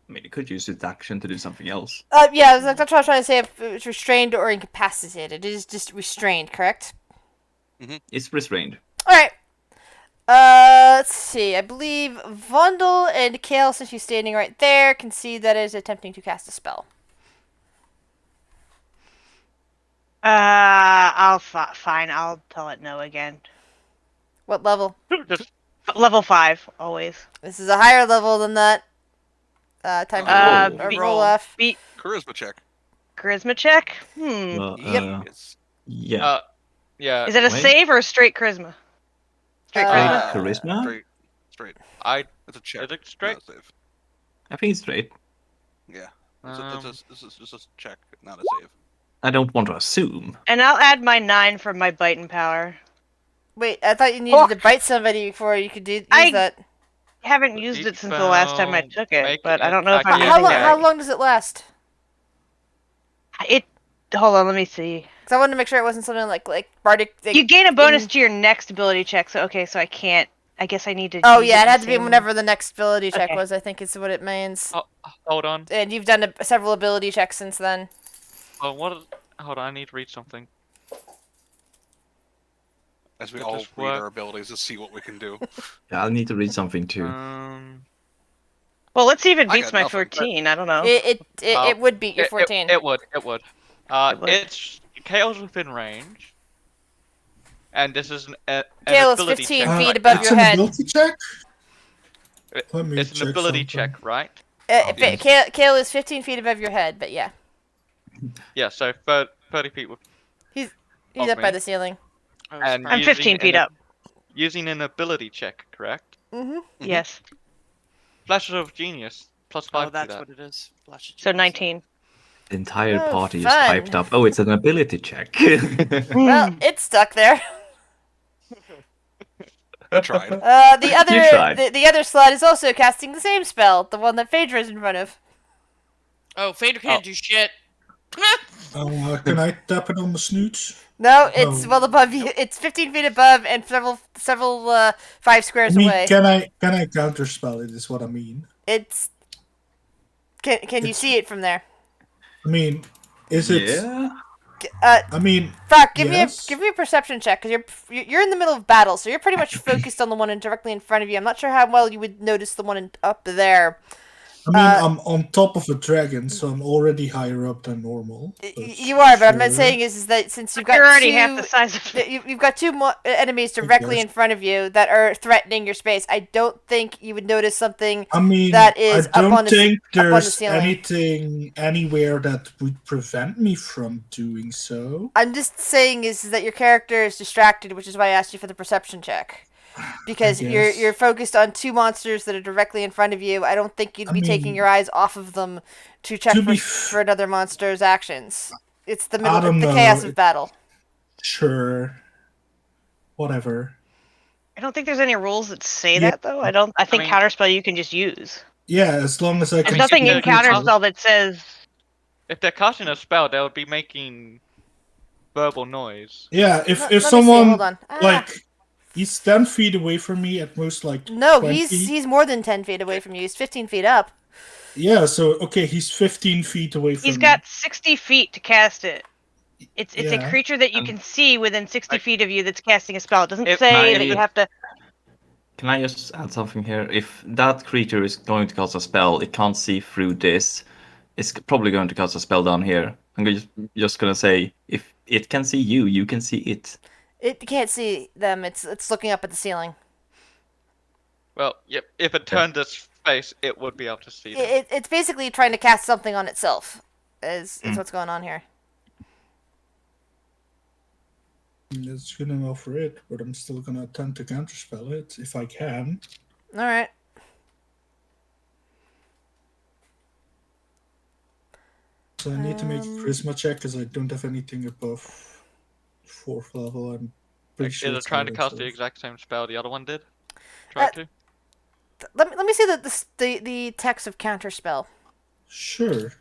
[SPEAKER 3] I mean, it could use its action to do something else.
[SPEAKER 1] Yeah, that's what I was trying to say. If it was restrained or incapacitated, it is just restrained, correct?
[SPEAKER 3] It's restrained.
[SPEAKER 1] All right. Let's see. I believe Vondel and Kale, since she's standing right there, can see that it is attempting to cast a spell.
[SPEAKER 4] Fine. I'll tell it no again.
[SPEAKER 1] What level?
[SPEAKER 7] Just
[SPEAKER 4] Level 5, always.
[SPEAKER 1] This is a higher level than that. Time
[SPEAKER 3] Oh.
[SPEAKER 1] for a
[SPEAKER 4] Be-
[SPEAKER 1] roll off.
[SPEAKER 4] Beat
[SPEAKER 5] Charisma check.
[SPEAKER 4] charisma check.
[SPEAKER 3] Well,
[SPEAKER 5] Yes.
[SPEAKER 3] yeah.
[SPEAKER 7] yeah.
[SPEAKER 4] Is it a
[SPEAKER 3] wait.
[SPEAKER 4] save or a straight charisma? Straight charisma.
[SPEAKER 3] Charisma?
[SPEAKER 5] Straight.
[SPEAKER 7] I
[SPEAKER 5] It's a check.
[SPEAKER 7] is it straight?
[SPEAKER 5] Not a save.
[SPEAKER 3] I think it's straight.
[SPEAKER 5] Yeah.
[SPEAKER 7] Um,
[SPEAKER 5] This is just a check, not a save.
[SPEAKER 3] I don't want to assume.
[SPEAKER 4] And I'll add my 9 from my biting power.
[SPEAKER 1] Wait, I thought you needed to bite somebody before you could use that.
[SPEAKER 4] I haven't used it since the last time I took it,
[SPEAKER 7] Make
[SPEAKER 4] but
[SPEAKER 7] it
[SPEAKER 4] I don't know if I'm
[SPEAKER 7] attack
[SPEAKER 1] How
[SPEAKER 4] using
[SPEAKER 1] long?
[SPEAKER 4] it.
[SPEAKER 1] How long does it last?
[SPEAKER 4] Hold on, let me see.
[SPEAKER 1] Because I wanted to make sure it wasn't something like bardic.
[SPEAKER 4] You gain a bonus to your next ability check, so so I can't. I guess I need to.
[SPEAKER 1] Oh
[SPEAKER 4] use
[SPEAKER 1] yeah, it
[SPEAKER 4] the
[SPEAKER 1] had to be
[SPEAKER 4] same-
[SPEAKER 1] whenever the next ability check
[SPEAKER 4] Okay.
[SPEAKER 1] was. I think is what it means.
[SPEAKER 7] Oh, hold on.
[SPEAKER 1] And you've done several ability checks since then.
[SPEAKER 7] Oh, what? Hold on. I need to read something.
[SPEAKER 5] As we
[SPEAKER 7] It
[SPEAKER 5] all
[SPEAKER 7] just
[SPEAKER 5] read
[SPEAKER 7] work.
[SPEAKER 5] our abilities to see what we can do.
[SPEAKER 3] Yeah, I'll need to read something too.
[SPEAKER 4] Well, let's see if it
[SPEAKER 5] I
[SPEAKER 4] beats
[SPEAKER 5] got
[SPEAKER 4] my
[SPEAKER 5] nothing.
[SPEAKER 4] 14. I don't know.
[SPEAKER 1] It would beat your
[SPEAKER 7] It-
[SPEAKER 1] 14.
[SPEAKER 7] It would. It would.
[SPEAKER 4] It would.
[SPEAKER 7] It's Kale's within range, and this is an
[SPEAKER 1] Kale is
[SPEAKER 7] ability
[SPEAKER 1] 15
[SPEAKER 7] check.
[SPEAKER 1] feet above
[SPEAKER 6] it's
[SPEAKER 1] your
[SPEAKER 6] an
[SPEAKER 1] head.
[SPEAKER 6] ability check?
[SPEAKER 7] It-
[SPEAKER 6] Let me
[SPEAKER 7] It's an
[SPEAKER 6] check
[SPEAKER 7] ability
[SPEAKER 6] something.
[SPEAKER 7] check, right?
[SPEAKER 5] Yes.
[SPEAKER 1] Kale is 15 feet above your head, but yeah,
[SPEAKER 7] Yeah. So 30 feet with.
[SPEAKER 1] he's
[SPEAKER 7] Of
[SPEAKER 1] up by
[SPEAKER 7] me.
[SPEAKER 1] the ceiling.
[SPEAKER 7] And
[SPEAKER 4] I'm 15 feet up.
[SPEAKER 7] Using an ability check, correct?
[SPEAKER 1] Mm-hmm.
[SPEAKER 4] Yes.
[SPEAKER 7] Flashes of Genius +5
[SPEAKER 2] Oh,
[SPEAKER 7] to
[SPEAKER 2] that's
[SPEAKER 7] that.
[SPEAKER 2] what it is. Flash of
[SPEAKER 4] So
[SPEAKER 2] genius.
[SPEAKER 4] 19.
[SPEAKER 3] The entire
[SPEAKER 1] Oh,
[SPEAKER 3] party is
[SPEAKER 1] fun.
[SPEAKER 3] hyped up. Oh, it's an ability check.
[SPEAKER 1] Well, it's stuck there.
[SPEAKER 5] I tried.
[SPEAKER 1] The other
[SPEAKER 3] You tried.
[SPEAKER 1] the other slut is also casting the same spell, the one that Phaedra is in front of.
[SPEAKER 2] Oh, Phaedra can't do shit.
[SPEAKER 6] Can I tap it on the snoots?
[SPEAKER 1] No, it's
[SPEAKER 6] No.
[SPEAKER 1] well above you. It's 15 feet above and several 5
[SPEAKER 6] I
[SPEAKER 1] squares
[SPEAKER 6] mean,
[SPEAKER 1] away.
[SPEAKER 6] can I counterspell it? Is what I mean.
[SPEAKER 1] It's can you
[SPEAKER 6] It's-
[SPEAKER 1] see it from there?
[SPEAKER 6] I mean, is it?
[SPEAKER 3] Yeah.
[SPEAKER 6] I mean,
[SPEAKER 1] Fuck,
[SPEAKER 6] Yes.
[SPEAKER 1] give me a perception check because you're in the middle of battle, so you're pretty much focused on the one directly in front of you. I'm not sure how well you would notice the one up there.
[SPEAKER 6] I'm on top of a dragon, so I'm already higher up than normal.
[SPEAKER 1] You are, but I'm
[SPEAKER 6] sure.
[SPEAKER 1] saying is that since you've got
[SPEAKER 4] You're already
[SPEAKER 1] two,
[SPEAKER 4] half the size of
[SPEAKER 1] you've got two enemies directly
[SPEAKER 6] guess.
[SPEAKER 1] in front of you that are threatening your space. I don't think you would notice something.
[SPEAKER 6] I mean,
[SPEAKER 1] that is
[SPEAKER 6] I
[SPEAKER 1] up
[SPEAKER 6] don't
[SPEAKER 1] on the c-
[SPEAKER 6] think
[SPEAKER 1] up on the
[SPEAKER 6] there's
[SPEAKER 1] ceiling.
[SPEAKER 6] anything anywhere that would prevent me from doing so.
[SPEAKER 1] I'm just saying is that your character is distracted, which is why I asked you for the perception check. Because you're
[SPEAKER 6] guess.
[SPEAKER 1] focused on two monsters that are directly in front of you. I don't think you'd
[SPEAKER 6] I
[SPEAKER 1] be taking
[SPEAKER 6] mean,
[SPEAKER 1] your eyes off of them to check
[SPEAKER 6] to
[SPEAKER 1] for,
[SPEAKER 6] be
[SPEAKER 1] for another monster's actions. It's the
[SPEAKER 6] I
[SPEAKER 1] middle,
[SPEAKER 6] don't
[SPEAKER 1] the
[SPEAKER 6] know.
[SPEAKER 1] chaos of battle.
[SPEAKER 6] Sure. Whatever.
[SPEAKER 4] I don't think there's any rules that say
[SPEAKER 6] Yeah.
[SPEAKER 4] that though. I think
[SPEAKER 7] mean-
[SPEAKER 4] counterspell you can just use.
[SPEAKER 6] Yeah, as long as I
[SPEAKER 4] There's
[SPEAKER 6] can.
[SPEAKER 4] nothing in
[SPEAKER 7] if they're-
[SPEAKER 4] counterspell that says
[SPEAKER 7] If they're casting a spell, they would be making verbal noise.
[SPEAKER 6] Yeah, if
[SPEAKER 1] Let me see,
[SPEAKER 6] someone
[SPEAKER 1] hold on.
[SPEAKER 6] like he's 10 feet away from me at most, like
[SPEAKER 1] No,
[SPEAKER 6] 20.
[SPEAKER 1] he's more than 10 feet away from you. He's 15 feet up.
[SPEAKER 6] Yeah, so okay, he's 15 feet away from
[SPEAKER 4] he's
[SPEAKER 6] me.
[SPEAKER 4] got 60 feet to cast it. It's a
[SPEAKER 6] Yeah.
[SPEAKER 4] creature that you
[SPEAKER 3] Um,
[SPEAKER 4] can see within 60
[SPEAKER 7] I-
[SPEAKER 4] feet of you that's casting a spell. It doesn't
[SPEAKER 7] If
[SPEAKER 4] say
[SPEAKER 3] I-
[SPEAKER 4] that you have to.
[SPEAKER 3] Can I just add something here? If that creature is going to cast a spell, it can't see through this. It's probably going to cast a spell down here. I'm just gonna say, if it can see you, you can see it.
[SPEAKER 1] It can't see them. It's looking up at the ceiling.
[SPEAKER 7] Well, yep. If it turned this space, it would be able to see them.
[SPEAKER 1] It's basically trying to cast something on itself. Is what's going on here.
[SPEAKER 6] It's good enough for it, but I'm still gonna attempt to counterspell it if I can.
[SPEAKER 1] All right.
[SPEAKER 6] So I need to make a charisma check because I don't have anything above 4th level. I'm pretty sure
[SPEAKER 7] Is it
[SPEAKER 6] it's
[SPEAKER 7] trying to
[SPEAKER 6] higher,
[SPEAKER 7] cast
[SPEAKER 6] so-
[SPEAKER 7] the exact same spell the other one did? Try to.
[SPEAKER 1] Let me see the text of counterspell.
[SPEAKER 6] Sure.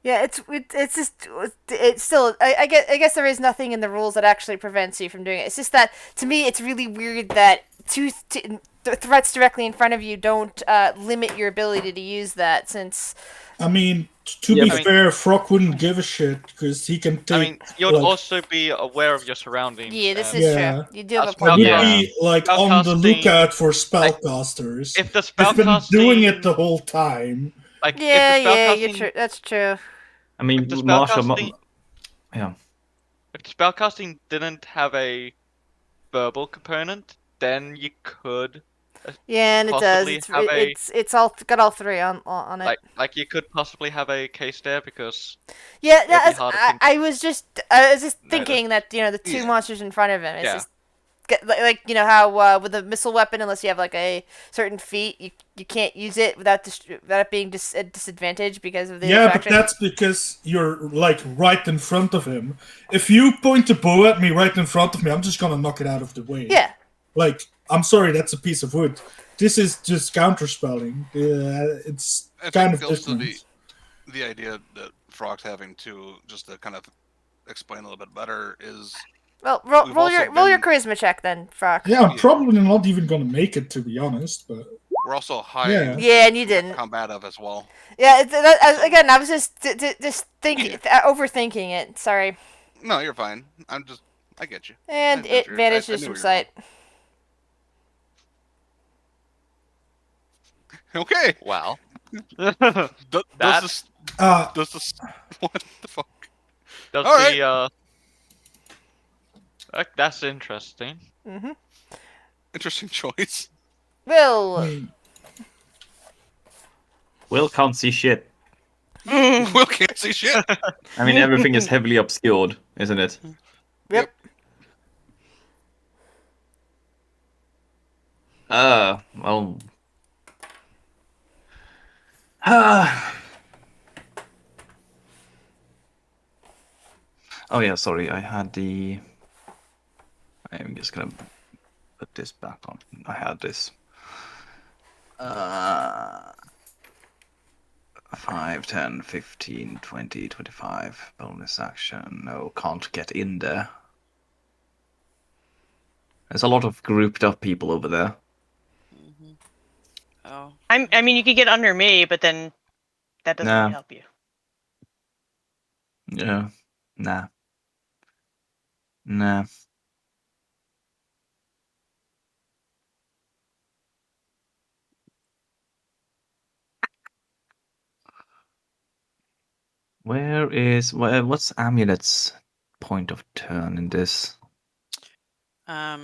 [SPEAKER 1] Yeah, it's just it's still I guess there is nothing in the rules that actually prevents you from doing it. It's just that to me it's really weird that threats directly in front of you don't limit your ability to use that, since
[SPEAKER 6] I mean, to
[SPEAKER 3] Yeah,
[SPEAKER 6] be
[SPEAKER 3] I mean-
[SPEAKER 6] fair, Frog wouldn't give a shit because he can take.
[SPEAKER 7] I mean, you'd
[SPEAKER 6] like,
[SPEAKER 7] also be aware of your surroundings.
[SPEAKER 1] yeah, this
[SPEAKER 7] and
[SPEAKER 1] is
[SPEAKER 6] Yeah.
[SPEAKER 1] true. You do have a
[SPEAKER 7] That's
[SPEAKER 6] I
[SPEAKER 1] point
[SPEAKER 6] would
[SPEAKER 1] there.
[SPEAKER 3] Yeah.
[SPEAKER 6] be like
[SPEAKER 7] Spellcasting-
[SPEAKER 6] on the lookout for spellcasters.
[SPEAKER 7] If the
[SPEAKER 6] I've been doing it
[SPEAKER 7] spellcasting,
[SPEAKER 6] the whole time.
[SPEAKER 7] like,
[SPEAKER 1] Yeah,
[SPEAKER 7] if the
[SPEAKER 1] yeah, you're
[SPEAKER 7] spellcasting,
[SPEAKER 1] true. That's true.
[SPEAKER 3] I mean,
[SPEAKER 7] if the
[SPEAKER 3] Marshall.
[SPEAKER 7] spellcasting,
[SPEAKER 3] Yeah.
[SPEAKER 7] if the spellcasting didn't have a verbal component, then you could
[SPEAKER 1] Yeah, and it does.
[SPEAKER 7] possibly
[SPEAKER 1] It's
[SPEAKER 7] have a
[SPEAKER 1] it's all got all three on it.
[SPEAKER 7] like you could possibly have a case there because
[SPEAKER 1] Yeah,
[SPEAKER 7] it'd be
[SPEAKER 1] that's,
[SPEAKER 7] harder to
[SPEAKER 1] I was just
[SPEAKER 7] No,
[SPEAKER 1] thinking that the two
[SPEAKER 5] Yeah.
[SPEAKER 1] monsters in front of him. It's
[SPEAKER 7] Yeah.
[SPEAKER 1] just like how with a missile weapon, unless you have like a certain feat, you can't use it without without it being a disadvantage because of the
[SPEAKER 6] Yeah, but
[SPEAKER 1] attraction.
[SPEAKER 6] that's because you're like right in front of him. If you point a bow at me right in front of me, I'm just gonna knock it out of the way.
[SPEAKER 1] Yeah,
[SPEAKER 6] Like, I'm sorry, that's a piece of wood. This is just counterspelling. It's
[SPEAKER 5] I
[SPEAKER 6] kind
[SPEAKER 5] think
[SPEAKER 6] of
[SPEAKER 5] also
[SPEAKER 6] different.
[SPEAKER 5] the idea that Frog's having to just to kind of explain a little bit better is
[SPEAKER 1] well,
[SPEAKER 5] We've
[SPEAKER 1] roll your
[SPEAKER 5] also
[SPEAKER 1] charisma check then, Frock.
[SPEAKER 6] Yeah, I'm
[SPEAKER 5] Yeah.
[SPEAKER 6] probably not even gonna make it, to be honest. But
[SPEAKER 5] we're also high
[SPEAKER 6] Yeah.
[SPEAKER 1] Yeah, and you didn't.
[SPEAKER 5] combative as well.
[SPEAKER 1] Yeah,
[SPEAKER 5] So-
[SPEAKER 1] again, I was just thinking,
[SPEAKER 5] Yeah.
[SPEAKER 1] overthinking it. Sorry,
[SPEAKER 5] No, you're fine. I get you.
[SPEAKER 1] and
[SPEAKER 5] I
[SPEAKER 1] it
[SPEAKER 5] knew
[SPEAKER 1] vanishes
[SPEAKER 5] where
[SPEAKER 1] from
[SPEAKER 5] you were
[SPEAKER 1] sight.
[SPEAKER 5] Okay.
[SPEAKER 7] wow.
[SPEAKER 5] Does
[SPEAKER 7] That-
[SPEAKER 5] this?
[SPEAKER 6] uh,
[SPEAKER 5] Does this? What the fuck?
[SPEAKER 7] Does
[SPEAKER 5] All right.
[SPEAKER 7] the that's interesting.
[SPEAKER 1] Mm-hmm.
[SPEAKER 5] Interesting choice.
[SPEAKER 1] Will.
[SPEAKER 3] Will can't see shit.
[SPEAKER 5] Will can't see shit.
[SPEAKER 3] I mean, everything is heavily obscured, isn't it?
[SPEAKER 1] Yep.
[SPEAKER 3] Well. Oh yeah, sorry. I had the. I'm just gonna put this back on. I had this. 5, 10, 15, 20, 25. Bonus action. No, can't get in there. There's a lot of grouped up people over there.
[SPEAKER 2] Oh.
[SPEAKER 4] I mean, you could get under me, but then that doesn't
[SPEAKER 3] Nah.
[SPEAKER 4] really help you.
[SPEAKER 3] Yeah. Nah. Nah. What's Amulet's point of turn in this?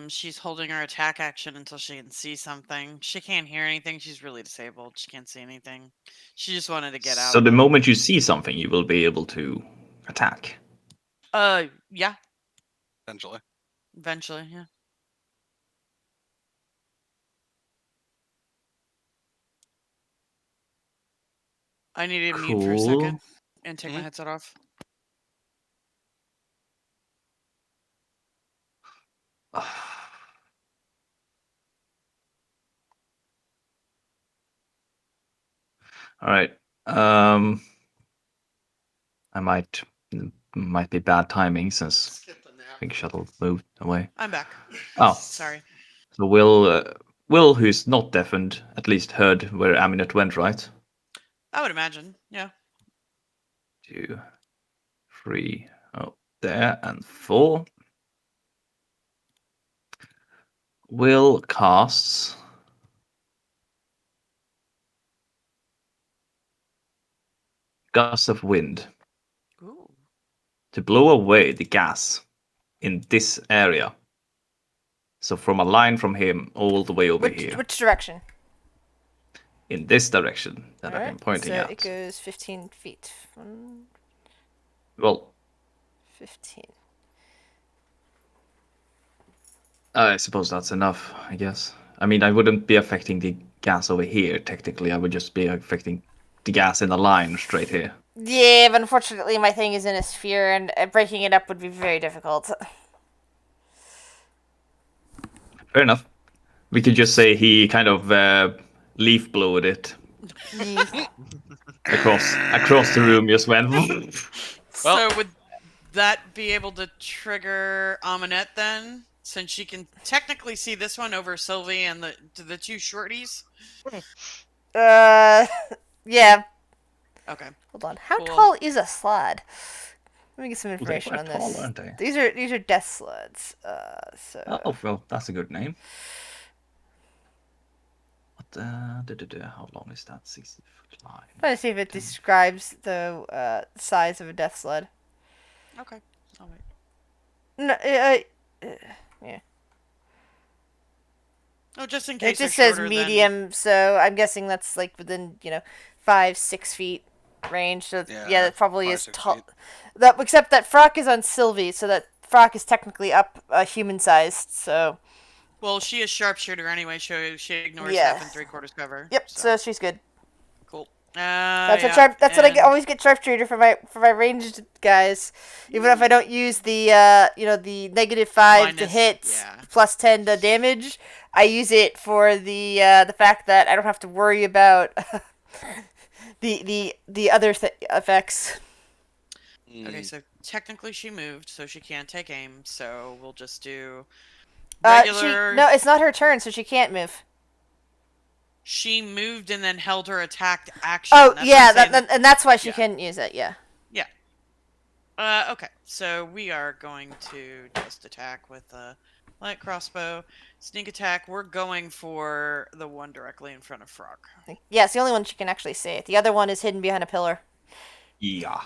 [SPEAKER 2] She's holding her attack action until she can see something. She can't hear anything. She's really disabled. She can't see anything. She just wanted to get out.
[SPEAKER 3] So the moment you see something, you will be able to attack.
[SPEAKER 2] Yeah,
[SPEAKER 5] Eventually.
[SPEAKER 2] eventually, yeah. I need to mute for a second and take my
[SPEAKER 5] Mhm.
[SPEAKER 2] headset off.
[SPEAKER 3] All right. I might be bad timing since Big Shuttle moved away.
[SPEAKER 2] I'm back.
[SPEAKER 3] Oh,
[SPEAKER 2] Sorry.
[SPEAKER 3] so Will, who's not deafened, at least heard where Aminet went, right?
[SPEAKER 2] I would imagine. Yeah.
[SPEAKER 3] 2, 3, oh, there, and 4. Will casts gust of wind
[SPEAKER 2] Ooh.
[SPEAKER 3] to blow away the gas in this area. So from a line from him all the way over here.
[SPEAKER 1] Which direction?
[SPEAKER 3] In this direction that I've
[SPEAKER 1] Alright,
[SPEAKER 3] been pointing
[SPEAKER 1] so
[SPEAKER 3] at.
[SPEAKER 1] it goes 15 feet.
[SPEAKER 3] Well,
[SPEAKER 1] 15.
[SPEAKER 3] I suppose that's enough, I guess. I mean, I wouldn't be affecting the gas over here, technically. I would just be affecting the gas in the line straight here.
[SPEAKER 1] Yeah, but unfortunately my thing is in a sphere, and breaking it up would be very difficult.
[SPEAKER 3] Fair enough. We could just say he kind of leaf blowed it across the room, just went.
[SPEAKER 2] So would that be able to trigger Amanette then? Since she can technically see this one over Sylvie and the two shorties?
[SPEAKER 1] Yeah.
[SPEAKER 2] Okay.
[SPEAKER 1] Hold on. How
[SPEAKER 2] Cool.
[SPEAKER 1] tall is a sled? Let me get some
[SPEAKER 3] They're
[SPEAKER 1] information
[SPEAKER 3] quite
[SPEAKER 1] on
[SPEAKER 3] tall,
[SPEAKER 1] this.
[SPEAKER 3] aren't they?
[SPEAKER 1] These are death sleds. So.
[SPEAKER 3] Oh, well, that's a good name. What, how long is that? 60-foot line.
[SPEAKER 1] Trying to see if it describes the size of a death sled.
[SPEAKER 2] Okay. All right.
[SPEAKER 1] No, yeah.
[SPEAKER 2] Oh, just in
[SPEAKER 1] It
[SPEAKER 2] case
[SPEAKER 1] just
[SPEAKER 2] they're
[SPEAKER 1] says
[SPEAKER 2] shorter
[SPEAKER 1] medium, so I'm guessing that's like within 5-6 feet range. So yeah, that probably
[SPEAKER 5] 5,
[SPEAKER 1] is
[SPEAKER 5] 6
[SPEAKER 1] tall.
[SPEAKER 5] feet.
[SPEAKER 1] That except that Frock is on Sylvie, so that Frock is technically up human sized. So
[SPEAKER 2] Well, she is sharpshooter anyway, so she ignores
[SPEAKER 1] Yeah.
[SPEAKER 2] half and 3/4 cover.
[SPEAKER 1] yep, so she's good.
[SPEAKER 2] Cool.
[SPEAKER 1] That's
[SPEAKER 2] Yeah,
[SPEAKER 1] That's what I
[SPEAKER 2] and-
[SPEAKER 1] always get sharpshooter for my ranged guys. Even if I don't use the the -5 to
[SPEAKER 2] Minus,
[SPEAKER 1] hit
[SPEAKER 2] yeah.
[SPEAKER 1] plus 10 to damage, I use it for the fact that I don't have to worry about the other effects.
[SPEAKER 2] Okay, so technically she moved, so she can't take aim. So we'll just do
[SPEAKER 1] She
[SPEAKER 2] regular.
[SPEAKER 1] no, it's not her turn, so she can't move.
[SPEAKER 2] She moved and then held her attacked action.
[SPEAKER 1] Oh
[SPEAKER 2] That's what
[SPEAKER 1] yeah,
[SPEAKER 2] I'm saying,
[SPEAKER 1] and that's why she
[SPEAKER 2] yeah.
[SPEAKER 1] couldn't use it. Yeah.
[SPEAKER 2] Okay, so we are going to just attack with a light crossbow, sneak attack. We're going for the one directly in front of Frog.
[SPEAKER 1] Yeah, it's the only one she can actually see. The other one is hidden behind a pillar.
[SPEAKER 3] Yeah.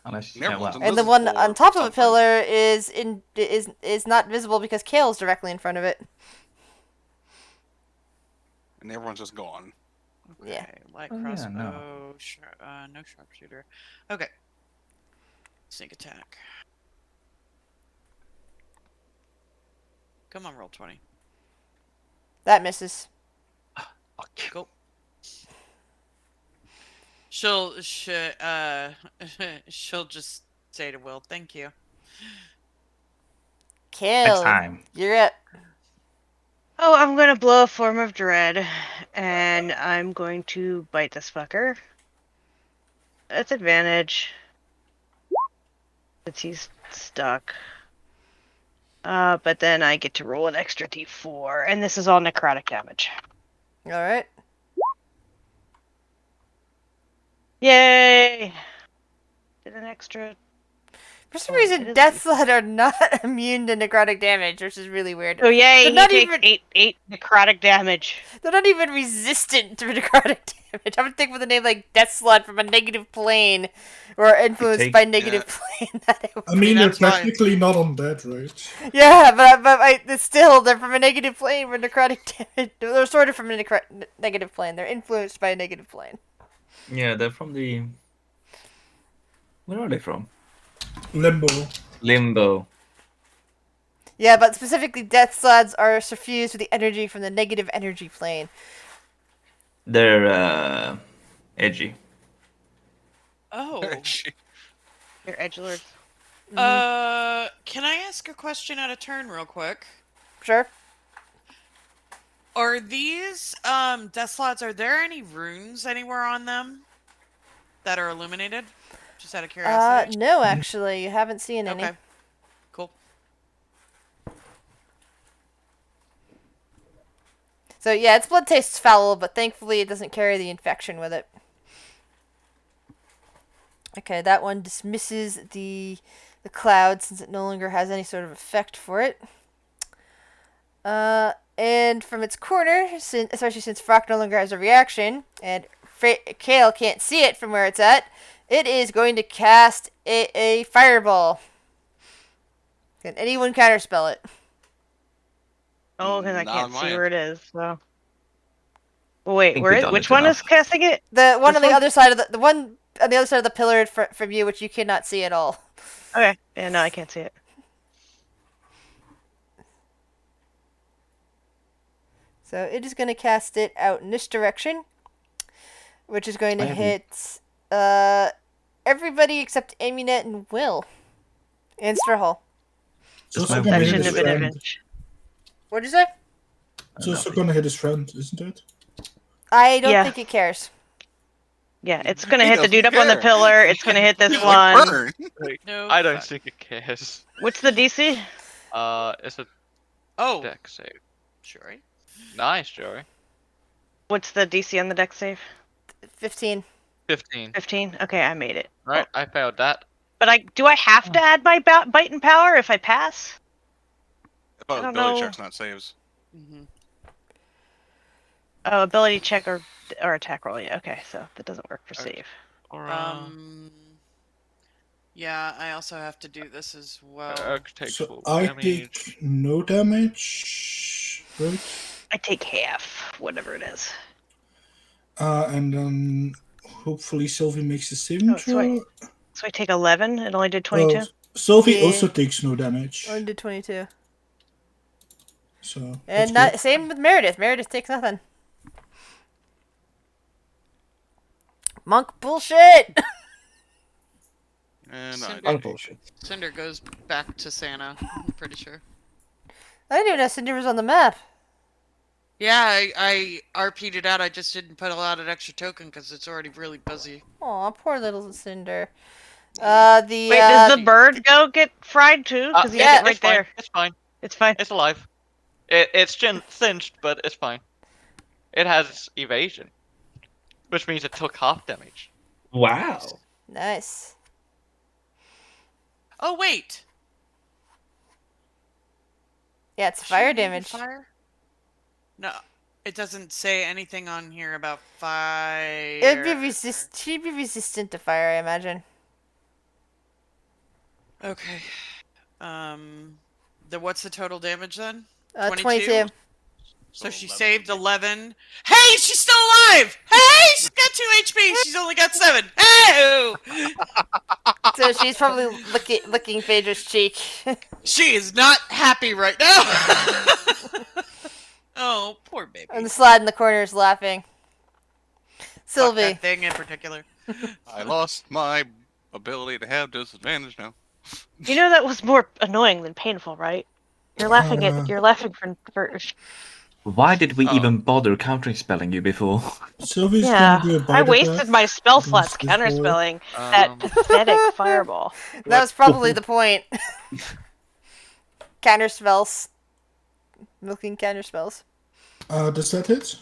[SPEAKER 3] Unless,
[SPEAKER 5] Never mind,
[SPEAKER 1] And the
[SPEAKER 5] This is
[SPEAKER 1] one
[SPEAKER 5] for
[SPEAKER 1] on top of a
[SPEAKER 5] something.
[SPEAKER 1] pillar is not visible because Kale's directly in front of it.
[SPEAKER 5] And everyone's just gone.
[SPEAKER 2] Okay,
[SPEAKER 1] Yeah.
[SPEAKER 2] light
[SPEAKER 3] Oh, yeah,
[SPEAKER 2] crossbow,
[SPEAKER 3] no.
[SPEAKER 2] no sharpshooter. Okay. Sneak attack. Come on, roll 20.
[SPEAKER 1] That misses.
[SPEAKER 2] Cool. She'll just say to Will, "Thank you."
[SPEAKER 1] Kale,
[SPEAKER 8] Next time.
[SPEAKER 1] you're up.
[SPEAKER 4] Oh, I'm gonna blow a form of dread, and I'm going to bite this fucker. That's advantage. Since he's stuck. But then I get to roll an extra d4, and this is all necrotic damage.
[SPEAKER 1] All right.
[SPEAKER 4] Yay! Did an extra.
[SPEAKER 1] For some
[SPEAKER 4] Well, it
[SPEAKER 1] reason,
[SPEAKER 4] is
[SPEAKER 1] Death
[SPEAKER 4] decent.
[SPEAKER 1] Sled are not immune to necrotic damage, which is really weird.
[SPEAKER 4] Oh yay!
[SPEAKER 1] They're
[SPEAKER 4] He
[SPEAKER 1] not
[SPEAKER 4] takes
[SPEAKER 1] even-
[SPEAKER 4] eight necrotic damage.
[SPEAKER 1] They're not even resistant to necrotic damage. I would think with a name like Death Sled from a negative plane, or influenced
[SPEAKER 3] take-
[SPEAKER 1] by negative plane, that it would
[SPEAKER 6] I mean, they're
[SPEAKER 5] that's fine.
[SPEAKER 6] technically not undead, right?
[SPEAKER 1] Yeah, but still, they're from a negative plane where necrotic damage. They're sort of from a negative plane. They're influenced by a negative plane.
[SPEAKER 3] Yeah, they're from the. Where are they from?
[SPEAKER 6] Limbo.
[SPEAKER 3] Limbo.
[SPEAKER 1] Yeah, but specifically, Death Sleds are suffused with the energy from the negative energy plane.
[SPEAKER 3] They're edgy.
[SPEAKER 2] Oh.
[SPEAKER 4] Your edgelords.
[SPEAKER 2] Can I ask a question out of turn real quick?
[SPEAKER 1] Sure.
[SPEAKER 2] Are these death slots? Are there any runes anywhere on them that are illuminated? Just out of curiosity.
[SPEAKER 1] No, actually, you haven't seen any.
[SPEAKER 2] Okay. Cool.
[SPEAKER 1] So yeah, its blood tastes foul, but thankfully it doesn't carry the infection with it. Okay, that one dismisses the cloud since it no longer has any sort of effect for it. And from its corner, especially since Frock no longer has a reaction, and Kale can't see it from where it's at, it is going to cast a fireball. Can anyone counterspell it?
[SPEAKER 4] Oh, because I
[SPEAKER 5] Not
[SPEAKER 4] can't
[SPEAKER 5] on my
[SPEAKER 4] see
[SPEAKER 5] end.
[SPEAKER 4] where it is. So. Well, wait,
[SPEAKER 3] think we've
[SPEAKER 4] where?
[SPEAKER 3] done
[SPEAKER 4] Which
[SPEAKER 3] it
[SPEAKER 4] one is
[SPEAKER 3] enough.
[SPEAKER 4] casting it?
[SPEAKER 1] The one
[SPEAKER 4] This
[SPEAKER 1] on the
[SPEAKER 4] one?
[SPEAKER 1] other side of the one on the other side of the pillar from you, which you cannot see at all.
[SPEAKER 4] Okay. Yeah, no, I can't see it.
[SPEAKER 1] So it is going to cast it out in this direction, which is going to
[SPEAKER 3] I have
[SPEAKER 1] hit everybody except Amunet and Will, and Strahol.
[SPEAKER 6] It's
[SPEAKER 3] Does
[SPEAKER 6] also
[SPEAKER 3] my
[SPEAKER 6] gonna
[SPEAKER 4] That
[SPEAKER 6] hit
[SPEAKER 3] wind
[SPEAKER 4] shouldn't
[SPEAKER 6] his
[SPEAKER 4] have been
[SPEAKER 3] do it?
[SPEAKER 6] friend.
[SPEAKER 4] advantage.
[SPEAKER 1] What'd you say?
[SPEAKER 6] It's also gonna hit his friend, isn't it?
[SPEAKER 1] I don't
[SPEAKER 4] Yeah.
[SPEAKER 1] think it cares.
[SPEAKER 4] Yeah, it's gonna
[SPEAKER 5] He
[SPEAKER 4] hit the dude
[SPEAKER 5] doesn't
[SPEAKER 4] up on the
[SPEAKER 5] care.
[SPEAKER 4] pillar. It's gonna hit this
[SPEAKER 5] He's like,
[SPEAKER 4] one.
[SPEAKER 5] burn.
[SPEAKER 7] Wait,
[SPEAKER 2] No.
[SPEAKER 7] I don't
[SPEAKER 2] fuck.
[SPEAKER 7] think it cares.
[SPEAKER 4] What's the DC?
[SPEAKER 7] It's a
[SPEAKER 2] Oh,
[SPEAKER 7] deck save.
[SPEAKER 2] sure.
[SPEAKER 7] Nice, Joey.
[SPEAKER 4] What's the DC on the deck save?
[SPEAKER 1] 15.
[SPEAKER 7] 15.
[SPEAKER 4] 15. Okay, I made it.
[SPEAKER 7] Right, I failed that.
[SPEAKER 4] But do I have to add my bite and power if I pass?
[SPEAKER 5] About
[SPEAKER 4] I don't
[SPEAKER 5] ability
[SPEAKER 4] know.
[SPEAKER 5] checks, not saves.
[SPEAKER 2] Mm-hmm.
[SPEAKER 4] Oh, ability check or attack roll. Yeah. Okay, so that doesn't work for
[SPEAKER 7] Okay.
[SPEAKER 4] save.
[SPEAKER 7] Or
[SPEAKER 2] Yeah, I also have to do this as well.
[SPEAKER 7] takes
[SPEAKER 6] So
[SPEAKER 7] full
[SPEAKER 6] I
[SPEAKER 7] damage.
[SPEAKER 6] take no damage, right?
[SPEAKER 4] I take half, whatever it is.
[SPEAKER 6] And then hopefully Sylvie makes the saving
[SPEAKER 4] Oh, so
[SPEAKER 6] throw.
[SPEAKER 4] So I take 11. It only did 22.
[SPEAKER 6] Oh, Sylvie
[SPEAKER 1] Yeah.
[SPEAKER 6] also takes no damage.
[SPEAKER 1] Only did 22.
[SPEAKER 6] So that's
[SPEAKER 1] And not
[SPEAKER 6] good.
[SPEAKER 1] same with Meredith. Meredith takes nothing. Monk bullshit.
[SPEAKER 5] And
[SPEAKER 2] Cinder-
[SPEAKER 5] I
[SPEAKER 3] Bullshit.
[SPEAKER 2] Cinder goes back to Santa, I'm pretty sure.
[SPEAKER 1] I didn't even know Cinder was on the map.
[SPEAKER 2] Yeah, I RP'd it out. I just didn't put a lot of extra token because it's already really busy.
[SPEAKER 1] Aw, poor little Cinder.
[SPEAKER 4] Wait, does the bird go get fried too? Because he
[SPEAKER 1] yeah,
[SPEAKER 4] has it right
[SPEAKER 7] it's fine.
[SPEAKER 4] there.
[SPEAKER 7] It's fine.
[SPEAKER 4] It's fine.
[SPEAKER 7] It's alive. It's cinched, but it's fine. It has evasion, which means it took half damage.
[SPEAKER 3] Wow.
[SPEAKER 1] Nice.
[SPEAKER 2] Oh wait,
[SPEAKER 1] Yeah, it's
[SPEAKER 2] Should
[SPEAKER 1] fire
[SPEAKER 2] it be the
[SPEAKER 1] damage.
[SPEAKER 2] Fire? No, it doesn't say anything on here about fire.
[SPEAKER 1] It'd be she'd be resistant to fire, I imagine.
[SPEAKER 2] Okay. What's the total damage then?
[SPEAKER 1] 22.
[SPEAKER 2] So she
[SPEAKER 5] 11.
[SPEAKER 2] saved 11. Hey, she's still alive! Hey, she's got 2 HP. She's only got 7. Hey!
[SPEAKER 1] So she's probably licking Phaedra's cheek.
[SPEAKER 2] She is not happy right now. Oh, poor baby.
[SPEAKER 1] And the slide in the corners laughing.
[SPEAKER 2] Fuck
[SPEAKER 1] Sylvie.
[SPEAKER 2] that thing in particular.
[SPEAKER 5] I lost my ability to have disadvantage now.
[SPEAKER 4] You know that was more annoying than painful, right? You're laughing at you're laughing for
[SPEAKER 8] Why did we
[SPEAKER 5] Oh.
[SPEAKER 8] even bother counterspelling you before?
[SPEAKER 6] Sylvie's
[SPEAKER 4] yeah.
[SPEAKER 6] gonna do a bite
[SPEAKER 4] I
[SPEAKER 6] attack
[SPEAKER 4] wasted my spell slots
[SPEAKER 6] against this boy.
[SPEAKER 4] counterspelling that pathetic fireball.
[SPEAKER 1] That was probably the point. Counter spells. Milking counter spells.
[SPEAKER 6] Does that hit?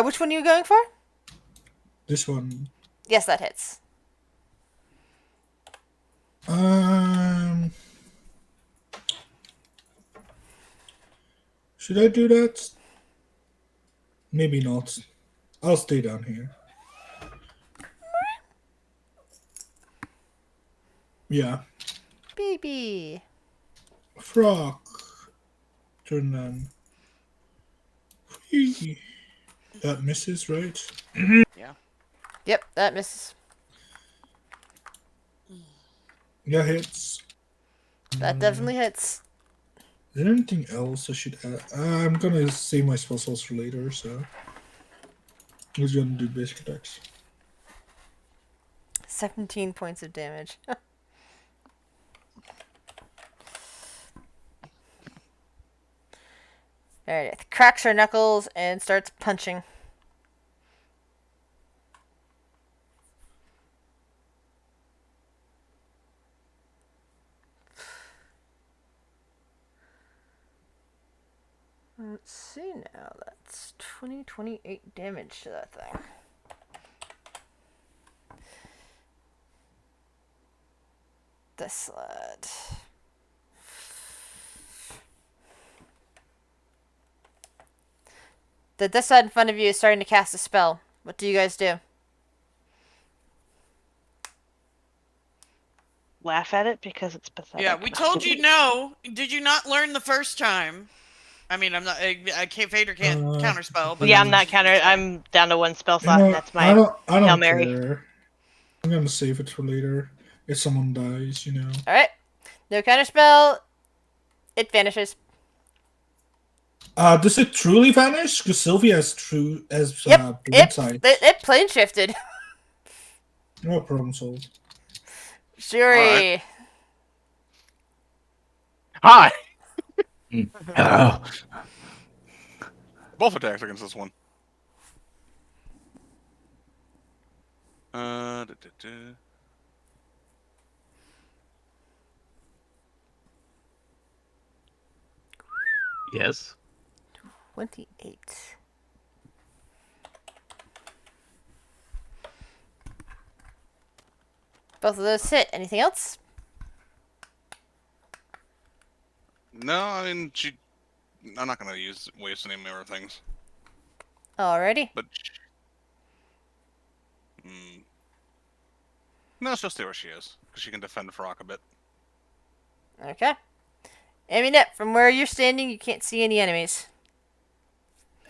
[SPEAKER 1] Which one are you going for?
[SPEAKER 6] This one.
[SPEAKER 1] Yes, that hits.
[SPEAKER 6] Should I do that? Maybe not. I'll stay down here. Yeah.
[SPEAKER 1] Baby.
[SPEAKER 6] Frog. Turn on. Whee. That misses, right?
[SPEAKER 1] Yep, that misses.
[SPEAKER 6] Yeah, hits.
[SPEAKER 1] That definitely hits.
[SPEAKER 6] Is there anything else I should add? I'm gonna save my spell slots for later, so. I was gonna do basic attacks.
[SPEAKER 1] 17 points of damage. Alright, cracks her knuckles and starts punching. Let's see now. That's 28 damage to that thing. This lad. The this side in front of you is starting to cast a spell What do you guys do?
[SPEAKER 4] Laugh at it because it's pathetic.
[SPEAKER 2] Yeah, we told you no. Did you not learn the first time? I mean, I'm not. I can't. Vader can't counterspell, but
[SPEAKER 4] Yeah,
[SPEAKER 2] that's
[SPEAKER 4] I'm
[SPEAKER 2] what
[SPEAKER 4] not
[SPEAKER 2] she
[SPEAKER 4] counter.
[SPEAKER 2] was saying.
[SPEAKER 4] I'm down to 1 spell
[SPEAKER 6] You
[SPEAKER 4] slot,
[SPEAKER 6] know,
[SPEAKER 4] and that's
[SPEAKER 6] I
[SPEAKER 4] my
[SPEAKER 6] don't
[SPEAKER 4] Hail Mary.
[SPEAKER 6] care. I'm gonna save it for later. If someone dies, you know.
[SPEAKER 1] All right. No counterspell. It vanishes.
[SPEAKER 6] Does it truly vanish? Because Sylvia has
[SPEAKER 1] Yep.
[SPEAKER 6] blind sight.
[SPEAKER 1] It plane shifted.
[SPEAKER 6] No problem solved.
[SPEAKER 1] Shuri.
[SPEAKER 5] Hi.
[SPEAKER 3] Hello.
[SPEAKER 5] Both attacks against this one. Da, da, da.
[SPEAKER 3] Yes.
[SPEAKER 1] 28. Both of those hit. Anything else?
[SPEAKER 5] No, I mean I'm not gonna waste any more things.
[SPEAKER 1] Alrighty.
[SPEAKER 5] But no, she'll stay where she is because she can defend Farrakh a bit.
[SPEAKER 1] Okay. Aminette, from where you're standing, you can't see any enemies.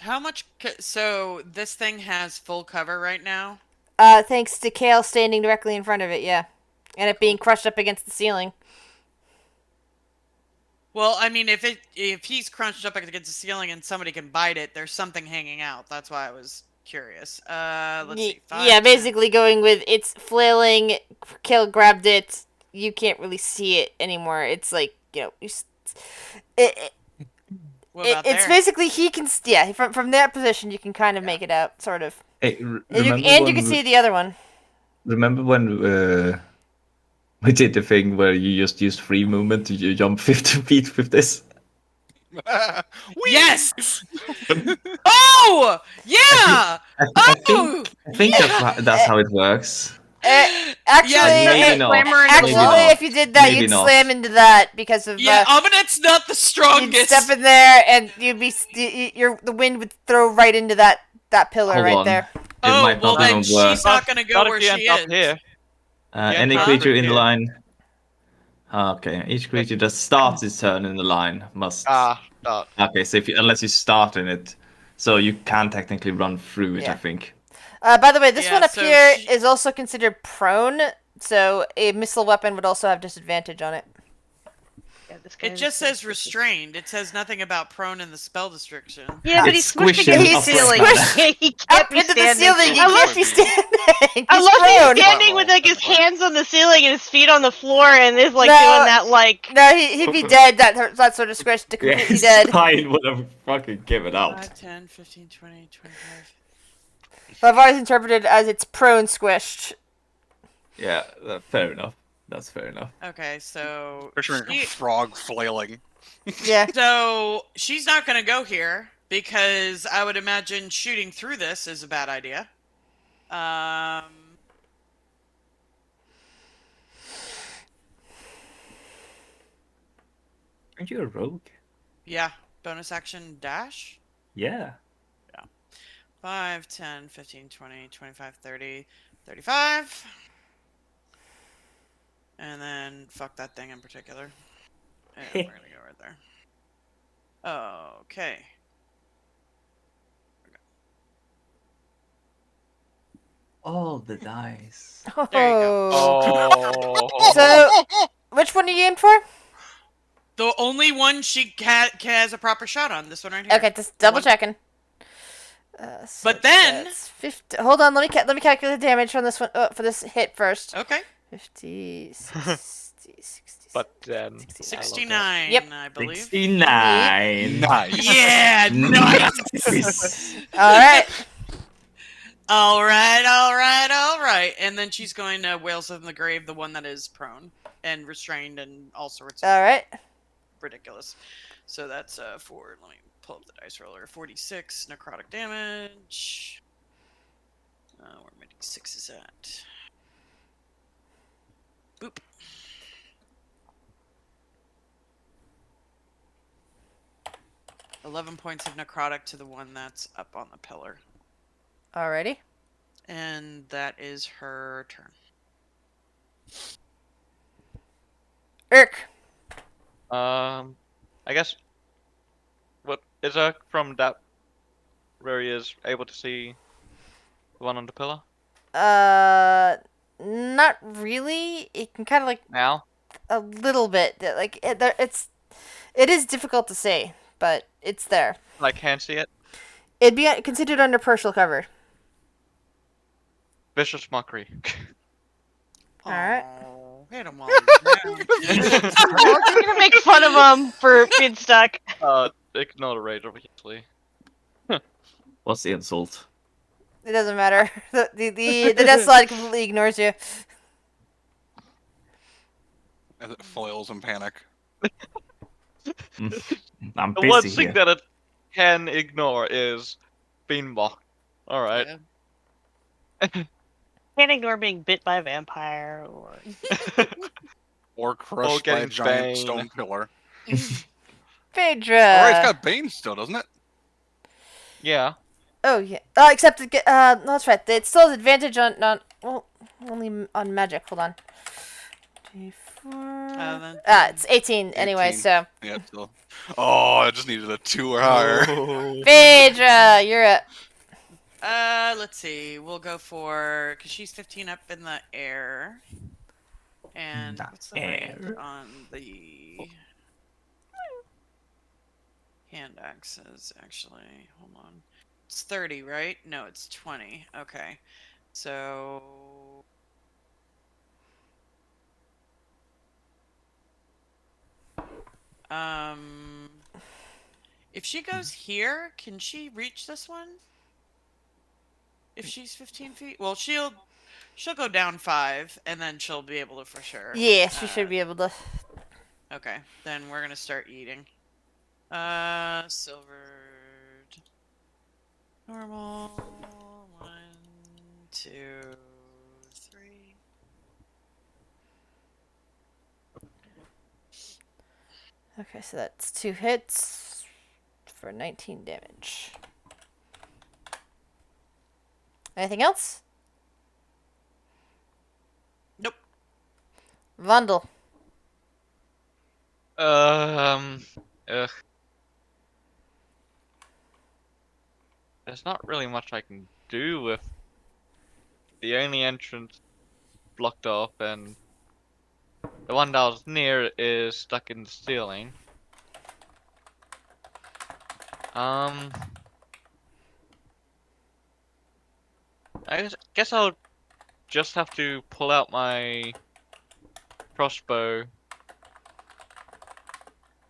[SPEAKER 2] How much? So this thing has full cover right now.
[SPEAKER 1] Thanks to Kale standing directly in front of it, yeah. And it being crushed up against the ceiling.
[SPEAKER 2] Well, I mean, if he's crunched up against the ceiling and somebody can bite it, there's something hanging out. That's why I was curious. Let's see. 5,
[SPEAKER 1] yeah,
[SPEAKER 2] 10.
[SPEAKER 1] basically going with it's flailing. Kale grabbed it. You can't really see it anymore. It's like, you know,
[SPEAKER 2] What about
[SPEAKER 1] it's
[SPEAKER 2] there?
[SPEAKER 1] basically he can, yeah, from that position you can kind of make it out, sort of.
[SPEAKER 3] Hey,
[SPEAKER 1] And you can see the other one.
[SPEAKER 3] Remember when we did the thing where you just used free movement to jump 50 feet with this?
[SPEAKER 2] Yes. Oh yeah.
[SPEAKER 3] I think that's how it works.
[SPEAKER 1] Actually,
[SPEAKER 3] Maybe not.
[SPEAKER 1] Actually,
[SPEAKER 3] Maybe not.
[SPEAKER 1] if you did that,
[SPEAKER 3] Maybe
[SPEAKER 1] you'd
[SPEAKER 3] not.
[SPEAKER 1] slam into that because of
[SPEAKER 2] Yeah, Ominet's not the
[SPEAKER 1] you'd
[SPEAKER 2] strongest.
[SPEAKER 1] step in there and you'd be the wind would throw right into that pillar
[SPEAKER 3] Hold
[SPEAKER 1] right
[SPEAKER 3] on.
[SPEAKER 1] there.
[SPEAKER 3] It
[SPEAKER 2] Oh,
[SPEAKER 3] might
[SPEAKER 2] well
[SPEAKER 3] not
[SPEAKER 2] then
[SPEAKER 3] even work.
[SPEAKER 2] she's not gonna go
[SPEAKER 7] Not
[SPEAKER 2] where
[SPEAKER 7] if you
[SPEAKER 2] she
[SPEAKER 7] end
[SPEAKER 2] is.
[SPEAKER 7] up here.
[SPEAKER 3] Any
[SPEAKER 7] Yeah,
[SPEAKER 3] creature in the
[SPEAKER 7] here.
[SPEAKER 3] line. Okay, each creature that starts its turn in the line must.
[SPEAKER 7] Start.
[SPEAKER 3] Okay, so unless you start in it, so you can technically run through it.
[SPEAKER 1] Yeah.
[SPEAKER 3] I think.
[SPEAKER 1] By the way, this
[SPEAKER 2] Yeah,
[SPEAKER 1] one up
[SPEAKER 2] so
[SPEAKER 1] here
[SPEAKER 2] she-
[SPEAKER 1] is also considered prone, so a missile weapon would also have disadvantage on it.
[SPEAKER 4] Yeah, this guy
[SPEAKER 2] It
[SPEAKER 4] is
[SPEAKER 2] just
[SPEAKER 4] so
[SPEAKER 2] says
[SPEAKER 4] stupid.
[SPEAKER 2] restrained. It says nothing about prone in the spell description.
[SPEAKER 4] Yeah, but
[SPEAKER 3] It's
[SPEAKER 4] he's squished
[SPEAKER 3] squishing
[SPEAKER 4] against the
[SPEAKER 1] upwards,
[SPEAKER 4] ceiling.
[SPEAKER 1] man.
[SPEAKER 4] He can't
[SPEAKER 1] Up
[SPEAKER 4] be
[SPEAKER 1] into the
[SPEAKER 4] standing.
[SPEAKER 1] ceiling, you
[SPEAKER 4] I love,
[SPEAKER 1] can't be standing.
[SPEAKER 4] I
[SPEAKER 1] He's
[SPEAKER 4] love he's
[SPEAKER 1] prone.
[SPEAKER 4] standing with like his hands on the ceiling and his feet on the floor and is like
[SPEAKER 1] No,
[SPEAKER 4] doing that like.
[SPEAKER 1] No, he'd be dead. That sort of squish to completely dead.
[SPEAKER 3] Fine, would have fucking given out.
[SPEAKER 2] 5, 10, 15, 20, 25.
[SPEAKER 1] I've always interpreted as it's prone squished.
[SPEAKER 3] Yeah, fair enough. That's fair enough.
[SPEAKER 2] Okay, so
[SPEAKER 5] Picturing a frog flailing.
[SPEAKER 1] Yeah.
[SPEAKER 2] so she's not gonna go here because I would imagine shooting through this is a bad idea.
[SPEAKER 3] Aren't you a rogue?
[SPEAKER 2] Yeah, bonus action dash.
[SPEAKER 3] Yeah.
[SPEAKER 2] 5, 10, 15, 20, 25, 30, 35. And then fuck that thing in particular. And we're gonna go right there. Okay.
[SPEAKER 3] All the dice.
[SPEAKER 2] There you go.
[SPEAKER 7] Oh.
[SPEAKER 1] So, which one are you aim for?
[SPEAKER 2] The only one she has a proper shot on. This one right here.
[SPEAKER 1] Okay, just double
[SPEAKER 2] One-
[SPEAKER 1] checking.
[SPEAKER 2] But then-
[SPEAKER 1] that's 50. Hold on, let me calculate the damage on this one. For this hit first.
[SPEAKER 2] Okay.
[SPEAKER 1] 50, 60, 60.
[SPEAKER 7] But then
[SPEAKER 2] 69,
[SPEAKER 1] Yep.
[SPEAKER 2] I believe.
[SPEAKER 3] 69.
[SPEAKER 5] Nice.
[SPEAKER 2] Yeah, nice.
[SPEAKER 1] All right.
[SPEAKER 2] all right. And then she's going to Whales of the Grave, the one that is prone and restrained and all sorts of
[SPEAKER 1] All right.
[SPEAKER 2] ridiculous. So that's for, let me pull up the dice roller. 46 necrotic damage. Where my d6 is at. Boop. $11 points of necrotic to the one that's up on the pillar.
[SPEAKER 1] Alrighty.
[SPEAKER 2] And that is her turn.
[SPEAKER 1] Irk.
[SPEAKER 7] I guess. What is from that where he is able to see the one on the pillar
[SPEAKER 1] Not really. It can kind of like
[SPEAKER 7] now?
[SPEAKER 1] a little bit. Like it is difficult to say, but it's there.
[SPEAKER 7] I can't see it.
[SPEAKER 1] It'd be considered under partial cover.
[SPEAKER 7] Vicious mockery.
[SPEAKER 1] All right.
[SPEAKER 2] Oh, hit him while he's down.
[SPEAKER 4] You're gonna make fun of him for being stuck.
[SPEAKER 7] Ignore the rage, obviously.
[SPEAKER 3] What's the insult?
[SPEAKER 1] It doesn't matter. The death slide completely ignores you.
[SPEAKER 5] As it foils in panic.
[SPEAKER 8] I'm
[SPEAKER 7] The one
[SPEAKER 8] busy
[SPEAKER 7] thing
[SPEAKER 8] here.
[SPEAKER 7] that it can ignore is being mocked. Alright.
[SPEAKER 2] Yeah.
[SPEAKER 4] Can't ignore being bit by a vampire or.
[SPEAKER 5] Or crushed by a
[SPEAKER 7] getting
[SPEAKER 5] giant
[SPEAKER 7] Bane.
[SPEAKER 5] stone pillar.
[SPEAKER 1] Phaedra.
[SPEAKER 5] Alright, it's got Bane still, doesn't it?
[SPEAKER 7] Yeah.
[SPEAKER 1] Oh yeah. Except no, that's right. It still has advantage on well, only on magic. Hold on. 24. It's 18 anyway.
[SPEAKER 5] 18.
[SPEAKER 1] So
[SPEAKER 5] Yeah, it's still. Oh, I just needed a 2 or higher.
[SPEAKER 7] Oh.
[SPEAKER 1] Phaedra, you're up.
[SPEAKER 2] Let's see. We'll go for because she's 15 up in the air. And
[SPEAKER 8] The
[SPEAKER 2] what's the range
[SPEAKER 8] air.
[SPEAKER 2] on the hand axes? Actually, hold on. It's 30, right? No, it's 20. Okay, so if she goes here, can she reach this one? If she's 15 feet, well, she'll go down 5, and then she'll be able to for sure.
[SPEAKER 1] Yes, she should be able to.
[SPEAKER 2] Okay, then we're gonna start eating. Silvered. Normal. 1, 2, 3.
[SPEAKER 1] Okay, so that's 2 hits for 19 damage. Anything else?
[SPEAKER 2] Nope.
[SPEAKER 1] Vundel.
[SPEAKER 7] Ugh. There's not really much I can do with the only entrance blocked off, and the one that was near is stuck in the ceiling. I guess I'll just have to pull out my crossbow,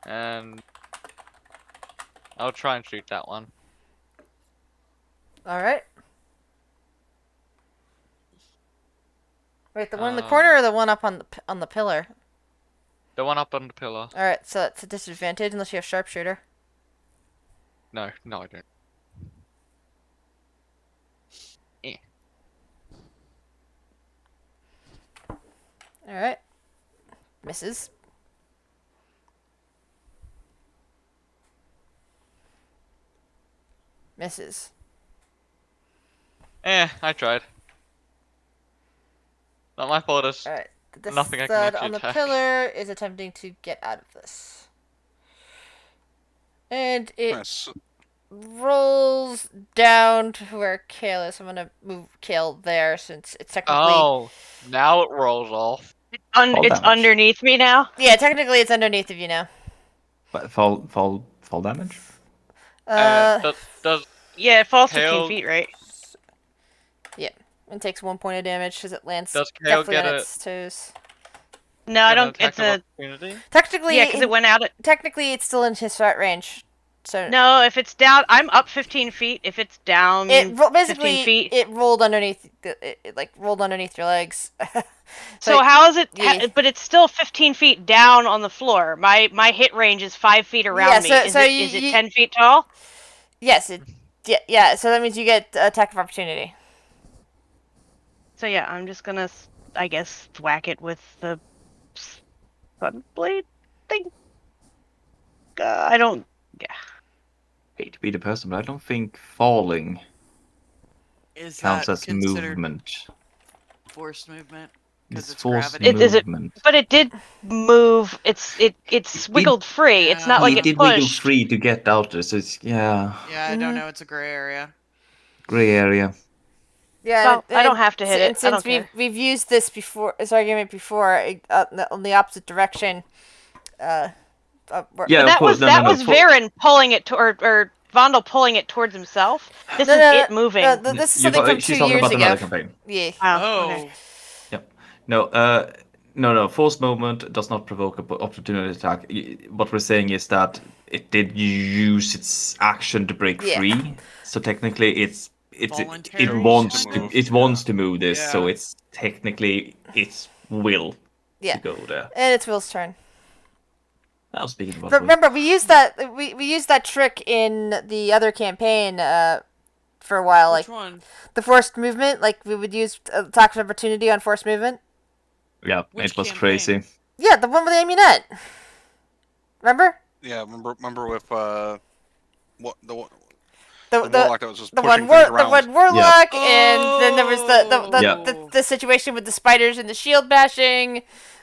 [SPEAKER 7] and I'll try and shoot that one.
[SPEAKER 1] All right. Wait, the one in the corner or the one up on the pillar?
[SPEAKER 7] The one up on the pillar.
[SPEAKER 1] All right, so that's a disadvantage unless you have sharpshooter.
[SPEAKER 7] No, I don't.
[SPEAKER 1] All right. Misses. Misses.
[SPEAKER 7] I tried. Not my fault. It's
[SPEAKER 1] All right. The
[SPEAKER 7] nothing I can
[SPEAKER 1] stud
[SPEAKER 7] actually
[SPEAKER 1] on the
[SPEAKER 7] attack.
[SPEAKER 1] pillar is attempting to get out of this. And it
[SPEAKER 5] Nice.
[SPEAKER 1] rolls down to where Kale is. I'm going to move Kale there since it's technically...
[SPEAKER 7] Oh, now it rolls off.
[SPEAKER 8] Fall
[SPEAKER 4] It's
[SPEAKER 8] damage.
[SPEAKER 4] underneath me now.
[SPEAKER 1] Yeah, technically it's underneath of you now.
[SPEAKER 8] But fall damage?
[SPEAKER 7] Does
[SPEAKER 4] Yeah, it falls
[SPEAKER 7] Kale-
[SPEAKER 4] 15 feet, right?
[SPEAKER 1] It takes 1 point of damage because it lands
[SPEAKER 7] Does Kale
[SPEAKER 1] definitely
[SPEAKER 7] get
[SPEAKER 1] on
[SPEAKER 7] a-
[SPEAKER 1] its toes.
[SPEAKER 4] No, I
[SPEAKER 7] get an
[SPEAKER 4] don't.
[SPEAKER 7] attack
[SPEAKER 4] It's
[SPEAKER 7] of
[SPEAKER 4] a
[SPEAKER 7] opportunity?
[SPEAKER 1] Technically,
[SPEAKER 4] yeah, because it went out.
[SPEAKER 1] technically it's still in his shot range. So
[SPEAKER 4] No, if it's down, I'm up 15 feet. If it's down
[SPEAKER 1] basically
[SPEAKER 4] 15 feet.
[SPEAKER 1] it rolled underneath. It like rolled underneath your legs.
[SPEAKER 4] So how is it?
[SPEAKER 1] yeah.
[SPEAKER 4] But it's still 15 feet down on the floor. My hit range is 5 feet around
[SPEAKER 1] Yeah,
[SPEAKER 4] me.
[SPEAKER 1] so
[SPEAKER 4] Is it 10 feet tall?
[SPEAKER 1] Yes, yeah. So that means you get attack of opportunity.
[SPEAKER 4] So yeah, I'm just gonna, I guess, whack it with the sunblade thing. I don't. Yeah.
[SPEAKER 8] Hate to be the person, but I don't think falling
[SPEAKER 2] Is
[SPEAKER 3] counts
[SPEAKER 2] that
[SPEAKER 3] as
[SPEAKER 2] considered
[SPEAKER 3] movement.
[SPEAKER 2] forced movement? Because
[SPEAKER 3] It's
[SPEAKER 2] it's
[SPEAKER 3] forced
[SPEAKER 2] gravity.
[SPEAKER 4] Is it?
[SPEAKER 3] movement.
[SPEAKER 4] But it did move. It's wiggled free. It's not like
[SPEAKER 2] Yeah.
[SPEAKER 3] It
[SPEAKER 4] it
[SPEAKER 3] did wiggle
[SPEAKER 4] pushed.
[SPEAKER 3] free to get out there, so it's
[SPEAKER 2] Yeah, I don't
[SPEAKER 1] Mhm.
[SPEAKER 2] know. It's a gray area.
[SPEAKER 3] gray area.
[SPEAKER 1] Yeah,
[SPEAKER 4] Well, I don't have to hit
[SPEAKER 1] and
[SPEAKER 4] it. I
[SPEAKER 1] since
[SPEAKER 4] don't care.
[SPEAKER 1] we've used this before, this argument before, on the opposite direction.
[SPEAKER 3] Yeah,
[SPEAKER 4] But
[SPEAKER 3] of
[SPEAKER 4] that
[SPEAKER 3] course.
[SPEAKER 4] was Varen pulling it or Vondel pulling it towards himself. This is it moving.
[SPEAKER 1] This is something from
[SPEAKER 3] She's
[SPEAKER 1] 2
[SPEAKER 3] talking
[SPEAKER 1] years
[SPEAKER 3] about
[SPEAKER 1] ago.
[SPEAKER 3] another campaign.
[SPEAKER 1] Yeah.
[SPEAKER 4] Oh, okay.
[SPEAKER 3] Yep. No. Forced movement does not provoke an opportunity attack. What we're saying is that it did use its action to break
[SPEAKER 1] Yeah.
[SPEAKER 3] free. So technically, it
[SPEAKER 2] Voluntary,
[SPEAKER 3] wants
[SPEAKER 2] kind
[SPEAKER 3] to
[SPEAKER 2] of?
[SPEAKER 3] it wants to move this. So
[SPEAKER 2] Yeah.
[SPEAKER 3] it's technically its will
[SPEAKER 1] Yeah.
[SPEAKER 3] to go there.
[SPEAKER 1] And it's Will's turn.
[SPEAKER 3] Now speaking about
[SPEAKER 1] But
[SPEAKER 3] will.
[SPEAKER 1] remember, we used that trick in the other campaign for a while,
[SPEAKER 2] Which
[SPEAKER 1] like
[SPEAKER 2] one?
[SPEAKER 1] the forced movement. Like we would use attacks of opportunity on forced movement.
[SPEAKER 3] Yeah,
[SPEAKER 2] Which
[SPEAKER 3] it was
[SPEAKER 2] campaign?
[SPEAKER 3] crazy.
[SPEAKER 1] Yeah, the one with the Amunet. Remember?
[SPEAKER 5] Yeah, remember with what the
[SPEAKER 1] The
[SPEAKER 5] warlock that was just
[SPEAKER 1] the
[SPEAKER 5] pushing
[SPEAKER 1] one
[SPEAKER 5] things around.
[SPEAKER 1] warlock, and then there was
[SPEAKER 3] Yeah.
[SPEAKER 1] the situation with the spiders and the shield bashing.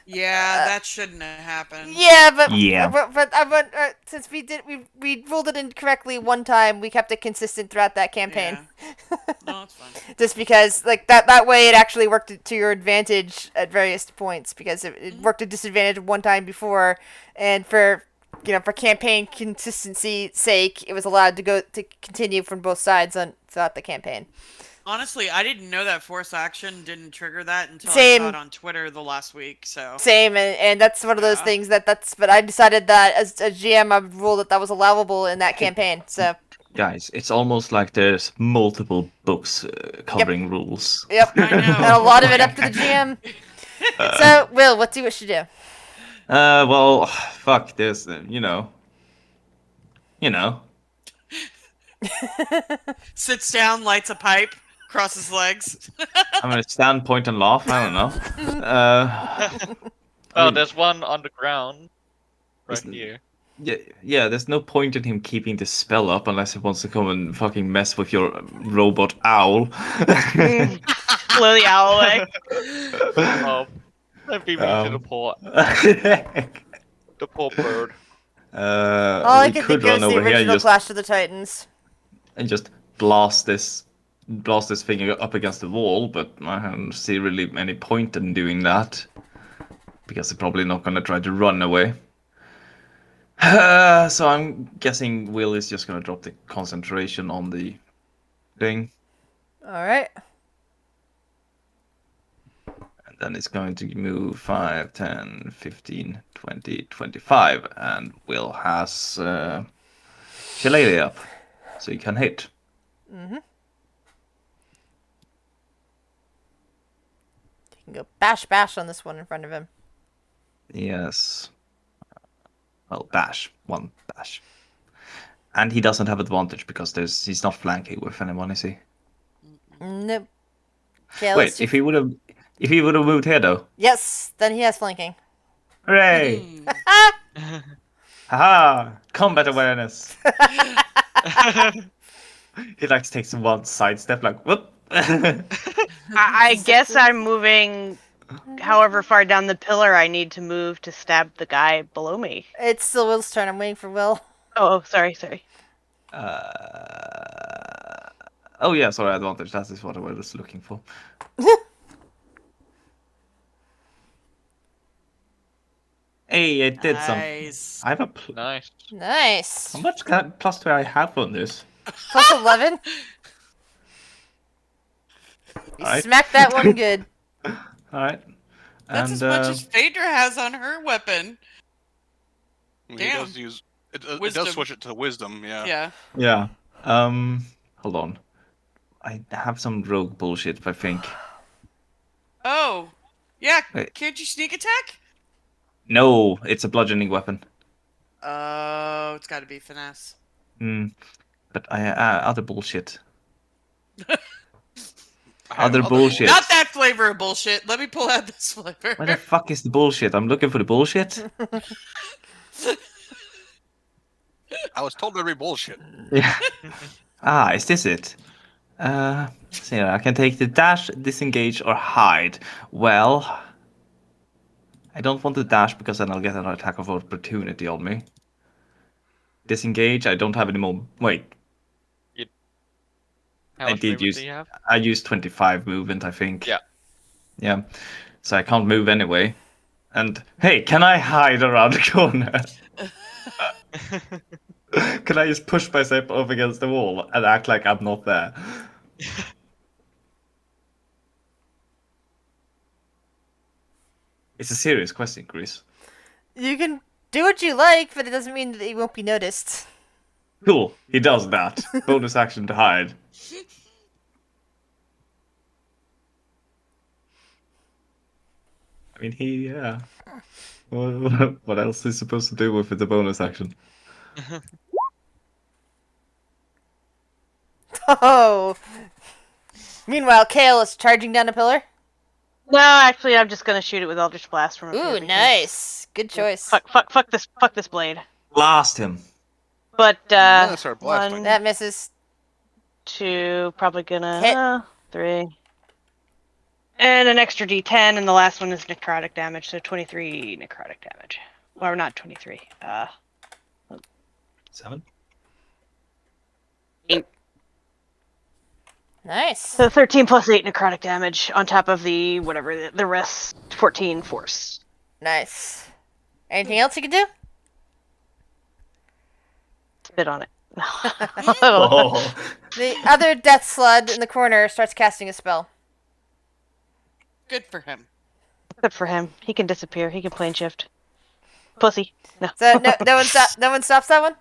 [SPEAKER 2] Yeah, that shouldn't have happened.
[SPEAKER 1] Yeah, but
[SPEAKER 3] Yeah.
[SPEAKER 1] since we ruled it incorrectly one time, we kept it consistent throughout that campaign.
[SPEAKER 2] Yeah. No, it's fine.
[SPEAKER 1] Just because, like that way, it actually worked to your advantage at various points because it worked to disadvantage one time before, and for campaign consistency sake, it was allowed to continue from both sides throughout the campaign.
[SPEAKER 2] Honestly, I didn't know that force action didn't trigger that until I
[SPEAKER 1] Same.
[SPEAKER 2] saw it on Twitter the last week. So
[SPEAKER 1] Same, and that's one of those
[SPEAKER 2] Yeah.
[SPEAKER 1] things but I decided that as a GM, I would rule that was allowable in that campaign. So.
[SPEAKER 3] Guys, it's almost like there's multiple books covering rules.
[SPEAKER 1] Yep.
[SPEAKER 2] I know.
[SPEAKER 1] And a lot of it up to the GM. So, Will, what do you wish to do?
[SPEAKER 3] Well, fuck this.
[SPEAKER 2] Sits down, lights a pipe, crosses legs.
[SPEAKER 3] I'm gonna stand, point, and laugh. I don't know. I
[SPEAKER 7] Oh,
[SPEAKER 3] mean,
[SPEAKER 7] there's one on the ground. Right
[SPEAKER 3] Isn't-
[SPEAKER 7] here.
[SPEAKER 3] yeah. There's no point in him keeping the spell up unless he wants to come and fucking mess with your robot owl.
[SPEAKER 4] Blow the owl away.
[SPEAKER 7] Oh, don't be mean to the poor bird.
[SPEAKER 1] All I
[SPEAKER 3] we
[SPEAKER 1] can
[SPEAKER 3] could
[SPEAKER 1] think of
[SPEAKER 3] run
[SPEAKER 1] is the
[SPEAKER 3] over here
[SPEAKER 1] original Clash of the Titans.
[SPEAKER 3] and just blast this thing up against the wall, but I don't see really any point in doing that because they're probably not gonna try to run away. So I'm guessing Will is just gonna drop the concentration on the thing,
[SPEAKER 1] Alright.
[SPEAKER 3] and then it's going to move 5, 10, 15, 20, 25, and Will has Shillelagh up, so he can hit.
[SPEAKER 1] Mm-hmm. You can go bash on this one in front of him.
[SPEAKER 3] Yes. Well, bash. One bash. And he doesn't have advantage because he's not flanking with anyone, is he?
[SPEAKER 1] Nope. Okay,
[SPEAKER 3] Wait, if he would have moved here though.
[SPEAKER 1] Yes, then he has flanking.
[SPEAKER 3] Hooray! Haha! Combat awareness. He like takes one sidestep, like whoop.
[SPEAKER 4] I guess I'm moving however far down the pillar I need to move to stab the guy below me.
[SPEAKER 1] It's still Will's turn. I'm waiting for Will.
[SPEAKER 4] Oh, sorry.
[SPEAKER 3] Oh yeah, sorry, advantage. That is what I was looking for. Hey, it did something.
[SPEAKER 2] Nice.
[SPEAKER 3] I have a
[SPEAKER 7] Nice.
[SPEAKER 1] Nice.
[SPEAKER 3] how much plus do I have on this?
[SPEAKER 1] Plus 11. You
[SPEAKER 3] Alright.
[SPEAKER 1] smacked that one good.
[SPEAKER 3] All right.
[SPEAKER 2] That's as much as Phaedra has on her weapon.
[SPEAKER 5] He
[SPEAKER 2] Damn.
[SPEAKER 5] does use it
[SPEAKER 2] Wisdom.
[SPEAKER 5] does switch it to wisdom, yeah.
[SPEAKER 2] Yeah.
[SPEAKER 3] Yeah. Hold on. I have some rogue bullshit, I think.
[SPEAKER 2] Oh. Yeah.
[SPEAKER 3] Wait.
[SPEAKER 2] Can't you sneak attack?
[SPEAKER 3] No, it's a bludgeoning weapon.
[SPEAKER 2] Oh, it's got to be finesse.
[SPEAKER 3] But I other bullshit. Other bullshit.
[SPEAKER 2] Not that flavor of bullshit. Let me pull out this flavor.
[SPEAKER 3] Where the fuck is the bullshit? I'm looking for the bullshit.
[SPEAKER 5] I was told there'd be bullshit.
[SPEAKER 3] Yeah. Is this it?
[SPEAKER 8] So yeah, I can take the dash, disengage, or hide. Well, I don't want to dash because then I'll get an attack of opportunity on me. Disengage, I don't have any more. Wait,
[SPEAKER 7] How
[SPEAKER 8] I
[SPEAKER 7] much
[SPEAKER 8] did
[SPEAKER 7] movement do
[SPEAKER 8] use.
[SPEAKER 7] you have?
[SPEAKER 8] I used 25 movement, I think.
[SPEAKER 7] Yeah.
[SPEAKER 8] Yeah. So I can't move anyway. And hey, can I hide around the corner? Can I just push myself up against the wall and act like I'm not there? It's a serious question, Chris.
[SPEAKER 1] You can do what you like, but it doesn't mean that you won't be noticed.
[SPEAKER 8] Cool, he does that. Bonus action to hide. I mean, yeah. What else is he supposed to do with the bonus action?
[SPEAKER 1] Oh. Meanwhile, Kale is charging down a pillar.
[SPEAKER 4] No, actually, I'm just gonna shoot it with Eldritch Blast from up here.
[SPEAKER 1] Ooh,
[SPEAKER 4] because-
[SPEAKER 1] nice. Good choice.
[SPEAKER 4] Fuck this blade.
[SPEAKER 8] Blast him.
[SPEAKER 4] But
[SPEAKER 5] then I start blasting.
[SPEAKER 4] one,
[SPEAKER 1] That misses.
[SPEAKER 4] 2, probably gonna
[SPEAKER 1] Hit.
[SPEAKER 4] 3, and an extra D10, and the last one is necrotic damage, so 23 necrotic damage. Or not 23.
[SPEAKER 8] 7.
[SPEAKER 1] Nice.
[SPEAKER 4] So 13 plus 8 necrotic damage on top of the whatever the rest 14 force.
[SPEAKER 1] Nice. Anything else you can do?
[SPEAKER 4] Spit on it.
[SPEAKER 8] Oh.
[SPEAKER 1] The other death slud in the corner starts casting a spell.
[SPEAKER 2] Good for him.
[SPEAKER 4] Good for him. He can disappear. He can plane shift. Pussy. No.
[SPEAKER 1] So no one stops that one?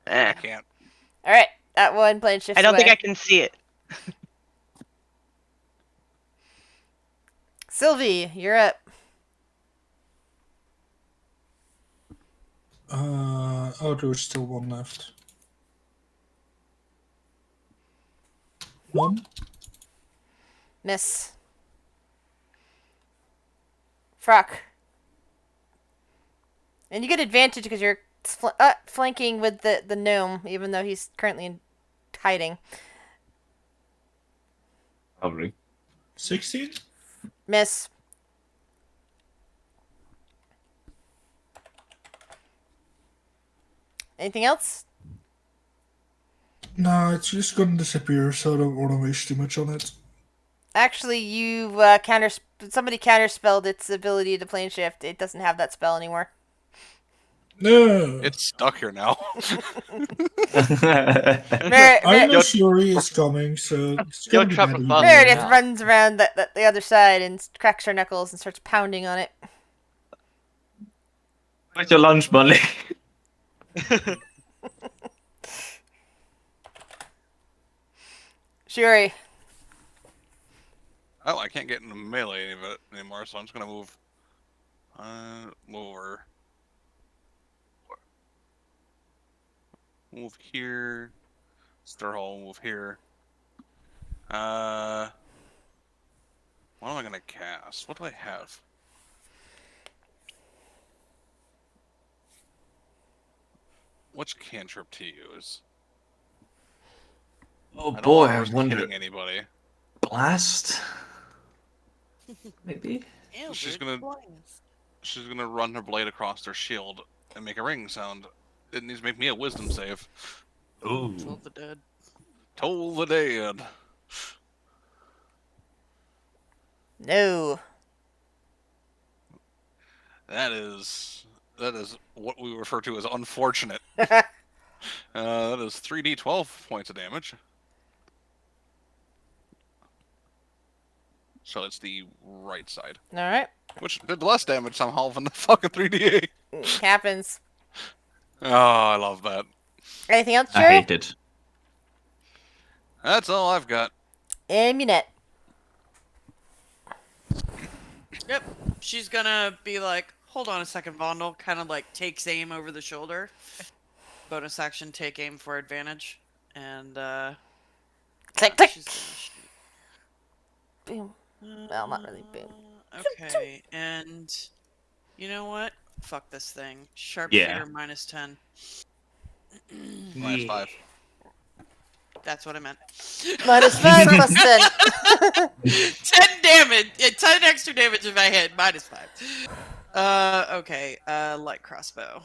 [SPEAKER 5] I can't.
[SPEAKER 1] All right, that one plane shifts
[SPEAKER 4] I don't think
[SPEAKER 1] away.
[SPEAKER 4] I can see it.
[SPEAKER 1] Sylvie, you're up.
[SPEAKER 6] Oh, there's still one left. One.
[SPEAKER 1] Miss. Frock. And you get advantage because you're flanking with the gnome, even though he's currently hiding.
[SPEAKER 8] Probably.
[SPEAKER 6] 16?
[SPEAKER 1] Miss. Anything else?
[SPEAKER 6] No, it's just gonna disappear, so I don't want to waste too much on it.
[SPEAKER 1] Actually, you somebody counterspelled its ability to plane shift. It doesn't have that spell anymore.
[SPEAKER 6] No!
[SPEAKER 5] It's stuck here now.
[SPEAKER 6] I know Fury is coming, so it's
[SPEAKER 7] You're
[SPEAKER 6] gonna be
[SPEAKER 7] trapped
[SPEAKER 6] bad
[SPEAKER 7] with
[SPEAKER 6] either
[SPEAKER 7] Buzz.
[SPEAKER 6] way.
[SPEAKER 1] Meredith
[SPEAKER 7] Yeah.
[SPEAKER 1] runs around the other side and cracks her knuckles and starts pounding on it.
[SPEAKER 8] Where's your lunch money?
[SPEAKER 1] Shuri.
[SPEAKER 5] Oh, I can't get into melee of it anymore, so I'm just gonna move. Move over. Move here. Stirhole, move here. What am I gonna cast? What do I have? Which cantrip to use?
[SPEAKER 8] Oh
[SPEAKER 5] I don't
[SPEAKER 8] boy,
[SPEAKER 5] want to
[SPEAKER 8] I
[SPEAKER 5] risk
[SPEAKER 8] wonder.
[SPEAKER 5] hitting anybody.
[SPEAKER 8] Blast? Maybe?
[SPEAKER 5] She's gonna run her blade across their shield and make a ring sound. It needs to make me a wisdom save.
[SPEAKER 8] Ooh.
[SPEAKER 2] Toll the dead.
[SPEAKER 5] Toll the dead.
[SPEAKER 1] No.
[SPEAKER 5] That is what we refer to as unfortunate. That is 3d12 points of damage. So it's the right side,
[SPEAKER 1] All right.
[SPEAKER 5] which did less damage somehow than the fucking 3d8.
[SPEAKER 1] Happens.
[SPEAKER 5] Oh, I love that.
[SPEAKER 1] Anything else,
[SPEAKER 8] I
[SPEAKER 1] Shuri?
[SPEAKER 8] hate it.
[SPEAKER 5] That's all I've got.
[SPEAKER 1] Amunet.
[SPEAKER 2] Yep. She's gonna be like, hold on a second, Vondel. Kind of like takes aim over the shoulder. Bonus action, take aim for advantage. And,
[SPEAKER 1] Click, click.
[SPEAKER 2] she's gonna shoot.
[SPEAKER 1] Boom. Well, not really boom.
[SPEAKER 2] Okay, and you know what? Fuck this thing. Sharpshooter
[SPEAKER 8] Yeah.
[SPEAKER 2] minus 10.
[SPEAKER 5] Minus 5.
[SPEAKER 2] That's what I meant.
[SPEAKER 1] -5 plus 10.
[SPEAKER 2] 10 damage. 10 extra damage if I hit. -5. Okay. Light crossbow.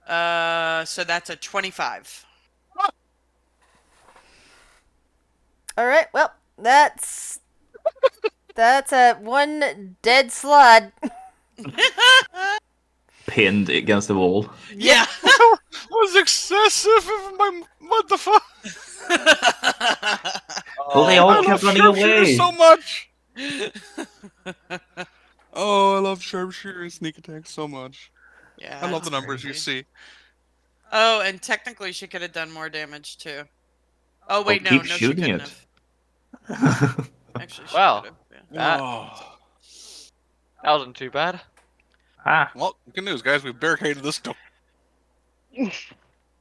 [SPEAKER 2] So that's a 25.
[SPEAKER 1] All right. Well, that's a one dead slot.
[SPEAKER 3] Pinned against the wall.
[SPEAKER 2] Yeah.
[SPEAKER 5] was excessive. What the fuck?
[SPEAKER 8] Well, they
[SPEAKER 5] I
[SPEAKER 8] all
[SPEAKER 5] love
[SPEAKER 8] kept running
[SPEAKER 5] sharpshooters
[SPEAKER 8] away.
[SPEAKER 5] so much. Oh, I love sharpshooter and sneak attack so much.
[SPEAKER 2] Yeah.
[SPEAKER 5] I love
[SPEAKER 2] that's
[SPEAKER 5] the numbers you
[SPEAKER 2] crazy.
[SPEAKER 5] see.
[SPEAKER 2] Oh, and technically she could have done more damage too. Oh wait, no,
[SPEAKER 3] keep
[SPEAKER 2] no, she
[SPEAKER 3] shooting
[SPEAKER 2] couldn't
[SPEAKER 3] it.
[SPEAKER 2] have. Actually, she
[SPEAKER 7] Well,
[SPEAKER 2] could have. Yeah.
[SPEAKER 7] That,
[SPEAKER 5] Oh.
[SPEAKER 7] that wasn't too bad.
[SPEAKER 8] Ah,
[SPEAKER 5] Well, good news, guys. We barricaded this door.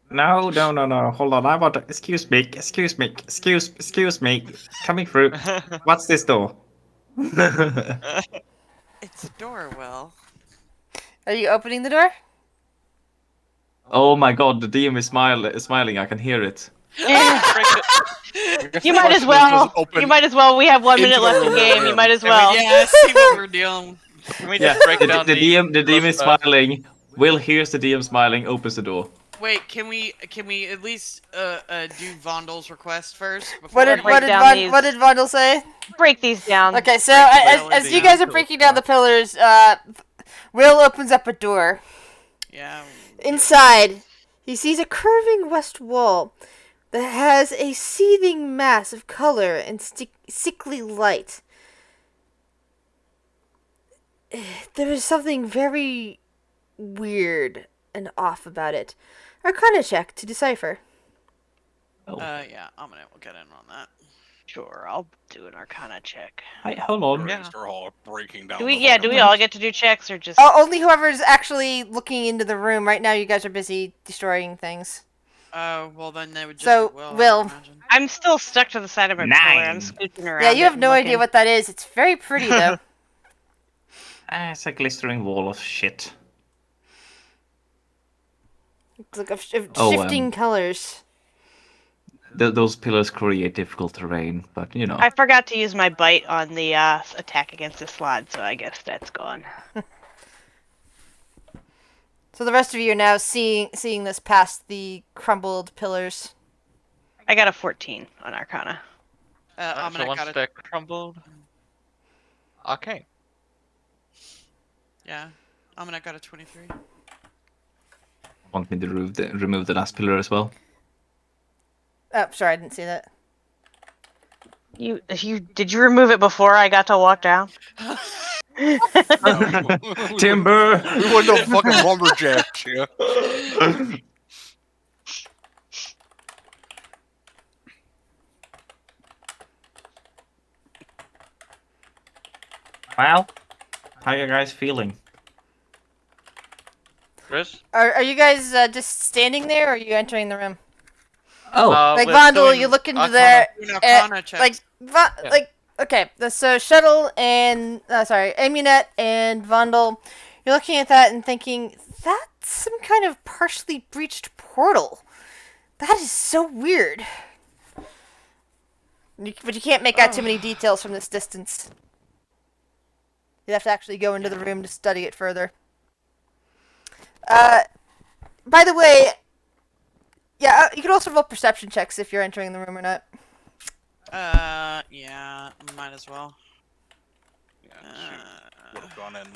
[SPEAKER 8] no. Hold on. I want to. Excuse me. Excuse me. Coming through. What's this door?
[SPEAKER 2] It's a door, Will.
[SPEAKER 1] Are you opening the door?
[SPEAKER 3] Oh my god, the DM is smiling. I can hear it.
[SPEAKER 5] I guess
[SPEAKER 4] You
[SPEAKER 5] the
[SPEAKER 4] might as
[SPEAKER 5] question is, does
[SPEAKER 4] well.
[SPEAKER 5] it open
[SPEAKER 4] You might as well. We have 1
[SPEAKER 5] into
[SPEAKER 4] minute
[SPEAKER 5] the
[SPEAKER 4] left in
[SPEAKER 5] room
[SPEAKER 4] game.
[SPEAKER 5] we're
[SPEAKER 4] You
[SPEAKER 5] in?
[SPEAKER 4] might as well.
[SPEAKER 2] Yeah, see what we're dealing.
[SPEAKER 7] Can we
[SPEAKER 3] Yeah,
[SPEAKER 7] just break
[SPEAKER 3] the
[SPEAKER 7] down
[SPEAKER 3] DM is
[SPEAKER 7] first?
[SPEAKER 3] smiling. Will hears the DM smiling, opens the door.
[SPEAKER 2] Wait, can we at least do Vondel's request first?
[SPEAKER 1] What
[SPEAKER 2] before
[SPEAKER 1] did
[SPEAKER 2] we-
[SPEAKER 4] break down these.
[SPEAKER 1] What did Vondel say?
[SPEAKER 4] Break these down.
[SPEAKER 1] Okay, so
[SPEAKER 2] Break the
[SPEAKER 1] as
[SPEAKER 2] pillars
[SPEAKER 1] you
[SPEAKER 2] down.
[SPEAKER 1] guys are breaking down the pillars, Will opens up a door.
[SPEAKER 2] Yeah.
[SPEAKER 1] Inside, he sees a curving west wall that has a seething mass of color and sickly light. There is something very weird and off about it. Arcana check to decipher.
[SPEAKER 2] Yeah, Amina will get in on that.
[SPEAKER 4] Sure, I'll do an Arcana check.
[SPEAKER 8] Hey, hold on.
[SPEAKER 7] Yeah.
[SPEAKER 5] We're all breaking down.
[SPEAKER 4] Do we?
[SPEAKER 5] the
[SPEAKER 4] Yeah.
[SPEAKER 5] fucking
[SPEAKER 4] Do we
[SPEAKER 5] place.
[SPEAKER 4] all get to do checks or just?
[SPEAKER 1] Oh, only whoever's actually looking into the room. Right now, you guys are busy destroying things.
[SPEAKER 2] Well then they would just
[SPEAKER 1] So,
[SPEAKER 2] be Will. I
[SPEAKER 1] Will.
[SPEAKER 2] would imagine.
[SPEAKER 4] I'm still stuck to the side of my pillar. I'm
[SPEAKER 8] 9.
[SPEAKER 4] scooching around.
[SPEAKER 1] Yeah, you
[SPEAKER 4] it
[SPEAKER 1] have
[SPEAKER 4] and
[SPEAKER 1] no idea
[SPEAKER 4] looking.
[SPEAKER 1] what that is. It's very pretty, though.
[SPEAKER 8] It's a glistering wall of shit.
[SPEAKER 1] It's like
[SPEAKER 3] Oh,
[SPEAKER 1] shifting colors.
[SPEAKER 3] Those pillars create difficult terrain, but you know.
[SPEAKER 4] I forgot to use my bite on the attack against the slot, so I guess that's gone.
[SPEAKER 1] So the rest of you are now seeing this past the crumbled pillars.
[SPEAKER 4] I got a 14 on Arcana.
[SPEAKER 7] So
[SPEAKER 2] Amina
[SPEAKER 7] once
[SPEAKER 2] got it.
[SPEAKER 7] they're crumbled. Okay.
[SPEAKER 2] Yeah, Amina got a 23.
[SPEAKER 3] Want me to remove the last pillar as well?
[SPEAKER 1] Oh, sorry, I didn't see that.
[SPEAKER 4] Did you remove it before I got to walk down?
[SPEAKER 3] Timber!
[SPEAKER 5] We want no fucking lumberjacks, yeah.
[SPEAKER 8] Well, how you guys feeling?
[SPEAKER 7] Chris?
[SPEAKER 1] Are you guys just standing there, or are you entering the room?
[SPEAKER 3] Oh,
[SPEAKER 1] Like
[SPEAKER 7] we're
[SPEAKER 1] Vondel,
[SPEAKER 7] doing
[SPEAKER 1] you look into
[SPEAKER 7] Arcana.
[SPEAKER 1] there,
[SPEAKER 2] Doing Arcana checks.
[SPEAKER 1] like
[SPEAKER 7] Yeah.
[SPEAKER 1] like okay. So Shuttle and Amunet and Vondel, you're looking at that and thinking that's some kind of partially breached portal. That is so weird. But you can't make out too many details from this distance. You'd have to actually go into the room to study it further. By the way, yeah, you can also roll perception checks if you're entering the room or not.
[SPEAKER 2] Yeah, might as well.
[SPEAKER 5] Yeah, shoot. Would have gone in.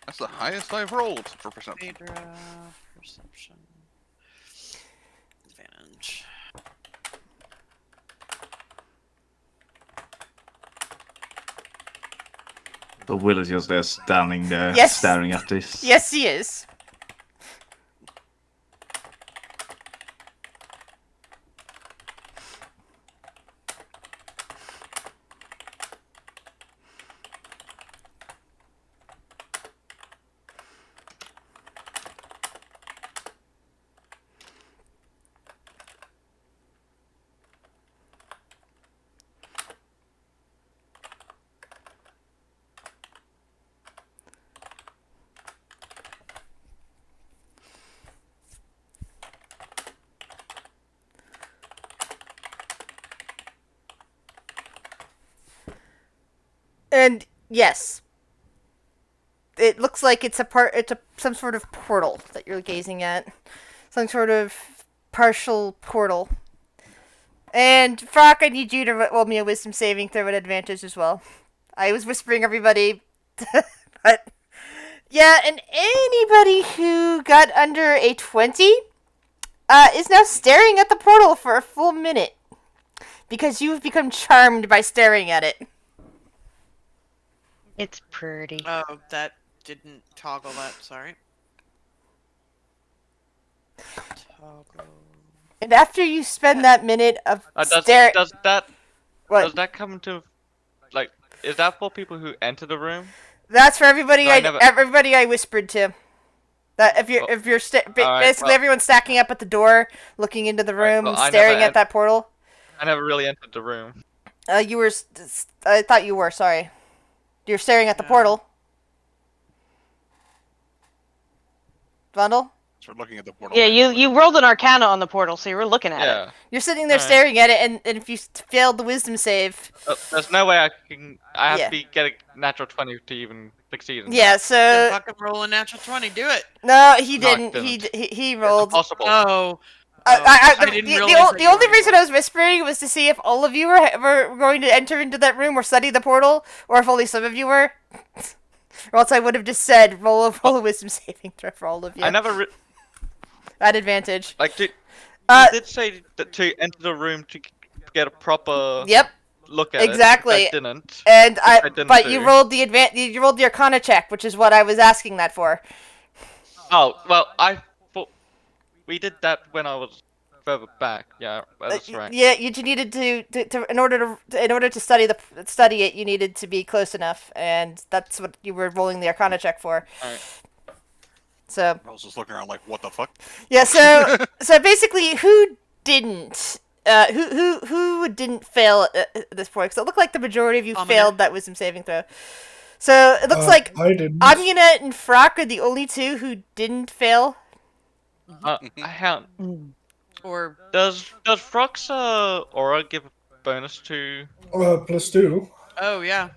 [SPEAKER 5] That's the highest I've rolled for perception.
[SPEAKER 2] Phaedra, perception. Advantage.
[SPEAKER 3] the Will is just there standing there,
[SPEAKER 1] Yes.
[SPEAKER 3] staring at this.
[SPEAKER 1] Yes, he is. And yes, it looks like it's some sort of portal that you're gazing at. Some sort of partial portal. And Frock, I need you to roll me a wisdom saving throw at advantage as well. I was whispering everybody, but yeah, and anybody who got under a 20 is now staring at the portal for a full minute because you've become charmed by staring at it.
[SPEAKER 4] It's pretty.
[SPEAKER 2] Oh, that didn't toggle that. Sorry. Toggle.
[SPEAKER 1] And after you spend that minute of
[SPEAKER 7] Does
[SPEAKER 1] staring,
[SPEAKER 7] that
[SPEAKER 1] what?
[SPEAKER 7] does that come to like? Is that for people who enter the room?
[SPEAKER 1] That's for everybody.
[SPEAKER 7] No, I never-
[SPEAKER 1] Everybody I whispered to. That if you're
[SPEAKER 7] alright,
[SPEAKER 1] basically
[SPEAKER 7] well-
[SPEAKER 1] everyone's stacking up at the door, looking into the room,
[SPEAKER 7] well,
[SPEAKER 1] and
[SPEAKER 7] I
[SPEAKER 1] staring
[SPEAKER 7] never
[SPEAKER 1] at that portal.
[SPEAKER 7] I never really entered the room.
[SPEAKER 1] You were. I thought you were. Sorry. You're staring at the
[SPEAKER 2] Yeah.
[SPEAKER 1] portal. Bundle.
[SPEAKER 5] So we're looking at the portal.
[SPEAKER 4] Yeah, you rolled an Arcana on the portal, so you were looking at it.
[SPEAKER 7] Yeah.
[SPEAKER 1] You're sitting there
[SPEAKER 7] Alright.
[SPEAKER 1] staring at it, and if you failed the wisdom save,
[SPEAKER 7] There's no way I can. I have
[SPEAKER 1] Yeah.
[SPEAKER 7] to be getting natural 20 to even succeed. In
[SPEAKER 1] yeah.
[SPEAKER 7] that.
[SPEAKER 2] Then
[SPEAKER 1] So
[SPEAKER 2] fucking roll a natural 20. Do it.
[SPEAKER 1] no, he
[SPEAKER 7] No, I
[SPEAKER 1] didn't.
[SPEAKER 7] didn't.
[SPEAKER 1] He
[SPEAKER 7] It's
[SPEAKER 1] rolled.
[SPEAKER 7] impossible.
[SPEAKER 2] Oh.
[SPEAKER 1] The
[SPEAKER 2] didn't realize that
[SPEAKER 1] the
[SPEAKER 2] you
[SPEAKER 1] only
[SPEAKER 2] were
[SPEAKER 1] reason I was whispering was to see if all of you were going to enter into that room or study the portal, or if only some of you were. Or else I would have just said roll a wisdom saving throw for all of you.
[SPEAKER 7] I never
[SPEAKER 1] At advantage.
[SPEAKER 7] like. You
[SPEAKER 1] Uh,
[SPEAKER 7] did say that to enter the room to get a proper
[SPEAKER 1] Yep.
[SPEAKER 7] look at
[SPEAKER 1] exactly.
[SPEAKER 7] it. I didn't.
[SPEAKER 1] And
[SPEAKER 7] I didn't
[SPEAKER 1] but you
[SPEAKER 7] do.
[SPEAKER 1] rolled the you rolled the Arcana check, which is what I was asking that for.
[SPEAKER 7] Oh well, I thought we did that when I was further back. Yeah, that's right.
[SPEAKER 1] Yeah, you needed to in order to study it, you needed to be close enough, and that's what you were rolling the Arcana check for.
[SPEAKER 7] Alright.
[SPEAKER 1] So
[SPEAKER 5] I was just looking around like, what the fuck?
[SPEAKER 1] yeah, so basically, who didn't? Who didn't fail at this point? Because it looked like the majority of you
[SPEAKER 2] Commoner.
[SPEAKER 1] failed that wisdom saving throw. So it looks like
[SPEAKER 6] I didn't.
[SPEAKER 1] Amuna and Frock are the only two who didn't fail.
[SPEAKER 7] I can't.
[SPEAKER 2] Or
[SPEAKER 7] Does Frock's aura give a bonus to?
[SPEAKER 6] +2.
[SPEAKER 2] oh yeah.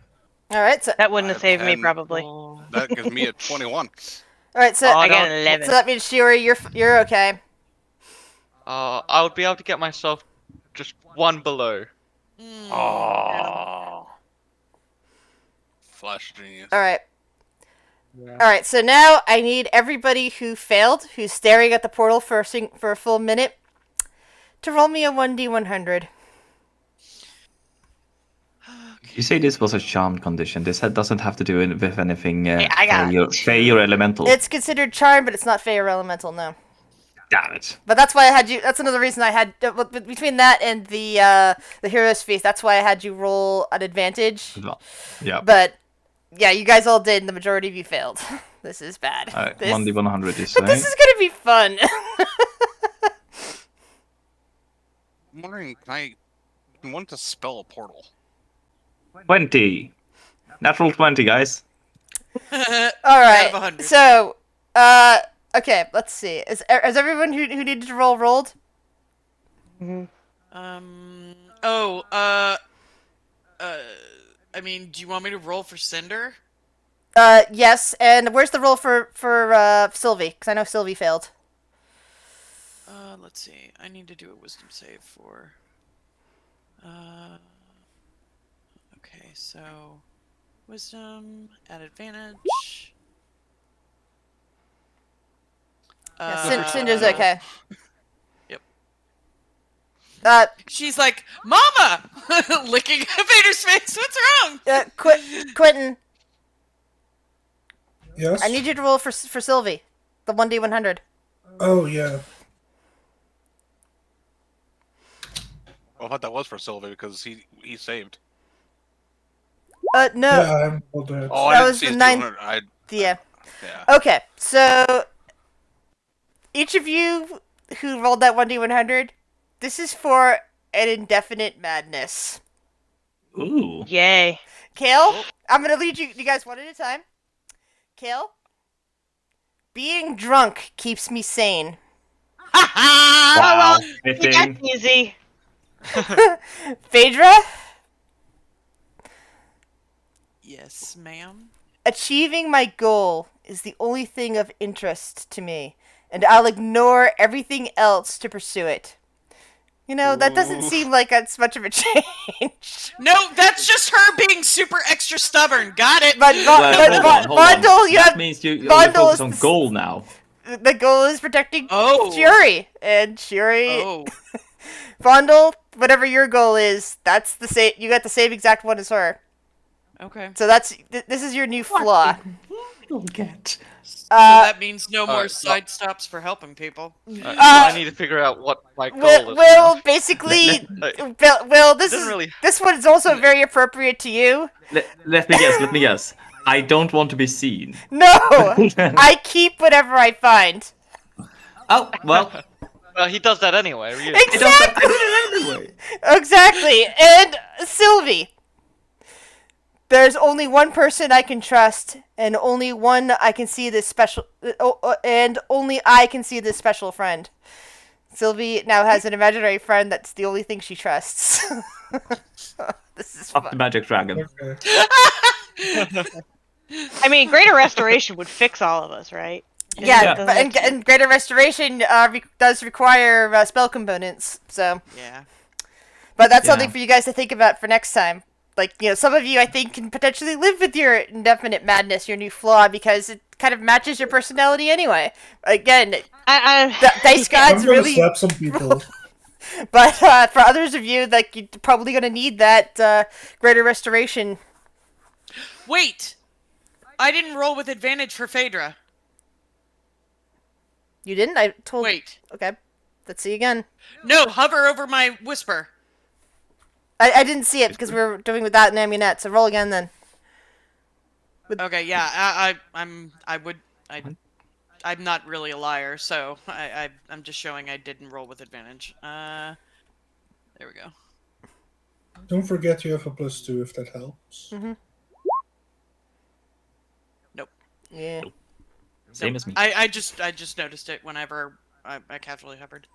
[SPEAKER 1] All right, so
[SPEAKER 4] That wouldn't have
[SPEAKER 5] I
[SPEAKER 4] saved me,
[SPEAKER 5] have
[SPEAKER 4] probably.
[SPEAKER 5] That gives me a 21.
[SPEAKER 1] all right, so
[SPEAKER 7] Oh,
[SPEAKER 4] I
[SPEAKER 7] no.
[SPEAKER 4] got an 11.
[SPEAKER 1] so that means Shiori, you're okay.
[SPEAKER 7] I would be able to get myself just one below.
[SPEAKER 5] Oh. Flash genius.
[SPEAKER 1] All right. All right, so now I need everybody who failed, who's staring at the portal for a full minute, to roll me a 1d100.
[SPEAKER 8] You say this was a charmed condition. This doesn't have to do with anything.
[SPEAKER 4] I got
[SPEAKER 8] Fey or elemental.
[SPEAKER 1] It's considered charm, but it's not Fey or Elemental, no.
[SPEAKER 8] Damn it.
[SPEAKER 1] But that's why I had you. That's another reason I had between that and the Hero's Feast. That's why I had you roll an advantage.
[SPEAKER 8] Yeah.
[SPEAKER 1] But yeah, you guys all did, and the majority of you failed. This is bad. This,
[SPEAKER 8] 1d100 is
[SPEAKER 1] but this is gonna be fun.
[SPEAKER 5] I'm wondering, I want to spell a portal.
[SPEAKER 8] 20. Natural 20, guys.
[SPEAKER 1] All
[SPEAKER 2] Out of
[SPEAKER 1] right.
[SPEAKER 2] 100.
[SPEAKER 1] So, okay. Let's see. Has everyone who needed to roll rolled?
[SPEAKER 2] Oh, I mean, do you want me to roll for Cinder?
[SPEAKER 1] Yes. And where's the roll for Sylvie? Because I know Sylvie failed.
[SPEAKER 2] Let's see. I need to do a wisdom save for. Okay, so wisdom at advantage.
[SPEAKER 1] Yeah, Cinder's okay.
[SPEAKER 2] Yep. She's like, "Mama," licking Vader's face. What's wrong?
[SPEAKER 1] Quentin,
[SPEAKER 6] Yes?
[SPEAKER 1] I need you to roll for Sylvie, the 1d100.
[SPEAKER 6] Oh, yeah.
[SPEAKER 5] I thought that was for Sylvie because he saved.
[SPEAKER 1] No.
[SPEAKER 6] Yeah, I'm all dead.
[SPEAKER 5] Oh,
[SPEAKER 1] That
[SPEAKER 5] I
[SPEAKER 1] was
[SPEAKER 5] didn't see
[SPEAKER 1] the
[SPEAKER 5] his
[SPEAKER 1] ninth-
[SPEAKER 5] D100.
[SPEAKER 1] Yeah.
[SPEAKER 5] Yeah.
[SPEAKER 1] Okay, so each of you who rolled that 1d100, this is for an indefinite madness.
[SPEAKER 8] Ooh.
[SPEAKER 4] Yay.
[SPEAKER 1] Kale, I'm gonna lead you guys one at a time. Kale, being drunk keeps me sane.
[SPEAKER 8] Wow.
[SPEAKER 4] That's
[SPEAKER 8] Fitting.
[SPEAKER 2] Yes, ma'am.
[SPEAKER 1] Achieving my goal is the only thing of interest to me, and I'll ignore everything else to pursue it. You know, that doesn't
[SPEAKER 5] Ooh.
[SPEAKER 1] seem like that's much of a change.
[SPEAKER 2] No, that's just her being super extra stubborn. Got it.
[SPEAKER 1] But Bondle, you
[SPEAKER 3] that
[SPEAKER 1] have
[SPEAKER 3] means you only
[SPEAKER 1] Bondle
[SPEAKER 3] focus
[SPEAKER 1] is
[SPEAKER 3] on
[SPEAKER 1] the
[SPEAKER 3] goal now.
[SPEAKER 1] the goal is protecting
[SPEAKER 2] Oh.
[SPEAKER 1] Shuri, and Shuri
[SPEAKER 2] Oh.
[SPEAKER 1] Bondle, whatever your goal is, that's the same. You got the same exact one as her.
[SPEAKER 2] Okay.
[SPEAKER 1] So this is your new flaw.
[SPEAKER 8] You'll get.
[SPEAKER 2] So that means no more
[SPEAKER 7] Alright,
[SPEAKER 2] side stops for helping people.
[SPEAKER 7] I need to figure out what my goal is.
[SPEAKER 1] Will
[SPEAKER 7] now.
[SPEAKER 1] basically,
[SPEAKER 7] Like,
[SPEAKER 1] Will, this
[SPEAKER 7] doesn't
[SPEAKER 1] is
[SPEAKER 7] really-
[SPEAKER 1] this one is also very appropriate to you.
[SPEAKER 3] Let me guess. Let me guess. I don't want to be seen.
[SPEAKER 1] No, I keep whatever I find.
[SPEAKER 3] Oh well.
[SPEAKER 7] Well, he does that anyway. Really.
[SPEAKER 1] Exactly.
[SPEAKER 3] I do it anyway.
[SPEAKER 1] Exactly. And Sylvie, there's only one person I can trust, and only one I can see this special, and only I can see this special friend. Sylvie now has an imaginary friend that's the only thing she trusts. This is
[SPEAKER 3] Up the
[SPEAKER 1] fun.
[SPEAKER 3] magic dragon.
[SPEAKER 6] Okay.
[SPEAKER 4] I mean, Greater Restoration would fix all of us, right?
[SPEAKER 1] Yeah,
[SPEAKER 3] Yeah.
[SPEAKER 1] but and Greater Restoration does require spell components, so.
[SPEAKER 2] Yeah.
[SPEAKER 1] But that's something
[SPEAKER 3] Yeah.
[SPEAKER 1] for you guys to think about for next time. Like, you know, some of you, I think, can potentially live with your indefinite madness, your new flaw, because it kind of matches your personality anyway. Again, Dice
[SPEAKER 6] I'm
[SPEAKER 1] God's
[SPEAKER 6] gonna
[SPEAKER 1] really...
[SPEAKER 6] slap some people.
[SPEAKER 1] But for others of you, like, you're probably going to need that Greater Restoration.
[SPEAKER 2] Wait! I didn't roll with advantage for Phaedra.
[SPEAKER 1] You didn't? I told...
[SPEAKER 2] Wait.
[SPEAKER 1] Okay. Let's see again.
[SPEAKER 2] No, hover over my whisper.
[SPEAKER 1] I didn't see it because we were doing without an amulet, so roll again then.
[SPEAKER 2] Okay, yeah, I'm not really a liar, so I'm just showing I didn't roll with advantage. There we go.
[SPEAKER 6] Don't forget you have a +2 if that helps.
[SPEAKER 1] Mm-hmm.
[SPEAKER 2] Nope.
[SPEAKER 1] Yeah.
[SPEAKER 3] Same as me.
[SPEAKER 2] I just noticed it whenever I casually hovered.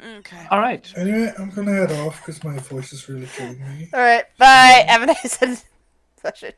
[SPEAKER 2] Okay.
[SPEAKER 3] All right.
[SPEAKER 6] Anyway, I'm gonna head off because my voice is really killing me.
[SPEAKER 1] Alright, bye. Have a nice session.